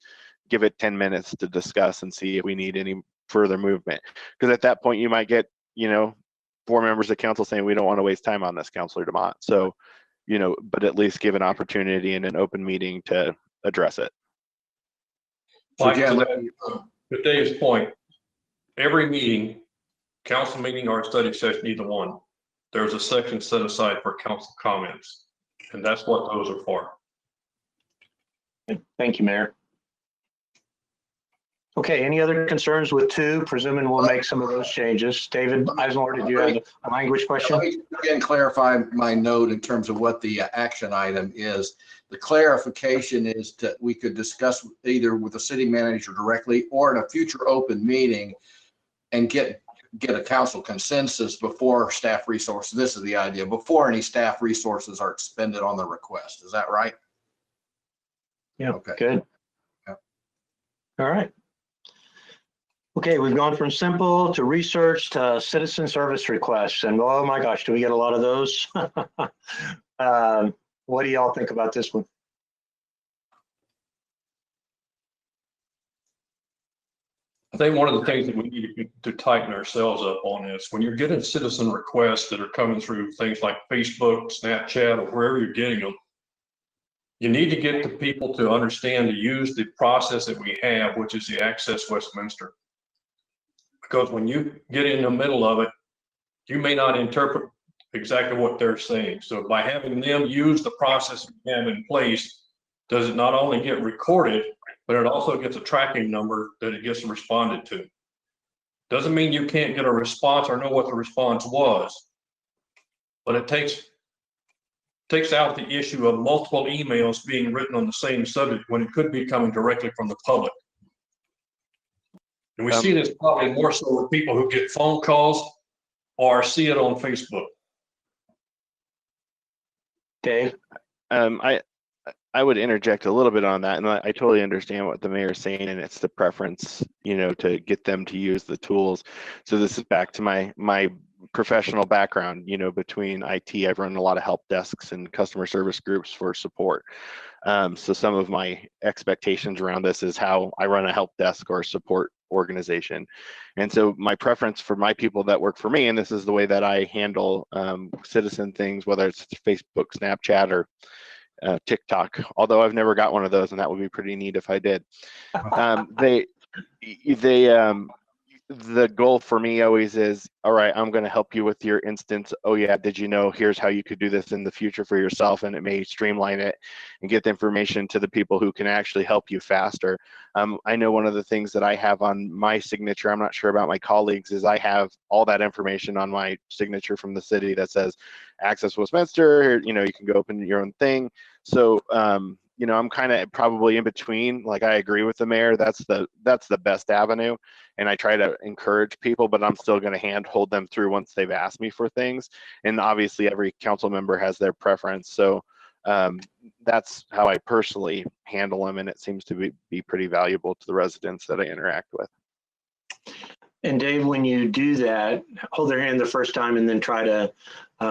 give it 10 minutes to discuss and see if we need any further movement. Because at that point you might get, 4 members of council saying, we don't want to waste time on this, Councilor DeMott. So, but at least give an opportunity in an open meeting to address it.
So
Like
again,
to Dave's point, every meeting, council meeting or study session, either one, there's a section set aside for council comments, and that's what those are for.
Thank you, Mayor. Okay, any other concerns with 2? Presuming we'll make some of those changes. David Eisenhower, did you have a language question?
Let me again clarify my note in terms of what the action item is. The clarification is that we could discuss either with the city manager directly or in a future open meeting and get a council consensus before staff resources. This is the idea, before any staff resources are expended on the request. Is that right?
Yeah,
okay.
Good.
Yep.
All right. Okay, we've gone from simple to research to citizen service requests, and oh my gosh, do we get a lot of those? What do y'all think about this one?
I think one of the things that we need to tighten ourselves up on is when you're getting citizen requests that are coming through things like Facebook, Snapchat, or wherever you're getting them, you need to get the people to understand to use the process that we have, which is the Access Westminster. Because when you get in the middle of it, you may not interpret exactly what they're saying. So by having them use the process we have in place, does it not only get recorded, but it also gets a tracking number that it gets responded to. Doesn't mean you can't get a response or know what the response was, but it takes takes out the issue of multiple emails being written on the same subject when it could be coming directly from the public. And we see this probably more so with people who get phone calls or see it on Facebook.
Dave?
I would interject a little bit on that, and I totally understand what the mayor's saying, and it's the preference, you know, to get them to use the tools. So this is back to my professional background, you know, between IT, I've run a lot of help desks and customer service groups for support. So some of my expectations around this is how I run a help desk or support organization. And so my preference for my people that work for me, and this is the way that I handle citizen things, whether it's Facebook, Snapchat, or TikTok, although I've never got one of those, and that would be pretty neat if I did. The goal for me always is, all right, I'm going to help you with your instance. Oh yeah, did you know, here's how you could do this in the future for yourself, and it may streamline it and get the information to the people who can actually help you faster. I know one of the things that I have on my signature, I'm not sure about my colleagues, is I have all that information on my signature from the city that says access Westminster, you know, you can go open your own thing. So you know, I'm kind of probably in between. Like, I agree with the mayor, that's the best avenue, and I try to encourage people, but I'm still going to hold them through once they've asked me for things. And obviously every council member has their preference, so that's how I personally handle them, and it seems to be pretty valuable to the residents that I interact with.
And Dave, when you do that, hold their hand the first time and then try to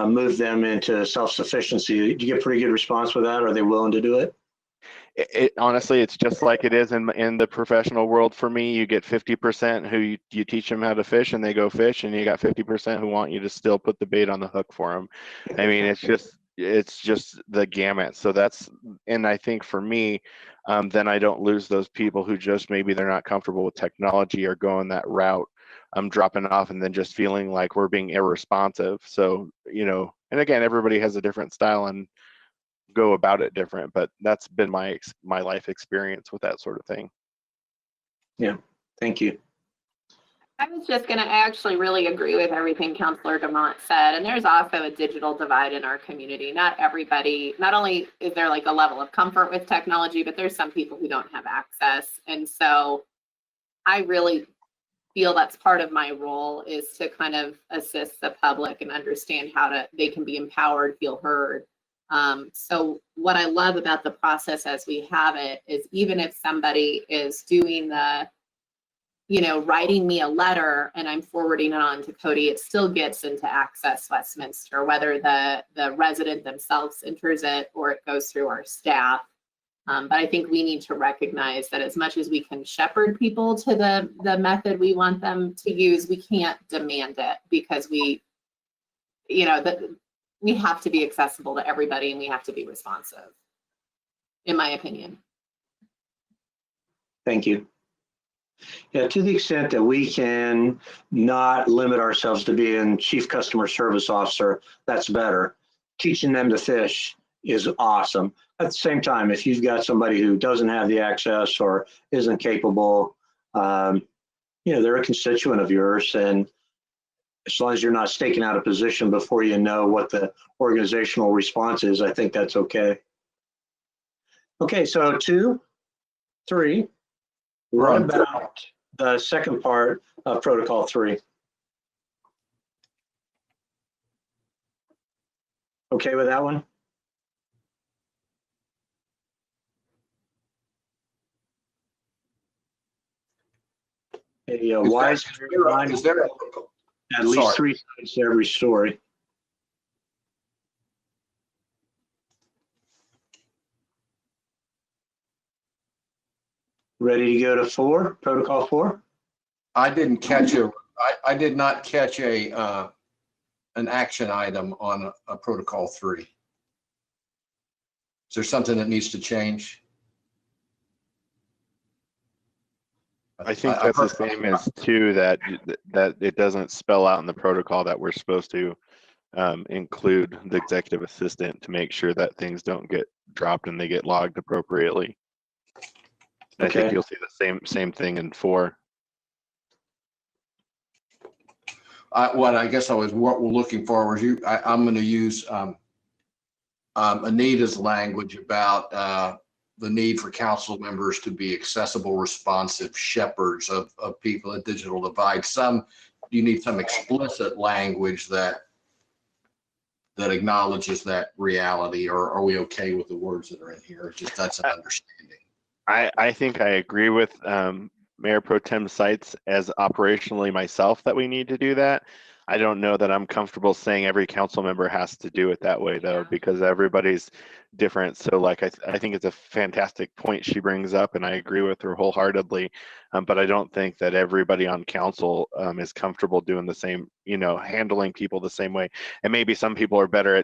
move them into self-sufficiency. Do you get pretty good response with that? Are they willing to do it?
Honestly, it's just like it is in the professional world for me. You get 50% who you teach them how to fish and they go fish, and you got 50% who want you to still put the bait on the hook for them. I mean, it's just the gamut. So and I think for me, then I don't lose those people who just maybe they're not comfortable with technology or going that route. I'm dropping off and then just feeling like we're being irresponsive. So, you know, and again, everybody has a different style and go about it different, but that's been my life experience with that sort of thing.
Yeah, thank you.
I was just going to actually really agree with everything Councilor Demont said. And there's also a digital divide in our community. Not everybody, not only is there like a level of comfort with technology, but there's some people who don't have access. And so I really feel that's part of my role, is to kind of assist the public and understand how they can be empowered, feel heard. So what I love about the process as we have it is, even if somebody is doing the, you know, writing me a letter and I'm forwarding it on to Cody, it still gets into Access Westminster, whether the resident themselves enters it or it goes through our staff. But I think we need to recognize that as much as we can shepherd people to the method we want them to use, we can't demand it, because we have to be accessible to everybody and we have to be responsive, in my opinion.
Thank you. Yeah, to the extent that we can not limit ourselves to being chief customer service officer, that's better. Teaching them to fish is awesome. At the same time, if you've got somebody who doesn't have the access or isn't capable, you know, they're a constituent of yours, and as long as you're not staking out a position before you know what the organizational response is, I think that's okay. Okay, so 2, 3. What about the second part of Protocol 3? Okay with that one? A wise mind is there at least 3 sides to every story. Ready to go to 4, Protocol 4?
I did not catch an action item on a Protocol 3. Is there something that needs to change?
I think that's the same as 2, that it doesn't spell out in the protocol that we're supposed to include the executive assistant to make sure that things don't get dropped and they get logged appropriately. Okay. I think you'll see the same thing in 4.
What I guess what we're looking for was I'm going to use Anita's language about the need for council members to be accessible, responsive shepherds of people at digital divide. You need some explicit language that acknowledges that reality, or are we okay with the words that are in here? Just that's an understanding.
I think I agree with Mayor Pro Tem Sites as operationally myself that we need to do that. I don't know that I'm comfortable saying every council member has to do it that way though, because everybody's different. So like, I think it's a fantastic point she brings up and I agree with her wholeheartedly. But I don't think that everybody on council is comfortable doing the same, handling people the same way. And maybe some people are better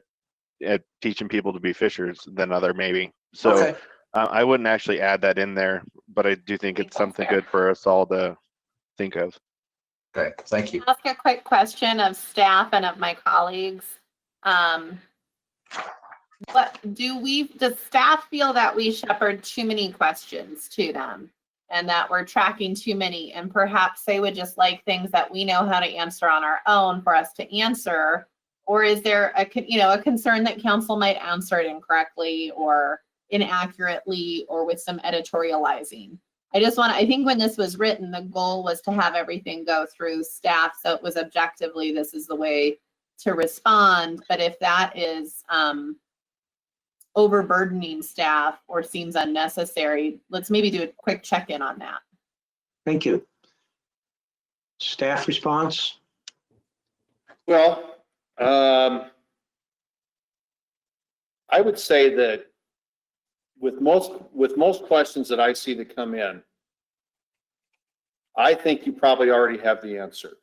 at teaching people to be fishers than other maybe. So
Okay.
I wouldn't actually add that in there, but I do think it's something good for us all to think of.
Okay, thank you.
Ask a quick question of staff and of my colleagues. Does staff feel that we shepherd too many questions to them and that we're tracking too many, and perhaps they would just like things that we know how to answer on our own for us to answer? Or is there a concern that council might answer it incorrectly or inaccurately or with some editorializing? I think when this was written, the goal was to have everything go through staff. So it was objectively, this is the way to respond. But if that is overburdening staff or seems unnecessary, let's maybe do a quick check-in on that.
Thank you. Staff response?
Well, I would say that with most questions that I see that come in, I think you probably already have the answer.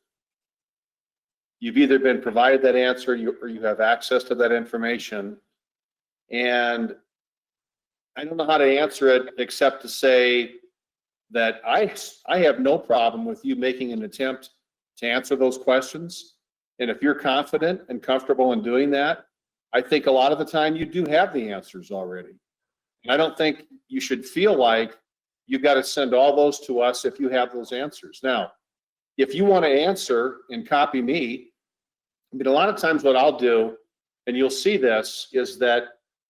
You've either been provided that answer or you have access to that information. And I don't know how to answer it except to say that I have no problem with you making an attempt to answer those questions. And if you're confident and comfortable in doing that, I think a lot of the time you do have the answers already. And I don't think you should feel like you've got to send all those to us if you have those answers. Now, if you want to answer and copy me, a lot of times what I'll do, and you'll see this, is that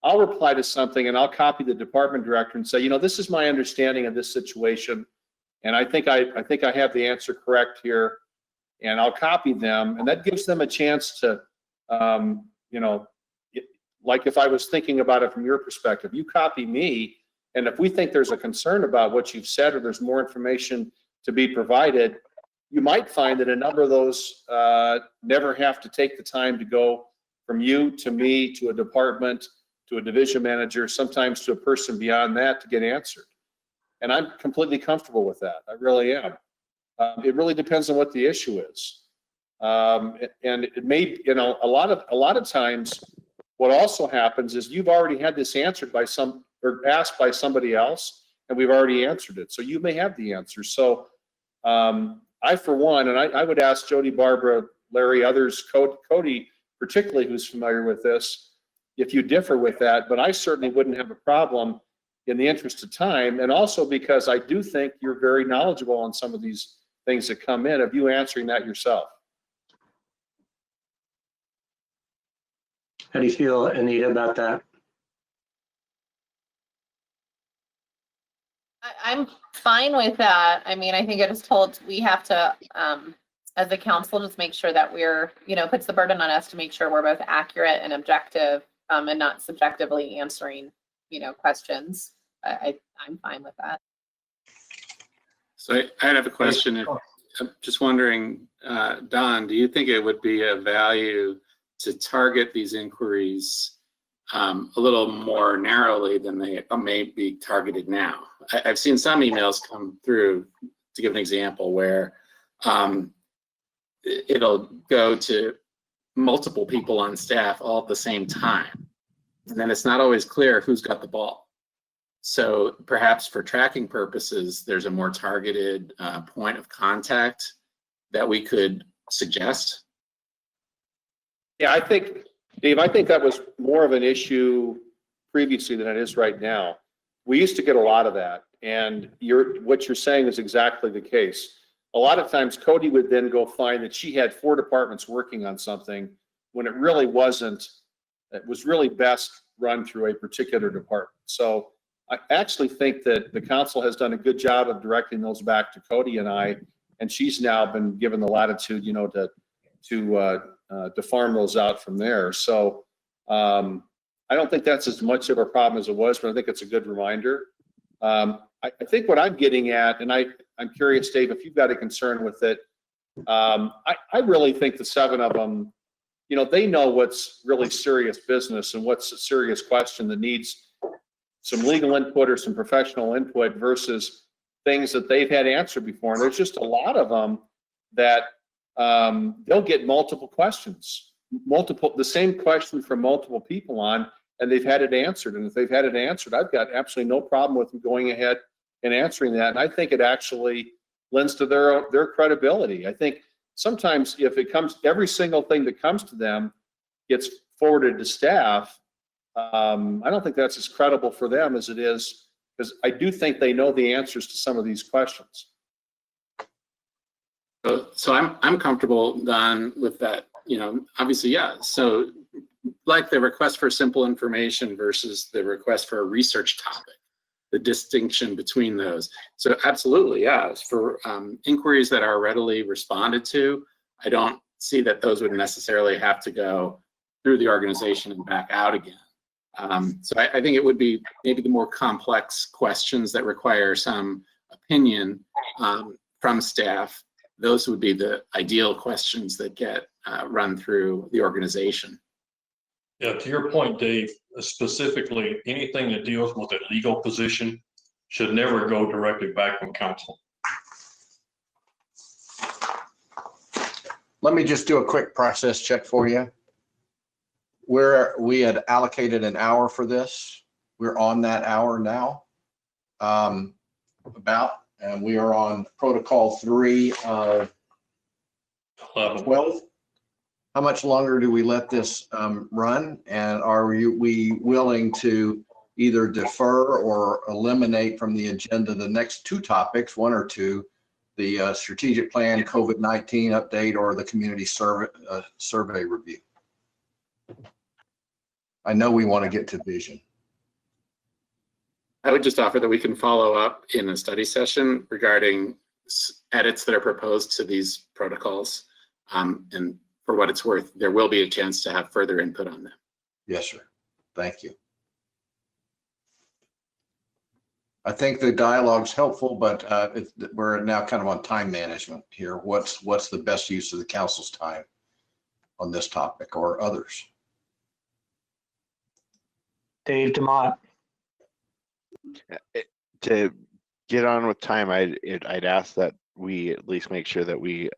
I'll reply to something and I'll copy the department director and say, this is my understanding of this situation. And I think I have the answer correct here. And I'll copy them. And that gives them a chance to, like if I was thinking about it from your perspective, you copy me. And if we think there's a concern about what you've said or there's more information to be provided, you might find that a number of those never have to take the time to go from you to me to a department to a division manager, sometimes to a person beyond that to get answered. And I'm completely comfortable with that. I really am. It really depends on what the issue is. And it may, a lot of times what also happens is you've already had this answered by or asked by somebody else, and we've already answered it. So you may have the answer. So I, for one, and I would ask Jody, Barbara, Larry, others, Cody, particularly who's familiar with this, if you differ with that, but I certainly wouldn't have a problem in the interest of time. And also because I do think you're very knowledgeable on some of these things that come in, of you answering that yourself.
How do you feel, Anita, about that?
I'm fine with that. I mean, I think it is told we have to, as a council, just make sure that we're, puts the burden on us to make sure we're both accurate and objective and not subjectively answering, questions. I'm fine with that.
So I have a question. I'm just wondering, Don, do you think it would be of value to target these inquiries a little more narrowly than they may be targeted now? I've seen some emails come through, to give an example, where it'll go to multiple people on staff all at the same time. And then it's not always clear who's got the ball. So perhaps for tracking purposes, there's a more targeted point of contact that we could suggest.
Yeah, I think, Dave, that was more of an issue previously than it is right now. We used to get a lot of that, and what you're saying is exactly the case. A lot of times Cody would then go find that she had 4 departments working on something when it really wasn't. It was really best run through a particular department. So I actually think that the council has done a good job of directing those back to Cody and I, and she's now been given the latitude, you know, to farm those out from there. So I don't think that's as much of a problem as it was, but I think it's a good reminder. I think what I'm getting at, and I'm curious, Dave, if you've got a concern with it, I really think the 7 of them, you know, they know what's really serious business and what's a serious question that needs some legal input or some professional input versus things that they've had answered before. And there's just a lot of them that they'll get multiple questions, the same question from multiple people on, and they've had it answered. And if they've had it answered, I've got absolutely no problem with them going ahead and answering that. And I think it actually lends to their credibility. I think sometimes if it comes, every single thing that comes to them gets forwarded to staff, I don't think that's as credible for them as it is, because I do think they know the answers to some of these questions.
So I'm comfortable, Don, with that. You know, obviously, yeah. So like the request for simple information versus the request for a research topic, the distinction between those. So absolutely, yeah. For inquiries that are readily responded to, I don't see that those would necessarily have to go through the organization and back out again. So I think it would be maybe the more complex questions that require some opinion from staff. Those would be the ideal questions that get run through the organization.
Yeah, to your point, Dave, specifically, anything that deals with a legal position should never go directly back from council.
Let me just do a quick process check for you. We had allocated an hour for this. We're on that hour now. And we are on protocol 3 of 12. How much longer do we let this run? And are we willing to either defer or eliminate from the agenda the next 2 topics, 1 or 2, the strategic plan, COVID-19 update, or the community survey review? I know we want to get to vision.
I would just offer that we can follow up in a study session regarding edits that are proposed to these protocols. And for what it's worth, there will be a chance to have further input on them.
Yes, sir. Thank you. I think the dialogue's helpful, but we're now kind of on time management here. What's the best use of the council's time on this topic or others?
Dave DeMott.
To get on with time, I'd ask that we at least make sure that we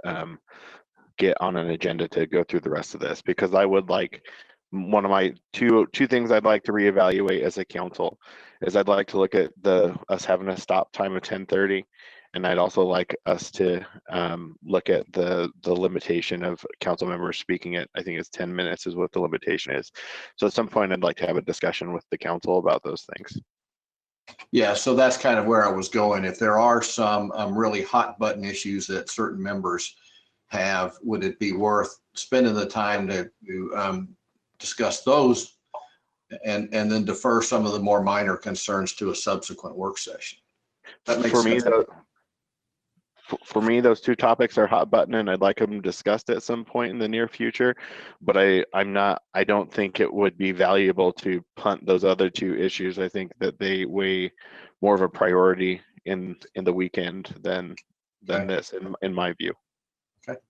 get on an agenda to go through the rest of this, because I would like, one of my two things I'd like to reevaluate as a council is I'd like to look at us having a stop time of 10:30, and I'd also like us to look at the limitation of council members speaking at, I think it's 10 minutes is what the limitation is. So at some point I'd like to have a discussion with the council about those things.
Yeah, so that's kind of where I was going. If there are some really hot button issues that certain members have, would it be worth spending the time to discuss those and then defer some of the more minor concerns to a subsequent work session? That makes sense.
For me, those 2 topics are hot button, and I'd like them discussed at some point in the near future. But I don't think it would be valuable to punt those other 2 issues. I think that they weigh more of a priority in the weekend than this, in my view.
Okay.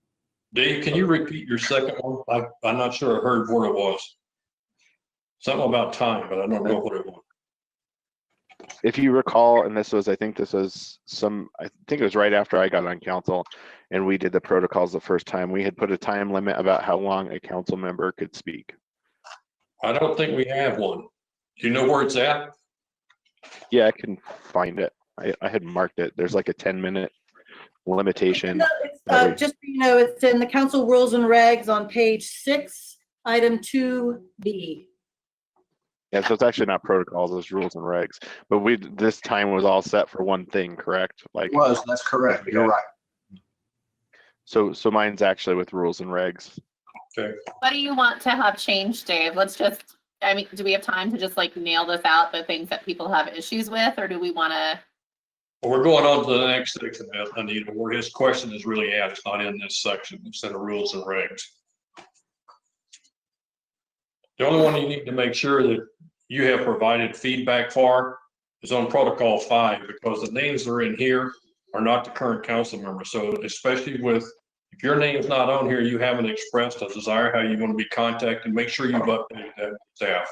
Dave, can you repeat your second one? I'm not sure I heard what it was. Something about time, but I don't know what it was.
If you recall, and I think it was right after I got on council and we did the protocols the first time, we had put a time limit about how long a council member could speak.
I don't think we have one. Do you know where it's at?
Yeah, I can find it. I had marked it. There's like a 10-minute limitation.
Just so you know, it's in the council rules and regs on page 6, item 2B.
Yeah, so it's actually not protocols, it's rules and regs. But this time was all set for one thing, correct?
It was, that's correct. You're right.
So mine's actually with rules and regs.
Okay.
What do you want to have changed, Dave? Let's just I mean, do we have time to just like nail this out, the things that people have issues with, or do we want to?
Well, we're going on to the next section, Anita, where his question is really at. It's not in this section. It's in the rules and regs. The only one you need to make sure that you have provided feedback for is on protocol 5, because the names that are in here are not the current council members. So especially with, if your name's not on here, you haven't expressed a desire how you want to be contacted, make sure you've updated that with staff.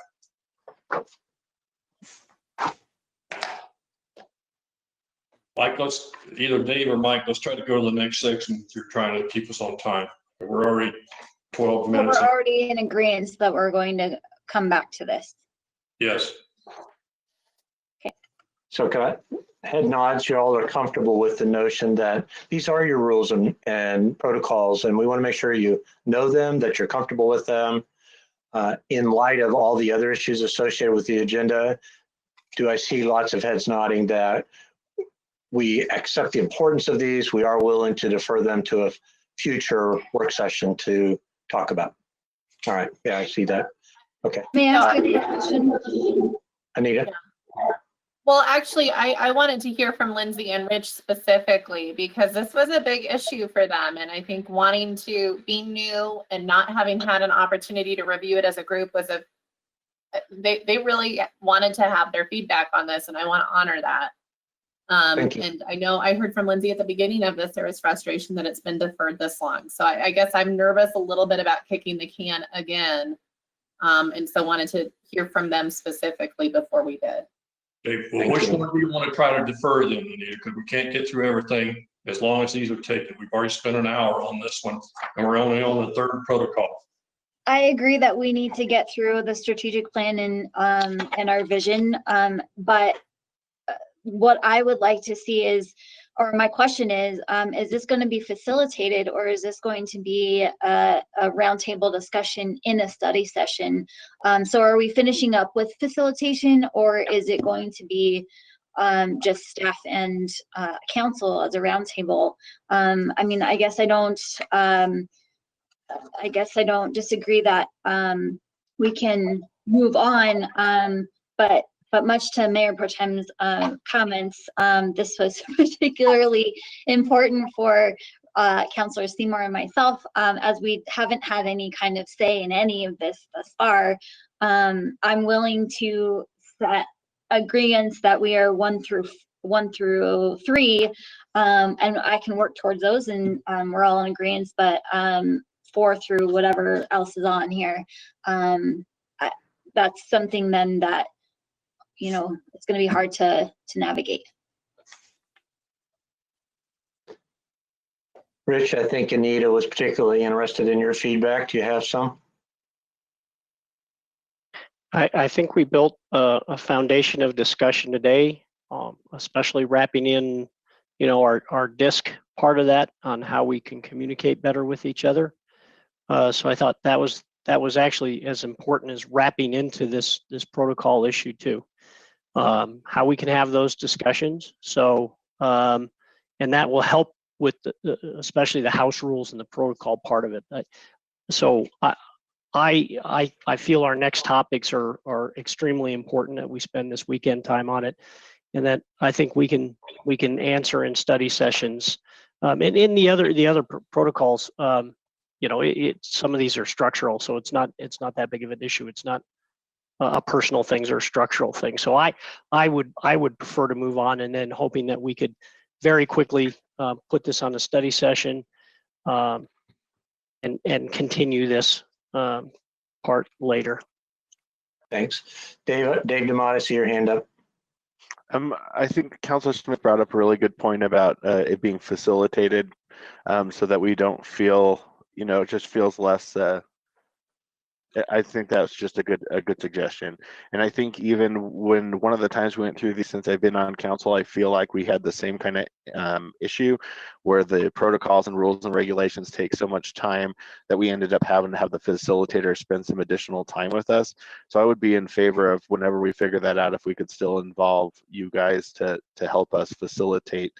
Mike, let's, either Dave or Mike, let's try to go to the next section if you're trying to keep us on time. We're already 12
So
minutes.
we're already in agreement that we're going to come back to this.
Yes.
So can I, head nods, you all are comfortable with the notion that these are your rules and protocols, and we want to make sure you know them, that you're comfortable with them. In light of all the other issues associated with the agenda, do I see lots of heads nodding that we accept the importance of these? We are willing to defer them to a future work session to talk about. All right, yeah, I see that. Okay.
May I ask you a question?
Anita?
Well, actually, I wanted to hear from Lindsay and Rich specifically, because this was a big issue for them. And I think wanting to be new and not having had an opportunity to review it as a group was they really wanted to have their feedback on this, and I want to honor that. And I know I heard from Lindsay at the beginning of this, there was frustration that it's been deferred this long. So I guess I'm nervous a little bit about kicking the can again. And so wanted to hear from them specifically before we did.
Okay, well, which one do you want to try to defer then, Anita? Because we can't get through everything as long as these are taken. We've already spent an hour on this one, and we're only on the 3rd protocol.
I agree that we need to get through the strategic plan and our vision. But what I would like to see is, or my question is this going to be facilitated, or is this going to be a roundtable discussion in a study session? So are we finishing up with facilitation, or is it going to be just staff and council as a roundtable? I mean, I guess I don't disagree that we can move on, but much to Mayor Pro Tem's comments, this was particularly important for Councilor Seymour and myself, as we haven't had any kind of say in any of this thus far. I'm willing to set agreements that we are 1 through 3, and I can work towards those, and we're all in agreement, but 4 through whatever else is on here, that's something then that, you know, it's going to be hard to navigate.
Rich, I think Anita was particularly interested in your feedback. Do you have some?
I think we built a foundation of discussion today, especially wrapping in, you know, our DISC part of that on how we can communicate better with each other. So I thought that was actually as important as wrapping into this protocol issue too. How we can have those discussions. So, and that will help with especially the house rules and the protocol part of it. So I feel our next topics are extremely important, that we spend this weekend time on it, and that I think we can answer in study sessions. And in the other protocols, you know, some of these are structural, so it's not that big of an issue. It's not a personal things or structural things. So I would prefer to move on, and then hoping that we could very quickly put this on a study session and continue this part later.
Thanks. Dave DeMott, I see your hand up.
I think Councilor Smith brought up a really good point about it being facilitated, so that we don't feel, you know, it just feels less. I think that's just a good suggestion. And I think even when one of the times we went through these since I've been on council, I feel like we had the same kind of issue where the protocols and rules and regulations take so much time that we ended up having to have the facilitator spend some additional time with us. So I would be in favor of, whenever we figure that out, if we could still involve you guys to help us facilitate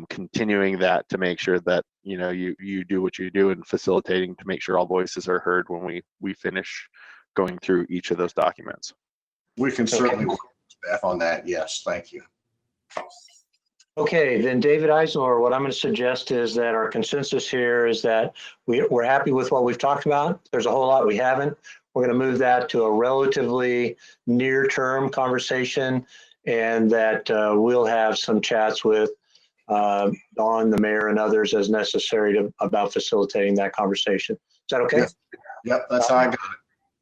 continuing that, to make sure that, you know, you do what you do in facilitating to make sure all voices are heard when we finish going through each of those documents.
We can certainly work with staff on that. Yes, thank you.
Okay, then David Eisenhower, what I'm going to suggest is that our consensus here is that we're happy with what we've talked about. There's a whole lot we haven't. We're going to move that to a relatively near-term conversation, and that we'll have some chats with Dawn, the mayor, and others as necessary about facilitating that conversation. Is that okay?
Yes. Yep, that's how I got it.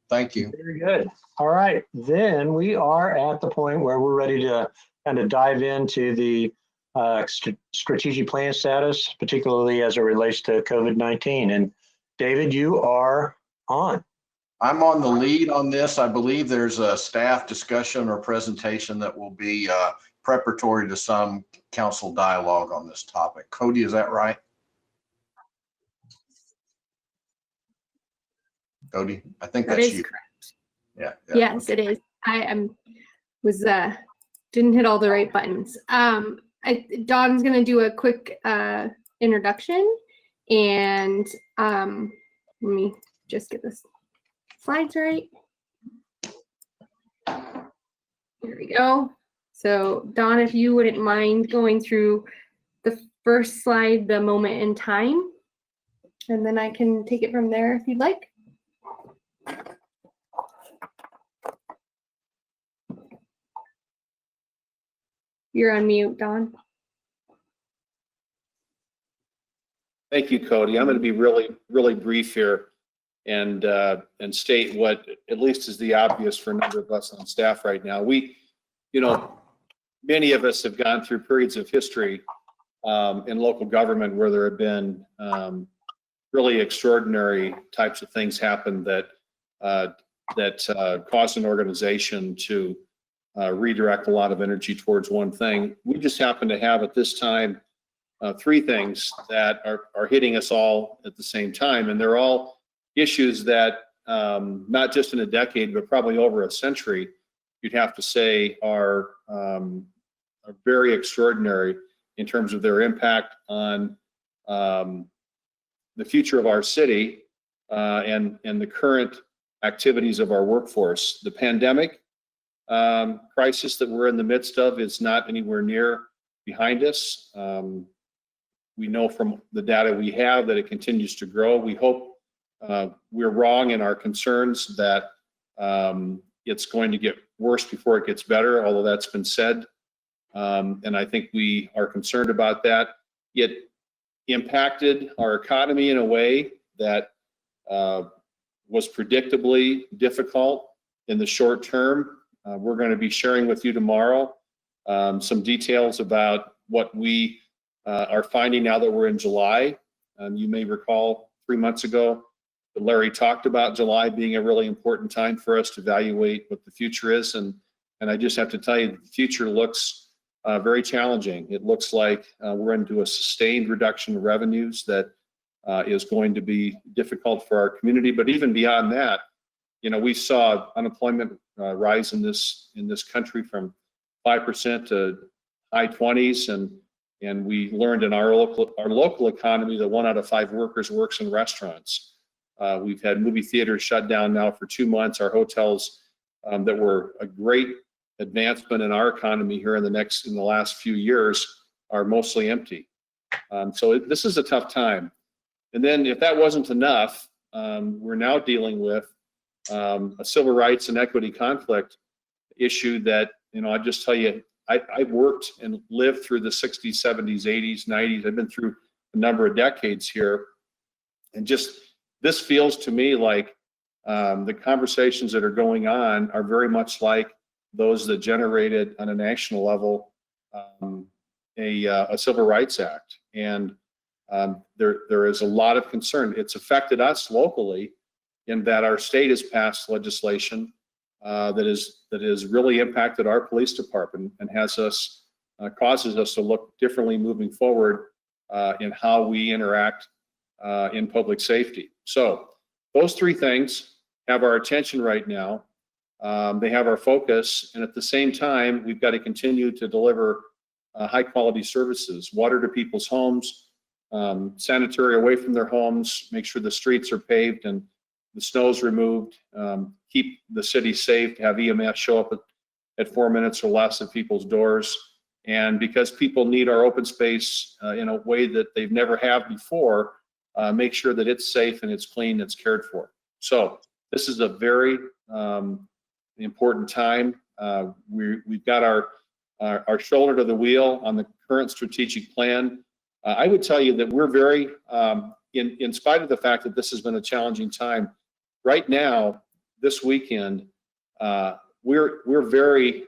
Thank you.
Very good. All right, then we are at the point where we're ready to kind of dive into the strategic plan status, particularly as it relates to COVID-19. And David, you are on.
I'm on the lead on this. I believe there's a staff discussion or presentation that will be preparatory to some council dialogue on this topic. Cody, is that right? Cody, I think
That
that's
is
you.
correct.
Yeah.
Yes, it is. I didn't hit all the right buttons. Dawn's going to do a quick introduction, and let me just get this slides right. Here we go. So Dawn, if you wouldn't mind going through the first slide, the moment in time, and then I can take it from there if you'd like. You're on mute, Dawn.
Thank you, Cody. I'm going to be really brief here and state what at least is the obvious for a number of us on staff right now. Many of us have gone through periods of history in local government where there have been really extraordinary types of things happen that cause an organization to redirect a lot of energy towards one thing. We just happen to have at this time three things that are hitting us all at the same time, and they're all issues that not just in a decade, but probably over a century, you'd have to say are very extraordinary in terms of their impact on the future of our city and the current activities of our workforce. The pandemic crisis that we're in the midst of is not anywhere near behind us. We know from the data we have that it continues to grow. We hope we're wrong in our concerns that it's going to get worse before it gets better, although that's been said. And I think we are concerned about that. It impacted our economy in a way that was predictably difficult in the short term. We're going to be sharing with you tomorrow some details about what we are finding now that we're in July. You may recall 3 months ago that Larry talked about July being a really important time for us to evaluate what the future is. And I just have to tell you, the future looks very challenging. It looks like we're into a sustained reduction of revenues that is going to be difficult for our community. But even beyond that, we saw unemployment rise in this country from 5% to high 20s, and we learned in our local economy that 1 out of 5 workers works in restaurants. We've had movie theaters shut down now for 2 months. Our hotels that were a great advancement in our economy here in the last few years are mostly empty. So this is a tough time. And then if that wasn't enough, we're now dealing with a civil rights and equity conflict issue that, I just tell you, I've worked and lived through the 60s, 70s, 80s, 90s. I've been through a number of decades here. And just this feels to me like the conversations that are going on are very much like those that generated on a national level a Civil Rights Act. And there is a lot of concern. It's affected us locally in that our state has passed legislation that has really impacted our police department and causes us to look differently moving forward in how we interact in public safety. So those three things have our attention right now. They have our focus, and at the same time, we've got to continue to deliver high quality services, water to people's homes, sanitary away from their homes, make sure the streets are paved and the snow's removed, keep the city safe, have EMS show up at 4 minutes or less at people's doors. And because people need our open space in a way that they've never have before, make sure that it's safe and it's clean, it's cared for. So this is a very important time. We've got our shoulder to the wheel on the current strategic plan. I would tell you that we're very, in spite of the fact that this has been a challenging time, right now, this weekend, we're very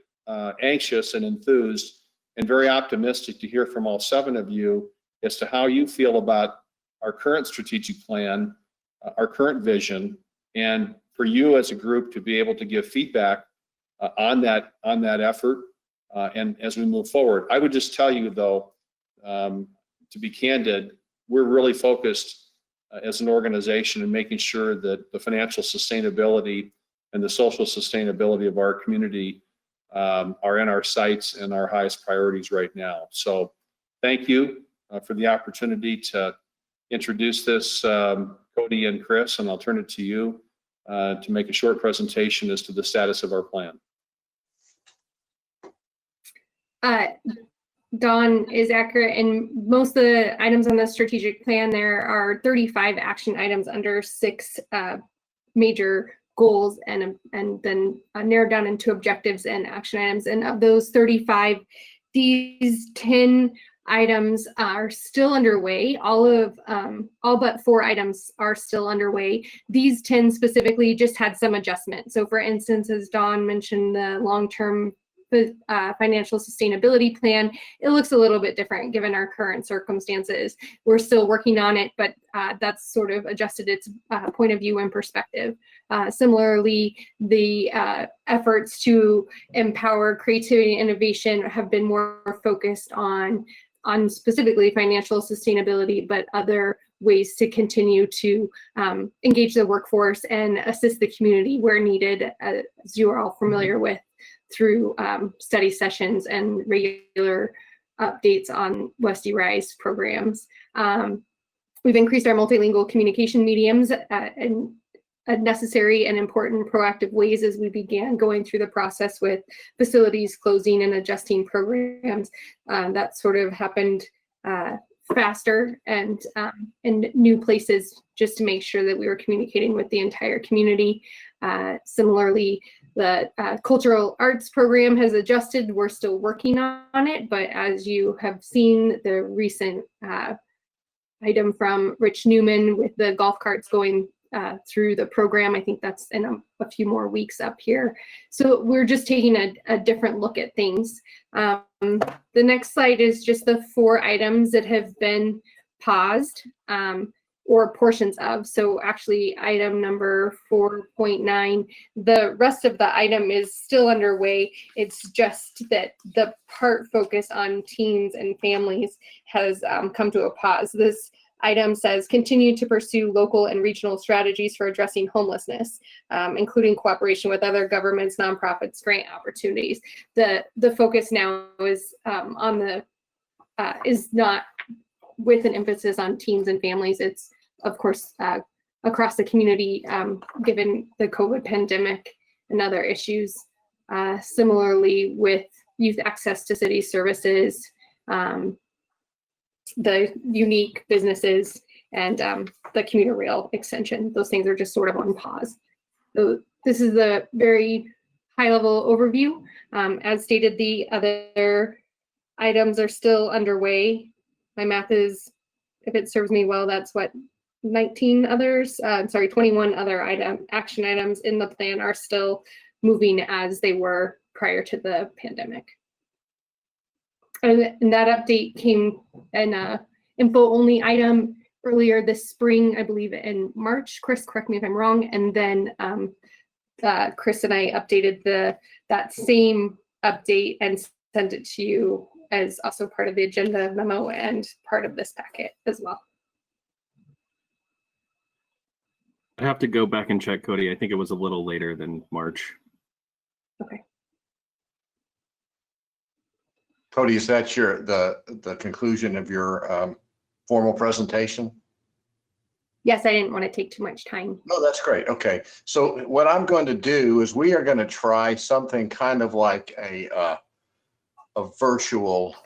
anxious and enthused and very optimistic to hear from all 7 of you as to how you feel about our current strategic plan, our current vision, and for you as a group to be able to give feedback on that effort and as we move forward. I would just tell you though, to be candid, we're really focused as an organization in making sure that the financial sustainability and the social sustainability of our community are in our sights and our highest priorities right now. So thank you for the opportunity to introduce this, Cody and Chris, and I'll turn it to you to make a short presentation as to the status of our plan.
Dawn is accurate, and most of the items on the strategic plan, there are 35 action items under 6 major goals, and then narrowed down into objectives and action items. And of those 35, these 10 items are still underway. All but 4 items are still underway. These 10 specifically just had some adjustment. So for instance, as Dawn mentioned, the long-term financial sustainability plan, it looks a little bit different given our current circumstances. We're still working on it, but that's sort of adjusted its point of view and perspective. Similarly, the efforts to empower creativity and innovation have been more focused on specifically financial sustainability, but other ways to continue to engage the workforce and assist the community where needed, as you are all familiar with, through study sessions and regular updates on Westy Rise programs. We've increased our multilingual communication mediums in necessary and important proactive ways as we began going through the process with facilities closing and adjusting programs. That sort of happened faster and in new places just to make sure that we were communicating with the entire community. Similarly, the cultural arts program has adjusted. We're still working on it, but as you have seen, the recent item from Rich Newman with the golf carts going through the program, I think that's in a few more weeks up here. So we're just taking a different look at things. The next slide is just the 4 items that have been paused. Or portions of. So actually item number 4.9, the rest of the item is still underway. It's just that the part focused on teens and families has come to a pause. This item says continue to pursue local and regional strategies for addressing homelessness, including cooperation with other governments, nonprofits, grant opportunities. The focus now is on the is not with an emphasis on teens and families. It's of course across the community, given the COVID pandemic and other issues. Similarly with youth access to city services, the unique businesses, and the commuter rail extension. Those things are just sort of on pause. So this is the very high level overview. As stated, the other items are still underway. My math is, if it serves me well, that's what 21 other action items in the plan are still moving as they were prior to the pandemic. And that update came in a info only item earlier this spring, I believe in March. Chris, correct me if I'm wrong. And then Chris and I updated that same update and sent it to you as also part of the agenda memo and part of this packet as well.
I have to go back and check, Cody. I think it was a little later than March.
Okay.
Cody, is that the conclusion of your formal presentation?
Yes, I didn't want to take too much time.
No, that's great. Okay. So what I'm going to do is we are going to try something kind of like a virtual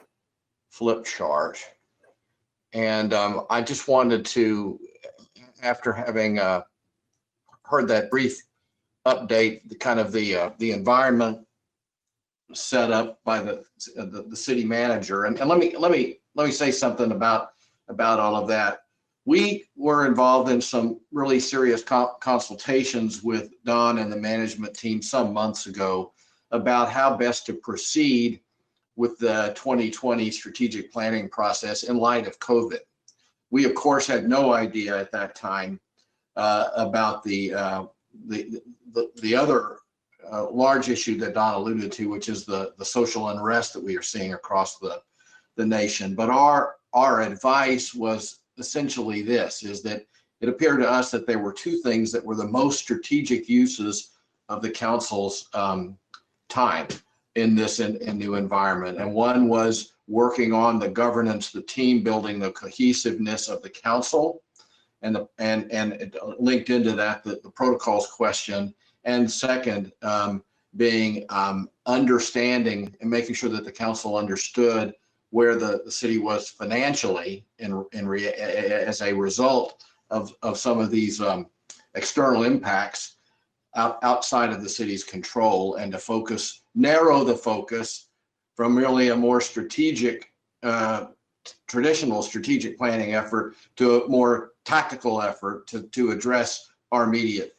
flip chart. And I just wanted to, after having heard that brief update, the kind of the environment set up by the city manager. And let me say something about all of that. We were involved in some really serious consultations with Don and the management team some months ago about how best to proceed with the 2020 strategic planning process in light of COVID. We, of course, had no idea at that time about the other large issue that Don alluded to, which is the social unrest that we are seeing across the nation. But our advice was essentially this, is that it appeared to us that there were two things that were the most strategic uses of the council's time in this new environment. And one was working on the governance, the team building, the cohesiveness of the council, and it linked into that the protocols question. And second, being understanding and making sure that the council understood where the city was financially as a result of some of these external impacts outside of the city's control, and to narrow the focus from really a more strategic, traditional strategic planning effort to a more tactical effort to address our immediate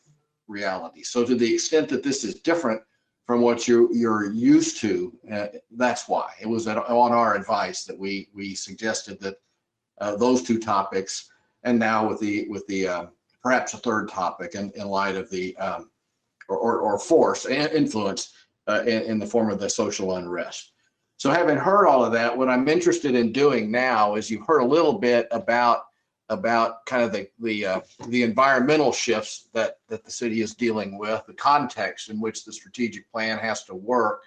reality. So to the extent that this is different from what you're used to, that's why. It was on our advice that we suggested that those two topics, and now with the perhaps a third topic in light of the or force and influence in the form of the social unrest. So having heard all of that, what I'm interested in doing now is, you've heard a little bit about kind of the environmental shifts that the city is dealing with, the context in which the strategic plan has to work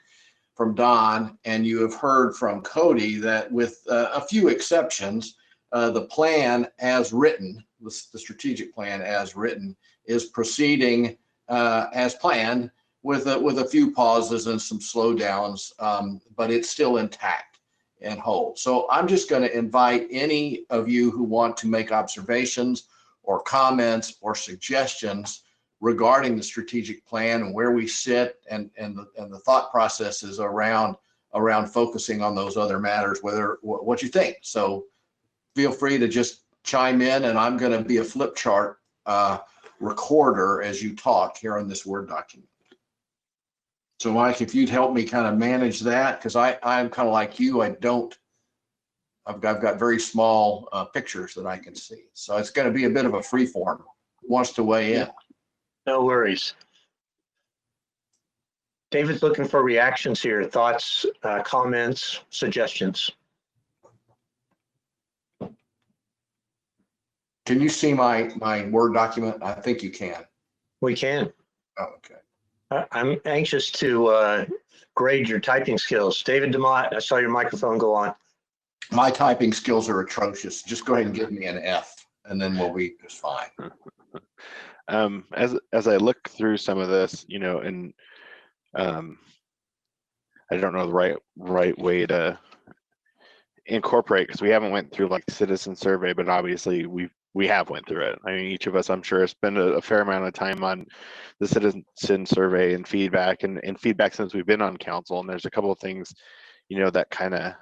from Don, and you have heard from Cody that with a few exceptions, the plan as written, the strategic plan as written, is proceeding as planned, with a few pauses and some slowdowns, but it's still intact and whole. So I'm just going to invite any of you who want to make observations or comments or suggestions regarding the strategic plan and where we sit, and the thought processes around focusing on those other matters, what you think. So feel free to just chime in, and I'm going to be a flip chart recorder as you talk here on this Word document. So Mike, if you'd help me kind of manage that, because I'm kind of like you, I've got very small pictures that I can see. So it's going to be a bit of a free form. Who wants to weigh in?
No worries. David's looking for reactions here, thoughts, comments, suggestions.
Can you see my Word document? I think you can.
We can.
Oh, okay.
I'm anxious to grade your typing skills. David DeMott, I saw your microphone go on.
My typing skills are atrocious. Just go ahead and give me an F, and then we'll be just fine.
As I look through some of this, and I don't know the right way to incorporate, because we haven't went through like citizen survey, but obviously we have went through it. I mean, each of us, I'm sure, has spent a fair amount of time on the citizen survey and feedback since we've been on council. And there's a couple of things, that kind of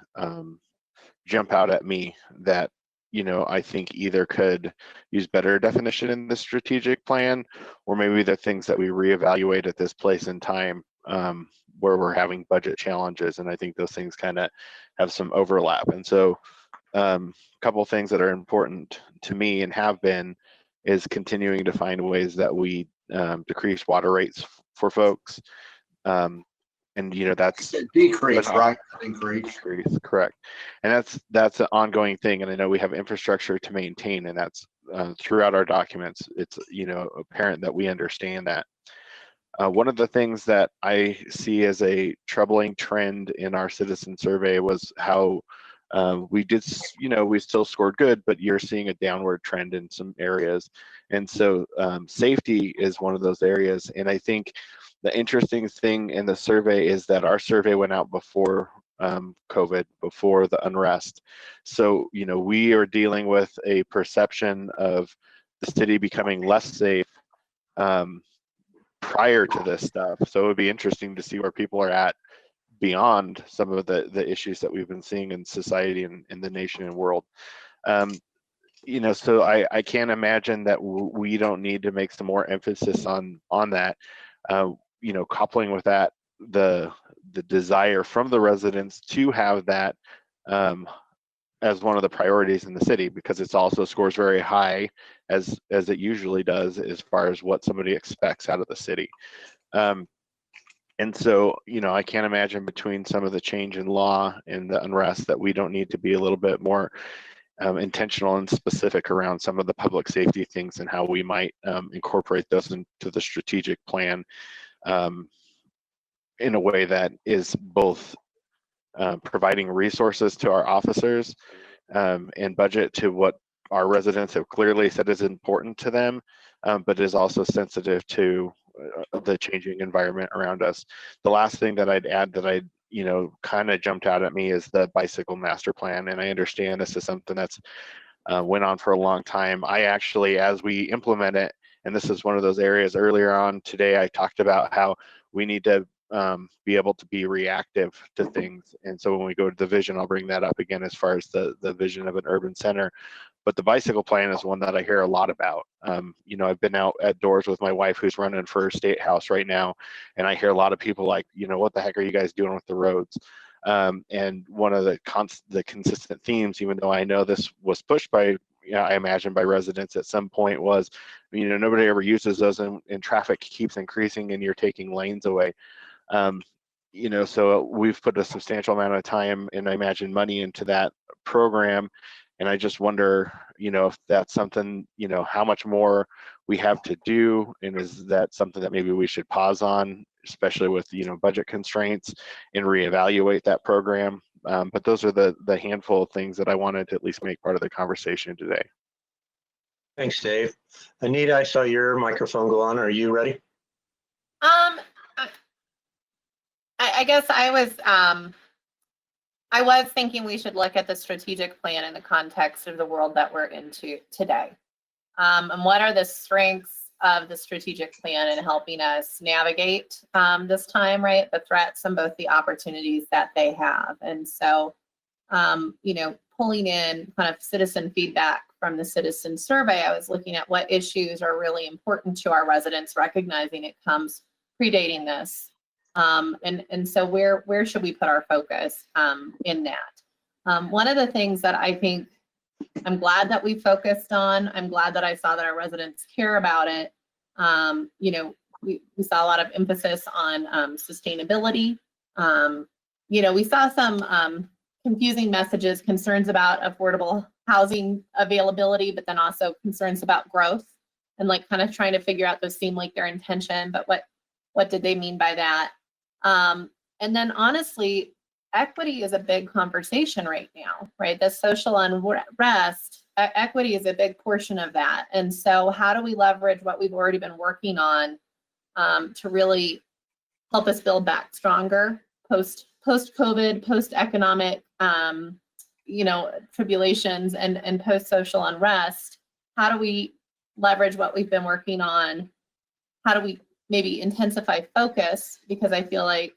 jump out at me that, I think either could use better definition in the strategic plan, or maybe the things that we reevaluate at this place in time where we're having budget challenges. And I think those things kind of have some overlap. And so a couple of things that are important to me and have been is continuing to find ways that we decrease water rates for folks. And that's
decrease, right? Increase,
correct. And that's an ongoing thing. And I know we have infrastructure to maintain, and that's throughout our documents. It's apparent that we understand that. One of the things that I see as a troubling trend in our citizen survey was how we did, we still scored good, but you're seeing a downward trend in some areas. And so safety is one of those areas. And I think the interesting thing in the survey is that our survey went out before COVID, before the unrest. So, we are dealing with a perception of the city becoming less safe prior to this stuff. So it would be interesting to see where people are at beyond some of the issues that we've been seeing in society and in the nation and world. So I can't imagine that we don't need to make some more emphasis on that. Coupling with that, the desire from the residents to have that as one of the priorities in the city, because it's also scores very high as it usually does as far as what somebody expects out of the city. And so, I can't imagine between some of the change in law and the unrest that we don't need to be a little bit more intentional and specific around some of the public safety things and how we might incorporate those into the strategic plan in a way that is both providing resources to our officers and budget to what our residents have clearly said is important to them, but is also sensitive to the changing environment around us. The last thing that I'd add that kind of jumped out at me is the bicycle master plan. And I understand this is something that's went on for a long time. I actually, as we implement it, and this is one of those areas earlier on today, I talked about how we need to be able to be reactive to things. And so when we go to the vision, I'll bring that up again as far as the vision of an urban center. But the bicycle plan is one that I hear a lot about. I've been out at doors with my wife who's running for state house right now, and I hear a lot of people like, what the heck are you guys doing with the roads? And one of the consistent themes, even though I know this was pushed by, I imagine by residents at some point, was, nobody ever uses those, and traffic keeps increasing and you're taking lanes away. So we've put a substantial amount of time and I imagine money into that program. And I just wonder, if that's something, how much more we have to do, and is that something that maybe we should pause on, especially with, budget constraints, and reevaluate that program. But those are the handful of things that I wanted to at least make part of the conversation today.
Thanks, Dave. Anita, I saw your microphone go on. Are you ready?
I guess I was thinking we should look at the strategic plan in the context of the world that we're into today. And what are the strengths of the strategic plan in helping us navigate this time, right? The threats and both the opportunities that they have. And so, pulling in kind of citizen feedback from the citizen survey, I was looking at what issues are really important to our residents, recognizing it comes predating this. And so where should we put our focus in that? One of the things that I think I'm glad that we focused on, I'm glad that I saw that our residents care about it. We saw a lot of emphasis on sustainability. We saw some confusing messages, concerns about affordable housing availability, but then also concerns about growth, and like kind of trying to figure out those seem like their intention, but what did they mean by that? And then honestly, equity is a big conversation right now, right? The social unrest, equity is a big portion of that. And so how do we leverage what we've already been working on to really help us build back stronger post-COVID, post-economic, tribulations and post-social unrest? How do we leverage what we've been working on? How do we maybe intensify focus? Because I feel like,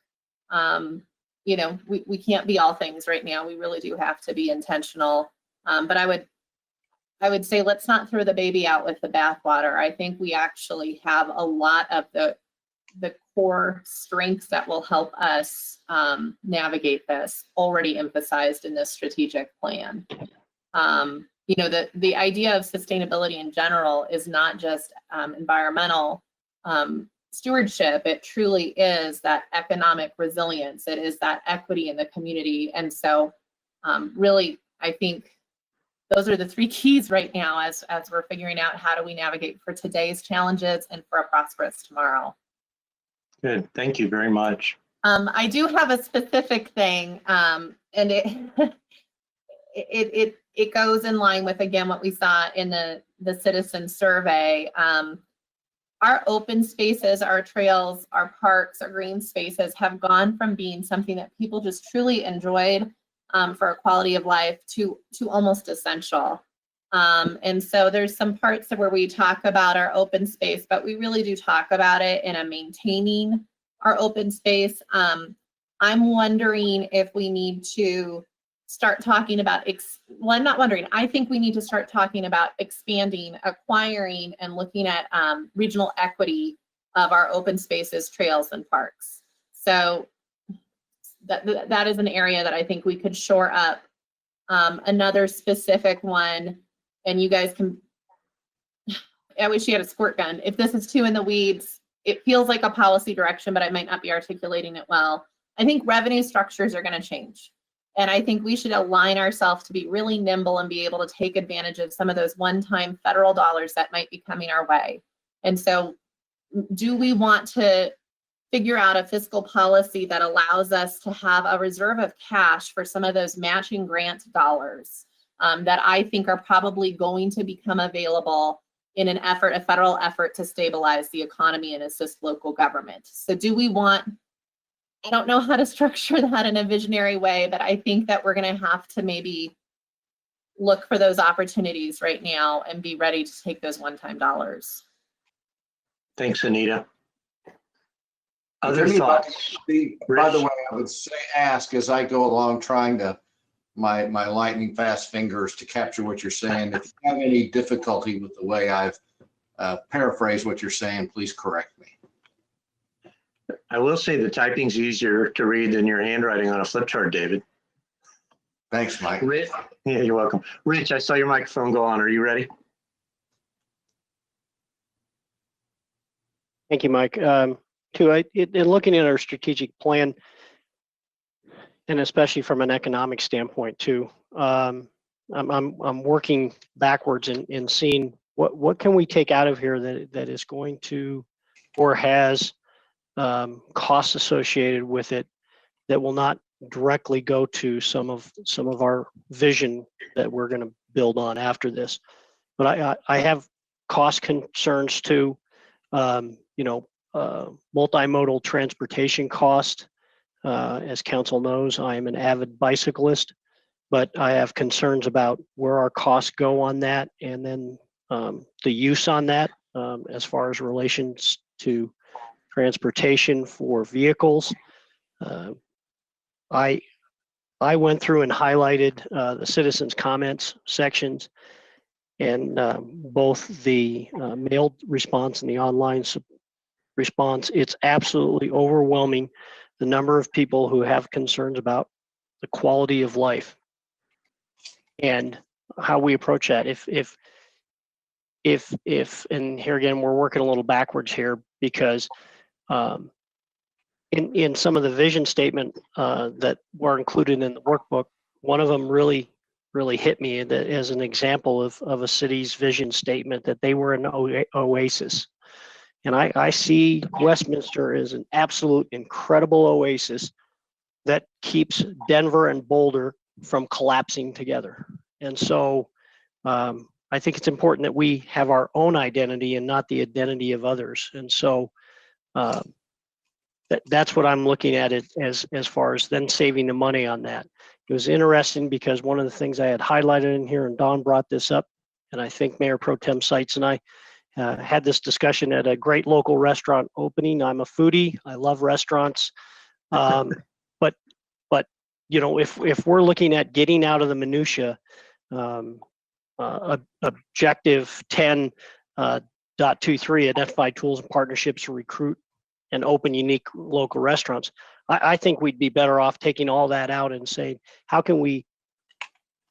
we can't be all things right now. We really do have to be intentional. But I would say let's not throw the baby out with the bathwater. I think we actually have a lot of the core strengths that will help us navigate this already emphasized in this strategic plan. The idea of sustainability in general is not just environmental stewardship. It truly is that economic resilience. It is that equity in the community. And so really, I think those are the three keys right now as we're figuring out how do we navigate for today's challenges and for a prosperous tomorrow.
Good, thank you very much.
I do have a specific thing, and it goes in line with, again, what we saw in the citizen survey. Our open spaces, our trails, our parks, our green spaces have gone from being something that people just truly enjoyed for a quality of life to almost essential. And so there's some parts where we talk about our open space, but we really do talk about it in a maintaining our open space. I'm wondering if we need to start talking about, well, I'm not wondering, I think we need to start talking about expanding, acquiring, and looking at regional equity of our open spaces, trails, and parks. So that is an area that I think we could shore up. Another specific one, and you guys can, I wish you had a squirt gun. If this is too in the weeds, it feels like a policy direction, but I might not be articulating it well. I think revenue structures are going to change. And I think we should align ourselves to be really nimble and be able to take advantage of some of those one-time federal dollars that might be coming our way. And so do we want to figure out a fiscal policy that allows us to have a reserve of cash for some of those matching grant dollars that I think are probably going to become available in an effort, a federal effort to stabilize the economy and assist local government? So do we want, I don't know how to structure that in a visionary way, but I think that we're going to have to maybe look for those opportunities right now and be ready to take those one-time dollars.
Thanks, Anita.
If
Other
anybody-
thoughts?
By the way, I would say, ask as I go along, trying to, my lightning fast fingers to capture what you're saying. If you have any difficulty with the way I've paraphrased what you're saying, please correct me.
I will say the typing's easier to read than your handwriting on a flip chart, David.
Thanks, Mike.
Rich, yeah, you're welcome. Rich, I saw your microphone go on. Are you ready?
Thank you, Mike. In looking at our strategic plan, and especially from an economic standpoint too, I'm working backwards in seeing what can we take out of here that is going to or has costs associated with it that will not directly go to some of our vision that we're going to build on after this. But I have cost concerns too. Multimodal transportation cost. As council knows, I am an avid bicyclist, but I have concerns about where our costs go on that, and then the use on that as far as relations to transportation for vehicles. I went through and highlighted the citizens' comments sections, and both the mailed response and the online response. It's absolutely overwhelming the number of people who have concerns about the quality of life and how we approach that. If and here again, we're working a little backwards here because in some of the vision statement that were included in the workbook, one of them really hit me as an example of a city's vision statement, that they were an oasis. And I see Westminster as an absolute incredible oasis that keeps Denver and Boulder from collapsing together. And so I think it's important that we have our own identity and not the identity of others. And so that's what I'm looking at it as far as then saving the money on that. It was interesting because one of the things I had highlighted in here, and Don brought this up, and I think Mayor Pro Tem Seitz and I had this discussion at a great local restaurant opening. I'm a foodie. I love restaurants. But if we're looking at getting out of the minutia, objective 10.23, identify tools and partnerships to recruit and open unique local restaurants. I think we'd be better off taking all that out and saying, how can we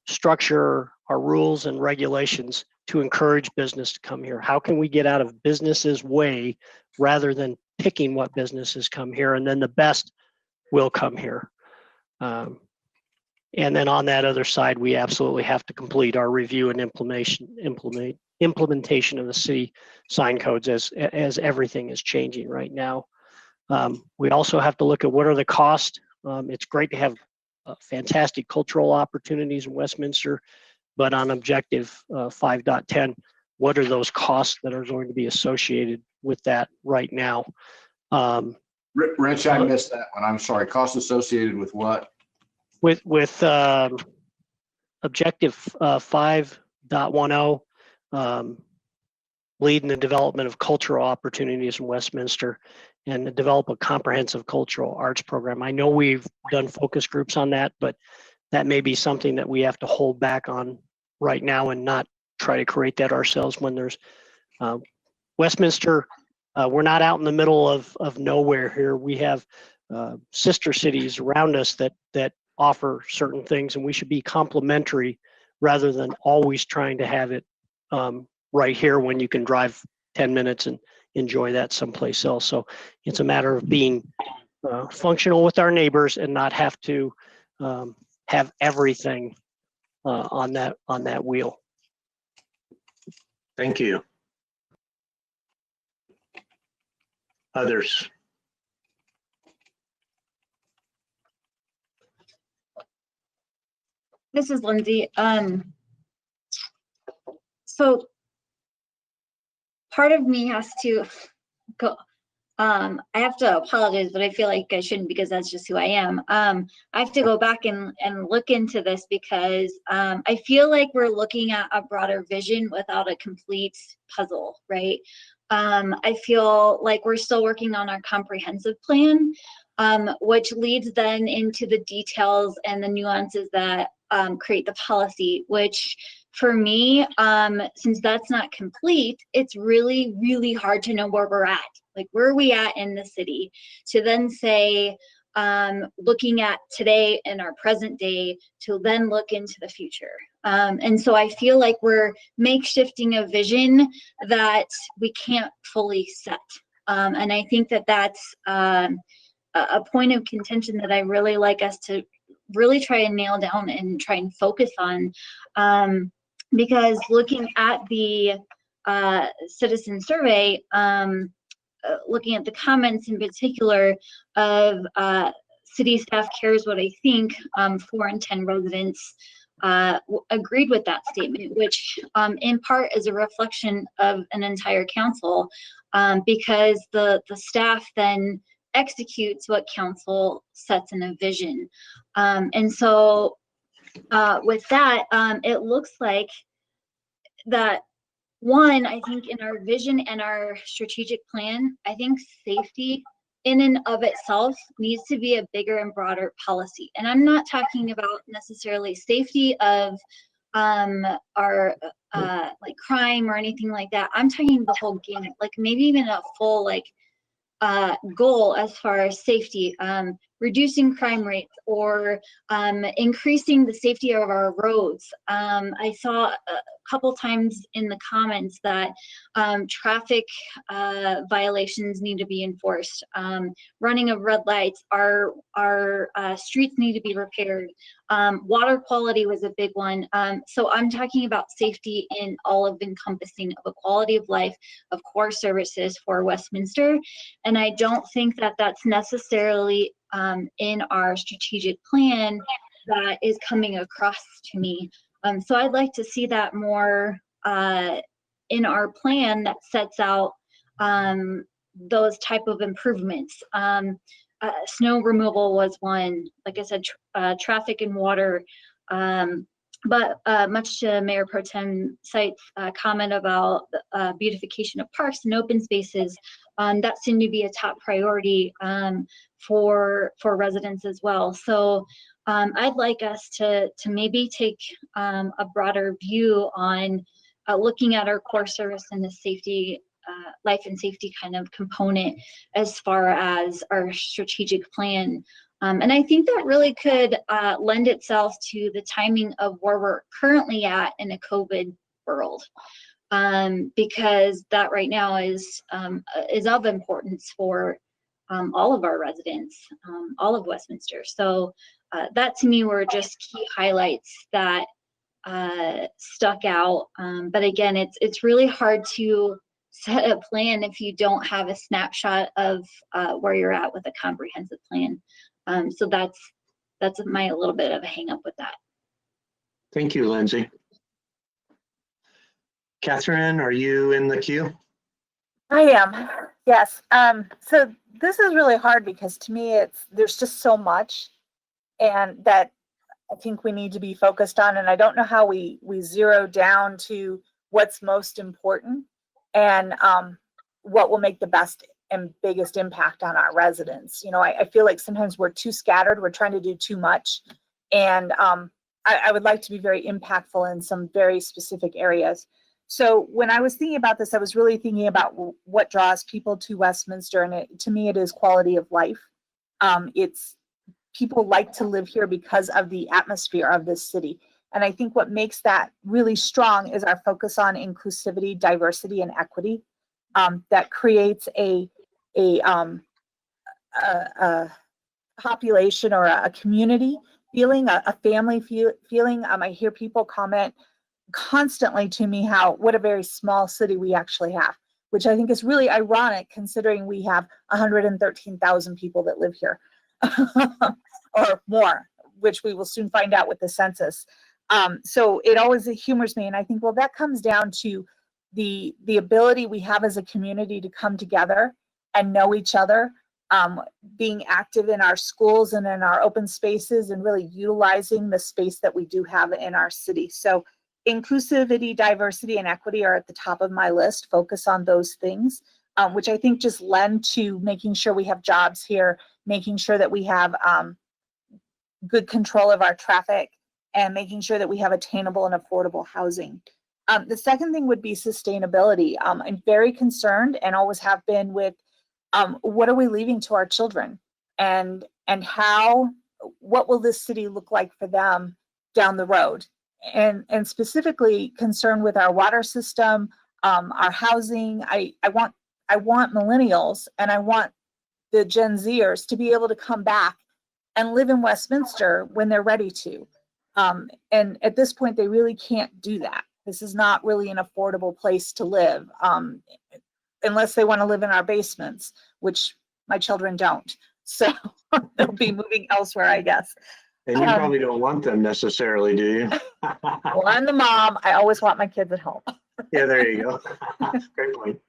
structure our rules and regulations to encourage business to come here? How can we get out of business's way rather than picking what businesses come here, and then the best will come here? And then on that other side, we absolutely have to complete our review and implementation of the city sign codes as everything is changing right now. We also have to look at what are the costs. It's great to have fantastic cultural opportunities in Westminster, but on objective 5.10, what are those costs that are going to be associated with that right now?
Rich, I missed that one. I'm sorry. Costs associated with what?
With objective 5.10, leading the development of cultural opportunities in Westminster and to develop a comprehensive cultural arts program. I know we've done focus groups on that, but that may be something that we have to hold back on right now and not try to create that ourselves when there's Westminster. We're not out in the middle of nowhere here. We have sister cities around us that offer certain things, and we should be complementary rather than always trying to have it right here when you can drive 10 minutes and enjoy that someplace else. So it's a matter of being functional with our neighbors and not have to have everything on that wheel.
Thank you. Others?
This is Lindsay. So part of me has to go. I have to apologize, but I feel like I shouldn't because that's just who I am. I have to go back and look into this because I feel like we're looking at a broader vision without a complete puzzle, right? I feel like we're still working on our comprehensive plan, which leads then into the details and the nuances that create the policy, which for me, since that's not complete, it's really, really hard to know where we're at. Like, where are we at in the city? To then say, looking at today and our present day, to then look into the future. And so I feel like we're makeshifting a vision that we can't fully set. And I think that that's a point of contention that I really like us to really try and nail down and try and focus on. Because looking at the citizen survey, looking at the comments in particular of city staff cares what I think, 4 in 10 residents agreed with that statement, which in part is a reflection of an entire council, because the staff then executes what council sets in a vision. And so with that, it looks like that, one, I think in our vision and our strategic plan, I think safety in and of itself needs to be a bigger and broader policy. And I'm not talking about necessarily safety of our like crime or anything like that. I'm talking the whole gamut, like maybe even a full like goal as far as safety, reducing crime rates or increasing the safety of our roads. I saw a couple times in the comments that traffic violations need to be enforced. Running of red lights, our streets need to be repaired. Water quality was a big one. So I'm talking about safety in all of encompassing of a quality of life of core services for Westminster. And I don't think that that's necessarily in our strategic plan that is coming across to me. So I'd like to see that more in our plan that sets out those type of improvements. Snow removal was one, like I said, traffic and water. But much to Mayor Pro Tem Sight's comment about beautification of parks and open spaces, that seemed to be a top priority for residents as well. So I'd like us to maybe take a broader view on looking at our core service and the safety, life and safety kind of component as far as our strategic plan. And I think that really could lend itself to the timing of where we're currently at in a COVID world, because that right now is of importance for all of our residents, all of Westminster. So that to me were just key highlights that stuck out. But again, it's really hard to set a plan if you don't have a snapshot of where you're at with a comprehensive plan. So that's that's my little bit of a hang up with that.
Thank you, Lindsay. Catherine, are you in the queue?
I am, yes. So this is really hard because to me, there's just so much and that I think we need to be focused on. And I don't know how we zero down to what's most important and what will make the best and biggest impact on our residents. You know, I feel like sometimes we're too scattered, we're trying to do too much. And I would like to be very impactful in some very specific areas. So when I was thinking about this, I was really thinking about what draws people to Westminster. And to me, it is quality of life. It's people like to live here because of the atmosphere of this city. And I think what makes that really strong is our focus on inclusivity, diversity, and equity. That creates a population or a community feeling, a family feeling. I hear people comment constantly to me what a very small city we actually have, which I think is really ironic considering we have 113,000 people that live here or more, which we will soon find out with the census. So it always humors me. And I think, well, that comes down to the ability we have as a community to come together and know each other, being active in our schools and in our open spaces and really utilizing the space that we do have in our city. So inclusivity, diversity, and equity are at the top of my list. Focus on those things, which I think just lend to making sure we have jobs here, making sure that we have good control of our traffic, and making sure that we have attainable and affordable housing. The second thing would be sustainability. I'm very concerned and always have been with what are we leaving to our children, and what will this city look like for them down the road? And specifically concerned with our water system, our housing. I want millennials and I want the Gen Zers to be able to come back and live in Westminster when they're ready to. And at this point, they really can't do that. This is not really an affordable place to live, unless they want to live in our basements, which my children don't. So they'll be moving elsewhere, I guess.
And you probably don't want them necessarily, do you?
Well, I'm the mom. I always want my kids at home.
Yeah, there you go. Great point.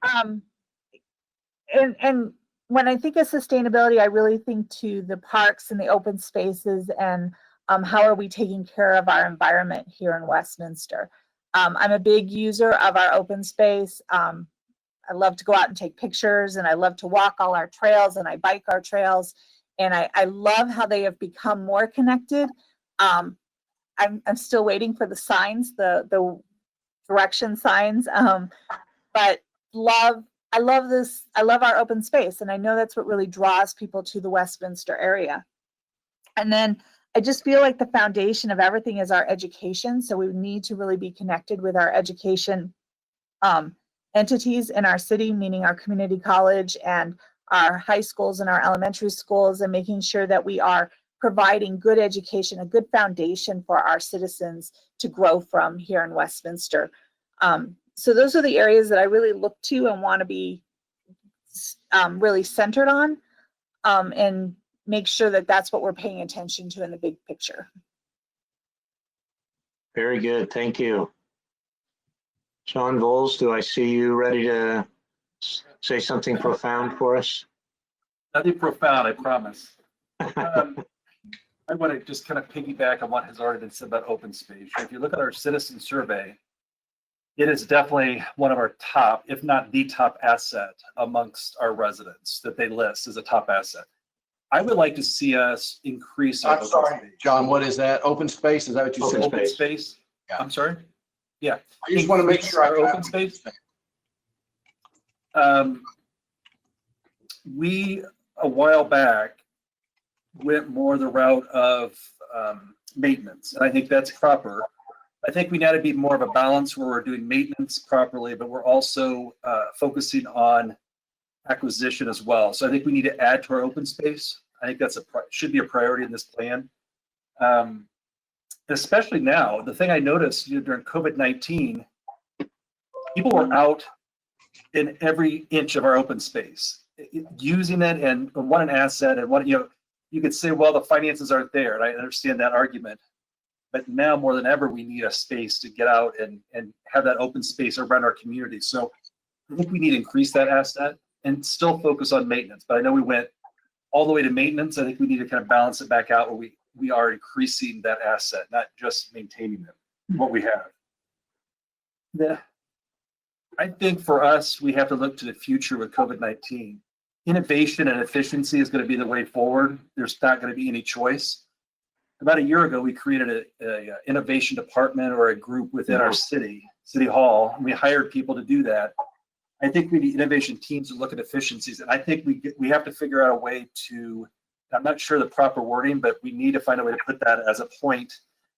And when I think of sustainability, I really think to the parks and the open spaces and how are we taking care of our environment here in Westminster. I'm a big user of our open space. I love to go out and take pictures, and I love to walk all our trails, and I bike our trails. And I love how they have become more connected. I'm still waiting for the signs, the direction signs, but I love this. I love our open space, and I know that's what really draws people to the Westminster area. And then I just feel like the foundation of everything is our education. So we need to really be connected with our education entities in our city, meaning our community college and our high schools and our elementary schools, and making sure that we are providing good education, a good foundation for our citizens to grow from here in Westminster. So those are the areas that I really look to and want to be really centered on, and make sure that that's what we're paying attention to in the big picture.
Very good. Thank you. Sean Voles, do I see you ready to say something profound for us?
Nothing profound, I promise. I want to just kind of piggyback on what has already been said about open space. If you look at our citizen survey, it is definitely one of our top, if not the top asset amongst our residents that they list as a top asset. I would like to see us increase our
I'm sorry, John, what is that? Open space? Is that what you said?
open space.
Yeah.
I'm sorry. Yeah.
I just want to make sure
our open space. We a while back went more the route of maintenance, and I think that's proper. I think we need to be more of a balance where we're doing maintenance properly, but we're also focusing on acquisition as well. So I think we need to add to our open space. I think that's should be a priority in this plan. Especially now, the thing I noticed during COVID-19, people were out in every inch of our open space, using it and what an asset and what, you could say, well, the finances aren't there, and I understand that argument. But now more than ever, we need a space to get out and have that open space around our community. So I think we need to increase that asset and still focus on maintenance. But I know we went all the way to maintenance. I think we need to kind of balance it back out where we are increasing that asset, not just maintaining what we have. I think for us, we have to look to the future with COVID-19. Innovation and efficiency is going to be the way forward. There's not going to be any choice. About a year ago, we created a innovation department or a group within our city hall. And we hired people to do that. I think we need innovation teams to look at efficiencies. And I think we have to figure out a way to, I'm not sure the proper wording, but we need to find a way to put that as a point.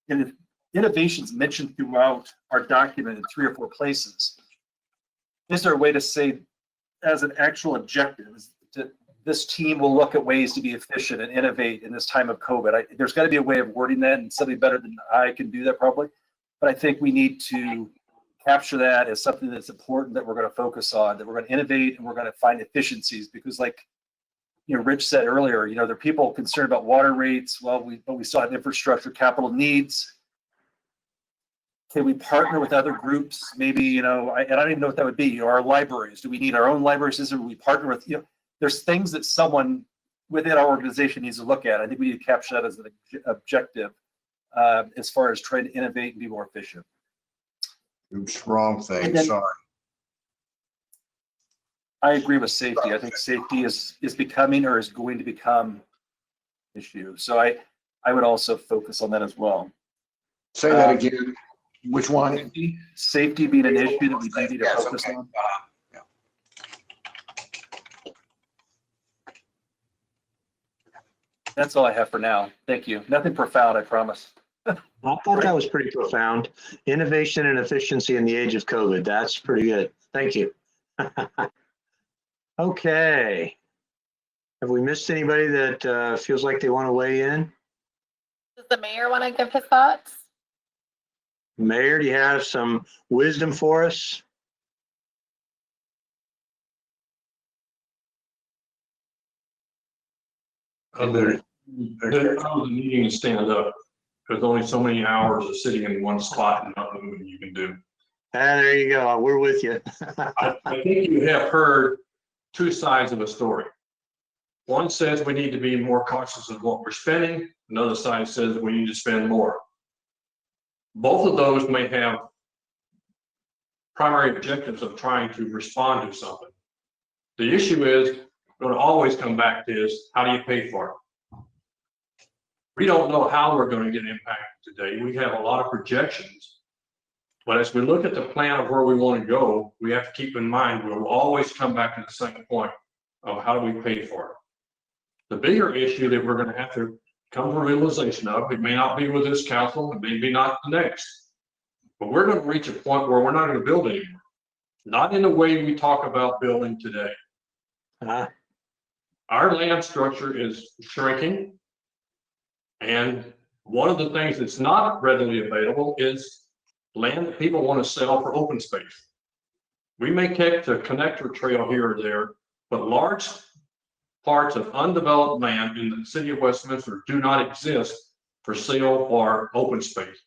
And innovations mentioned throughout our document in 3 or 4 places. Is there a way to say as an actual objective that this team will look at ways to be efficient and innovate in this time of COVID? There's got to be a way of wording that, and somebody better than I can do that probably. But I think we need to capture that as something that's important that we're going to focus on, that we're going to innovate and we're going to find efficiencies. Because like, Rich said earlier, there are people concerned about water rates. Well, but we still have infrastructure capital needs. Can we partner with other groups? Maybe, and I don't even know what that would be. Our libraries, do we need our own library system? We partner with, there's things that someone within our organization needs to look at. I think we need to capture that as an objective as far as trying to innovate and be more efficient.
Oops, wrong thing,
Then,
sorry.
I agree with safety. I think safety is becoming or is going to become an issue. So I would also focus on that as well.
Say that again. Which one?
Safety being an issue that we do need to focus on.
Yeah.
That's all I have for now. Thank you. Nothing profound, I promise.
I thought that was pretty profound. Innovation and efficiency in the age of COVID. That's pretty good. Thank you. Okay. Have we missed anybody that feels like they want to weigh in?
Does the mayor want to give his thoughts?
Mayor, do you have some wisdom for us?
The meeting to stand up. There's only so many hours of sitting in one spot and not moving you can do.
There you go. We're with you.
I think you have heard 2 sides of a story. One says we need to be more cautious of what we're spending. Another side says we need to spend more. Both of those may have primary objectives of trying to respond to something. The issue is going to always come back to is, how do you pay for it? We don't know how we're going to get impacted today. We have a lot of projections. But as we look at the plan of where we want to go, we have to keep in mind we'll always come back to the same point of how do we pay for it. The bigger issue that we're going to have to come to a realization of, it may not be with this council, it may be not the next, but we're going to reach a point where we're not going to build anymore. Not in the way we talk about building today. Our land structure is shrinking. And one of the things that's not readily available is land that people want to sell for open space. We may take the connector trail here or there, but large parts of undeveloped land in the city of Westminster do not exist for sale or open space.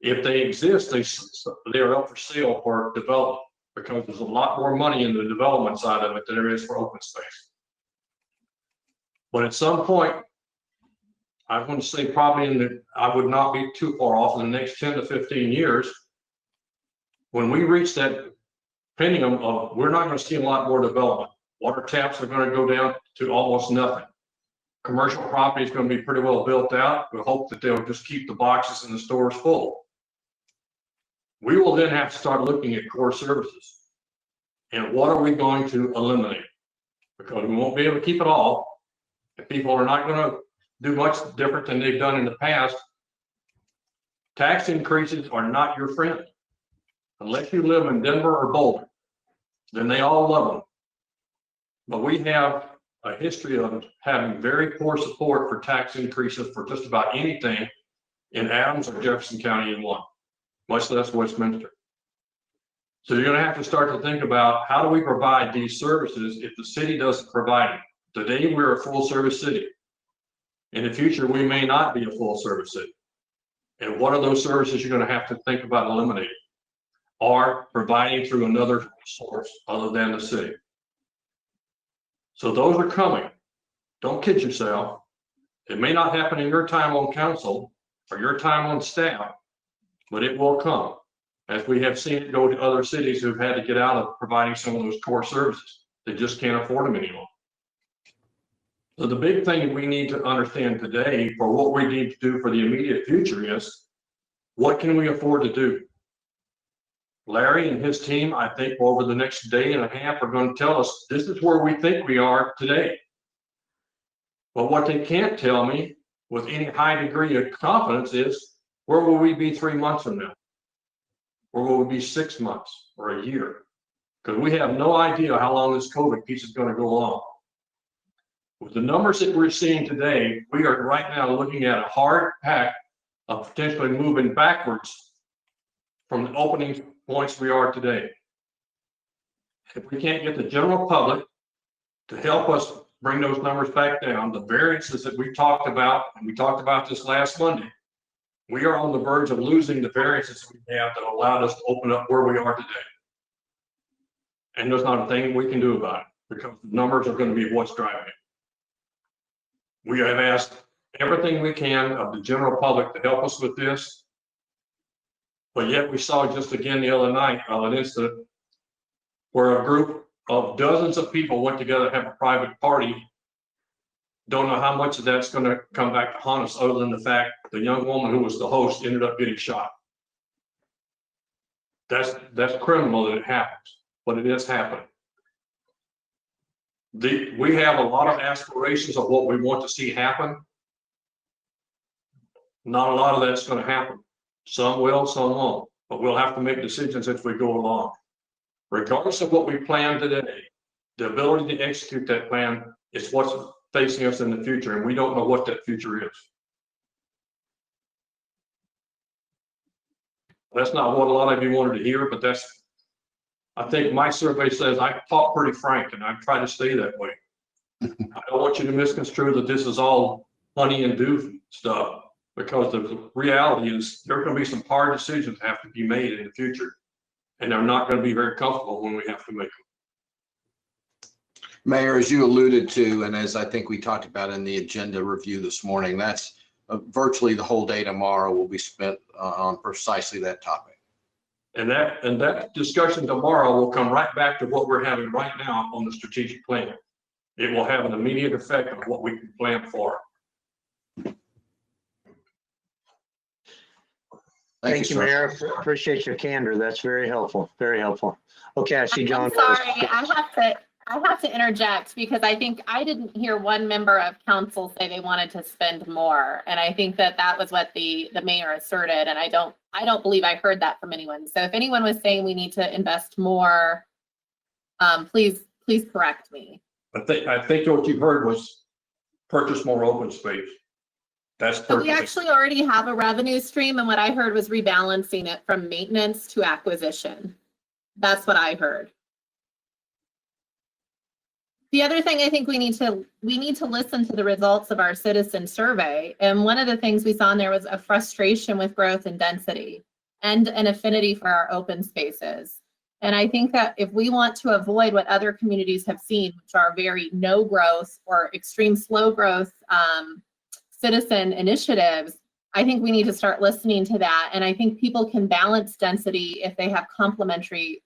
If they exist, they are up for sale for development because there's a lot more money in the development side of it than there is for open space. But at some point, I want to say probably I would not be too far off in the next 10 to 15 years, when we reach that pendulum of we're not going to see a lot more development. Water taps are going to go down to almost nothing. Commercial property is going to be pretty well built out. We hope that they'll just keep the boxes and the stores full. We will then have to start looking at core services. And what are we going to eliminate? Because we won't be able to keep it all. If people are not going to do much different than they've done in the past, tax increases are not your friend. Unless you live in Denver or Boulder, then they all love them. But we have a history of having very poor support for tax increases for just about anything in Adams or Jefferson County in one, much less Westminster. So you're going to have to start to think about how do we provide these services if the city doesn't provide them. Today, we're a full service city. In the future, we may not be a full service city. And what are those services you're going to have to think about eliminating or providing through another source other than the city? So those are coming. Don't kid yourself. It may not happen in your time on council or your time on staff, but it will come, as we have seen it go to other cities who've had to get out of providing some of those core services. They just can't afford them anymore. So the big thing we need to understand today for what we need to do for the immediate future is, what can we afford to do? Larry and his team, I think over the next day and a half, are going to tell us this is where we think we are today. But what they can't tell me with any high degree of confidence is, where will we be 3 months from now? Where will we be 6 months or a year? Because we have no idea how long this COVID piece is going to go on. With the numbers that we're seeing today, we are right now looking at a hard pack of potentially moving backwards from the opening points we are today. If we can't get the general public to help us bring those numbers back down, the variances that we talked about, and we talked about this last Monday, we are on the verge of losing the variances we have that allowed us to open up where we are today. And there's not a thing we can do about it, because the numbers are going to be what's driving it. We have asked everything we can of the general public to help us with this. But yet we saw just again the other night an incident where a group of dozens of people went together to have a private party. Don't know how much of that's going to come back to haunt us, other than the fact the young woman who was the host ended up getting shot. That's criminal that it happens, but it is happening. We have a lot of aspirations of what we want to see happen. Not a lot of that's going to happen. Some will, some won't, but we'll have to make decisions as we go along. Regardless of what we plan today, the ability to execute that plan is what's facing us in the future, and we don't know what that future is. That's not what a lot of you wanted to hear, but that's, I think my survey says I talk pretty frank, and I try to stay that way. I don't want you to misconstrue that this is all honey and dew stuff, because the reality is there are going to be some hard decisions that have to be made in the future, and they're not going to be very comfortable when we have to make them.
Mayor, as you alluded to, and as I think we talked about in the agenda review this morning, that's virtually the whole day tomorrow will be spent on precisely that topic.
And that discussion tomorrow will come right back to what we're having right now on the strategic plan. It will have an immediate effect on what we can plan for.
Thank you, Mayor. Appreciate your candor. That's very helpful. Very helpful. Okay, I see John.
I'm sorry, I have to interject, because I think I didn't hear one member of council say they wanted to spend more. And I think that was what the mayor asserted. And I don't believe I heard that from anyone. So if anyone was saying we need to invest more, please correct me.
I think what you heard was purchase more open space. That's
So we actually already have a revenue stream, and what I heard was rebalancing it from maintenance to acquisition. That's what I heard. The other thing I think we need to listen to the results of our citizen survey. And one of the things we saw in there was a frustration with growth and density and an affinity for our open spaces. And I think that if we want to avoid what other communities have seen, which are very no growth or extreme slow growth citizen initiatives, I think we need to start listening to that. And I think people can balance density if they have complementary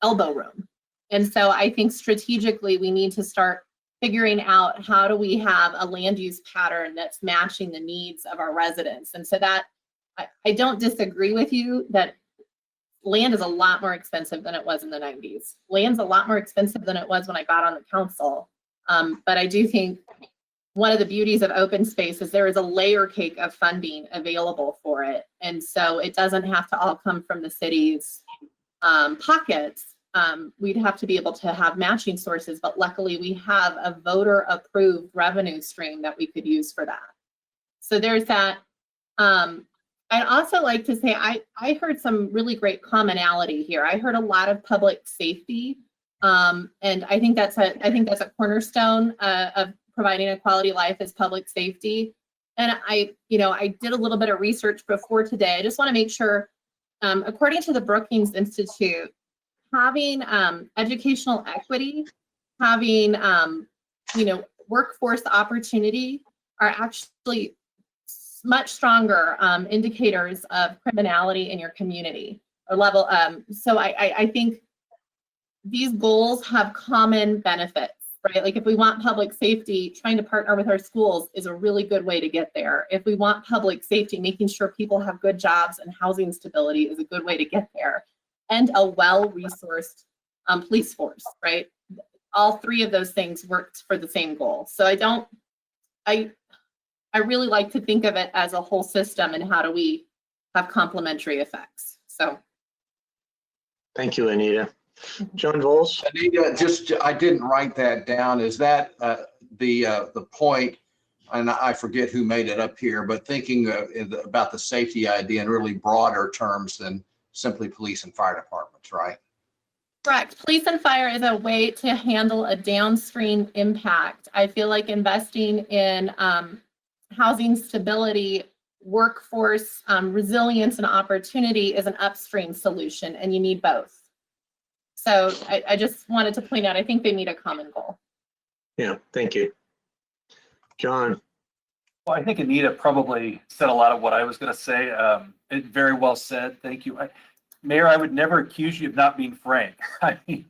elbow room. And so I think strategically we need to start figuring out, how do we have a land use pattern that's matching the needs of our residents. And so that I don't disagree with you that land is a lot more expensive than it was in the 90s. Land's a lot more expensive than it was when I got on the council. But I do think one of the beauties of open space is there is a layer cake of funding available for it. And so it doesn't have to all come from the city's pockets. We'd have to be able to have matching sources, but luckily we have a voter approved revenue stream that we could use for that. So there's that. I'd also like to say, I heard some really great commonality here. I heard a lot of public safety. And I think that's a cornerstone of providing a quality life is public safety. And I did a little bit of research before today. I just want to make sure, according to the Brookings Institute, having educational equity, having workforce opportunity are actually much stronger indicators of criminality in your community or level. So I think these goals have common benefits, right? Like if we want public safety, trying to partner with our schools is a really good way to get there. If we want public safety, making sure people have good jobs and housing stability is a good way to get there. And a well-resourced police force, right? All three of those things worked for the same goal. So I really like to think of it as a whole system and how do we have complementary effects. So.
Thank you, Anita. John Vols?
Anita, I didn't write that down. Is that the point, and I forget who made it up here, but thinking about the safety idea in really broader terms than simply police and fire departments, right?
Correct. Police and fire is a way to handle a downstream impact. I feel like investing in housing stability, workforce resilience, and opportunity is an upstream solution, and you need both. So I just wanted to point out, I think they meet a common goal.
Yeah, thank you. John?
Well, I think Anita probably said a lot of what I was going to say. It very well said. Thank you. Mayor, I would never accuse you of not being frank. I mean,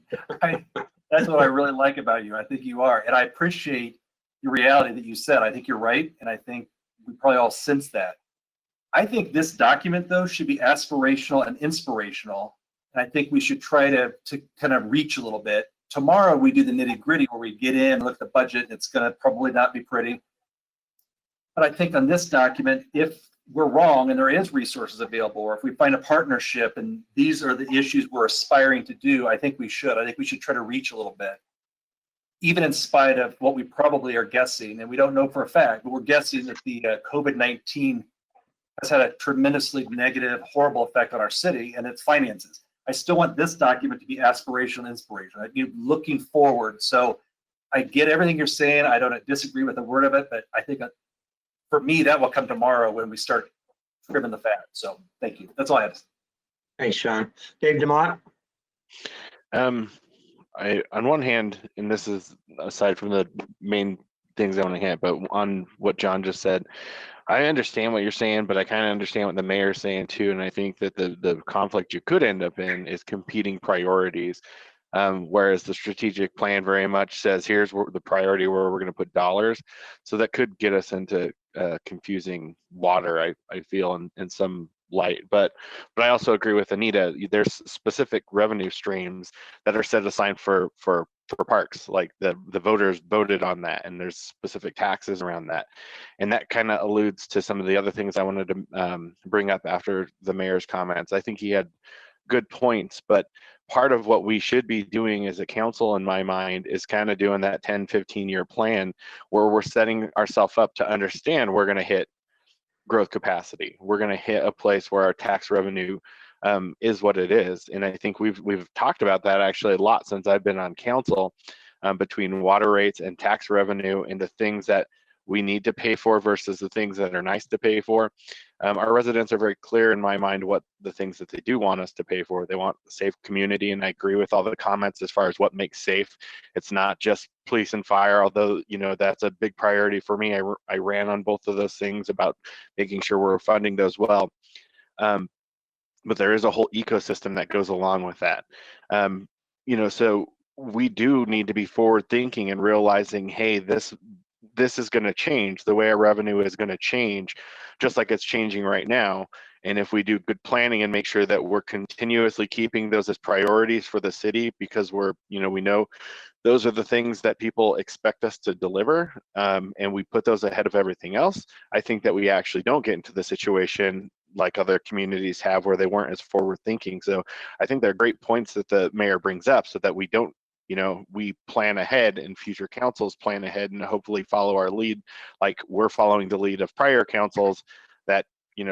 that's what I really like about you. I think you are. And I appreciate your reality that you said. I think you're right. And I think we probably all sense that. I think this document, though, should be aspirational and inspirational. And I think we should try to kind of reach a little bit. Tomorrow, we do the nitty gritty where we get in, look at the budget. It's going to probably not be pretty. But I think on this document, if we're wrong and there is resources available, or if we find a partnership and these are the issues we're aspiring to do, I think we should. I think we should try to reach a little bit, even in spite of what we probably are guessing, and we don't know for a fact, but we're guessing that the COVID-19 has had a tremendously negative, horrible effect on our city and its finances. I still want this document to be aspirational and inspirational. I'm looking forward. So I get everything you're saying. I don't disagree with a word of it, but I think for me, that will come tomorrow when we start trimming the fat. So thank you. That's all I have to say.
Thanks, Sean. Dave DeMott?
On one hand, and this is aside from the main things I want to hit, but on what John just said, I understand what you're saying, but I kind of understand what the mayor's saying too. And I think that the conflict you could end up in is competing priorities. Whereas the strategic plan very much says, here's where the priority where we're going to put dollars. So that could get us into confusing water, I feel, in some light. But I also agree with Anita. There's specific revenue streams that are set aside for parks, like the voters voted on that, and there's specific taxes around that. And that kind of alludes to some of the other things I wanted to bring up after the mayor's comments. I think he had good points, but part of what we should be doing as a council, in my mind, is kind of doing that 10-15 year plan where we're setting ourselves up to understand we're going to hit growth capacity. We're going to hit a place where our tax revenue is what it is. And I think we've talked about that actually a lot since I've been on council, between water rates and tax revenue and the things that we need to pay for versus the things that are nice to pay for. Our residents are very clear in my mind what the things that they do want us to pay for. They want a safe community, and I agree with all the comments as far as what makes safe. It's not just police and fire, although that's a big priority for me. I ran on both of those things about making sure we're funding those well. But there is a whole ecosystem that goes along with that. So we do need to be forward thinking and realizing, hey, this is going to change. The way our revenue is going to change, just like it's changing right now. And if we do good planning and make sure that we're continuously keeping those as priorities for the city, because we know those are the things that people expect us to deliver, and we put those ahead of everything else, I think that we actually don't get into the situation like other communities have where they weren't as forward thinking. So I think they're great points that the mayor brings up, so that we don't, we plan ahead and future councils plan ahead and hopefully follow our lead, like we're following the lead of prior councils that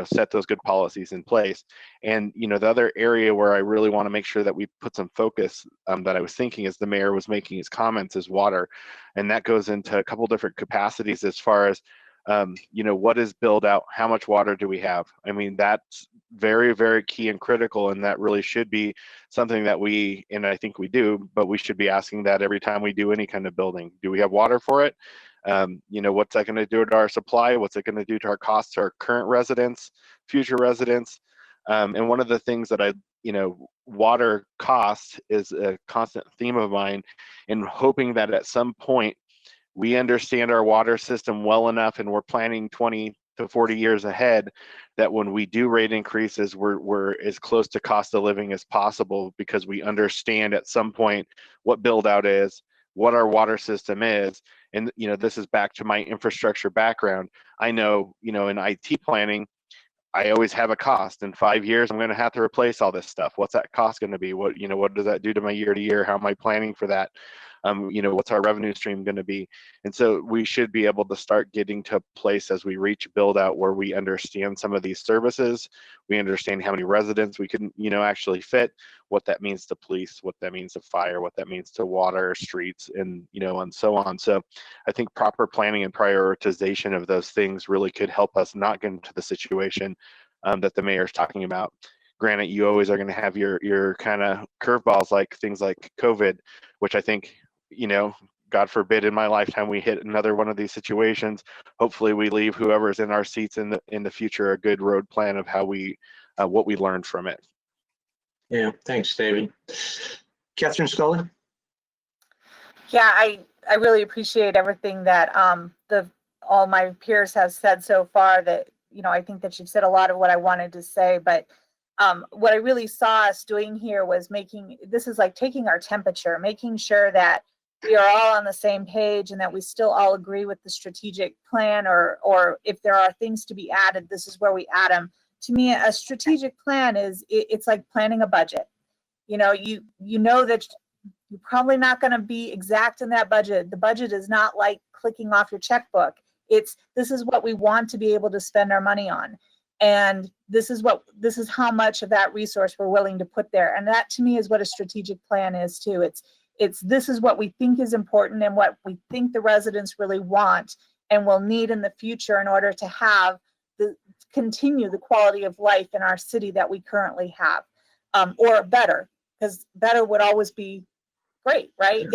set those good policies in place. And, the other area where I really want to make sure that we put some focus that I was thinking as the mayor was making his comments is water. And that goes into a couple different capacities as far as, what is build out? How much water do we have? I mean, that's very, very key and critical. And that really should be something that and I think we do, but we should be asking that every time we do any kind of building. Do we have water for it? What's that going to do to our supply? What's it going to do to our costs to our current residents, future residents? And one of the things that water cost is a constant theme of mine, and hoping that at some point we understand our water system well enough and we're planning 20 to 40 years ahead, that when we do rate increases, we're as close to cost of living as possible, because we understand at some point what build out is, what our water system is. And, this is back to my infrastructure background. I know, in IT planning, I always have a cost. In 5 years, I'm going to have to replace all this stuff. What's that cost going to be? What does that do to my year to year? How am I planning for that? What's our revenue stream going to be? And so we should be able to start getting to a place as we reach build out where we understand some of these services. We understand how many residents we can, actually fit, what that means to police, what that means to fire, what that means to water, streets, and, and so on. So I think proper planning and prioritization of those things really could help us not get into the situation that the mayor's talking about. Granted, you always are going to have your kind of curveballs, like things like COVID, which I think, God forbid in my lifetime we hit another one of these situations. Hopefully we leave whoever's in our seats in the future a good road plan of how what we learned from it.
Yeah, thanks, David. Catherine Scully?
Yeah, I really appreciate everything that all my peers have said so far. That I think that you've said a lot of what I wanted to say, but what I really saw us doing here was this is like taking our temperature, making sure that we are all on the same page and that we still all agree with the strategic plan, or if there are things to be added, this is where we add them. To me, a strategic plan it's like planning a budget. You know that you're probably not going to be exact in that budget. The budget is not like clicking off your checkbook. This is what we want to be able to spend our money on. And this is how much of that resource we're willing to put there. And that to me is what a strategic plan is too. This is what we think is important and what we think the residents really want and will need in the future in order to continue the quality of life in our city that we currently have, or better, because better would always be great, right?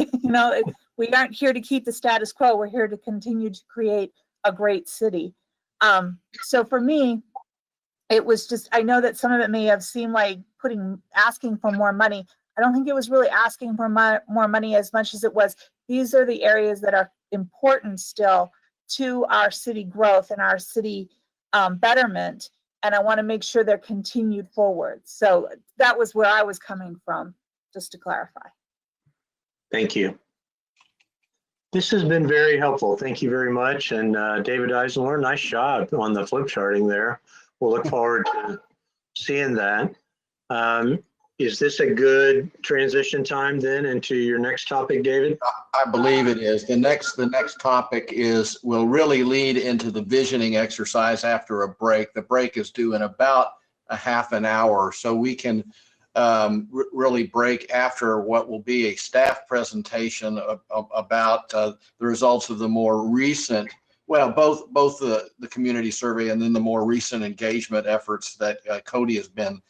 We aren't here to keep the status quo. We're here to continue to create a great city. So for me, it was just, I know that some of it may have seemed like asking for more money. I don't think it was really asking for more money as much as it was, these are the areas that are important still to our city growth and our city betterment. And I want to make sure they're continued forward. So that was where I was coming from, just to clarify.
Thank you. This has been very helpful. Thank you very much. And David Eisenlohr, nice job on the flip charting there. We'll look forward to seeing that. Is this a good transition time then into your next topic, David?
I believe it is. The next topic will really lead into the visioning exercise after a break. The break is due in about a half an hour, so we can really break after what will be a staff presentation about the results of the more recent, both the community survey and then the more recent engagement efforts that Cody has been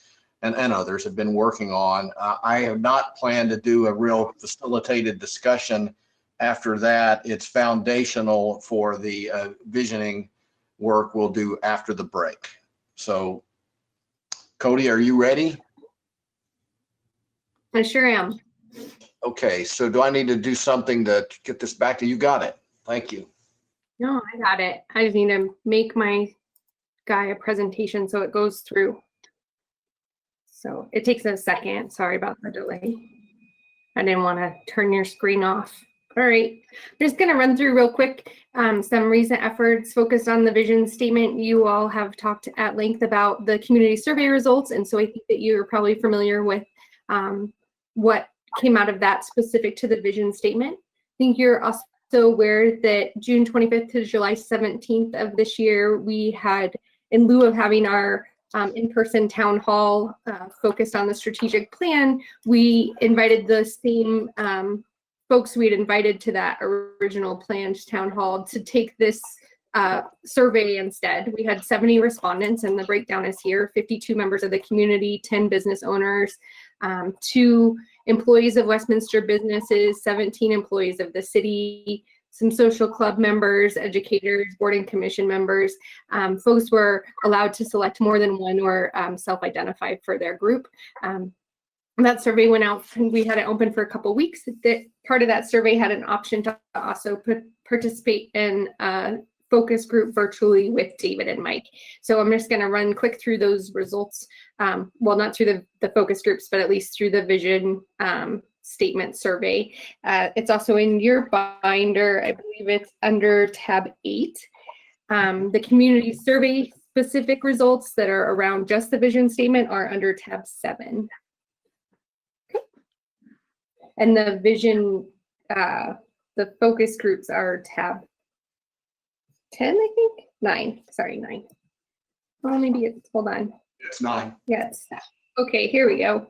and others have been working on. I have not planned to do a real facilitated discussion after that. It's foundational for the visioning work we'll do after the break. So, Cody, are you ready?
I sure am.
Okay, so do I need to do something to get this back to you? Got it. Thank you.
No, I got it. I just need to make my guy a presentation so it goes through. So it takes a second. Sorry about the delay. I didn't want to turn your screen off. All right, I'm just going to run through real quick some recent efforts focused on the vision statement. You all have talked at length about the community survey results, and so I think that you're probably familiar with what came out of that specific to the vision statement. I think you're also aware that June 25th to July 17th of this year, we had in lieu of having our in-person town hall focused on the strategic plan, we invited the same folks we had invited to that original planned town hall to take this survey instead. We had 70 respondents, and the breakdown is here: 52 members of the community, 10 business owners, 2 employees of Westminster businesses, 17 employees of the city, some social club members, educators, board and commission members. Folks were allowed to select more than one or self-identify for their group. That survey went out, and we had it open for a couple of weeks. Part of that survey had an option to also participate in focus group virtually with David and Mike. So I'm just going to run quick through those results. Well, not through the focus groups, but at least through the vision statement survey. It's also in your binder. I believe it's under tab 8. The community survey specific results that are around just the vision statement are under tab 7. Okay. And the vision, the focus groups are tab 10, I think? 9. Sorry, 9. Well, maybe it's, hold on.
It's 9.
Yeah, it's okay, here we go.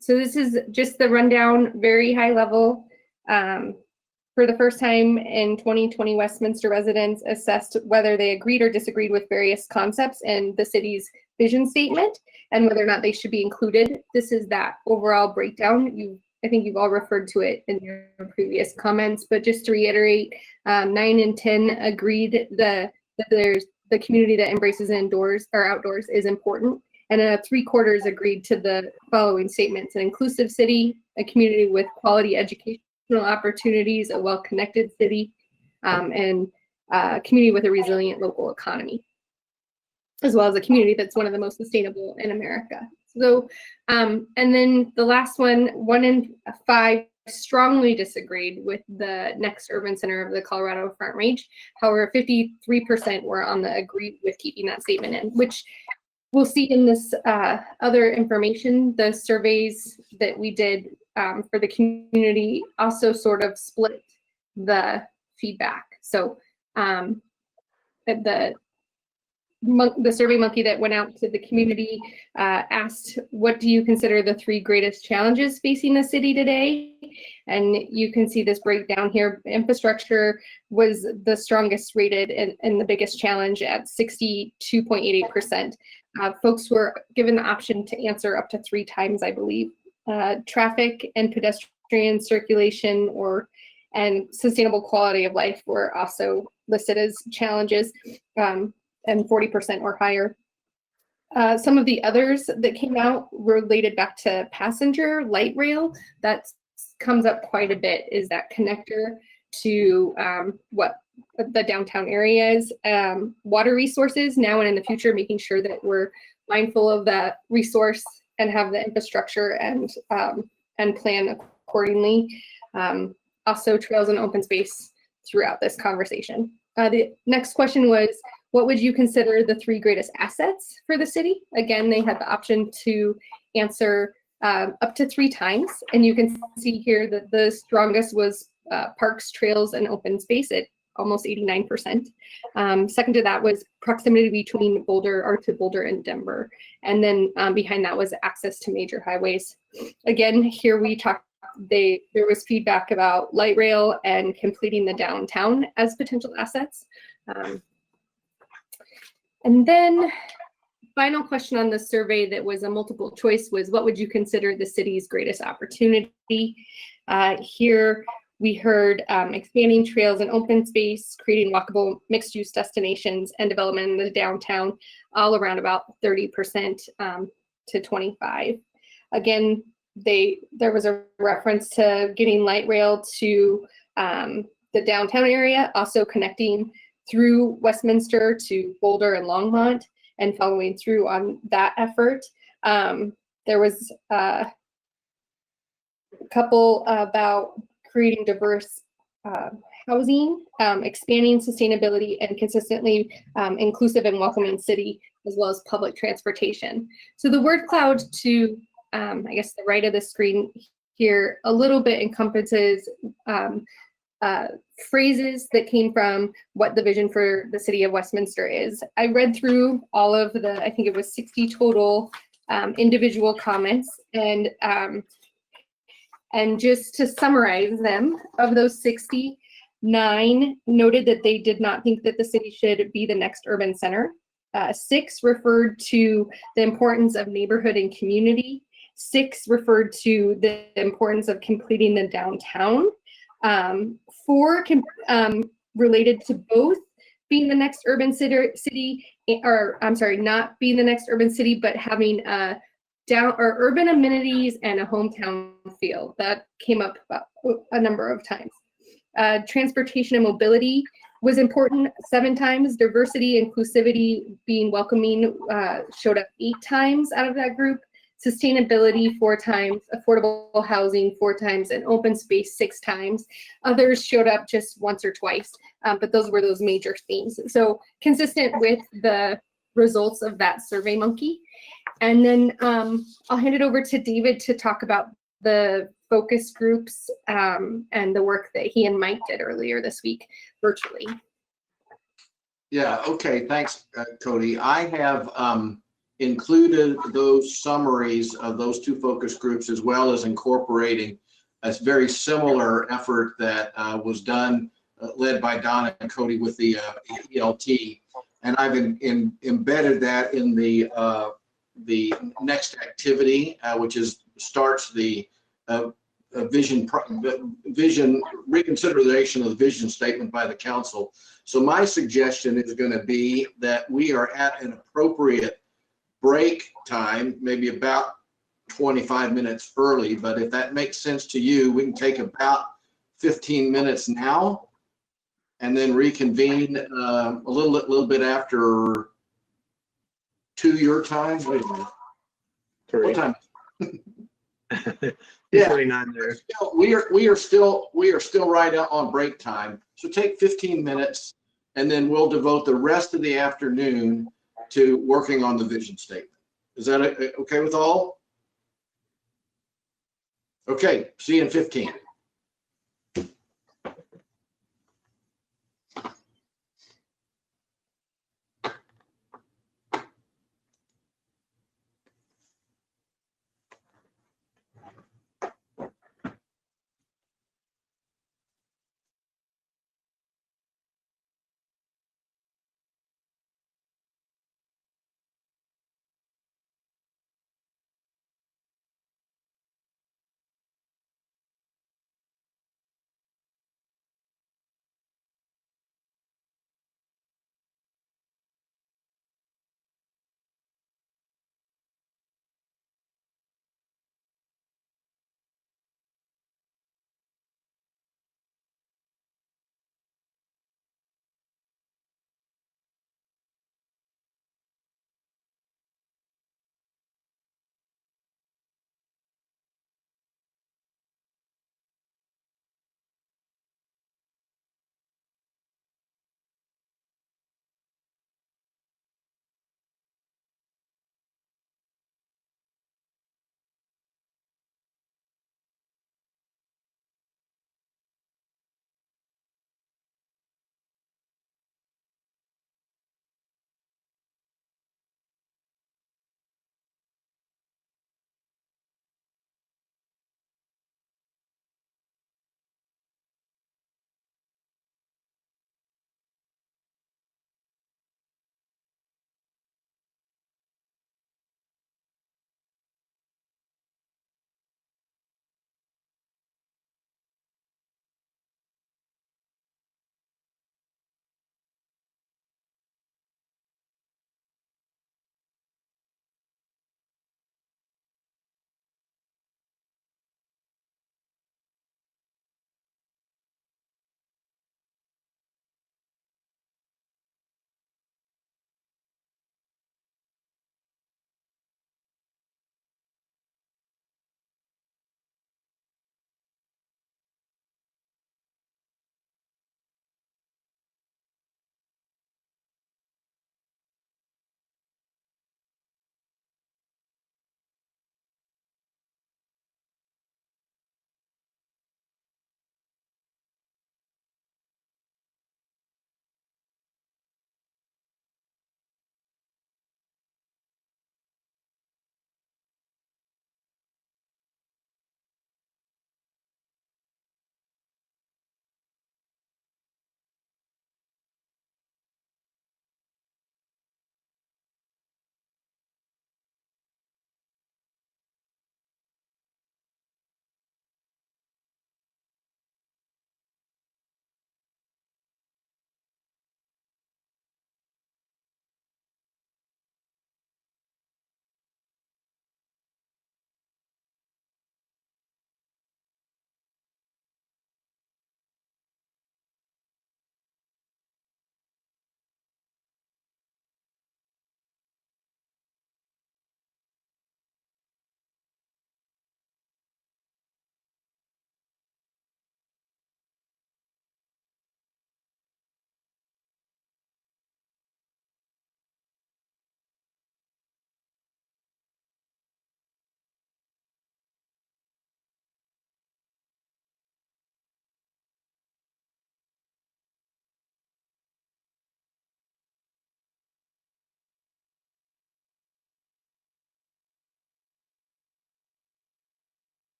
So this is just the rundown, very high level. For the first time in 2020, Westminster residents assessed whether they agreed or disagreed with various concepts in the city's vision statement and whether or not they should be included. This is that overall breakdown. I think you've all referred to it in your previous comments, but just to reiterate, 9 and 10 agreed that there's the community that embraces indoors or outdoors is important. And 3/4 agreed to the following statements: an inclusive city, a community with quality educational opportunities, a well-connected city, and a community with a resilient local economy, as well as a community that's one of the most sustainable in America. So, and then the last one, 1 in 5 strongly disagreed with the next urban center of the Colorado Front Range. However, 53% were on the agreed with keeping that statement in, which we'll see in this other information. The surveys that we did for the community also sort of split the feedback. So the Survey Monkey that went out to the community asked, what do you consider the 3 greatest challenges facing the city today? And you can see this breakdown here. Infrastructure was the strongest rated and the biggest challenge at 62.88%. Folks were given the option to answer up to 3 times, I believe. Traffic and pedestrian circulation and sustainable quality of life were also listed as challenges. And 40% or higher. Some of the others that came out related back to passenger light rail. That comes up quite a bit, is that connector to what the downtown area is. Water resources now and in the future, making sure that we're mindful of that resource and have the infrastructure and plan accordingly. Also trails and open space throughout this conversation. The next question was, what would you consider the 3 greatest assets for the city? Again, they had the option to answer up to 3 times. And you can see here that the strongest was parks, trails, and open space at almost 89%. Second to that was proximity between Boulder and Denver. And then behind that was access to major highways. Again, here we talked, there was feedback about light rail and completing the downtown as potential assets. And then final question on the survey that was a multiple choice was, what would you consider the city's greatest opportunity? Here we heard expanding trails and open space, creating walkable mixed use destinations, and development in the downtown, all around about 30% to 25%. Again, there was a reference to getting light rail to the downtown area, also connecting through Westminster to Boulder and Longmont, and following through on that effort. There was a couple about creating diverse housing, expanding sustainability, and consistently inclusive and welcoming city, as well as public transportation. So the word cloud to, I guess, the right of the screen here, a little bit encompasses phrases that came from what the vision for the city of Westminster is. I read through all of the, I think it was 60 total individual comments, and just to summarize them, of those 60, 9 noted that they did not think that the city should be the next urban center. 6 referred to the importance of neighborhood and community. 6 referred to the importance of completing the downtown. 4 related to both being the next urban city, or I'm sorry, not being the next urban city, but having urban amenities and a hometown feel. That came up a number of times. Transportation and mobility was important 7 times. Diversity, inclusivity, being welcoming showed up 8 times out of that group. Sustainability 4 times, affordable housing 4 times, and open space 6 times. Others showed up just once or twice, but those were those major themes. So consistent with the results of that Survey Monkey. And then I'll hand it over to David to talk about the focus groups and the work that he and Mike did earlier this week virtually.
Yeah, okay, thanks, Cody. I have included those summaries of those 2 focus groups, as well as incorporating a very similar effort that was done, led by Donna and Cody with the ELT. And I've embedded that in the next activity, which starts the vision reconsideration of the vision statement by the council. So my suggestion is going to be that we are at an appropriate break time, maybe about 25 minutes early, but if that makes sense to you, we can take about 15 minutes now and then reconvene a little bit after 2 your time. Wait a minute. What time? Yeah,
29 there.
we are still right on break time. So take 15 minutes, and then we'll devote the rest of the afternoon to working on the vision statement. Is that okay with all? Okay, see you in 15.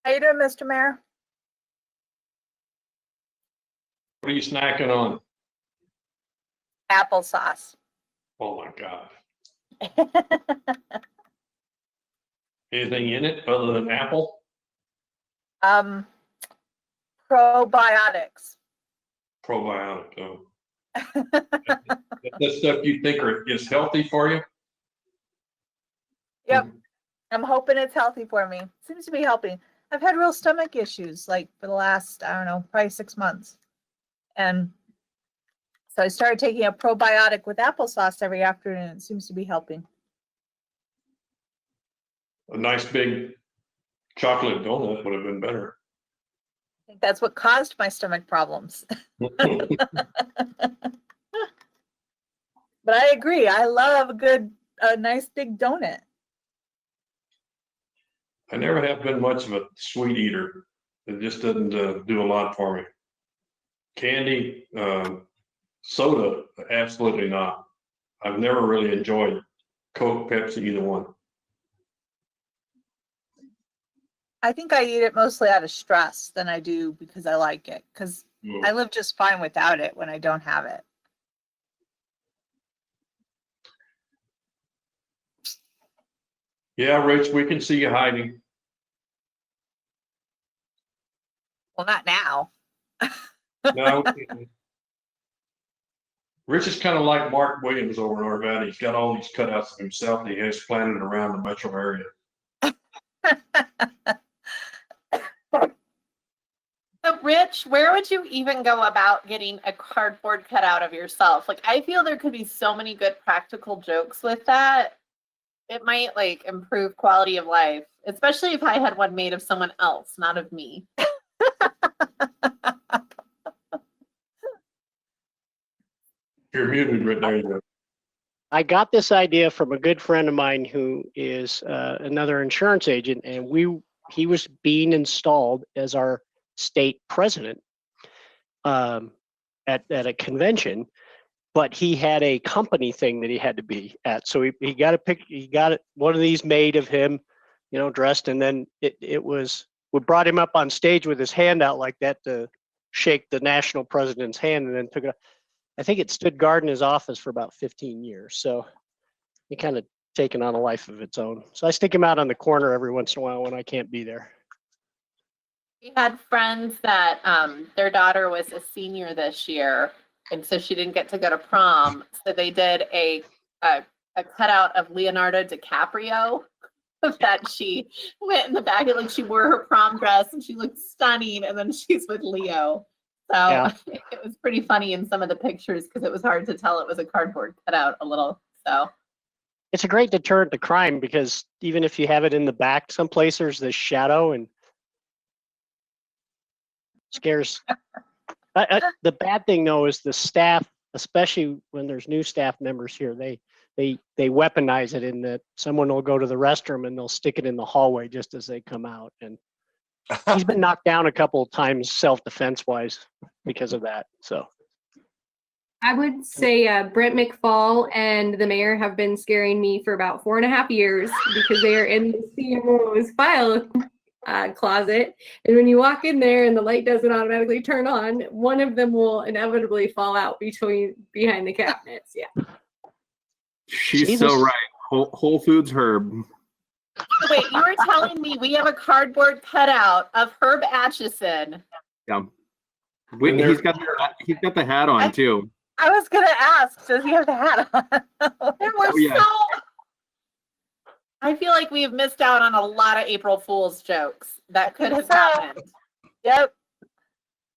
How you doing, Mr. Mayor?
What are you snacking on?
Applesauce.
Oh my God. Anything in it other than apple?
Probiotics.
Probiotic, oh. That stuff you think is healthy for you?
Yep. I'm hoping it's healthy for me. Seems to be helping. I've had real stomach issues like for the last, I don't know, probably 6 months. And so I started taking a probiotic with applesauce every afternoon. It seems to be helping.
A nice big chocolate donut would have been better.
I think that's what caused my stomach problems. But I agree. I love a nice big donut.
I never have been much of a sweet eater. It just doesn't do a lot for me. Candy, soda, absolutely not. I've never really enjoyed Coke, Pepsi, either one.
I think I eat it mostly out of stress than I do because I like it. Because I live just fine without it when I don't have it.
Yeah, Rich, we can see you hiding.
Well, not now.
No. Rich is kind of like Mark Williams over in Arvada. He's got all these cutouts of himself that he has planted around the metro area.
So Rich, where would you even go about getting a cardboard cutout of yourself? Like, I feel there could be so many good practical jokes with that. It might like improve quality of life, especially if I had one made of someone else, not of me.
You're muted right there. You go.
I got this idea from a good friend of mine who is another insurance agent, and he was being installed as our state president at a convention, but he had a company thing that he had to be at. So he got one of these made of him, dressed, and then we brought him up on stage with his hand out like that to shake the national president's hand, and then took it. I think it stood guard in his office for about 15 years. So it kind of taken on a life of its own. So I stick him out on the corner every once in a while when I can't be there.
We had friends that their daughter was a senior this year, and so she didn't get to go to prom. So they did a cutout of Leonardo DiCaprio that she went in the back and like she wore her prom dress and she looked stunning, and then she's with Leo. So yeah. It was pretty funny in some of the pictures because it was hard to tell it was a cardboard cutout a little. So
it's a great deterrent to crime because even if you have it in the back, someplace there's this shadow and scares. The bad thing though is the staff, especially when there's new staff members here, they weaponize it in that someone will go to the restroom and they'll stick it in the hallway just as they come out. And he's been knocked down a couple of times self-defense wise because of that. So
I would say Brent McFall and the mayor have been scaring me for about 4.5 years because they are in the CMO's file closet. And when you walk in there and the light doesn't automatically turn on, one of them will inevitably fall out behind the cabinets. Yeah.
She's
Jesus.
so right. Whole Foods Herb.
wait, you were telling me we have a cardboard cutout of Herb Atchison.
Yeah. He's got the hat on too.
I was gonna ask, does he have the hat on?
I feel like we have missed out on a lot of April Fool's jokes that could have happened.
Yep.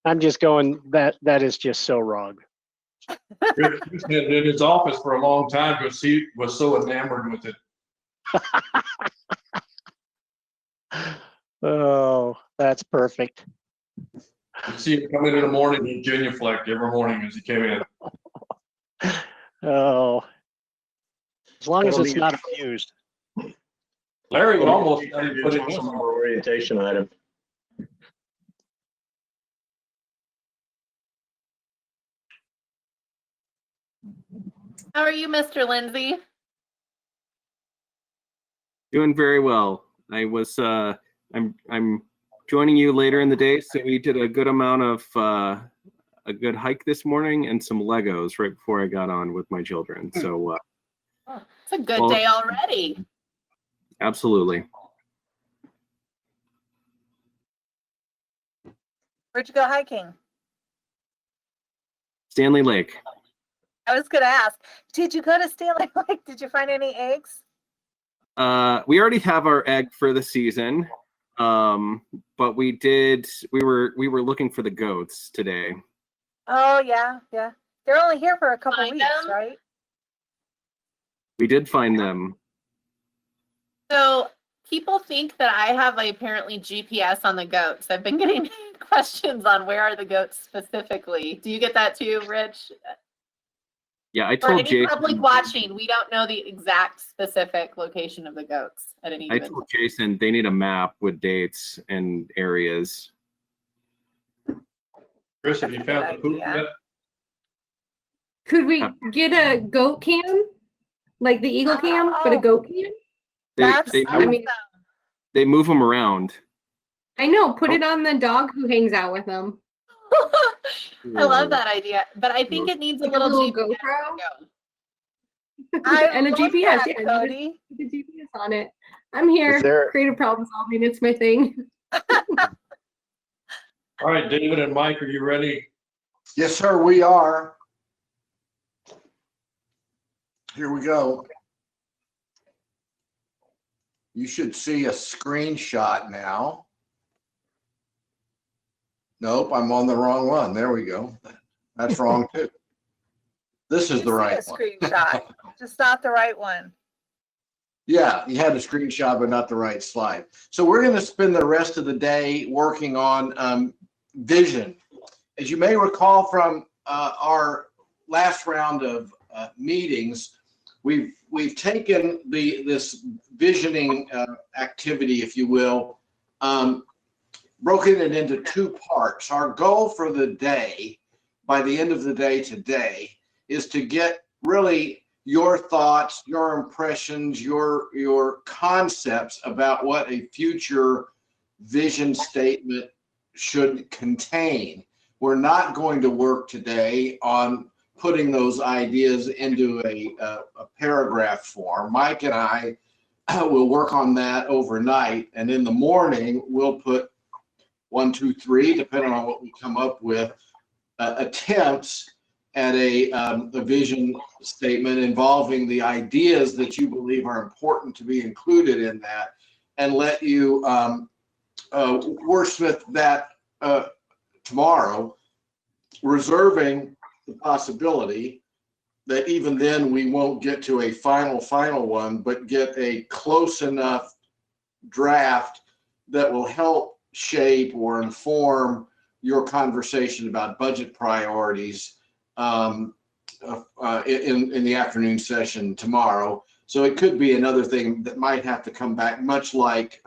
I'm just going, that is just so wrong.
Rich has been in his office for a long time because he was so enamored with it.
Oh, that's perfect.
You see him come in the morning, he genuflect every morning as he came in.
Oh, as long as it's not fused.
Larry almost put it
One more orientation item.
How are you, Mr. Lindsay?
Doing very well. I was I'm joining you later in the day. So we did a good amount of a good hike this morning and some Legos right before I got on with my children. So
Oh, it's a good
well,
day already.
absolutely.
Where'd you go hiking?
Stanley Lake.
I was gonna ask, did you go to Stanley Lake? Did you find any eggs?
We already have our egg for the season, but we were looking for the goats today.
Oh, yeah, yeah. They're only here for a couple
Find
weeks,
them?
right?
We did find them.
So people think that I have apparently GPS on the goats. I've been getting questions on where are the goats specifically. Do you get that too, Rich?
Yeah, I
For
told
any
Jason.
public watching, we don't know the exact specific location of the goats at any
I
given
told Jason they need a map with dates and areas.
Chris, have you found the poop yet?
Could we get a goat cam? Like the eagle cam, but a goat cam?
They move them around.
I know, put it on the dog who hangs out with them.
I love that idea, but I think it needs a
Like a
little
little
GPS.
And a
love
GPS,
that,
yeah.
Cody.
Put the GPS on it. I'm here.
there-
Creative problem solving, it's my thing.
All right, David and Mike, are you ready?
Yes, sir, we are. Here we go. You should see a screenshot now. Nope, I'm on the wrong one. There we go. That's wrong too. This is the right
A
one.
screenshot, just not the right one.
Yeah, you had a screenshot, but not the right slide. So we're going to spend the rest of the day working on vision. As you may recall from our last round of meetings, we've taken this visioning activity, if you will, broken it into two parts. Our goal for the day, by the end of the day today, is to get really your thoughts, your impressions, your concepts about what a future vision statement should contain. We're not going to work today on putting those ideas into a paragraph form. Mike and I will work on that overnight, and in the morning we'll put 1, 2, 3, depending on what we come up with, attempts at a vision statement involving the ideas that you believe are important to be included in that, and let you wordsmith that tomorrow, reserving the possibility that even then we won't get to a final one, but get a close enough draft that will help shape or inform your conversation about budget priorities in the afternoon session tomorrow. So it could be another thing that might have to come back, much like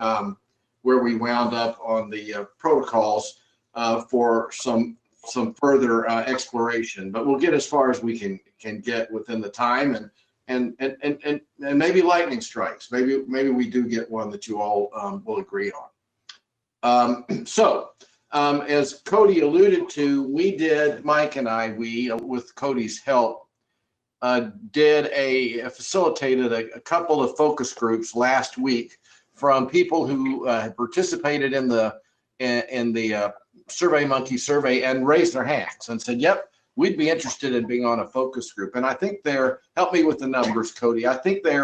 where we wound up on the protocols for some further exploration. But we'll get as far as we can get within the time, and maybe lightning strikes. Maybe we do get one that you all will agree on. As Cody alluded to, Mike and I, with Cody's help, facilitated a couple of focus groups last week from people who had participated in the SurveyMonkey survey and raised their hands and said, yep, we'd be interested in being on a focus group. And I think help me with the numbers, Cody. I think they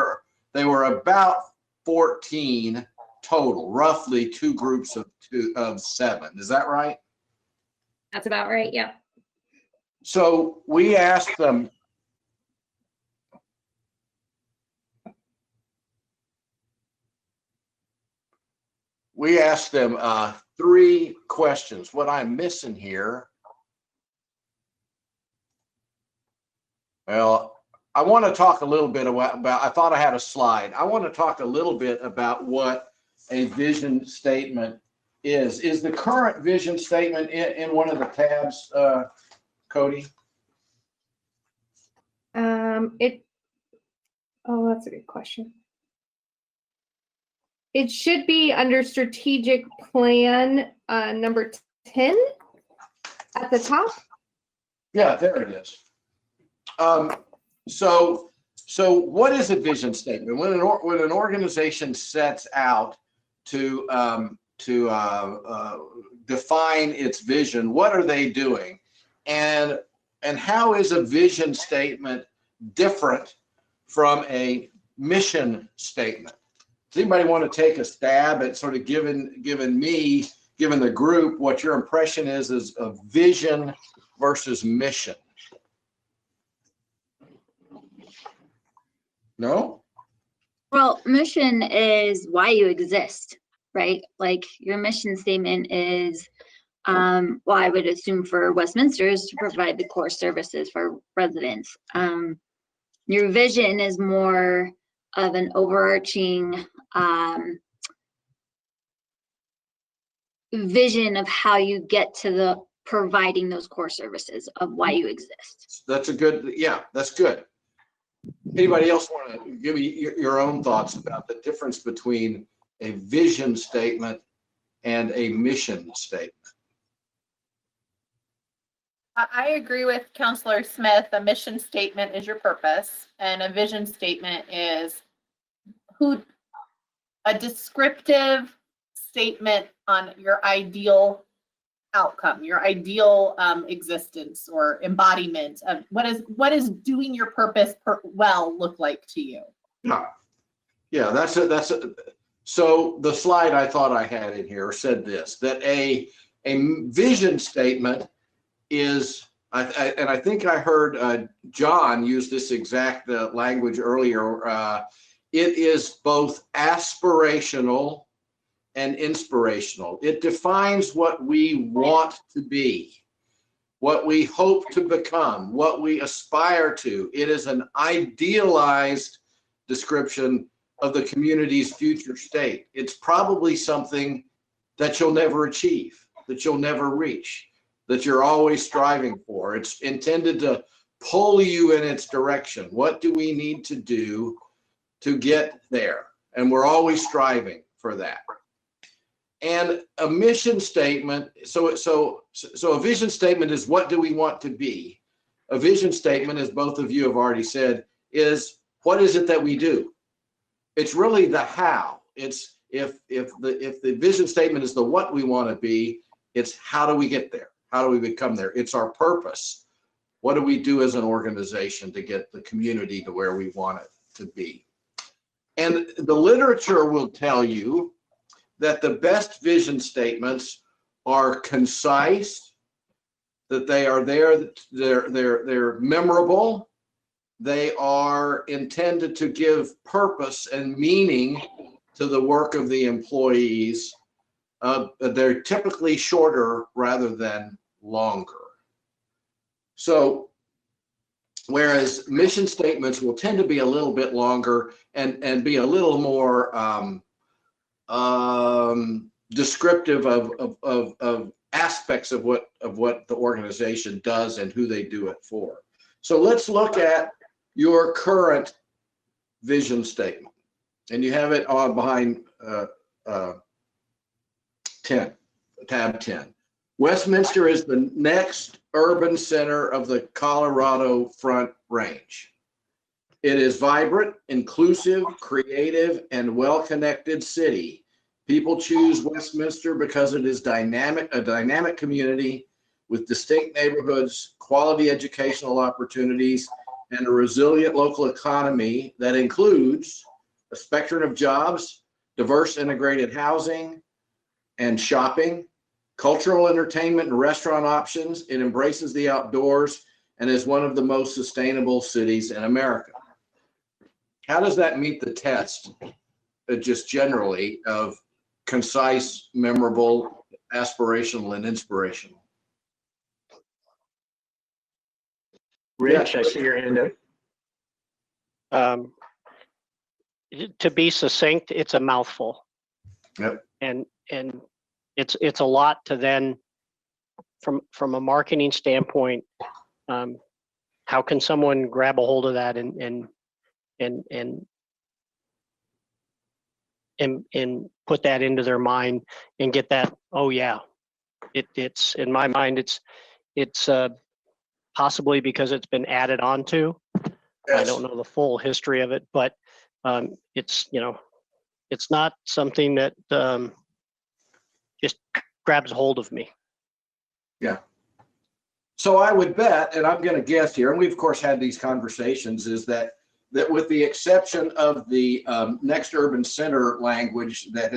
were about 14 total, roughly two groups of 7. Is that right?
That's about right, yeah.
So we asked them, three questions. What I'm missing here, well, I want to talk a little bit about, I thought I had a slide. I want to talk a little bit about what a vision statement is. Is the current vision statement in one of the tabs, Cody?
Oh, that's a good question. It should be under strategic plan, number 10 at the top.
Yeah, there it is. So what is a vision statement? When an organization sets out to define its vision, what are they doing? And how is a vision statement different from a mission statement? Does anybody want to take a stab at sort of giving the group what your impression is of vision versus mission? No?
Well, mission is why you exist, right? Like your mission statement is, well, I would assume for Westminster is to provide the core services for residents. Your vision is more of an overarching vision of how you get to the providing those core services of why you exist.
That's a good, yeah, that's good. Anybody else want to give me your own thoughts about the difference between a vision statement and a mission statement?
I agree with Councilor Smith. A mission statement is your purpose, and a vision statement is a descriptive statement on your ideal outcome, your ideal existence or embodiment of what is doing your purpose well look like to you.
Yeah, that's so the slide I thought I had in here said this, that a vision statement is, and I think I heard John use this exact language earlier. It is both aspirational and inspirational. It defines what we want to be, what we hope to become, what we aspire to. It is an idealized description of the community's future state. It's probably something that you'll never achieve, that you'll never reach, that you're always striving for. It's intended to pull you in its direction. What do we need to do to get there? And we're always striving for that. And a mission statement, so a vision statement is what do we want to be? A vision statement, as both of you have already said, is what is it that we do? It's really the how. It's if the vision statement is the what we want to be, it's how do we get there? How do we become there? It's our purpose. What do we do as an organization to get the community to where we want it to be? And the literature will tell you that the best vision statements are concise, that they are they're memorable, they are intended to give purpose and meaning to the work of the employees. They're typically shorter rather than longer. So whereas mission statements will tend to be a little bit longer and be a little more descriptive of aspects of what the organization does and who they do it for. So let's look at your current vision statement, and you have it on behind tab 10. Westminster is the next urban center of the Colorado Front Range. It is vibrant, inclusive, creative, and well-connected city. People choose Westminster because it is a dynamic community with distinct neighborhoods, quality educational opportunities, and a resilient local economy that includes a spectrum of jobs, diverse integrated housing and shopping, cultural entertainment and restaurant options. It embraces the outdoors and is one of the most sustainable cities in America. How does that meet the test, just generally, of concise, memorable, aspirational, and inspirational?
Rich, I see your hand up.
To be succinct, it's a mouthful.
Yep.
And it's a lot to then, from a marketing standpoint, how can someone grab a hold of that and and put that into their mind and get that, oh yeah, it's in my mind, it's possibly because it's been added on to. I don't know the full history of it, but it's, you know, it's not something that just grabs hold of me.
Yeah. So I would bet, and I'm going to guess here, and we've of course had these conversations, is that with the exception of the Next Urban Center language that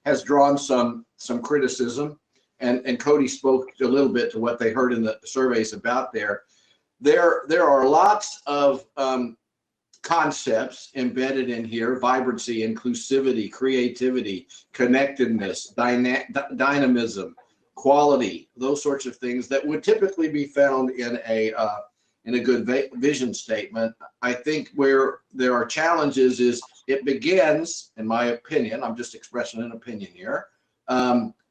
has drawn some criticism, and Cody spoke a little bit to what they heard in the surveys about there are lots of concepts embedded in here: vibrancy, inclusivity, creativity, connectedness, dynamism, quality, those sorts of things that would typically be found in a good vision statement. I think where there are challenges is it begins, in my opinion, I'm just expressing an opinion here,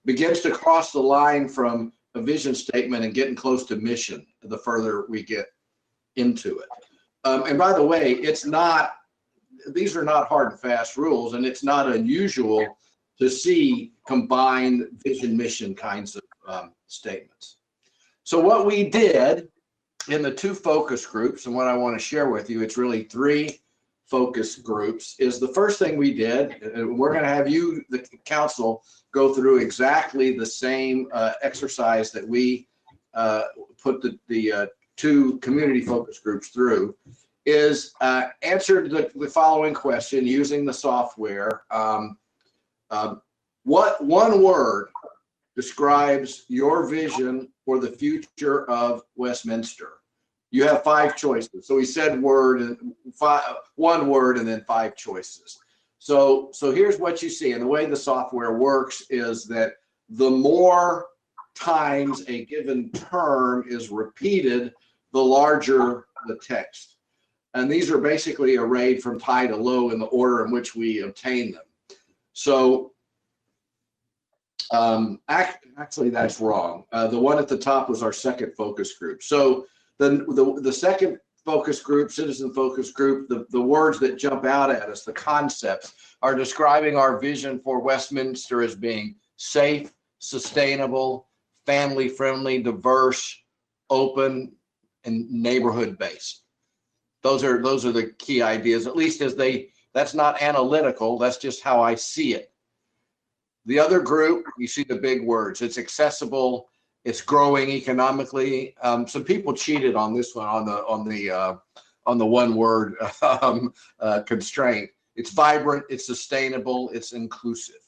begins to cross the line from a vision statement and getting close to mission the further we get into it. And by the way, these are not hard and fast rules, and it's not unusual to see combined vision mission kinds of statements. So what we did in the 2 focus groups, and what I want to share with you, it's really 3 focus groups, is the first thing we did, and we're going to have you, the council, go through exactly the same exercise that we put the 2 community focus groups through, is answer the following question using the software. What one word describes your vision for the future of Westminster? You have 5 choices. So we said word and 1 word and then 5 choices. So here's what you see. And the way the software works is that the more times a given term is repeated, the larger the text. And these are basically arrayed from high to low in the order in which we obtain them. So actually that's wrong. The one at the top was our second focus group. So the second focus group, citizen focus group, the words that jump out at us, the concepts, are describing our vision for Westminster as being safe, sustainable, family friendly, diverse, open, and neighborhood based. Those are the key ideas, at least that's not analytical, that's just how I see it. The other group, you see the big words. It's accessible, it's growing economically. Some people cheated on this one on the one word constraint. It's vibrant, it's sustainable, it's inclusive.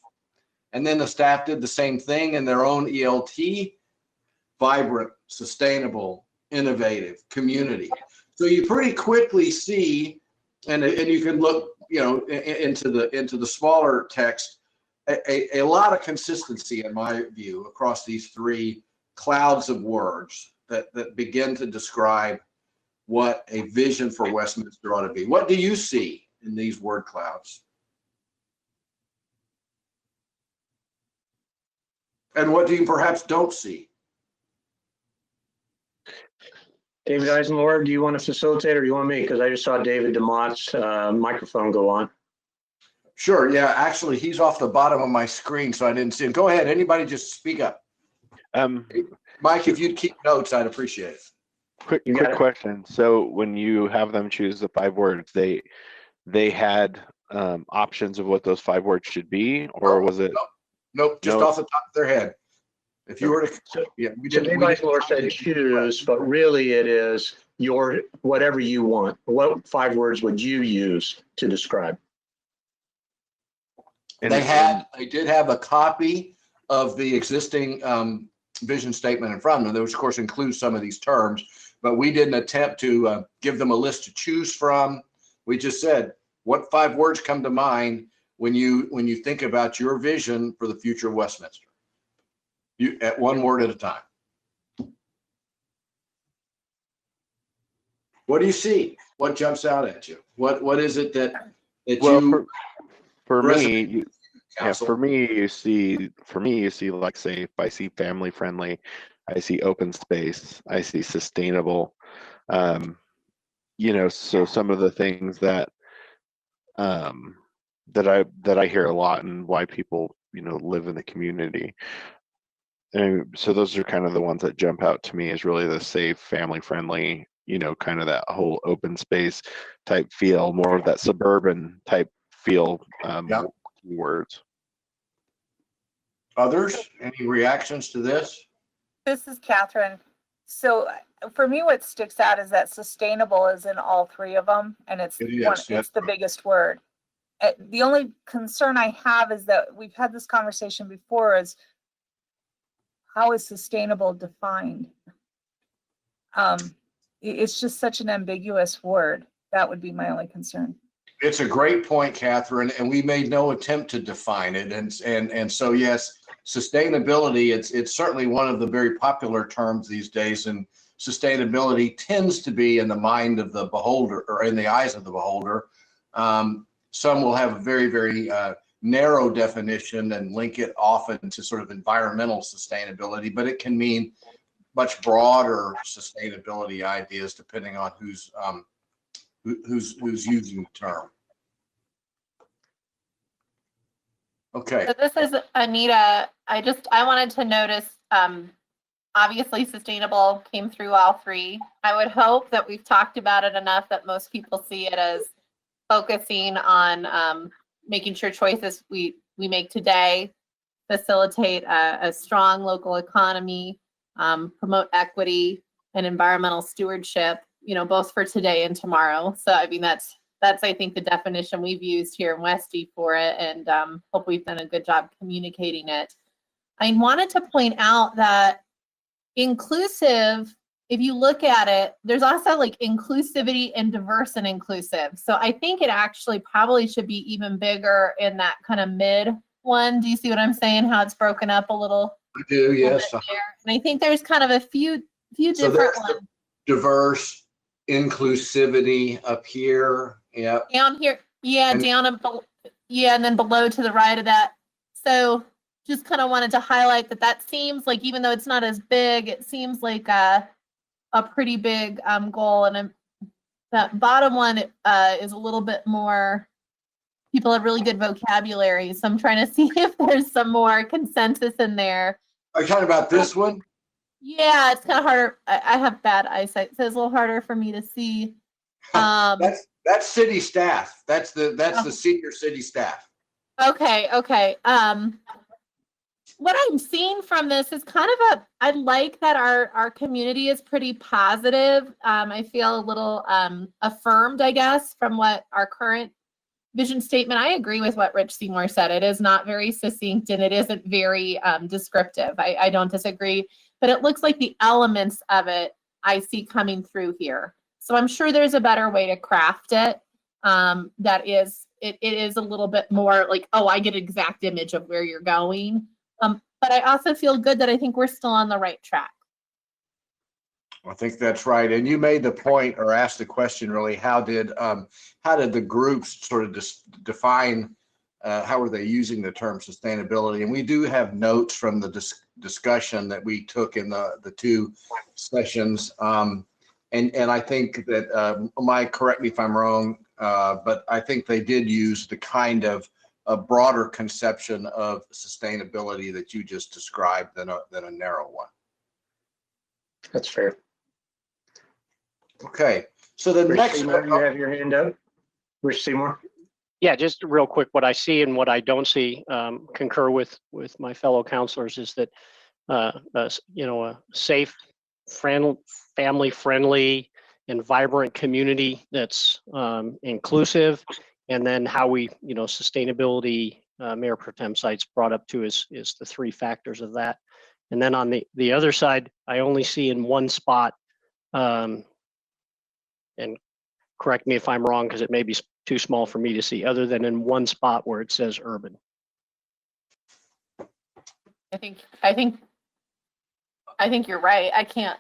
And then the staff did the same thing in their own ELT: vibrant, sustainable, innovative, community. So you pretty quickly see, and you can look, into the smaller text, a lot of consistency in my view across these 3 clouds of words that begin to describe what a vision for Westminster ought to be. What do you see in these word clouds? And what do you perhaps don't see?
David Eisenlohr, do you want to facilitate or do you want me? Because I just saw David DeMott's microphone go on.
Sure, yeah, actually he's off the bottom of my screen, so I didn't see him. Go ahead, anybody just speak up. Mike, if you'd keep notes, I'd appreciate it.
Quick question. So when you have them choose the 5 words, they had options of what those 5 words should be, or was it?
Nope, just off the top of their head. If you were to, yeah, we did.
David Eisenlohr said choose, but really it is whatever you want. What 5 words would you use to describe?
They did have a copy of the existing vision statement in front of them, which of course includes some of these terms, but we didn't attempt to give them a list to choose from. We just said, what 5 words come to mind when you think about your vision for the future of Westminster? You, at 1 word at a time. What do you see? What jumps out at you? What is it that you?
For me, for me, you see, like, say, if I see family friendly, I see open space, I see sustainable, so some of the things that that I hear a lot, and why people, you know, live in the community. And so those are kind of the ones that jump out to me as really the safe, family friendly, you know, kind of that whole open space type feel, more of that suburban type feel.
Yeah.
Words.
Others, any reactions to this?
This is Catherine. So for me, what sticks out is that sustainable is in all three of them, and it's
It is,
one,
yes.
it's the biggest word. The only concern I have is that we've had this conversation before, is how is sustainable defined? It's just such an ambiguous word. That would be my only concern.
It's a great point, Catherine, and we made no attempt to define it. And so, yes, sustainability, it's certainly one of the very popular terms these days, and sustainability tends to be in the mind of the beholder, or in the eyes of the beholder. Some will have a very, very narrow definition and link it often to sort of environmental sustainability, but it can mean much broader sustainability ideas depending on who's using the term. Okay.
So this is Anita. I wanted to notice, obviously sustainable came through all three. I would hope that we've talked about it enough that most people see it as focusing on making sure choices we make today facilitate a strong local economy, promote equity and environmental stewardship, you know, both for today and tomorrow. So, I mean, that's I think the definition we've used here in Westy for it, and hope we've done a good job communicating it. I wanted to point out that inclusive, if you look at it, there's also like inclusivity and diverse and inclusive. So I think it actually probably should be even bigger in that kind of mid one. Do you see what I'm saying? How it's broken up a little?
I do, yes.
There. And I think there's kind of a few
So
different
that's
ones.
Diverse, inclusivity up here. Yeah.
Down here, yeah,
And-
down and yeah, and then below to the right of that. So just kind of wanted to highlight that seems like, even though it's not as big, it seems like a pretty big goal. And that bottom one is a little bit more, people have really good vocabulary. So I'm trying to see if there's some more consensus in there.
Are you talking about this one?
Yeah, it's kind of harder. I have bad eyesight, so it's a little harder for me to see.
That's city staff. That's the senior city staff.
Okay. What I'm seeing from this is kind of I like that our community is pretty positive. I feel a little affirmed, I guess, from what our current vision statement. I agree with what Rich Seymour said. It is not very succinct and it isn't very descriptive. I don't disagree, but it looks like the elements of it I see coming through here. So I'm sure there's a better way to craft it. That is, it is a little bit more like, oh, I get an exact image of where you're going. But I also feel good that I think we're still on the right track.
I think that's right. And you made the point, or asked the question really, how did the groups sort of define, how are they using the term sustainability? And we do have notes from the discussion that we took in the two sessions. And I think that, Mike, correct me if I'm wrong, but I think they did use the kind of a broader conception of sustainability that you just described than a narrow one.
That's fair.
Okay, so the
Rich
next
Seymour, you have your hand up. Rich Seymour.
Yeah, just real quick, what I see and what I don't see, concur with my fellow counselors, is that you know, a safe, family-friendly, and vibrant community that's inclusive, and then how we, you know, sustainability, Mayor Pro Tem Sites brought up too, is the three factors of that. And then on the other side, I only see in one spot, and correct me if I'm wrong, because it may be too small for me to see, other than in one spot where it says urban.
I think you're right. I can't.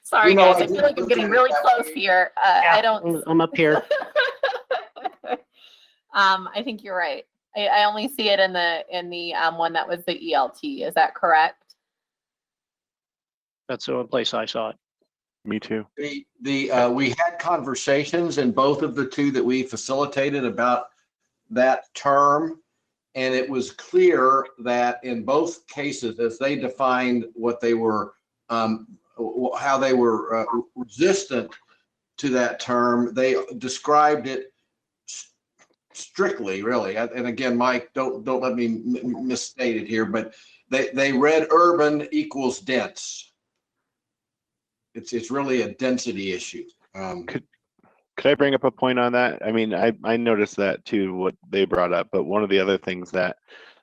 Sorry, guys. I feel like I'm getting really close here. I don't.
I'm up here.
I think you're right. I only see it in the one that was the ELT. Is that correct?
That's the only place I saw it.
Me too.
We had conversations in both of the two that we facilitated about that term. And it was clear that in both cases, as they defined what they were, how they were resistant to that term, they described it strictly, really. And again, Mike, don't let me misstate it here, but they read urban equals dense. It's really a density issue.
Could I bring up a point on that? I mean, I noticed that too, what they brought up, but one of the other things that,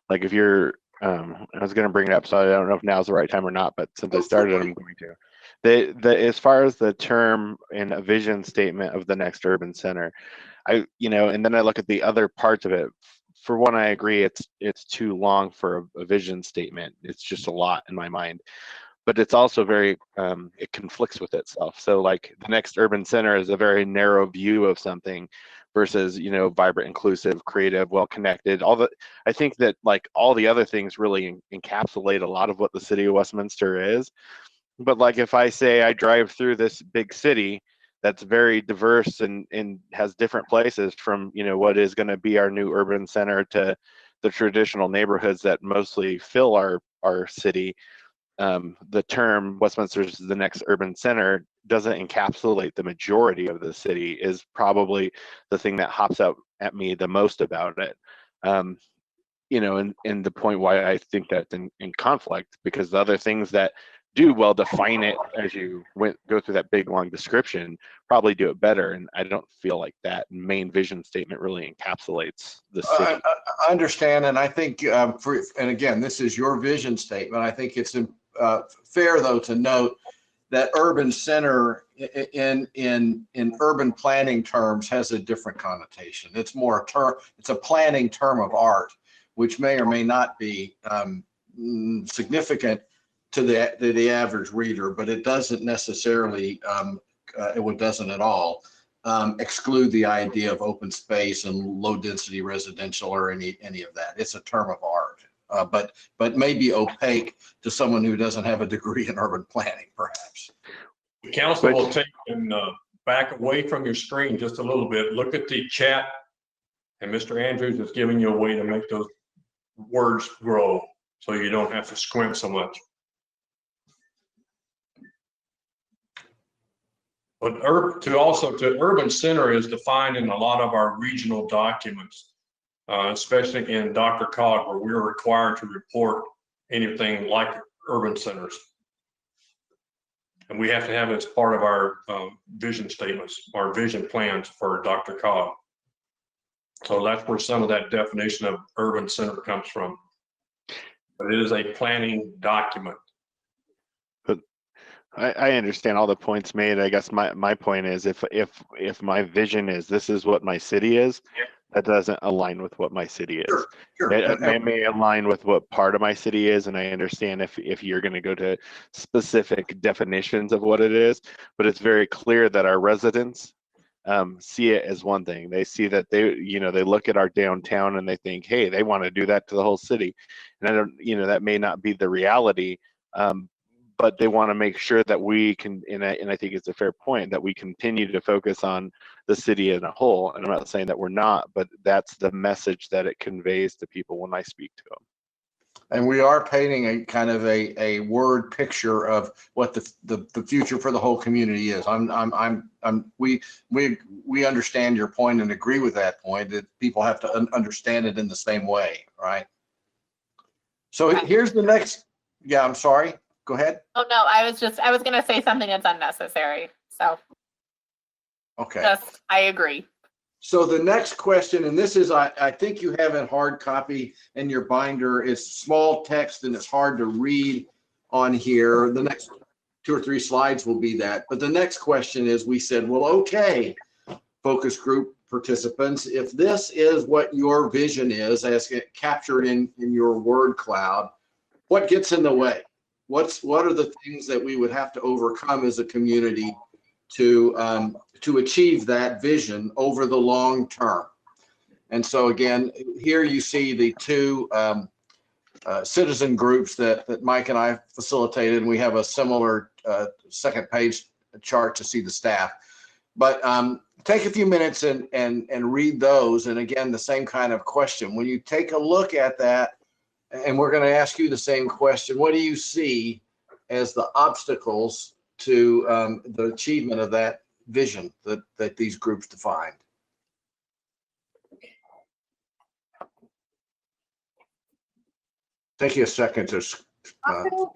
like if you're, I was going to bring it up, so I don't know if now's the right time or not, but since I started, I'm going to. As far as the term in a vision statement of the next urban center, and then I look at the other parts of it. For one, I agree it's too long for a vision statement. It's just a lot in my mind. But it's also very, it conflicts with itself. So like the next urban center is a very narrow view of something versus, vibrant, inclusive, creative, well-connected. I think that like all the other things really encapsulate a lot of what the city of Westminster is. But like if I say I drive through this big city that's very diverse and has different places from, what is going to be our new urban center to the traditional neighborhoods that mostly fill our city, the term Westminster's the next urban center doesn't encapsulate the majority of the city is probably the thing that hops out at me the most about it. And the point why I think that's in conflict, because the other things that do well define it as you go through that big long description probably do it better. And I don't feel like that main vision statement really encapsulates the city.
I understand, and I think and again, this is your vision statement. I think it's fair though to note that urban center in urban planning terms has a different connotation. It's more it's a planning term of art, which may or may not be significant to the average reader, but it doesn't necessarily, it doesn't at all exclude the idea of open space and low density residential or any of that. It's a term of art, but may be opaque to someone who doesn't have a degree in urban planning, perhaps.
The council will take and back away from your screen just a little bit. Look at the chat, and Mr. Andrews is giving you a way to make those words grow so you don't have to squint so much. But urban center is defined in a lot of our regional documents, especially in Dr. Cog, where we're required to report anything like urban centers. And we have to have it as part of our vision statements, our vision plans for Dr. Cog. So that's where some of that definition of urban center comes from. But it is a planning document.
I understand all the points made. I guess my point is if my vision is this is what my city is, that doesn't align with what my city is.
Sure.
It may align with what part of my city is, and I understand if you're going to go to specific definitions of what it is, but it's very clear that our residents see it as one thing. They see that they look at our downtown and they think, hey, they want to do that to the whole city, and I don't, that may not be the reality. But they want to make sure that we can, and I think it's a fair point, that we continue to focus on the city as a whole. And I'm not saying that we're not, but that's the message that it conveys to people when I speak to them.
And we are painting a kind of a word picture of what the future for the whole community is. We understand your point and agree with that point, that people have to understand it in the same way, right? So here's the next. Yeah, I'm sorry. Go ahead.
Oh, no, I was going to say something that's unnecessary. So.
Okay.
I agree.
So the next question, and this is, I think you have a hard copy in your binder. It's small text and it's hard to read on here. The next 2 or 3 slides will be that. But the next question is, we said, well, okay, focus group participants, if this is what your vision is as captured in your word cloud, what gets in the way? What are the things that we would have to overcome as a community to achieve that vision over the long term? And so again, here you see the 2 citizen groups that Mike and I facilitated, and we have a similar second page chart to see the staff. But take a few minutes and read those. And again, the same kind of question. When you take a look at that, and we're going to ask you the same question, what do you see as the obstacles to the achievement of that vision that these groups defined? Take you a second to scan all.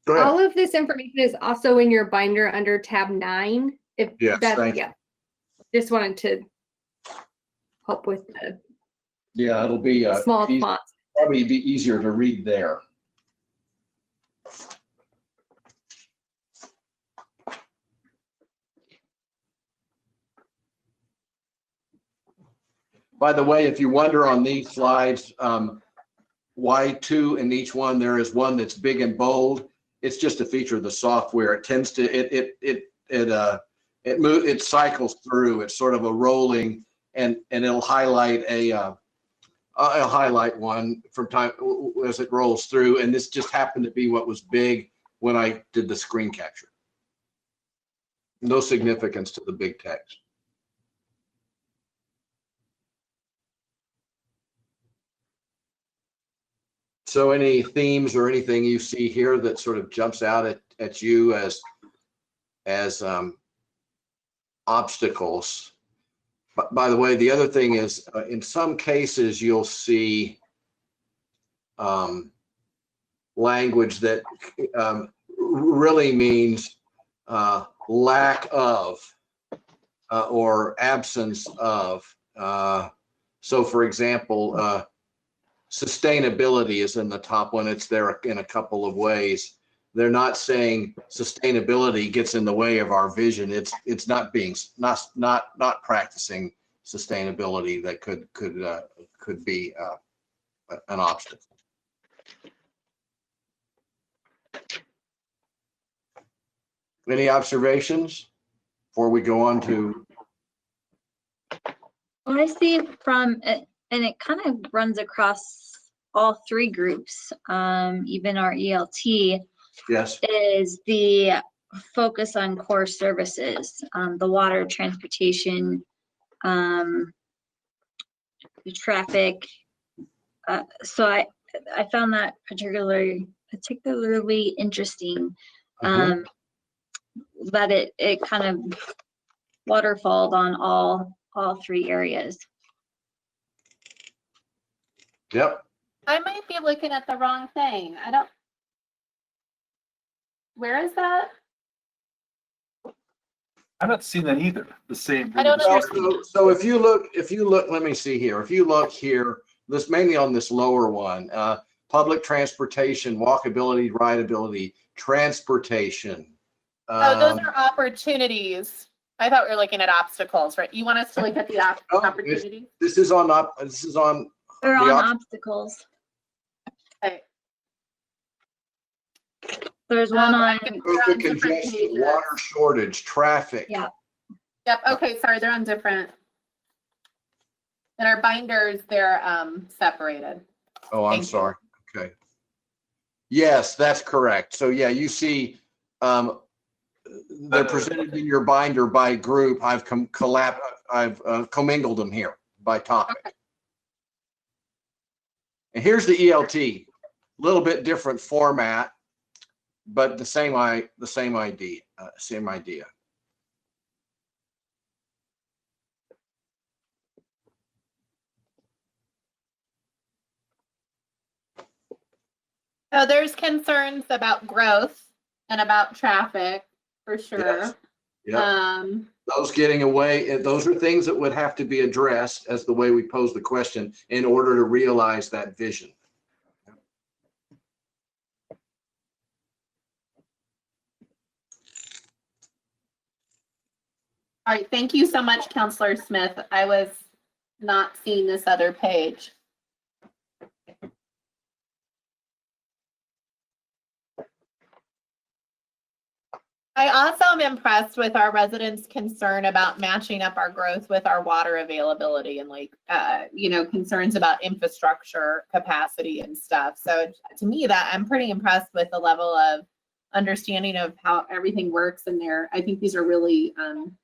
Go ahead.
All of this information is also in your binder under tab 9. If
Yes,
that's,
thank you.
yeah. Just wanted to help with the
Yeah, it'll be
small fonts.
probably be easier to read there. By the way, if you wonder on these slides, why 2 in each one, there is one that's big and bold. It's just a feature of the software. It tends to it cycles through. It's sort of a rolling, and it'll highlight I'll highlight one from time as it rolls through. And this just happened to be what was big when I did the screen capture. No significance to the big text. So any themes or anything you see here that sort of jumps out at you as obstacles? But by the way, the other thing is in some cases you'll see language that really means lack of or absence of. So for example, sustainability is in the top one. It's there in a couple of ways. They're not saying sustainability gets in the way of our vision. It's not practicing sustainability that could be an obstacle. Any observations before we go on to?
What I see from it, and it kind of runs across all 3 groups, even our ELT,
yes,
is the focus on core services, the water, transportation, the traffic. So I found that particularly interesting, that it kind of waterfalled on all 3 areas.
Yep.
I might be looking at the wrong thing. Where is that?
I'm not seeing that either. The same.
I don't
Well, so if you look, let me see here. If you look here, this mainly on this lower one, public transportation, walkability, rideability, transportation.
Oh, those are opportunities. I thought we were looking at obstacles, right? You want us to look at the opportunities?
This is on
They're on obstacles.
Okay.
There's one on
traffic congestion, water shortage, traffic.
Yeah.
Yep. Okay. Sorry, they're on different. In our binders, they're separated.
Oh, I'm sorry. Okay. Yes, that's correct. So yeah, you see, they're presented in your binder by group. I've commingled them here by topic.
Okay.
And here's the ELT, a little bit different format, but the same idea.
So there's concerns about growth and about traffic for sure.
Yes. Yeah. Those getting away, those are things that would have to be addressed as the way we pose the question in order to realize that vision.
All right. Thank you so much, Counselor Smith. I was not seeing this other page. I also am impressed with our residents' concern about matching up our growth with our water availability and concerns about infrastructure capacity and stuff. So to me, that I'm pretty impressed with the level of understanding of how everything works in there. I think these are really, I'm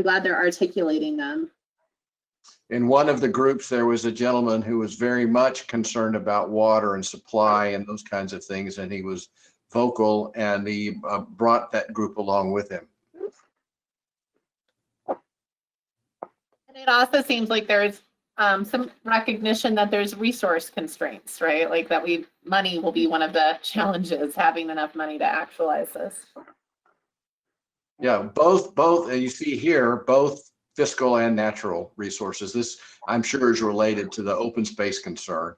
glad they're articulating them.
In one of the groups, there was a gentleman who was very much concerned about water and supply and those kinds of things, and he was vocal, and he brought that group along with him.
And it also seems like there's some recognition that there's resource constraints, right? Like that money will be one of the challenges, having enough money to actualize this.
Yeah, both, you see here, both fiscal and natural resources. This, I'm sure, is related to the open space concern.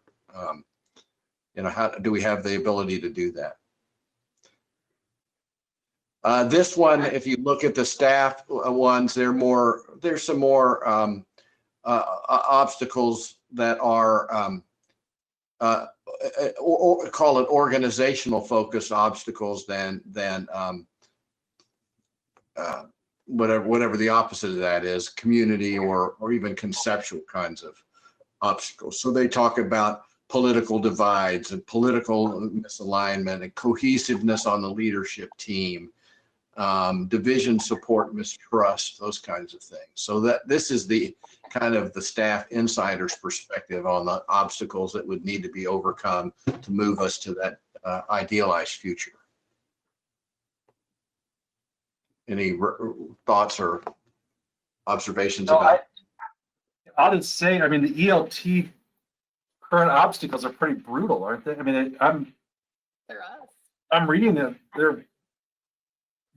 How do we have the ability to do that? This one, if you look at the staff ones, there's some more obstacles that are or call it organizational focus obstacles than whatever the opposite of that is, community or even conceptual kinds of obstacles. So they talk about political divides and political misalignment and cohesiveness on the leadership team, division, support, mistrust, those kinds of things. So that this is the kind of the staff insider's perspective on the obstacles that would need to be overcome to move us to that idealized future. Any thoughts or observations about?
I'll just say, I mean, the ELT current obstacles are pretty brutal, aren't they? I mean, I'm reading them. They're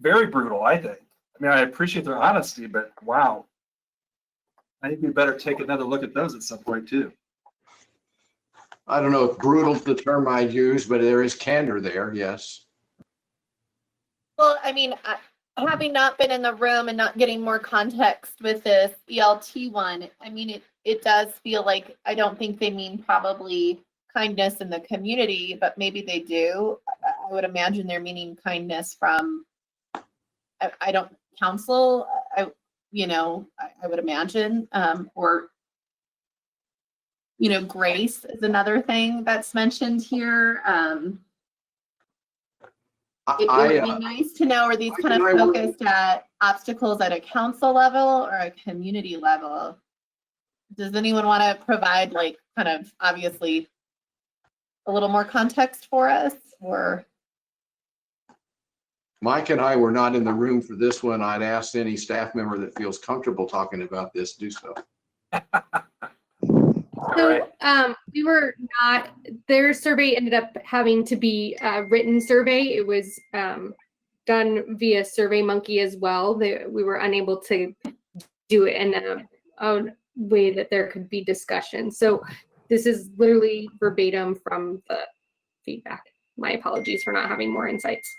very brutal, I think. I mean, I appreciate their honesty, but wow. I think we better take another look at those at some point too.
I don't know if brutal is the term I'd use, but there is candor there, yes.
Well, I mean, having not been in the room and not getting more context with this ELT one, I mean, it does feel like, I don't think they mean probably kindness in the community, but maybe they do. I would imagine they're meaning kindness from, I don't counsel, I would imagine, or, grace is another thing that's mentioned here. It would be nice to know, are these kind of focused at obstacles at a council level or a community level? Does anyone want to provide kind of obviously a little more context for us, or?
Mike and I were not in the room for this one. I'd ask any staff member that feels comfortable talking about this, do so.
So we were not, their survey ended up having to be a written survey. It was done via SurveyMonkey as well. We were unable to do it in a way that there could be discussion. So this is literally verbatim from the feedback. My apologies for not having more insights.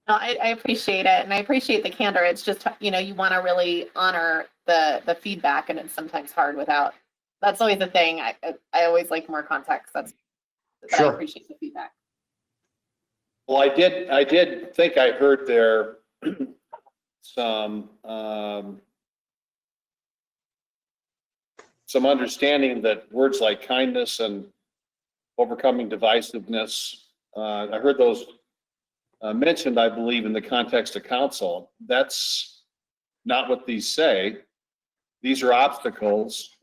No, I appreciate it, and I appreciate the candor. It's just, you want to really honor the feedback, and it's sometimes hard without. That's always the thing. I always like more context. That's
sure.
I appreciate the feedback.
Well, I did think I heard there some understanding that words like kindness and overcoming divisiveness. I heard those mentioned, I believe, in the context of council. That's not what these say. These are obstacles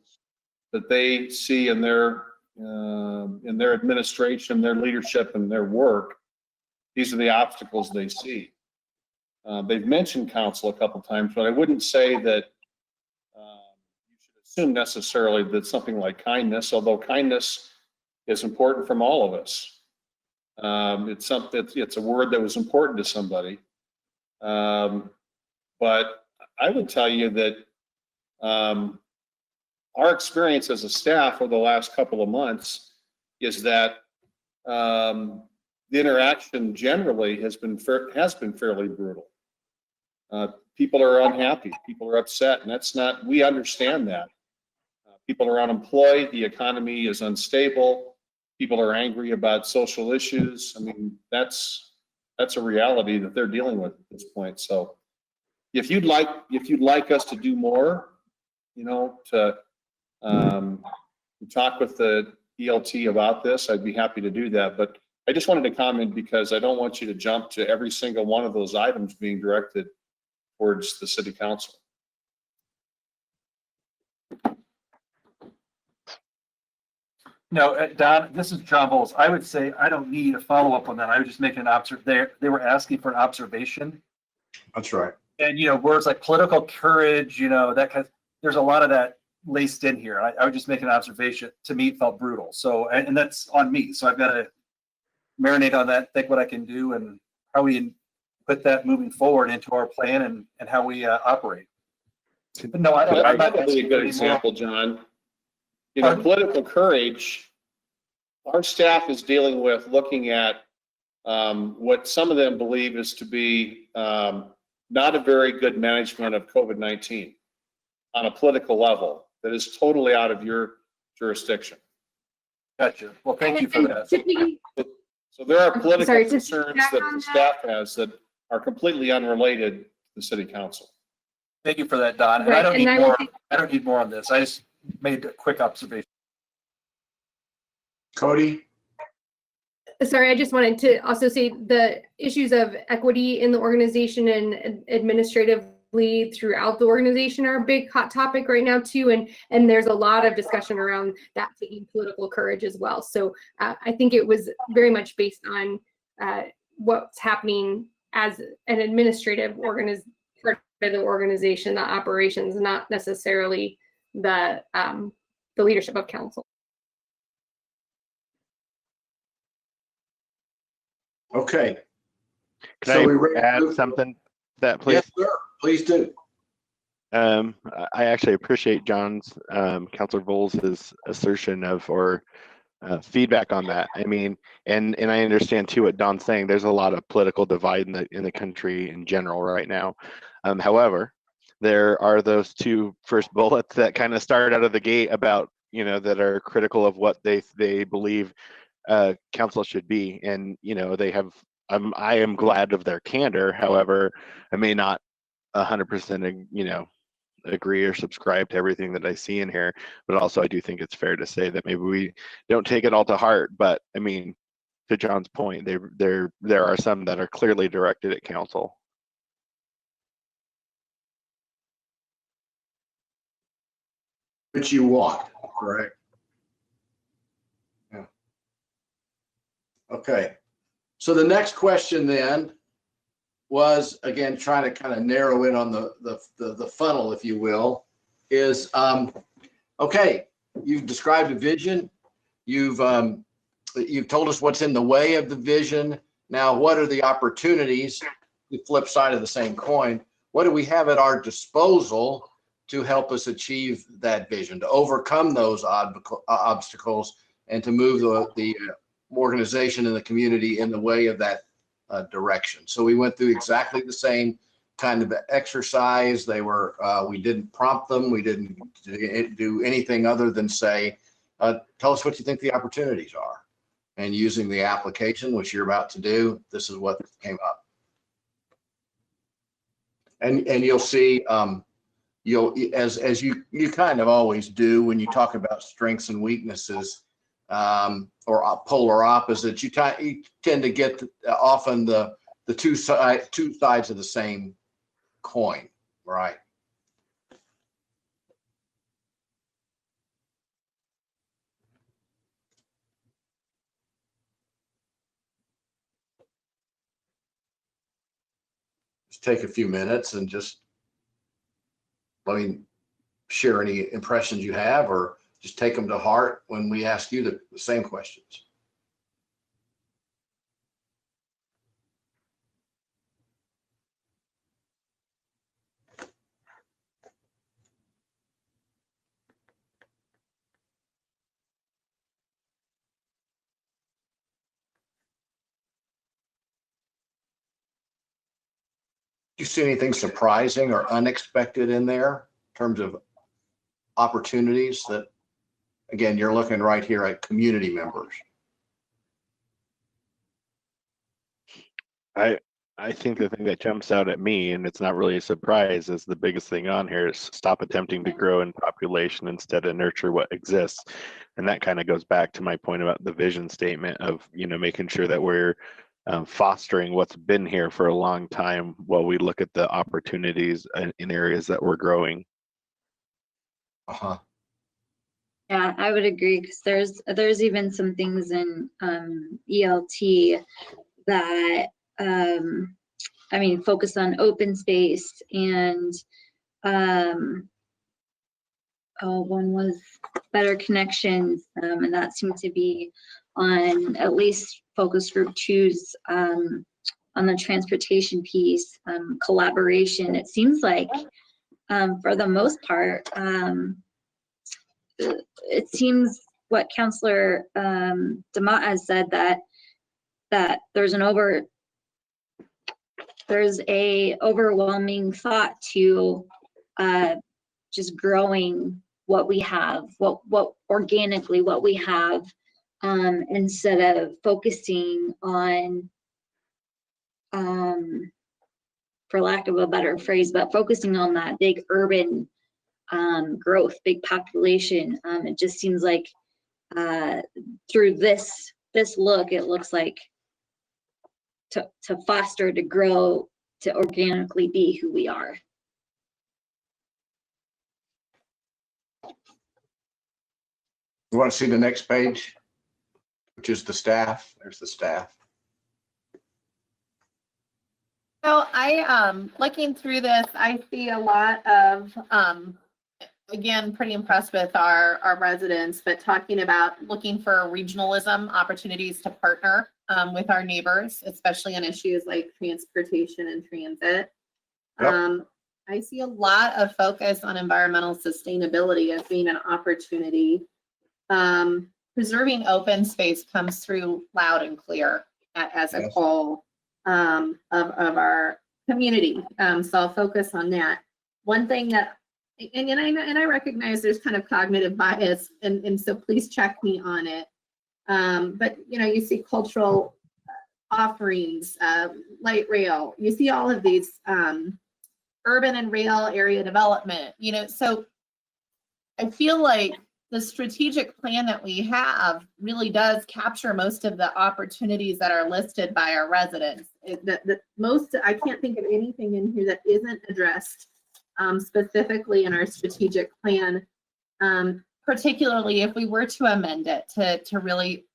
that they see in their administration, their leadership, and their work. These are the obstacles they see. They've mentioned council a couple times, but I wouldn't say that you should assume necessarily that something like kindness, although kindness is important from all of us. It's a word that was important to somebody. But I would tell you that our experience as a staff over the last couple of months is that the interaction generally has been fairly brutal. People are unhappy, people are upset, and we understand that. People are unemployed, the economy is unstable. People are angry about social issues. I mean, that's a reality that they're dealing with at this point. So if you'd like us to do more, to talk with the ELT about this, I'd be happy to do that. But I just wanted to comment because I don't want you to jump to every single one of those items being directed towards the city council.
No, Don, this is John Bowles. I would say I don't need a follow-up on that. I would just make an they were asking for an observation.
That's right.
And, words like political courage, that kind of, there's a lot of that laced in here. I would just make an observation. To me, it felt brutal. So, and that's on me. So I've got to marinate on that, think what I can do and how we put that moving forward into our plan and how we operate. But no, I don't. I'm not
Probably a good example, John. Political courage, our staff is dealing with looking at what some of them believe is to be not a very good management of COVID-19 on a political level that is totally out of your jurisdiction.
Gotcha. Well, thank you for that.
So there are political
Sorry,
concerns that the staff has that are completely unrelated to the city council.
Thank you for that, Don. And
Right,
I don't
and
need
I
more.
would-
I don't need more on this. I just made a quick observation.
Cody?
Sorry, I just wanted to also say the issues of equity in the organization and administratively throughout the organization are a big hot topic right now too. And there's a lot of discussion around that taking political courage as well. So I think it was very much based on what's happening as an administrative part of the organization, the operations, not necessarily the leadership of council.
Okay.
Can
So we
I add something to that, please?
Yes, sir. Please do.
I actually appreciate John's, Councilor Bowles' assertion of, or feedback on that. I mean, and I understand too what Don's saying. There's a lot of political divide in the country in general right now. However, there are those two first bullets that kind of start out of the gate about, that are critical of what they believe council should be. And, they have, I am glad of their candor. However, I may not 100%, agree or subscribe to everything that I see in here, but also I do think it's fair to say that maybe we don't take it all to heart. But I mean, to John's point, there are some that are clearly directed at council.
Which you want, correct? Yeah. Okay. So the next question then was, again, trying to kind of narrow in on the funnel, if you will, is, okay, you've described a vision. You've told us what's in the way of the vision. Now, what are the opportunities? The flip side of the same coin. What do we have at our disposal to help us achieve that vision, to overcome those obstacles, and to move the organization and the community in the way of that direction? So we went through exactly the same kind of exercise. We didn't prompt them. We didn't do anything other than say, tell us what you think the opportunities are. And using the application, which you're about to do, this is what came up. And you'll see, as you kind of always do when you talk about strengths and weaknesses, or polar opposites, you tend to get often the two sides of the same coin, right? Just take a few minutes and just let me share any impressions you have, or just take them to heart when we ask you the same questions. Do you see anything surprising or unexpected in there in terms of opportunities that, again, you're looking right here at community members?
I think the thing that jumps out at me, and it's not really a surprise, is the biggest thing on here is stop attempting to grow in population instead of nurture what exists. And that kind of goes back to my point about the vision statement of, making sure that we're fostering what's been here for a long time while we look at the opportunities in areas that we're growing.
Uh-huh.
Yeah, I would agree, because there's even some things in ELT that focus on open space, and one was better connections, and that seemed to be on at least focus group 2's on the transportation piece, collaboration. It seems like for the most part, it seems what Councillor DeMott has said, that there's a overwhelming thought to just growing what we have, what organically what we have, instead of focusing on, for lack of a better phrase, but focusing on that big urban growth, big population. It just seems like through this look, it looks like to foster, to grow, to organically be who we are.
You want to see the next page, which is the staff? There's the staff.
So looking through this, I see a lot of, again, pretty impressed with our residents, but talking about looking for regionalism, opportunities to partner with our neighbors, especially on issues like transportation and transit.
Yep.
I see a lot of focus on environmental sustainability as being an opportunity. Preserving open space comes through loud and clear as a goal of our community. So I'll focus on that. One thing that, and I recognize there's kind of cognitive bias, and so please check me on it. But you see cultural offerings, light rail, you see all of these urban and rail area development, so I feel like the strategic plan that we have really does capture most of the opportunities that are listed by our residents. I can't think of anything in here that isn't addressed specifically in our strategic plan, particularly if we were to amend it to really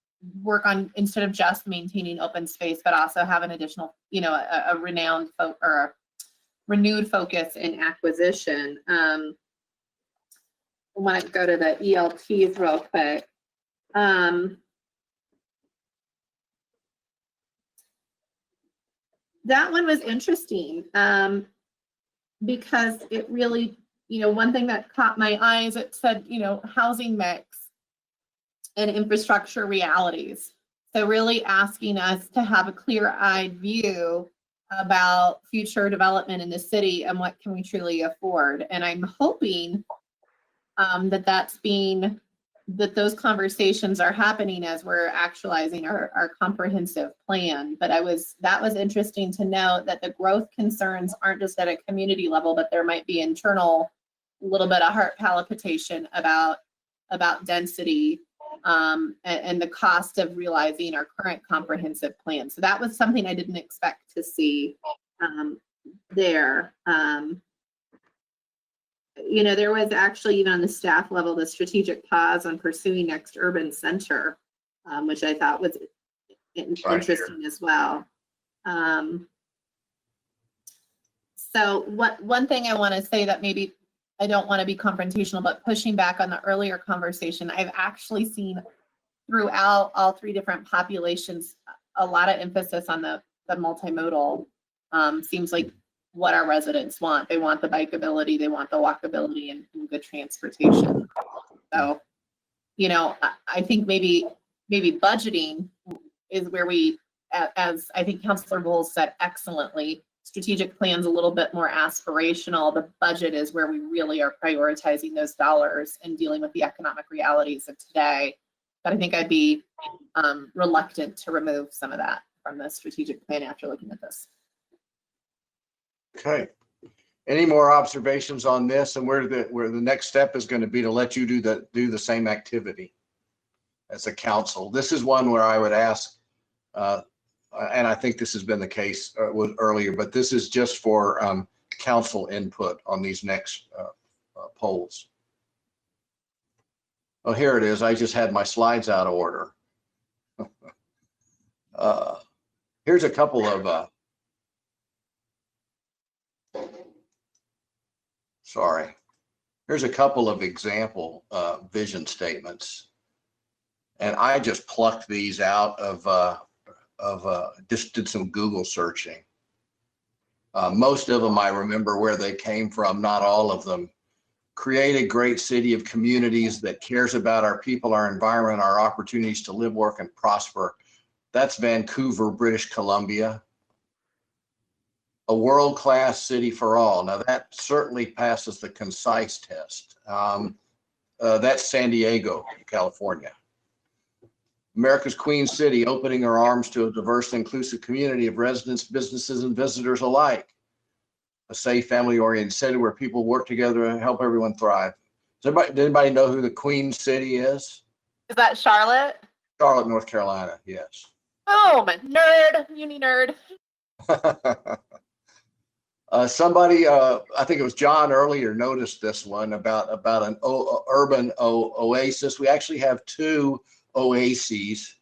work on, instead of just maintaining open space, but also have an additional, a renewed focus in acquisition. I want to go to the ELTs real quick. That one was interesting because it really, one thing that caught my eyes, it said, housing mix and infrastructure realities. So really asking us to have a clear-eyed view about future development in the city and what can we truly afford. And I'm hoping that those conversations are happening as we're actualizing our comprehensive plan. But that was interesting to note that the growth concerns aren't just at a community level, but there might be internal, a little bit of heart palpitation about density and the cost of realizing our current comprehensive plan. So that was something I didn't expect to see there. There was actually, even on the staff level, the strategic pause on pursuing next urban center, which I thought was interesting as well. So one thing I want to say, that maybe I don't want to be confrontational, but pushing back on the earlier conversation, I've actually seen throughout all three different populations a lot of emphasis on the multimodal. Seems like what our residents want. They want the bikeability, they want the walkability, and good transportation. So, I think maybe budgeting is where we, as I think Councilor Bowles said excellently, strategic plan's a little bit more aspirational. The budget is where we really are prioritizing those dollars and dealing with the economic realities of today. But I think I'd be reluctant to remove some of that from the strategic plan after looking at this.
Okay. Any more observations on this, and where the next step is going to be to let you do the same activity as a council? This is one where I would ask, and I think this has been the case earlier, but this is just for council input on these next polls. Oh, here it is. I just had my slides out of order. Here's a couple of sorry. Here's a couple of example vision statements, and I just plucked these out of just did some Google searching. Most of them I remember where they came from, not all of them. Create a great city of communities that cares about our people, our environment, our opportunities to live, work, and prosper. That's Vancouver, British Columbia. A world-class city for all. Now that certainly passes the concise test. That's San Diego, California. America's Queen City, opening her arms to a diverse and inclusive community of residents, businesses, and visitors alike. A safe, family-oriented city where people work together and help everyone thrive. Does anybody know who the Queen City is?
Is that Charlotte?
Charlotte, North Carolina, yes.
Oh, nerd, uni nerd.
Somebody, I think it was John earlier, noticed this one about an urban oasis. We actually have two oases.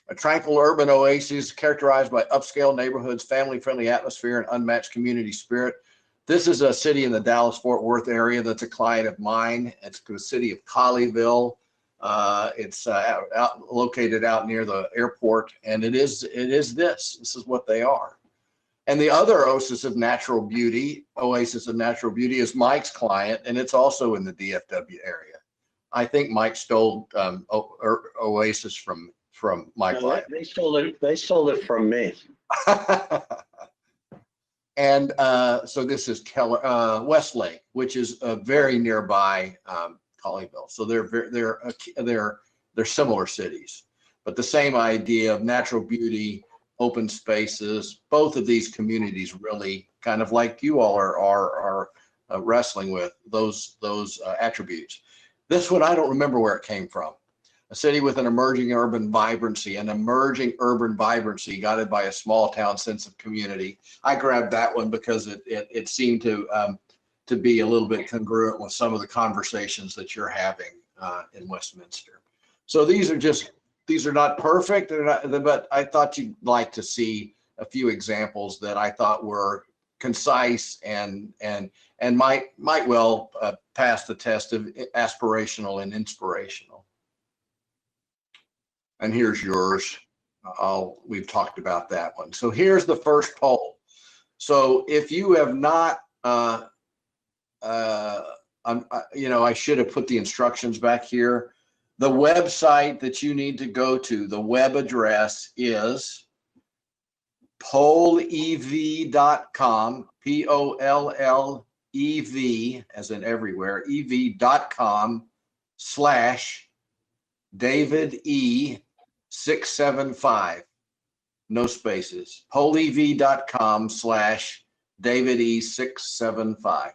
A tranquil urban oasis characterized by upscale neighborhoods, family-friendly atmosphere, and unmatched community spirit. This is a city in the Dallas-Fort Worth area that's a client of mine. It's the city of Colleyville. It's located out near the airport, and it is this. This is what they are. And the other oasis of natural beauty is Mike's client, and it's also in the DFW area. I think Mike stole Oasis from my client.
They stole it from me.
And so this is Westlake, which is very nearby Colleyville. So they're similar cities, but the same idea of natural beauty, open spaces. Both of these communities really kind of like you all are wrestling with those attributes. This one, I don't remember where it came from. A city with an emerging urban vibrancy guided by a small town sense of community. I grabbed that one because it seemed to be a little bit congruent with some of the conversations that you're having in Westminster. So these are not perfect, but I thought you'd like to see a few examples that I thought were concise and might well pass the test of aspirational and inspirational. And here's yours. We've talked about that one. So here's the first poll. So if you have not, I should have put the instructions back here. The website that you need to go to, the web address is pollev.com, POLLEV, as in everywhere, ev.com/David E 675, no spaces, pollev.com/David E 675.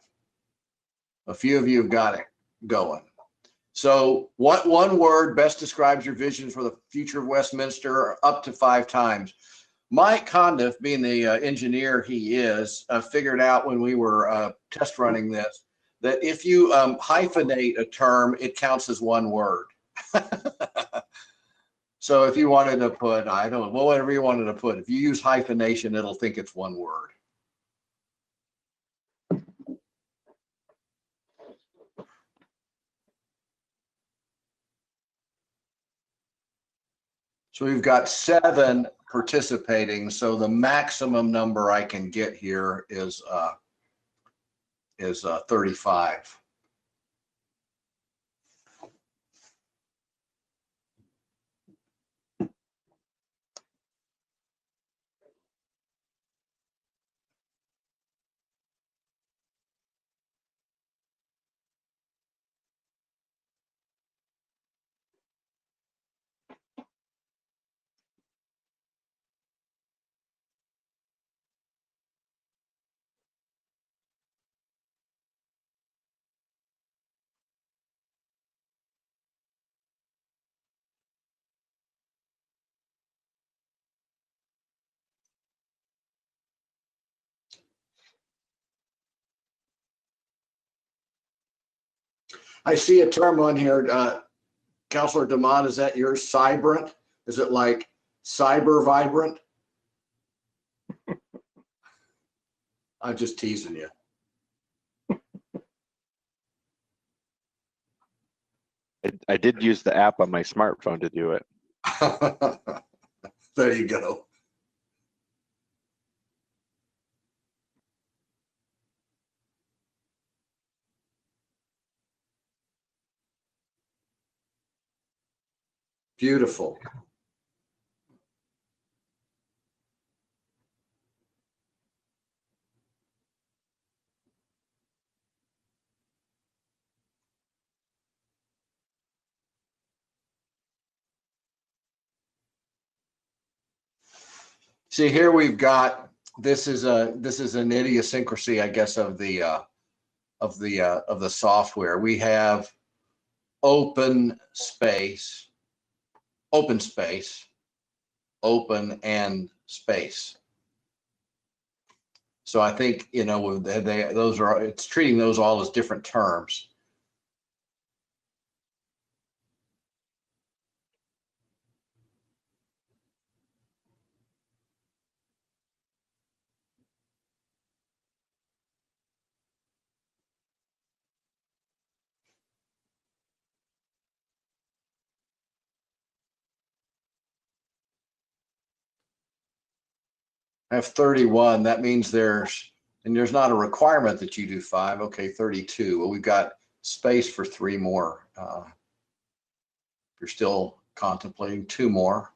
A few of you have got it going. So what one word best describes your vision for the future of Westminster? Up to 5 times. Mike Condiff, being the engineer he is, figured out when we were test running this, that if you hyphenate a term, it counts as one word. So if you wanted to put, I don't know, whatever you wanted to put, if you use hyphenation, it'll think it's one word. So we've got 7 participating. So the maximum number I can get here is 35. I see a term on here, Counselor Demott, is that yours, cybrant? Is it like cyber vibrant? I'm just teasing you.
I did use the app on my smartphone to do it.
There you go. Beautiful. See, here we've got, this is an idiosyncrasy, I guess, of the software. We have open space, open and space. So I think, you know, those are, it's treating those all as different terms. I have 31. That means there's not a requirement that you do 5. Okay, 32. Well, we've got space for 3 more. If you're still contemplating 2 more.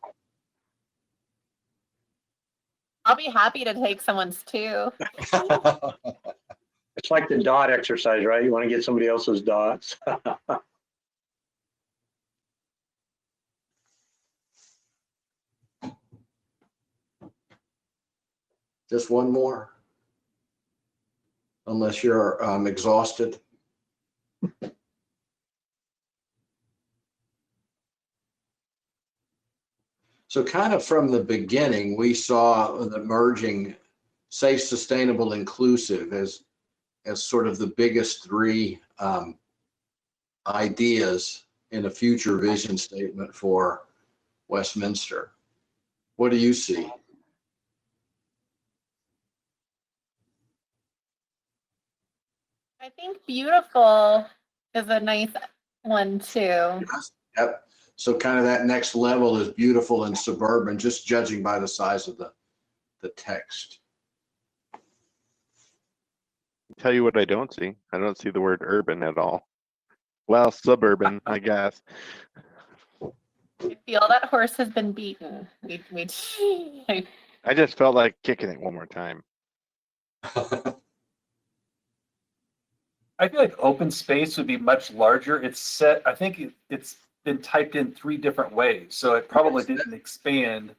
I'll be happy to take someone's too.
It's like the dot exercise, right? You want to get somebody else's dots.
Just 1 more. Unless you're exhausted. So kind of from the beginning, we saw the merging safe, sustainable, inclusive as sort of the biggest 3 ideas in a future vision statement for Westminster. What do you see?
I think beautiful is a nice one too.
Yep. So kind of that next level is beautiful and suburban, just judging by the size of the text.
Tell you what I don't see. I don't see the word urban at all. Well, suburban, I guess.
I feel that horse has been beaten.
I just felt like kicking it one more time.
I feel like open space would be much larger. It's set, I think it's been typed in 3 different ways. So it probably didn't expand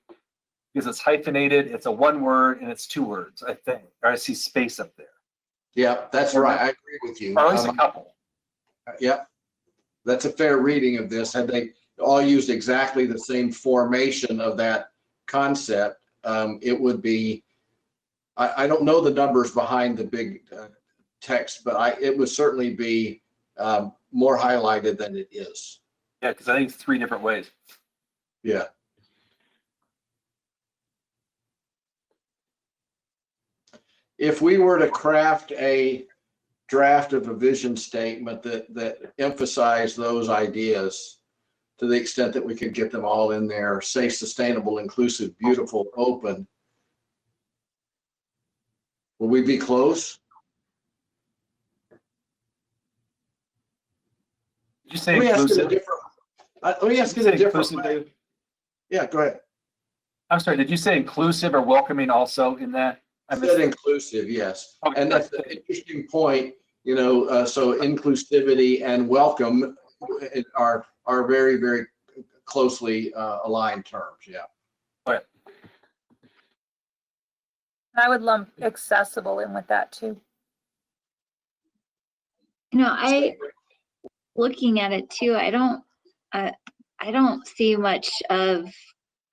because it's hyphenated, it's a 1 word and it's 2 words, I think. Or I see space up there.
Yeah, that's right. I agree with you.
Or at least a couple.
Yep. That's a fair reading of this. Had they all used exactly the same formation of that concept, it would be, I don't know the numbers behind the big text, but it would certainly be more highlighted than it is.
Yeah, because I think it's 3 different ways.
Yeah. If we were to craft a draft of a vision statement that emphasized those ideas to the extent that we could get them all in there, safe, sustainable, inclusive, beautiful, open, will we be close?
Did you say inclusive?
Let me ask it a different way. Yeah, go ahead.
I'm sorry, did you say inclusive or welcoming also in that?
I said inclusive, yes.
Okay.
And that's an interesting point, you know, so inclusivity and welcome are very, very closely aligned terms, yeah.
Right.
I would lump accessible in with that too.
You know, looking at it too, I don't see much of,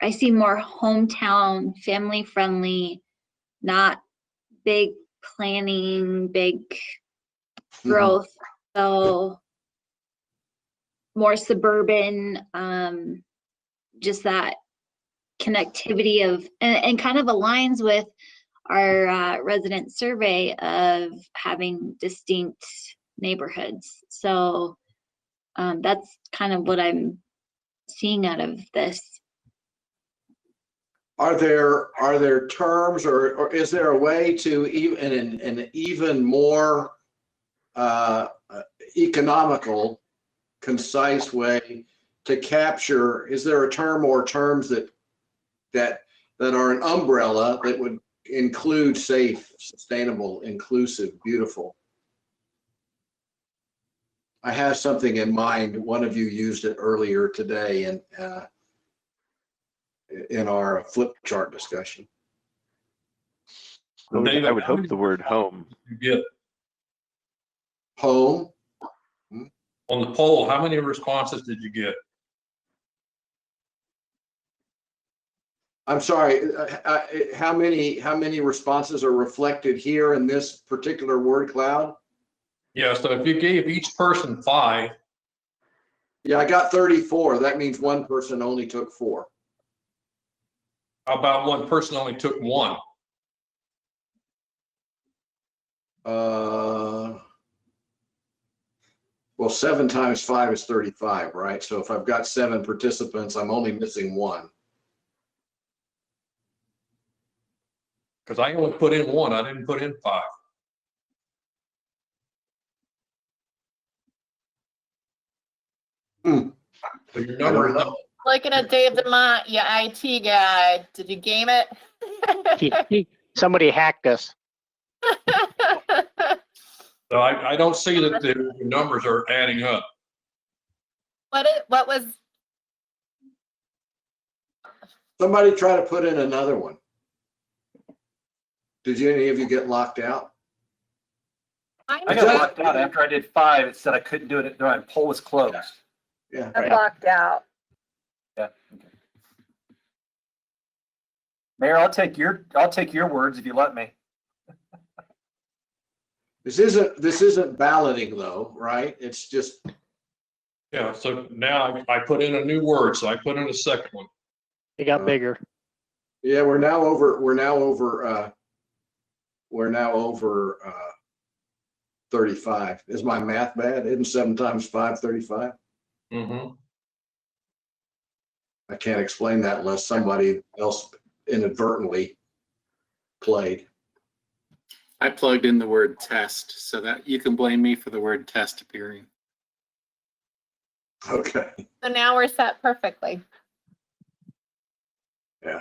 I see more hometown, family friendly, not big planning, big growth. So more suburban, just that connectivity of, and kind of aligns with our resident survey of having distinct neighborhoods. So that's kind of what I'm seeing out of this.
Are there terms or is there a way to even an even more economical, concise way to capture? Is there a term or terms that are an umbrella that would include safe, sustainable, inclusive, beautiful? I have something in mind. One of you used it earlier today in our flip chart discussion.
I would hope the word home.
You get
Home.
on the poll, how many responses did you get?
I'm sorry, how many responses are reflected here in this particular word cloud?
Yeah, so if you gave each person 5,
Yeah, I got 34. That means one person only took 4.
how about one person only took 1?
Well, 7 times 5 is 35, right? So if I've got 7 participants, I'm only missing 1.
Because I only put in 1, I didn't put in 5. So your number is not.
Looking at Dave DeMont, your IT guy. Did you game it?
Somebody hacked us.
So I don't see that the numbers are adding up.
What was?
Somebody try to put in another one. Did any of you get locked out?
I got locked out after I did 5. It said I couldn't do it. The poll was closed.
Yeah.
I'm locked out.
Yeah. Okay. Mayor, I'll take your words if you let me.
This isn't balloting though, right? It's just.
Yeah, so now I put in a new word, so I put in a second one.
It got bigger.
Yeah, we're now over 35. Is my math bad? Isn't 7 times 5 35?
Mm-hmm.
I can't explain that unless somebody else inadvertently played.
I plugged in the word test so that you can blame me for the word test appearing.
Okay.
So now we're set perfectly.
Yeah.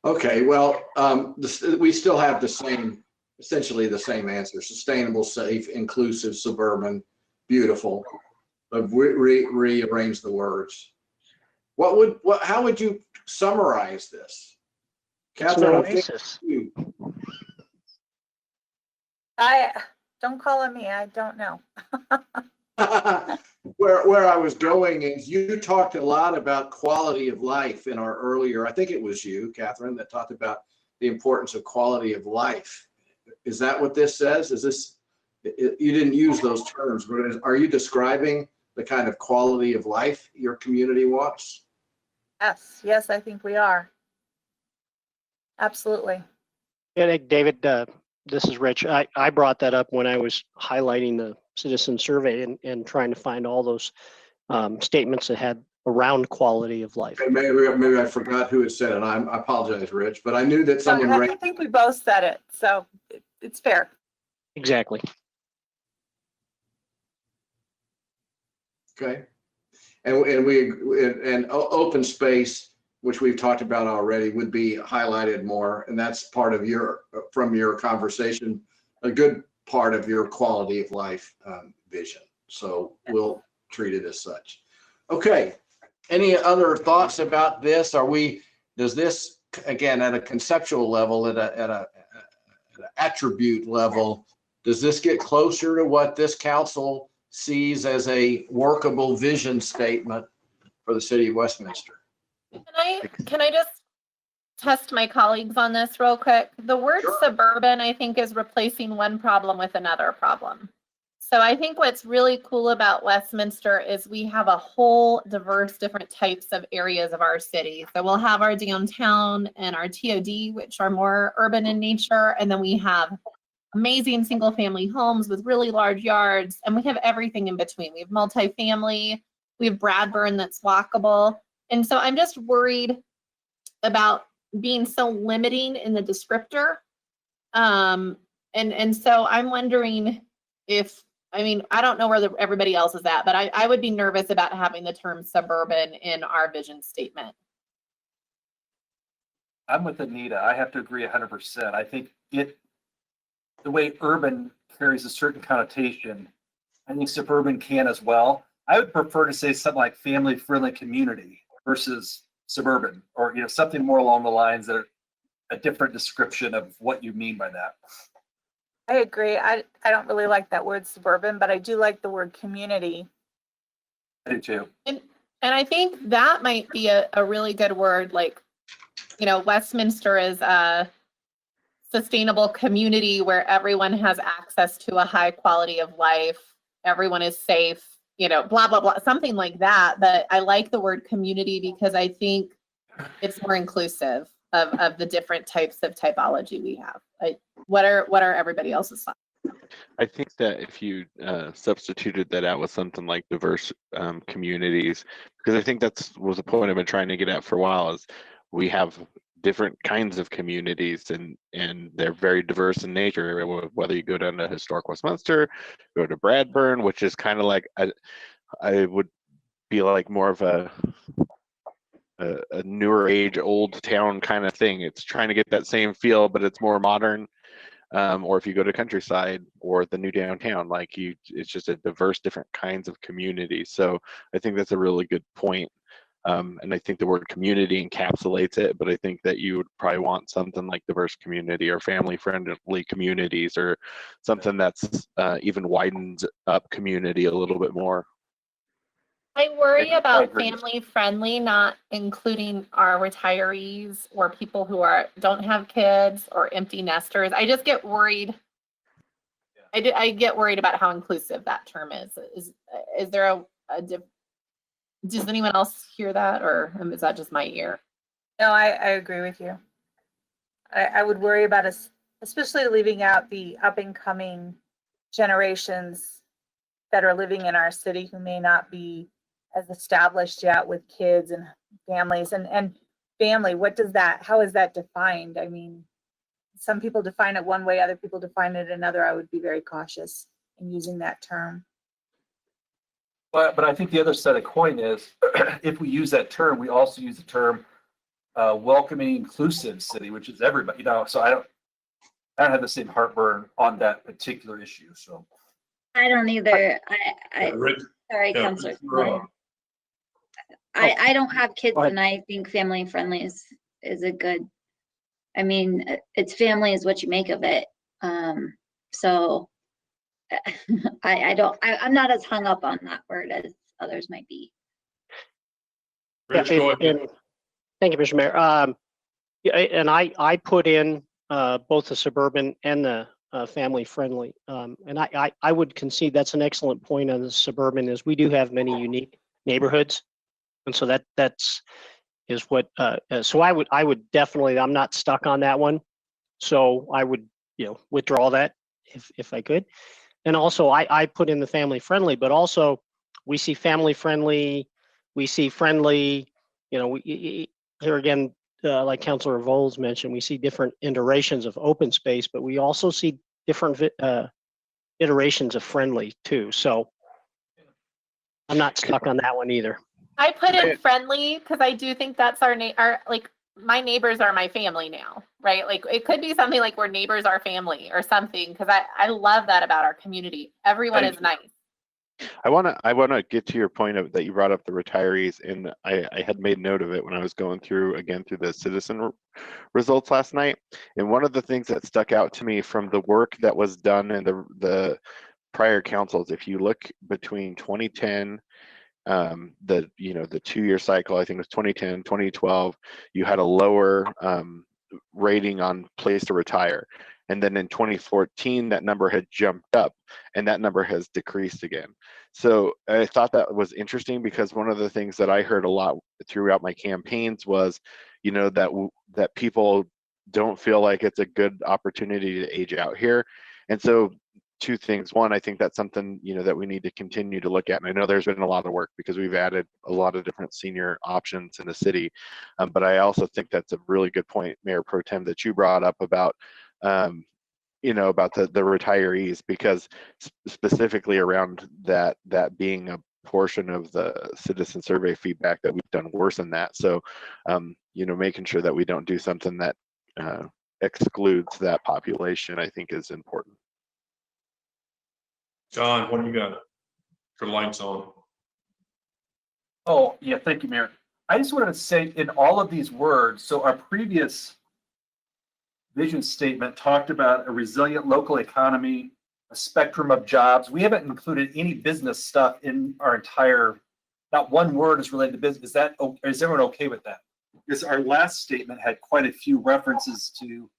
Okay, well, we still have essentially the same answer: sustainable, safe, inclusive, suburban, beautiful. But rearrange the words. How would you summarize this? Catherine, I'm thinking you.
Don't call on me. I don't know.
Where I was going is you talked a lot about quality of life in our earlier, I think it was you, Catherine, that talked about the importance of quality of life. Is that what this says? Is this, you didn't use those terms, but are you describing the kind of quality of life your community wants?
Yes, I think we are. Absolutely.
Yeah, David, this is Rich. I brought that up when I was highlighting the citizen survey and trying to find all those statements that had around quality of life.
And maybe I forgot who had said it. I apologize, Rich, but I knew that someone
I think we both said it, so it's fair.
Exactly.
Okay. And open space, which we've talked about already, would be highlighted more, and that's part of from your conversation, a good part of your quality of life vision. So we'll treat it as such. Okay. Any other thoughts about this? Does this, again, at a conceptual level, at an attribute level, does this get closer to what this council sees as a workable vision statement for the city of Westminster?
Can I just test my colleagues on this real quick. The word suburban, I think, is replacing one problem with another problem. So I think what's really cool about Westminster is we have a whole diverse different types of areas of our city. So we'll have our downtown and our TOD, which are more urban in nature. And then we have amazing single family homes with really large yards. And we have everything in between. We have multifamily, we have Bradburn that's walkable. And so I'm just worried about being so limiting in the descriptor. And so I'm wondering if, I mean, I don't know where everybody else is at, but I would be nervous about having the term suburban in our vision statement.
I'm with Anita. I have to agree 100%. I think the way urban carries a certain connotation, I think suburban can as well. I would prefer to say something like family-friendly community versus suburban, or something more along the lines that are a different description of what you mean by that.
I agree. I don't really like that word suburban, but I do like the word community.
I do too.
And I think that might be a really good word. Like, Westminster is a sustainable community where everyone has access to a high quality of life. Everyone is safe, blah, blah, blah, something like that. But I like the word community because I think it's more inclusive of the different types of typology we have. What are everybody else's thoughts?
I think that if you substituted that out with something like diverse communities, because I think was the point I've been trying to get at for a while, is we have different kinds of communities and they're very diverse in nature, whether you go down to historic Westminster, go to Bradburn, which is kind of like, I would be like more of a newer age, old town kind of thing. It's trying to get that same feel, but it's more modern. Or if you go to Countryside or the new downtown, it's just a diverse, different kinds of communities. So I think that's a really good point. And I think the word community encapsulates it, but I think that you would probably want something like diverse community or family-friendly communities, or something that's even widens up community a little bit more.
I worry about family friendly, not including our retirees or people who don't have kids or empty nesters. I just get worried. I get worried about how inclusive that term is. Is there does anyone else hear that, or is that just my ear?
No, I agree with you. I would worry about us, especially leaving out the up and coming generations that are living in our city who may not be as established yet with kids and families. And family, how is that defined? I mean, some people define it one way, other people define it another. I would be very cautious in using that term.
But I think the other side of the coin is, if we use that term, we also use the term welcoming, inclusive city, which is everybody. So I don't have the same heartburn on that particular issue. So
I don't either. Sorry,
Yeah,
Counselor.
Oh.
I don't have kids,
Go ahead.
and I think family friendly is a good. I mean, it's family is what you make of it. So I'm not as hung up on that word as others might be.
Rich, go ahead.
And thank you, Mr. Mayor. Yeah, and I put in both the suburban and the family friendly. And I would concede that's an excellent point on the suburban, is we do have many unique neighborhoods. And so that's what, so I would definitely, I'm not stuck on that one. So I would, withdraw that if I could. And also I put in the family friendly, but also we see family friendly, we see friendly, here again, like Councilor Voles mentioned, we see different iterations of open space, but we also see different iterations of friendly too. So I'm not stuck on that one either.
I put in friendly because I do think that's my neighbors are my family now, right? Like it could be something like where neighbors are family or something, because I love that about our community. Everyone is nice.
I want to get to your point of that you brought up the retirees, and I had made note of it when I was going through the citizen results last night. And one of the things that stuck out to me from the work that was done in the prior councils, if you look between 2010 the 2-year cycle, I think it was 2010, 2012, you had a lower rating on place to retire. And then in 2014, that number had jumped up and that number has decreased again. So I thought that was interesting because one of the things that I heard a lot throughout my campaigns was, that people don't feel like it's a good opportunity to age out here. And so 2 things. One, I think that's something, that we need to continue to look at. And I know there's been a lot of work because we've added a lot of different senior options in the city. But I also think that's a really good point, Mayor Pro Tem, that you brought up about, about the retirees, because specifically around that being a portion of the citizen survey feedback that we've done worse than that. So, making sure that we don't do something that excludes that population, I think is important.
John, what do you got? Your light's on.
Oh, yeah, thank you, Mayor. I just wanted to say in all of these words, so our previous vision statement talked about a resilient local economy, a spectrum of jobs. We haven't included any business stuff in our entire, not one word is related to business. Is everyone okay with that? Because our last statement had quite a few references to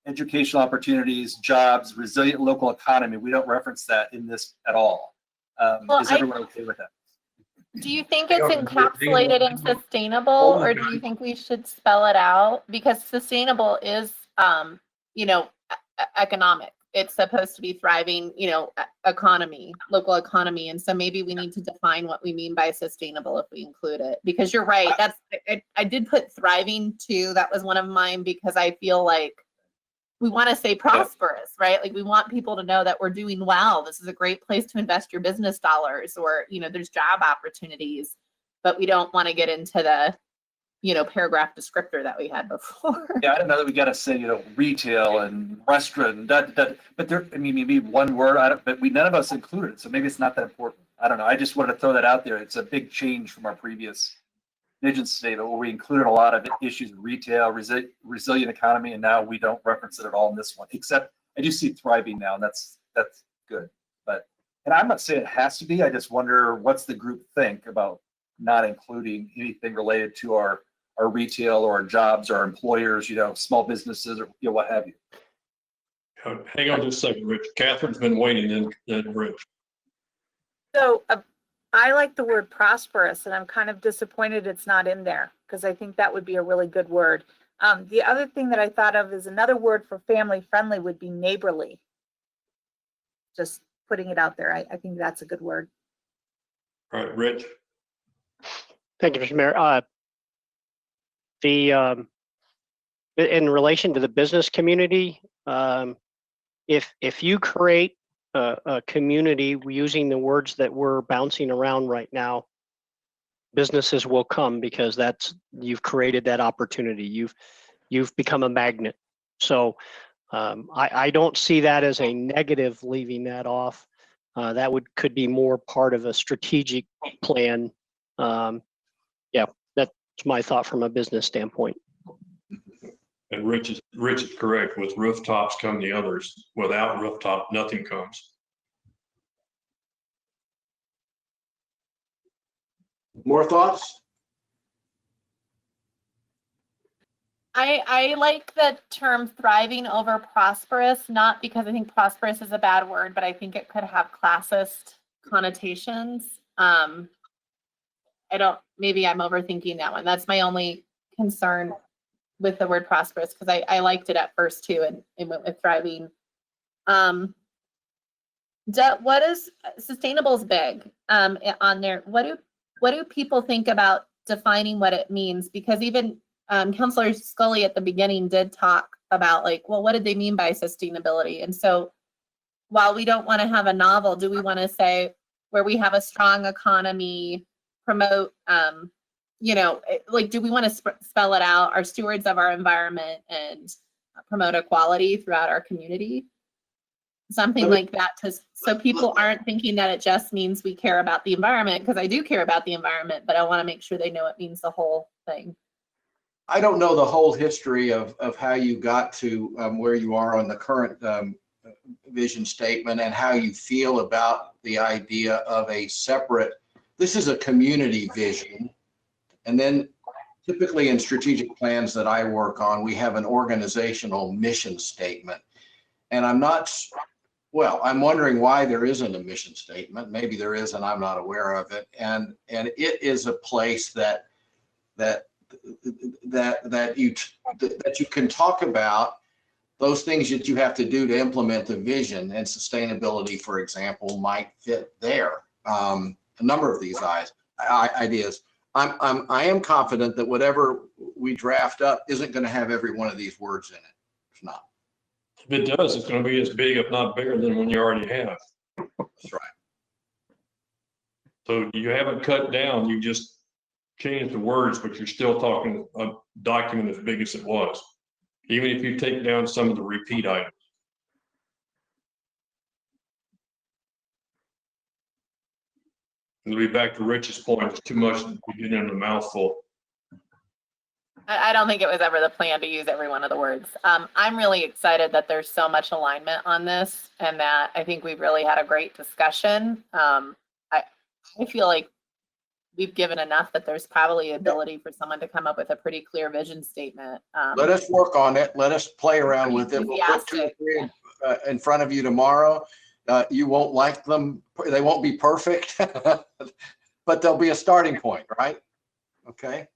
educational opportunities, jobs, resilient local economy. We don't reference that in this at all. Is everyone okay with that?
Do you think it's encapsulated in sustainable, or do you think we should spell it out? Because sustainable is, economic. It's supposed to be thriving, economy, local economy. And so maybe we need to define what we mean by sustainable if we include it. Because you're right, I did put thriving too. That was one of mine because I feel like we want to say prosperous, right? Like we want people to know that we're doing well. This is a great place to invest your business dollars, or, there's job opportunities, but we don't want to get into the, paragraph descriptor that we had before.
Yeah, I don't know that we got to say, retail and restaurant, but there, maybe one word, but none of us included it. So maybe it's not that important. I don't know. I just wanted to throw that out there. It's a big change from our previous vision statement where we included a lot of issues, retail, resilient economy, and now we don't reference it at all in this one, except I do see thriving now, and that's good. And I'm not saying it has to be, I just wonder what's the group think about not including anything related to our retail or our jobs, our employers, small businesses, or what have you.
Hang on just a second, Rich. Catherine's been waiting, then Rich.
So I like the word prosperous, and I'm kind of disappointed it's not in there because I think that would be a really good word. The other thing that I thought of is another word for family friendly would be neighborly. Just putting it out there. I think that's a good word.
All right, Rich.
Thank you, Mr. Mayor. In relation to the business community, if you create a community using the words that we're bouncing around right now, businesses will come because you've created that opportunity. You've become a magnet. So I don't see that as a negative, leaving that off. That could be more part of a strategic plan. That's my thought from a business standpoint.
And Rich is correct. With rooftops come the others. Without rooftop, nothing comes.
More thoughts?
I like the term thriving over prosperous, not because I think prosperous is a bad word, but I think it could have classist connotations. Maybe I'm overthinking that one. That's my only concern with the word prosperous, because I liked it at first too, and went with thriving. What is sustainable is big on there. What do people think about defining what it means? Because even Councilor Scully at the beginning did talk about what did they mean by sustainability? And so while we don't want to have a novel, do we want to say where we have a strong economy, promote, do we want to spell it out, are stewards of our environment and promote equality throughout our community? Something like that, so people aren't thinking that it just means we care about the environment, because I do care about the environment, but I want to make sure they know it means the whole thing.
I don't know the whole history of how you got to where you are on the current vision statement and how you feel about the idea of a separate this is a community vision. And then typically in strategic plans that I work on, we have an organizational mission statement. And I'm wondering why there isn't a mission statement. Maybe there is and I'm not aware of it. And it is a place that you can talk about those things that you have to do to implement the vision, and sustainability, for example, might fit there. A number of these ideas. I am confident that whatever we draft up isn't going to have every one of these words in it. It's not.
If it does, it's going to be as big, if not bigger, than one you already have.
That's right.
So you haven't cut down, you just changed the words, but you're still talking a document as big as it was, even if you take down some of the repeat items. It'll be back to Rich's point, it's too much to get in a mouthful.
I don't think it was ever the plan to use every one of the words. I'm really excited that there's so much alignment on this, and that I think we've really had a great discussion. I feel like we've given enough that there's probably ability for someone to come up with a pretty clear vision statement.
Let us work on it. Let us play around with it. We'll put 2 or 3 in front of you tomorrow. You won't like them. They won't be perfect, but they'll be a starting point, right? Okay.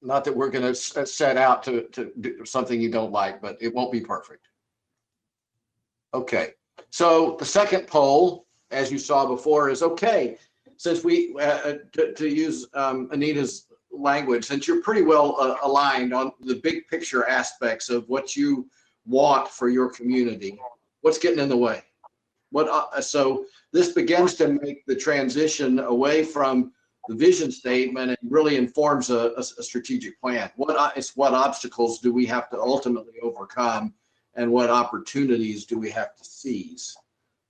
Not that we're going to set out to do something you don't like, but it won't be perfect. Okay. So the second poll, as you saw before, is okay. Since we, to use Anita's language, since you're pretty well aligned on the big picture aspects of what you want for your community, what's getting in the way? So this begins to make the transition away from the vision statement and really informs a strategic plan. What obstacles do we have to ultimately overcome, and what opportunities do we have to seize?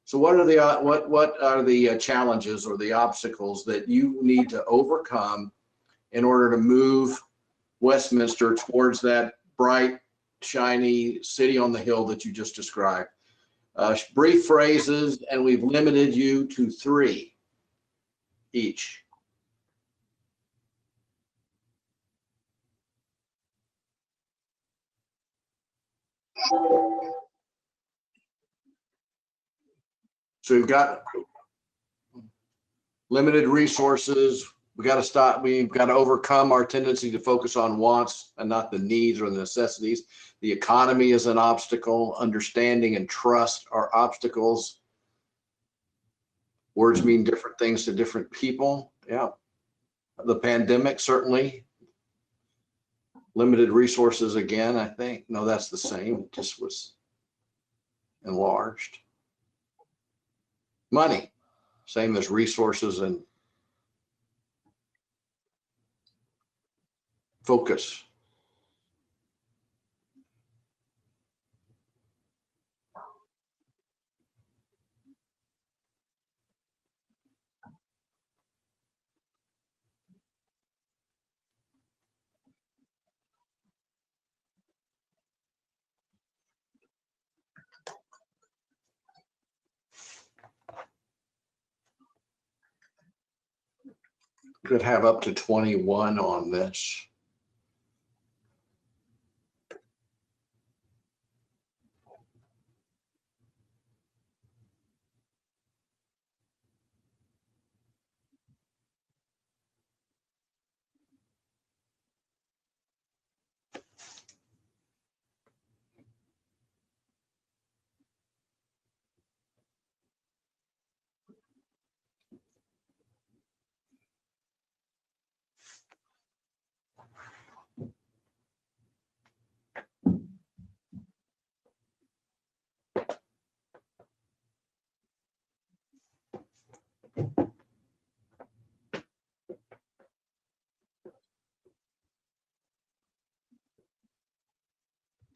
So what are the challenges or the obstacles that you need to overcome in order to move Westminster towards that bright, shiny city on the hill that you just described? Brief phrases, and we've limited you to 3 each. So we've got limited resources. We've got to overcome our tendency to focus on wants and not the needs or the necessities. The economy is an obstacle. Understanding and trust are obstacles. Words mean different things to different people. Yeah. The pandemic, certainly. Limited resources again, I think. No, that's the same. It just was enlarged. Money, same as resources and focus. Could have up to 21 on this.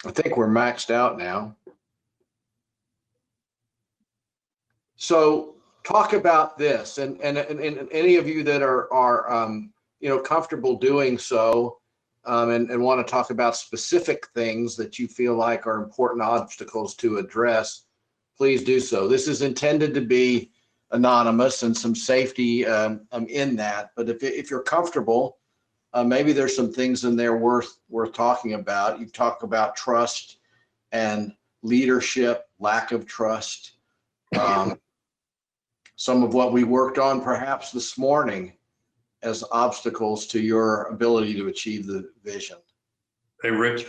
I think we're maxed out now. So talk about this, and any of you that are comfortable doing so, and want to talk about specific things that you feel like are important obstacles to address, please do so. This is intended to be anonymous and some safety in that. But if you're comfortable, maybe there's some things in there worth talking about. You talk about trust and leadership, lack of trust. Some of what we worked on perhaps this morning as obstacles to your ability to achieve the vision.
Hey, Rich.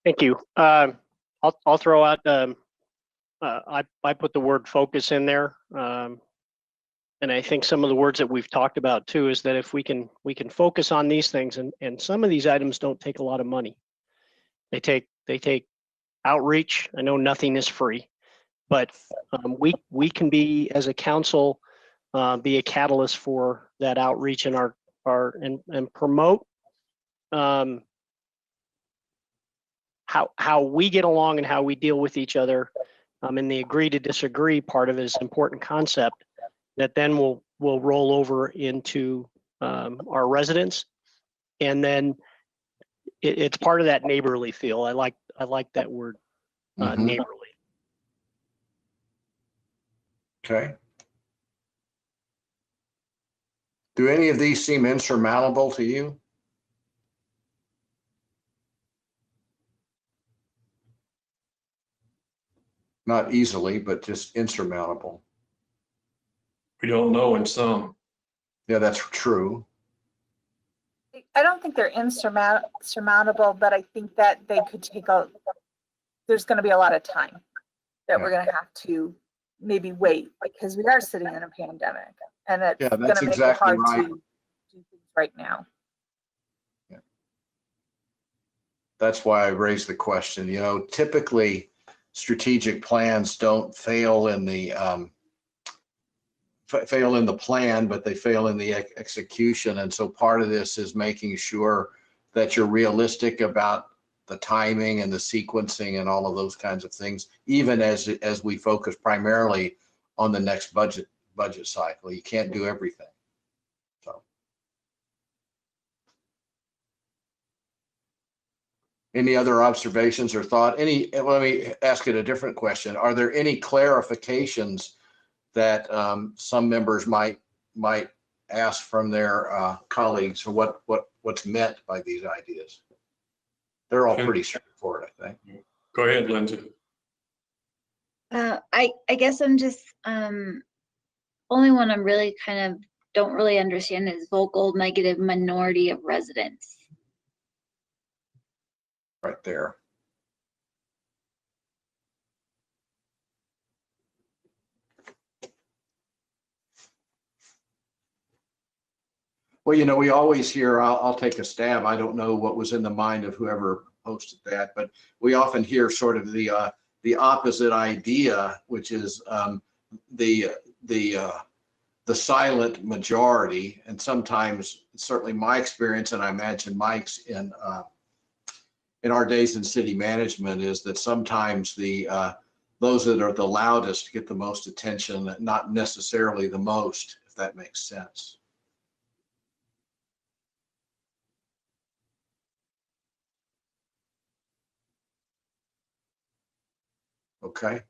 Thank you. I'll throw out, I put the word focus in there. And I think some of the words that we've talked about too is that if we can focus on these things, and some of these items don't take a lot of money. They take outreach. I know nothing is free, but we can be, as a council, be a catalyst for that outreach and and promote how we get along and how we deal with each other. And the agree to disagree part of it is an important concept that then will roll over into our residents, and then it's part of that neighborly feel. I like that word, neighborly.
Okay. Do any of these seem insurmountable to you? Not easily, but just insurmountable.
We don't know in some.
Yeah, that's true.
I don't think they're insurmountable, but I think that they could there's going to be a lot of time that we're going to have to maybe wait, because we are sitting in a pandemic, and it's going to make it hard to do things right now.
Yeah. That's why I raised the question. You know, typically strategic plans don't fail in the plan, but they fail in the execution. And so part of this is making sure that you're realistic about the timing and the sequencing and all of those kinds of things, even as we focus primarily on the next budget cycle. You can't do everything. So any other observations or thought? Let me ask it a different question. Are there any clarifications that some members might ask from their colleagues, or what's meant by these ideas? They're all pretty straightforward, I think.
Go ahead, Lindsay.
I guess I'm just only one I'm really kind of don't really understand is vocal negative minority of residents.
Right there. Well, you know, we always hear, I'll take a stab. I don't know what was in the mind of whoever posted that, but we often hear sort of the opposite idea, which is the silent majority. And sometimes, certainly my experience, and I imagine Mike's in our days in city management, is that sometimes those that are the loudest get the most attention, not necessarily the most, if that makes sense. Okay.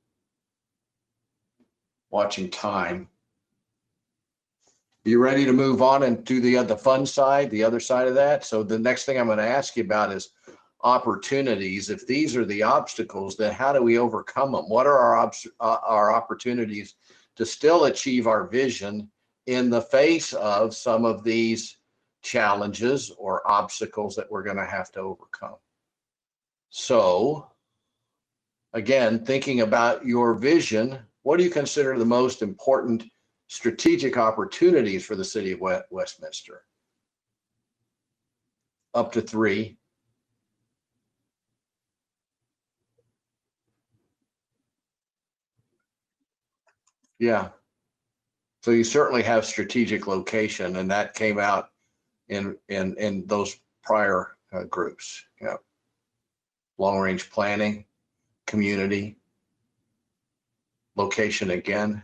Watching time. You ready to move on and do the fun side, the other side of that? So the next thing I'm going to ask you about is opportunities. If these are the obstacles, then how do we overcome them? What are our opportunities to still achieve our vision in the face of some of these challenges or obstacles that we're going to have to overcome? So again, thinking about your vision, what do you consider the most important strategic opportunities for the city of Westminster? Up to 3. Yeah. So you certainly have strategic location, and that came out in those prior groups. Yeah. Long range planning, community, location again.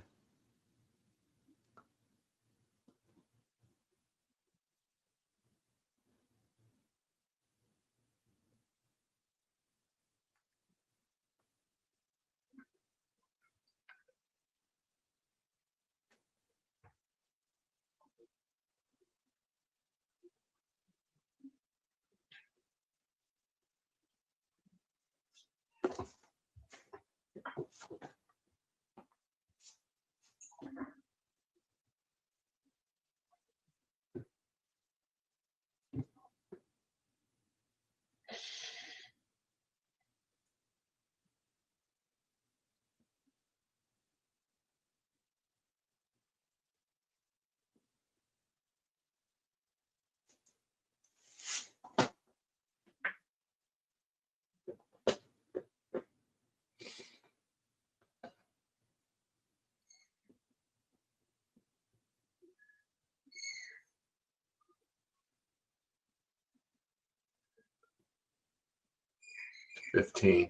15.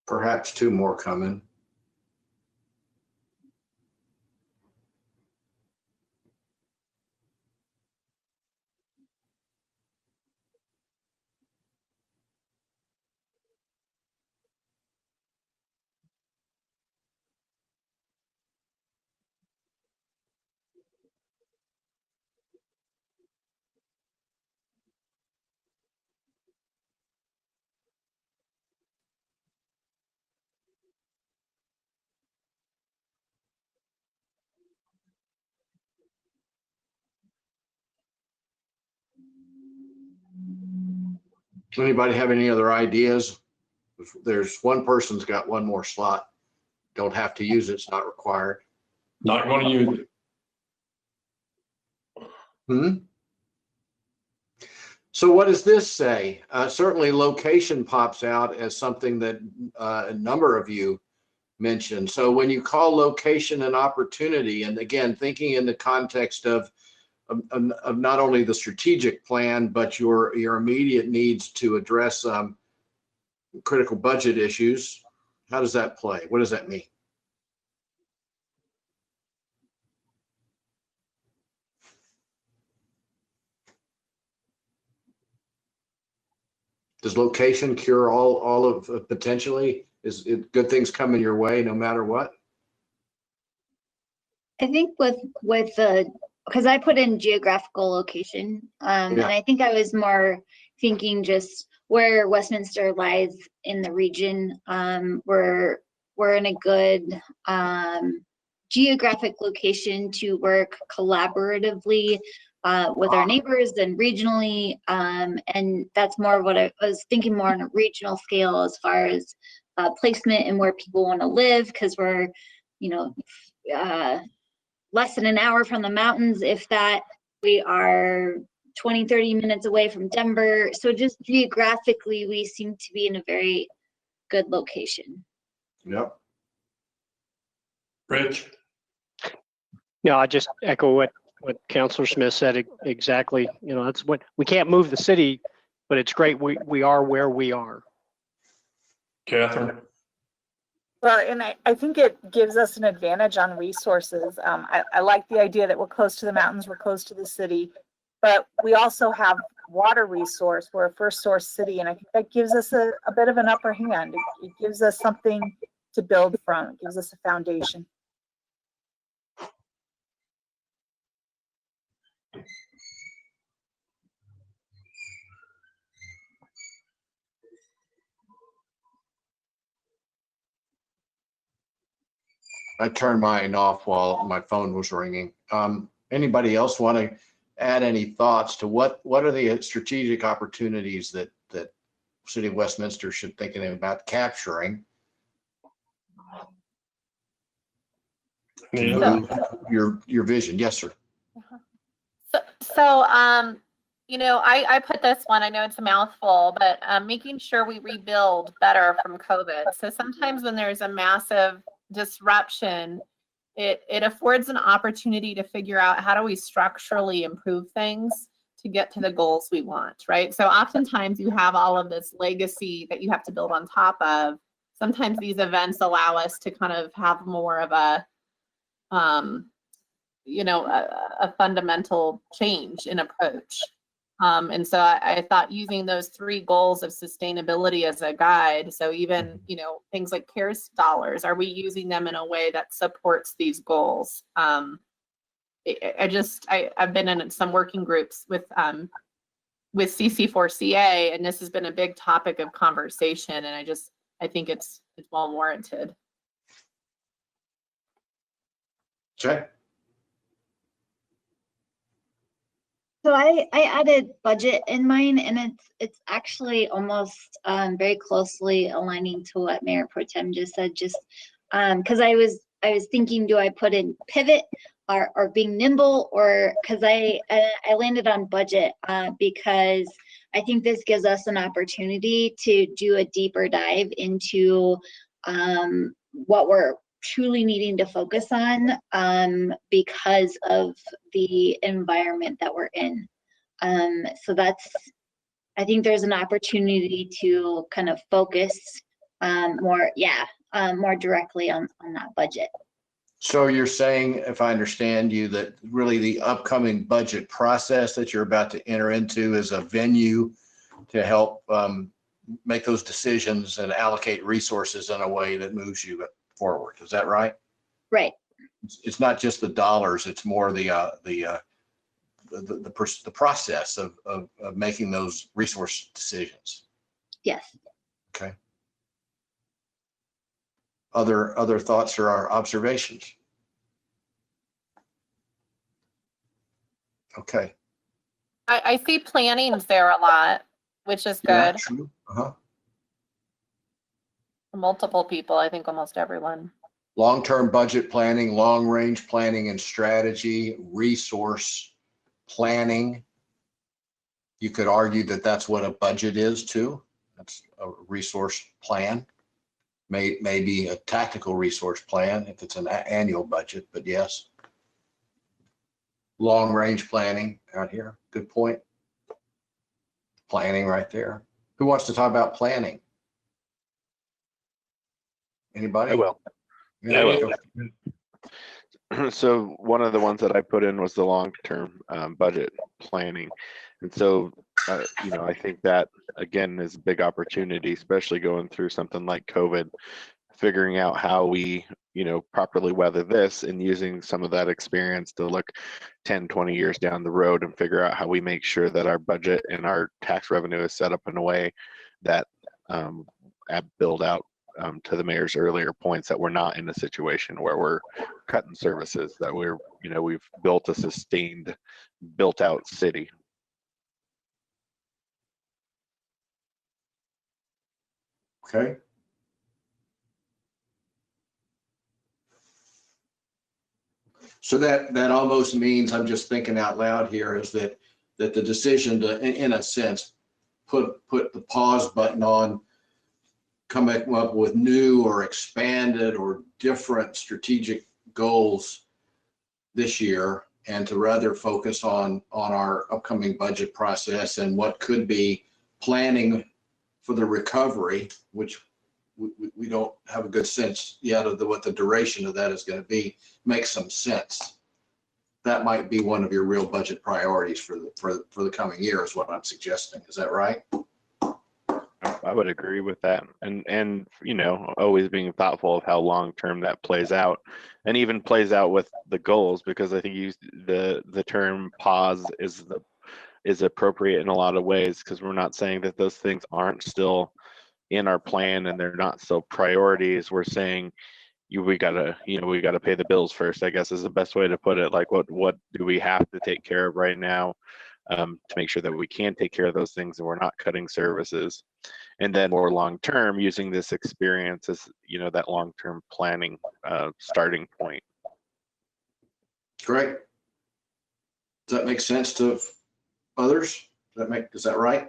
Perhaps 2 more coming. Anybody have any other ideas? If there's one person's got one more slot. Don't have to use it. It's not required.
Not going to use it.
So what does this say? Certainly location pops out as something that a number of you mentioned. So when you call location an opportunity, and again, thinking in the context of not only the strategic plan, but your immediate needs to address critical budget issues, how does that play? What does that mean? Does location cure all of potentially? Is it good things coming your way no matter what?
I think with the, because I put in geographical location, and I think I was more thinking just where Westminster lies in the region. We're in a good geographic location to work collaboratively with our neighbors and regionally, and that's more of what I was thinking, more on a regional scale as far as placement and where people want to live, because we're, you know, less than an hour from the mountains, if that. We are 20-30 minutes away from Denver, so just geographically we seem to be in a very good location.
Yep.
Rich?
No, I just echo what Councilor Smith said exactly. You know, that's what, we can't move the city, but it's great we are where we are.
Catherine?
Well, and I think it gives us an advantage on resources. I like the idea that we're close to the mountains, we're close to the city, but we also have water resource. We're a first source city, and I think that gives us a bit of an upper hand. It gives us something to build from. It gives us a foundation.
I turned mine off while my phone was ringing. Anybody else want to add any thoughts to what are the strategic opportunities that City of Westminster should think about capturing? Your vision. Yes, sir.
So, you know, I put this one, I know it's a mouthful, but making sure we rebuild better from COVID. So sometimes when there's a massive disruption, it affords an opportunity to figure out how do we structurally improve things to get to the goals we want, right? So oftentimes you have all of this legacy that you have to build on top of. Sometimes these events allow us to kind of have more of a, you know, a fundamental change in approach. And so I thought using those 3 goals of sustainability as a guide. So even, you know, things like CARES dollars, are we using them in a way that supports these goals? I've been in some working groups with CC4CA, and this has been a big topic of conversation. And I think it's well warranted.
Okay.
So I added budget in mine, and it's actually almost very closely aligning to what Mayor Pro Tem just said. Just because I was thinking, do I put in pivot or being nimble, or because I landed on budget because I think this gives us an opportunity to do a deeper dive into what we're truly needing to focus on because of the environment that we're in. So I think there's an opportunity to kind of focus more directly on that budget.
So you're saying, if I understand you, that really the upcoming budget process that you're about to enter into is a venue to help make those decisions and allocate resources in a way that moves you forward. Is that right?
Right.
It's not just the dollars, it's more the process of making those resource decisions.
Yes.
Okay. Other thoughts or observations? Okay.
I see planning's there a lot, which is
Yeah,
good.
true. Uh-huh.
Multiple people, I think almost everyone.
Long-term budget planning, long-range planning and strategy, resource planning. You could argue that that's what a budget is too. That's a resource plan. Maybe a tactical resource plan if it's an annual budget, but yes. Long-range planning out here. Good point. Planning right there. Who wants to talk about planning? Anybody?
I will.
Yeah,
I will. So one of the ones that I put in was the long-term budget planning. And so, you know, I think that again is a big opportunity, especially going through something like COVID, figuring out how we, you know, properly weather this and using some of that experience to look 10, 20 years down the road and figure out how we make sure that our budget and our tax revenue is set up in a way that build out to the mayor's earlier points, that we're not in a situation where we're cutting services, that we're, you know, we've built a sustained, built out city.
Okay. So that almost means, I'm just thinking out loud here, is that the decision to, in a sense, put the pause button on coming up with new or expanded or different strategic goals this year, and to rather focus on our upcoming budget process and what could be planning for the recovery, which we don't have a good sense yet of what the duration of that is going to be, makes some sense. That might be one of your real budget priorities for the coming year, is what I'm suggesting. Is that right?
I would agree with that, and you know, always being thoughtful of how long term that plays out, and even plays out with the goals, because I think the term pause is appropriate in a lot of ways, because we're not saying that those things aren't still in our plan and they're not still priorities. We're saying we gotta pay the bills first, I guess is the best way to put it. Like what do we have to take care of right now to make sure that we can take care of those things and we're not cutting services. And then more long term, using this experience as, you know, that long term planning starting point.
Great. Does that make sense to others? Is that right?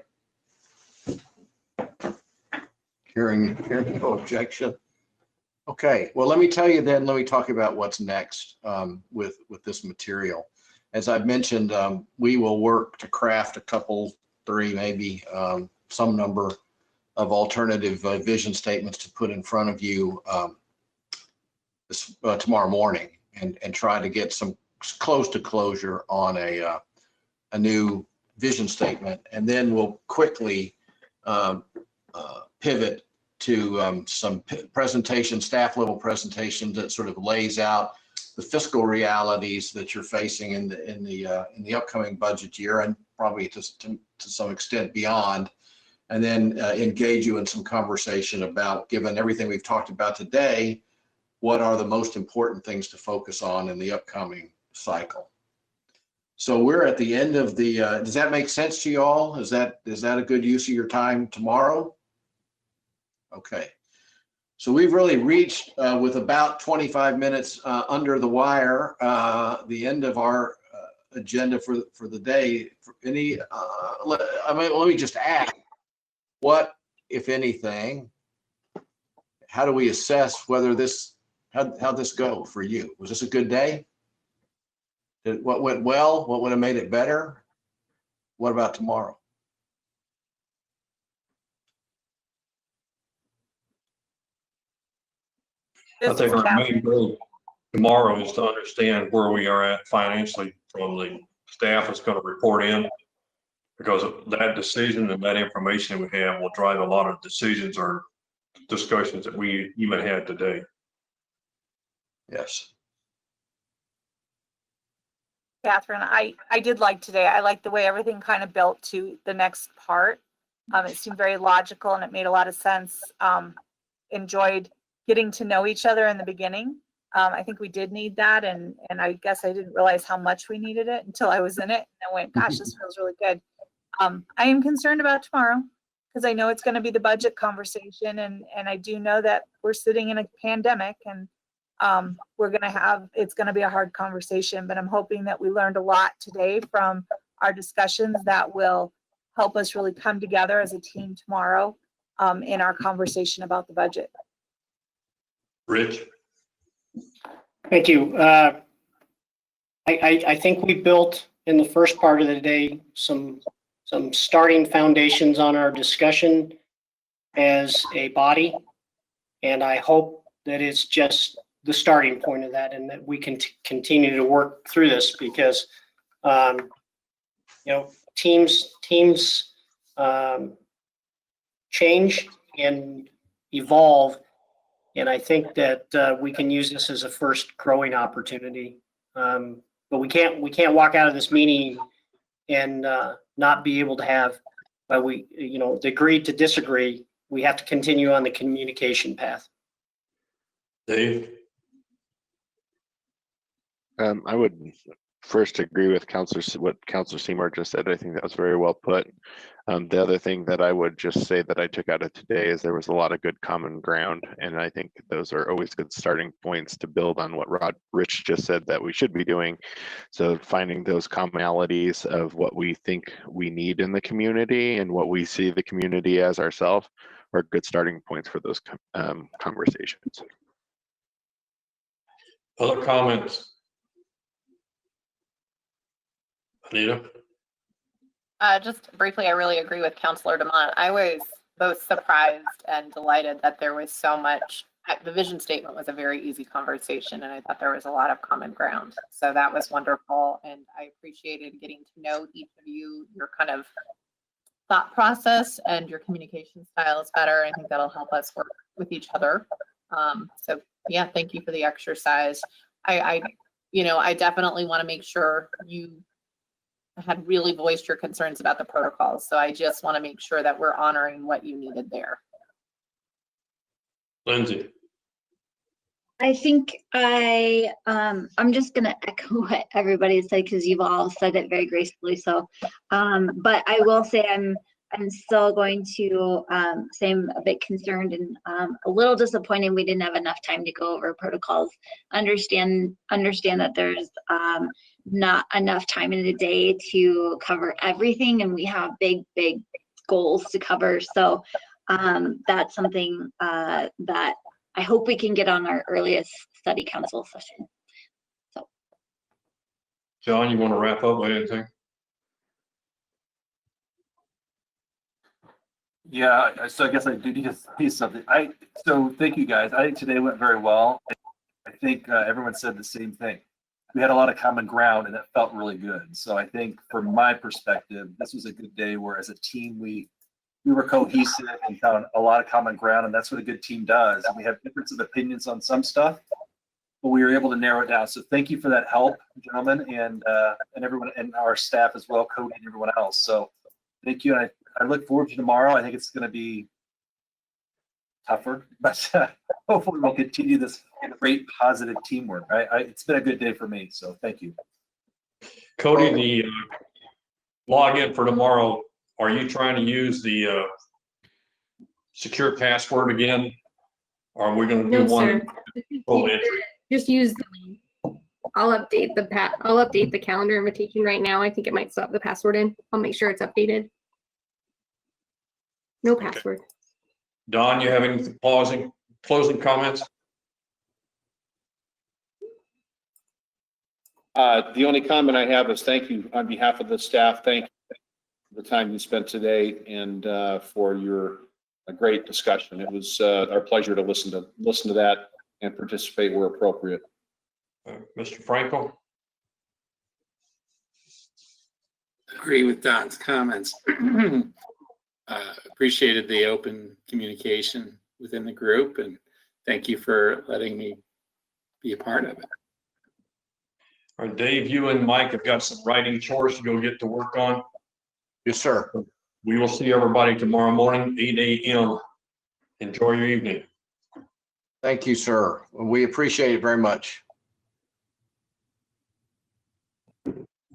Hearing no objection. Okay, well, let me tell you then, let me talk about what's next with this material. As I've mentioned, we will work to craft a couple, 3, maybe some number of alternative vision statements to put in front of you tomorrow morning, and try to get some close to closure on a new vision statement, and then we'll quickly pivot to some presentation, staff level presentations that sort of lays out the fiscal realities that you're facing in the upcoming budget year, and probably to some extent beyond, and then engage you in some conversation about, given everything we've talked about today, what are the most important things to focus on in the upcoming cycle. So we're at the end of the, does that make sense to you all? Is that a good use of your time tomorrow? Okay. So we've really reached, with about 25 minutes under the wire, the end of our agenda for the day. Let me just ask, what, if anything, how do we assess whether how'd this go for you? Was this a good day? What went well? What would have made it better? What about tomorrow?
I think our main goal tomorrow is to understand where we are at financially from the staff that's going to report in, because that decision and that information we have will drive a lot of decisions or discussions that we even had today.
Yes.
Catherine, I did like today. I liked the way everything kind of built to the next part. It seemed very logical and it made a lot of sense. Enjoyed getting to know each other in the beginning. I think we did need that, and I guess I didn't realize how much we needed it until I was in it, and I went, gosh, this feels really good. I am concerned about tomorrow because I know it's going to be the budget conversation, and I do know that we're sitting in a pandemic, and it's going to be a hard conversation, but I'm hoping that we learned a lot today from our discussions that will help us really come together as a team tomorrow in our conversation about the budget.
Rich?
Thank you. I think we built in the first part of the day some starting foundations on our discussion as a body, and I hope that it's just the starting point of that, and that we can continue to work through this, because teams change and evolve. And I think that we can use this as a first growing opportunity. But we can't walk out of this meeting and not be able to have, agree to disagree. We have to continue on the communication path.
Dave?
I would first agree with what Councilor Seymour just said. I think that was very well put. The other thing that I would just say that I took out of today is there was a lot of good common ground, and I think those are always good starting points to build on what Rich just said that we should be doing. So finding those commonalities of what we think we need in the community and what we see the community as ourselves are good starting points for those conversations.
Other comments? Anita?
Just briefly, I really agree with Councilor DeMont. I was both surprised and delighted that there was so much. The vision statement was a very easy conversation, and I thought there was a lot of common ground. So that was wonderful, and I appreciated getting to know each of you, your kind of thought process and your communication styles better. I think that'll help us work with each other. So yeah, thank you for the exercise. I definitely want to make sure you had really voiced your concerns about the protocols. So I just want to make sure that we're honoring what you needed there.
Lindsay?
I think I'm just gonna echo what everybody said, because you've all said it very gracefully. So, but I will say I'm still going to say I'm a bit concerned and a little disappointed we didn't have enough time to go over protocols. Understand that there's not enough time in the day to cover everything, and we have big goals to cover. So that's something that I hope we can get on our earliest study council session. So,
John, you want to wrap up with anything?
Yeah, so I guess I do need to say something. So thank you guys. I think today went very well. I think everyone said the same thing. we had a lot of common ground and it felt really good. So I think from my perspective, this was a good day where as a team, we were cohesive and found a lot of common ground, and that's what a good team does. And we have difference of opinions on some stuff, but we were able to narrow it down. So thank you for that help, gentlemen, and everyone, and our staff as well, Cody and everyone else. So thank you. And I look forward to tomorrow. I think it's going to be tougher, but hopefully we'll continue this great positive teamwork. It's been a good day for me, so thank you.
Cody, the login for tomorrow, are you trying to use the secure password again? Or are we going to do
No,
one?
sir. Just use the link. I'll update the calendar invitation right now. I think it might still have the password in. I'll make sure it's updated. No password.
Don, you have any closing comments?
The only comment I have is thank you on behalf of the staff. Thank you for the time you spent today and for your great discussion. It was our pleasure to listen to that and participate where appropriate.
Mr. Franco?
Agree with Don's comments. Appreciated the open communication within the group, and thank you for letting me be a part of it.
All right, Dave, you and Mike have got some writing chores to go get to work on.
Yes, sir.
We will see everybody tomorrow morning, 8 a.m. Enjoy your evening.
Thank you, sir. We appreciate it very much.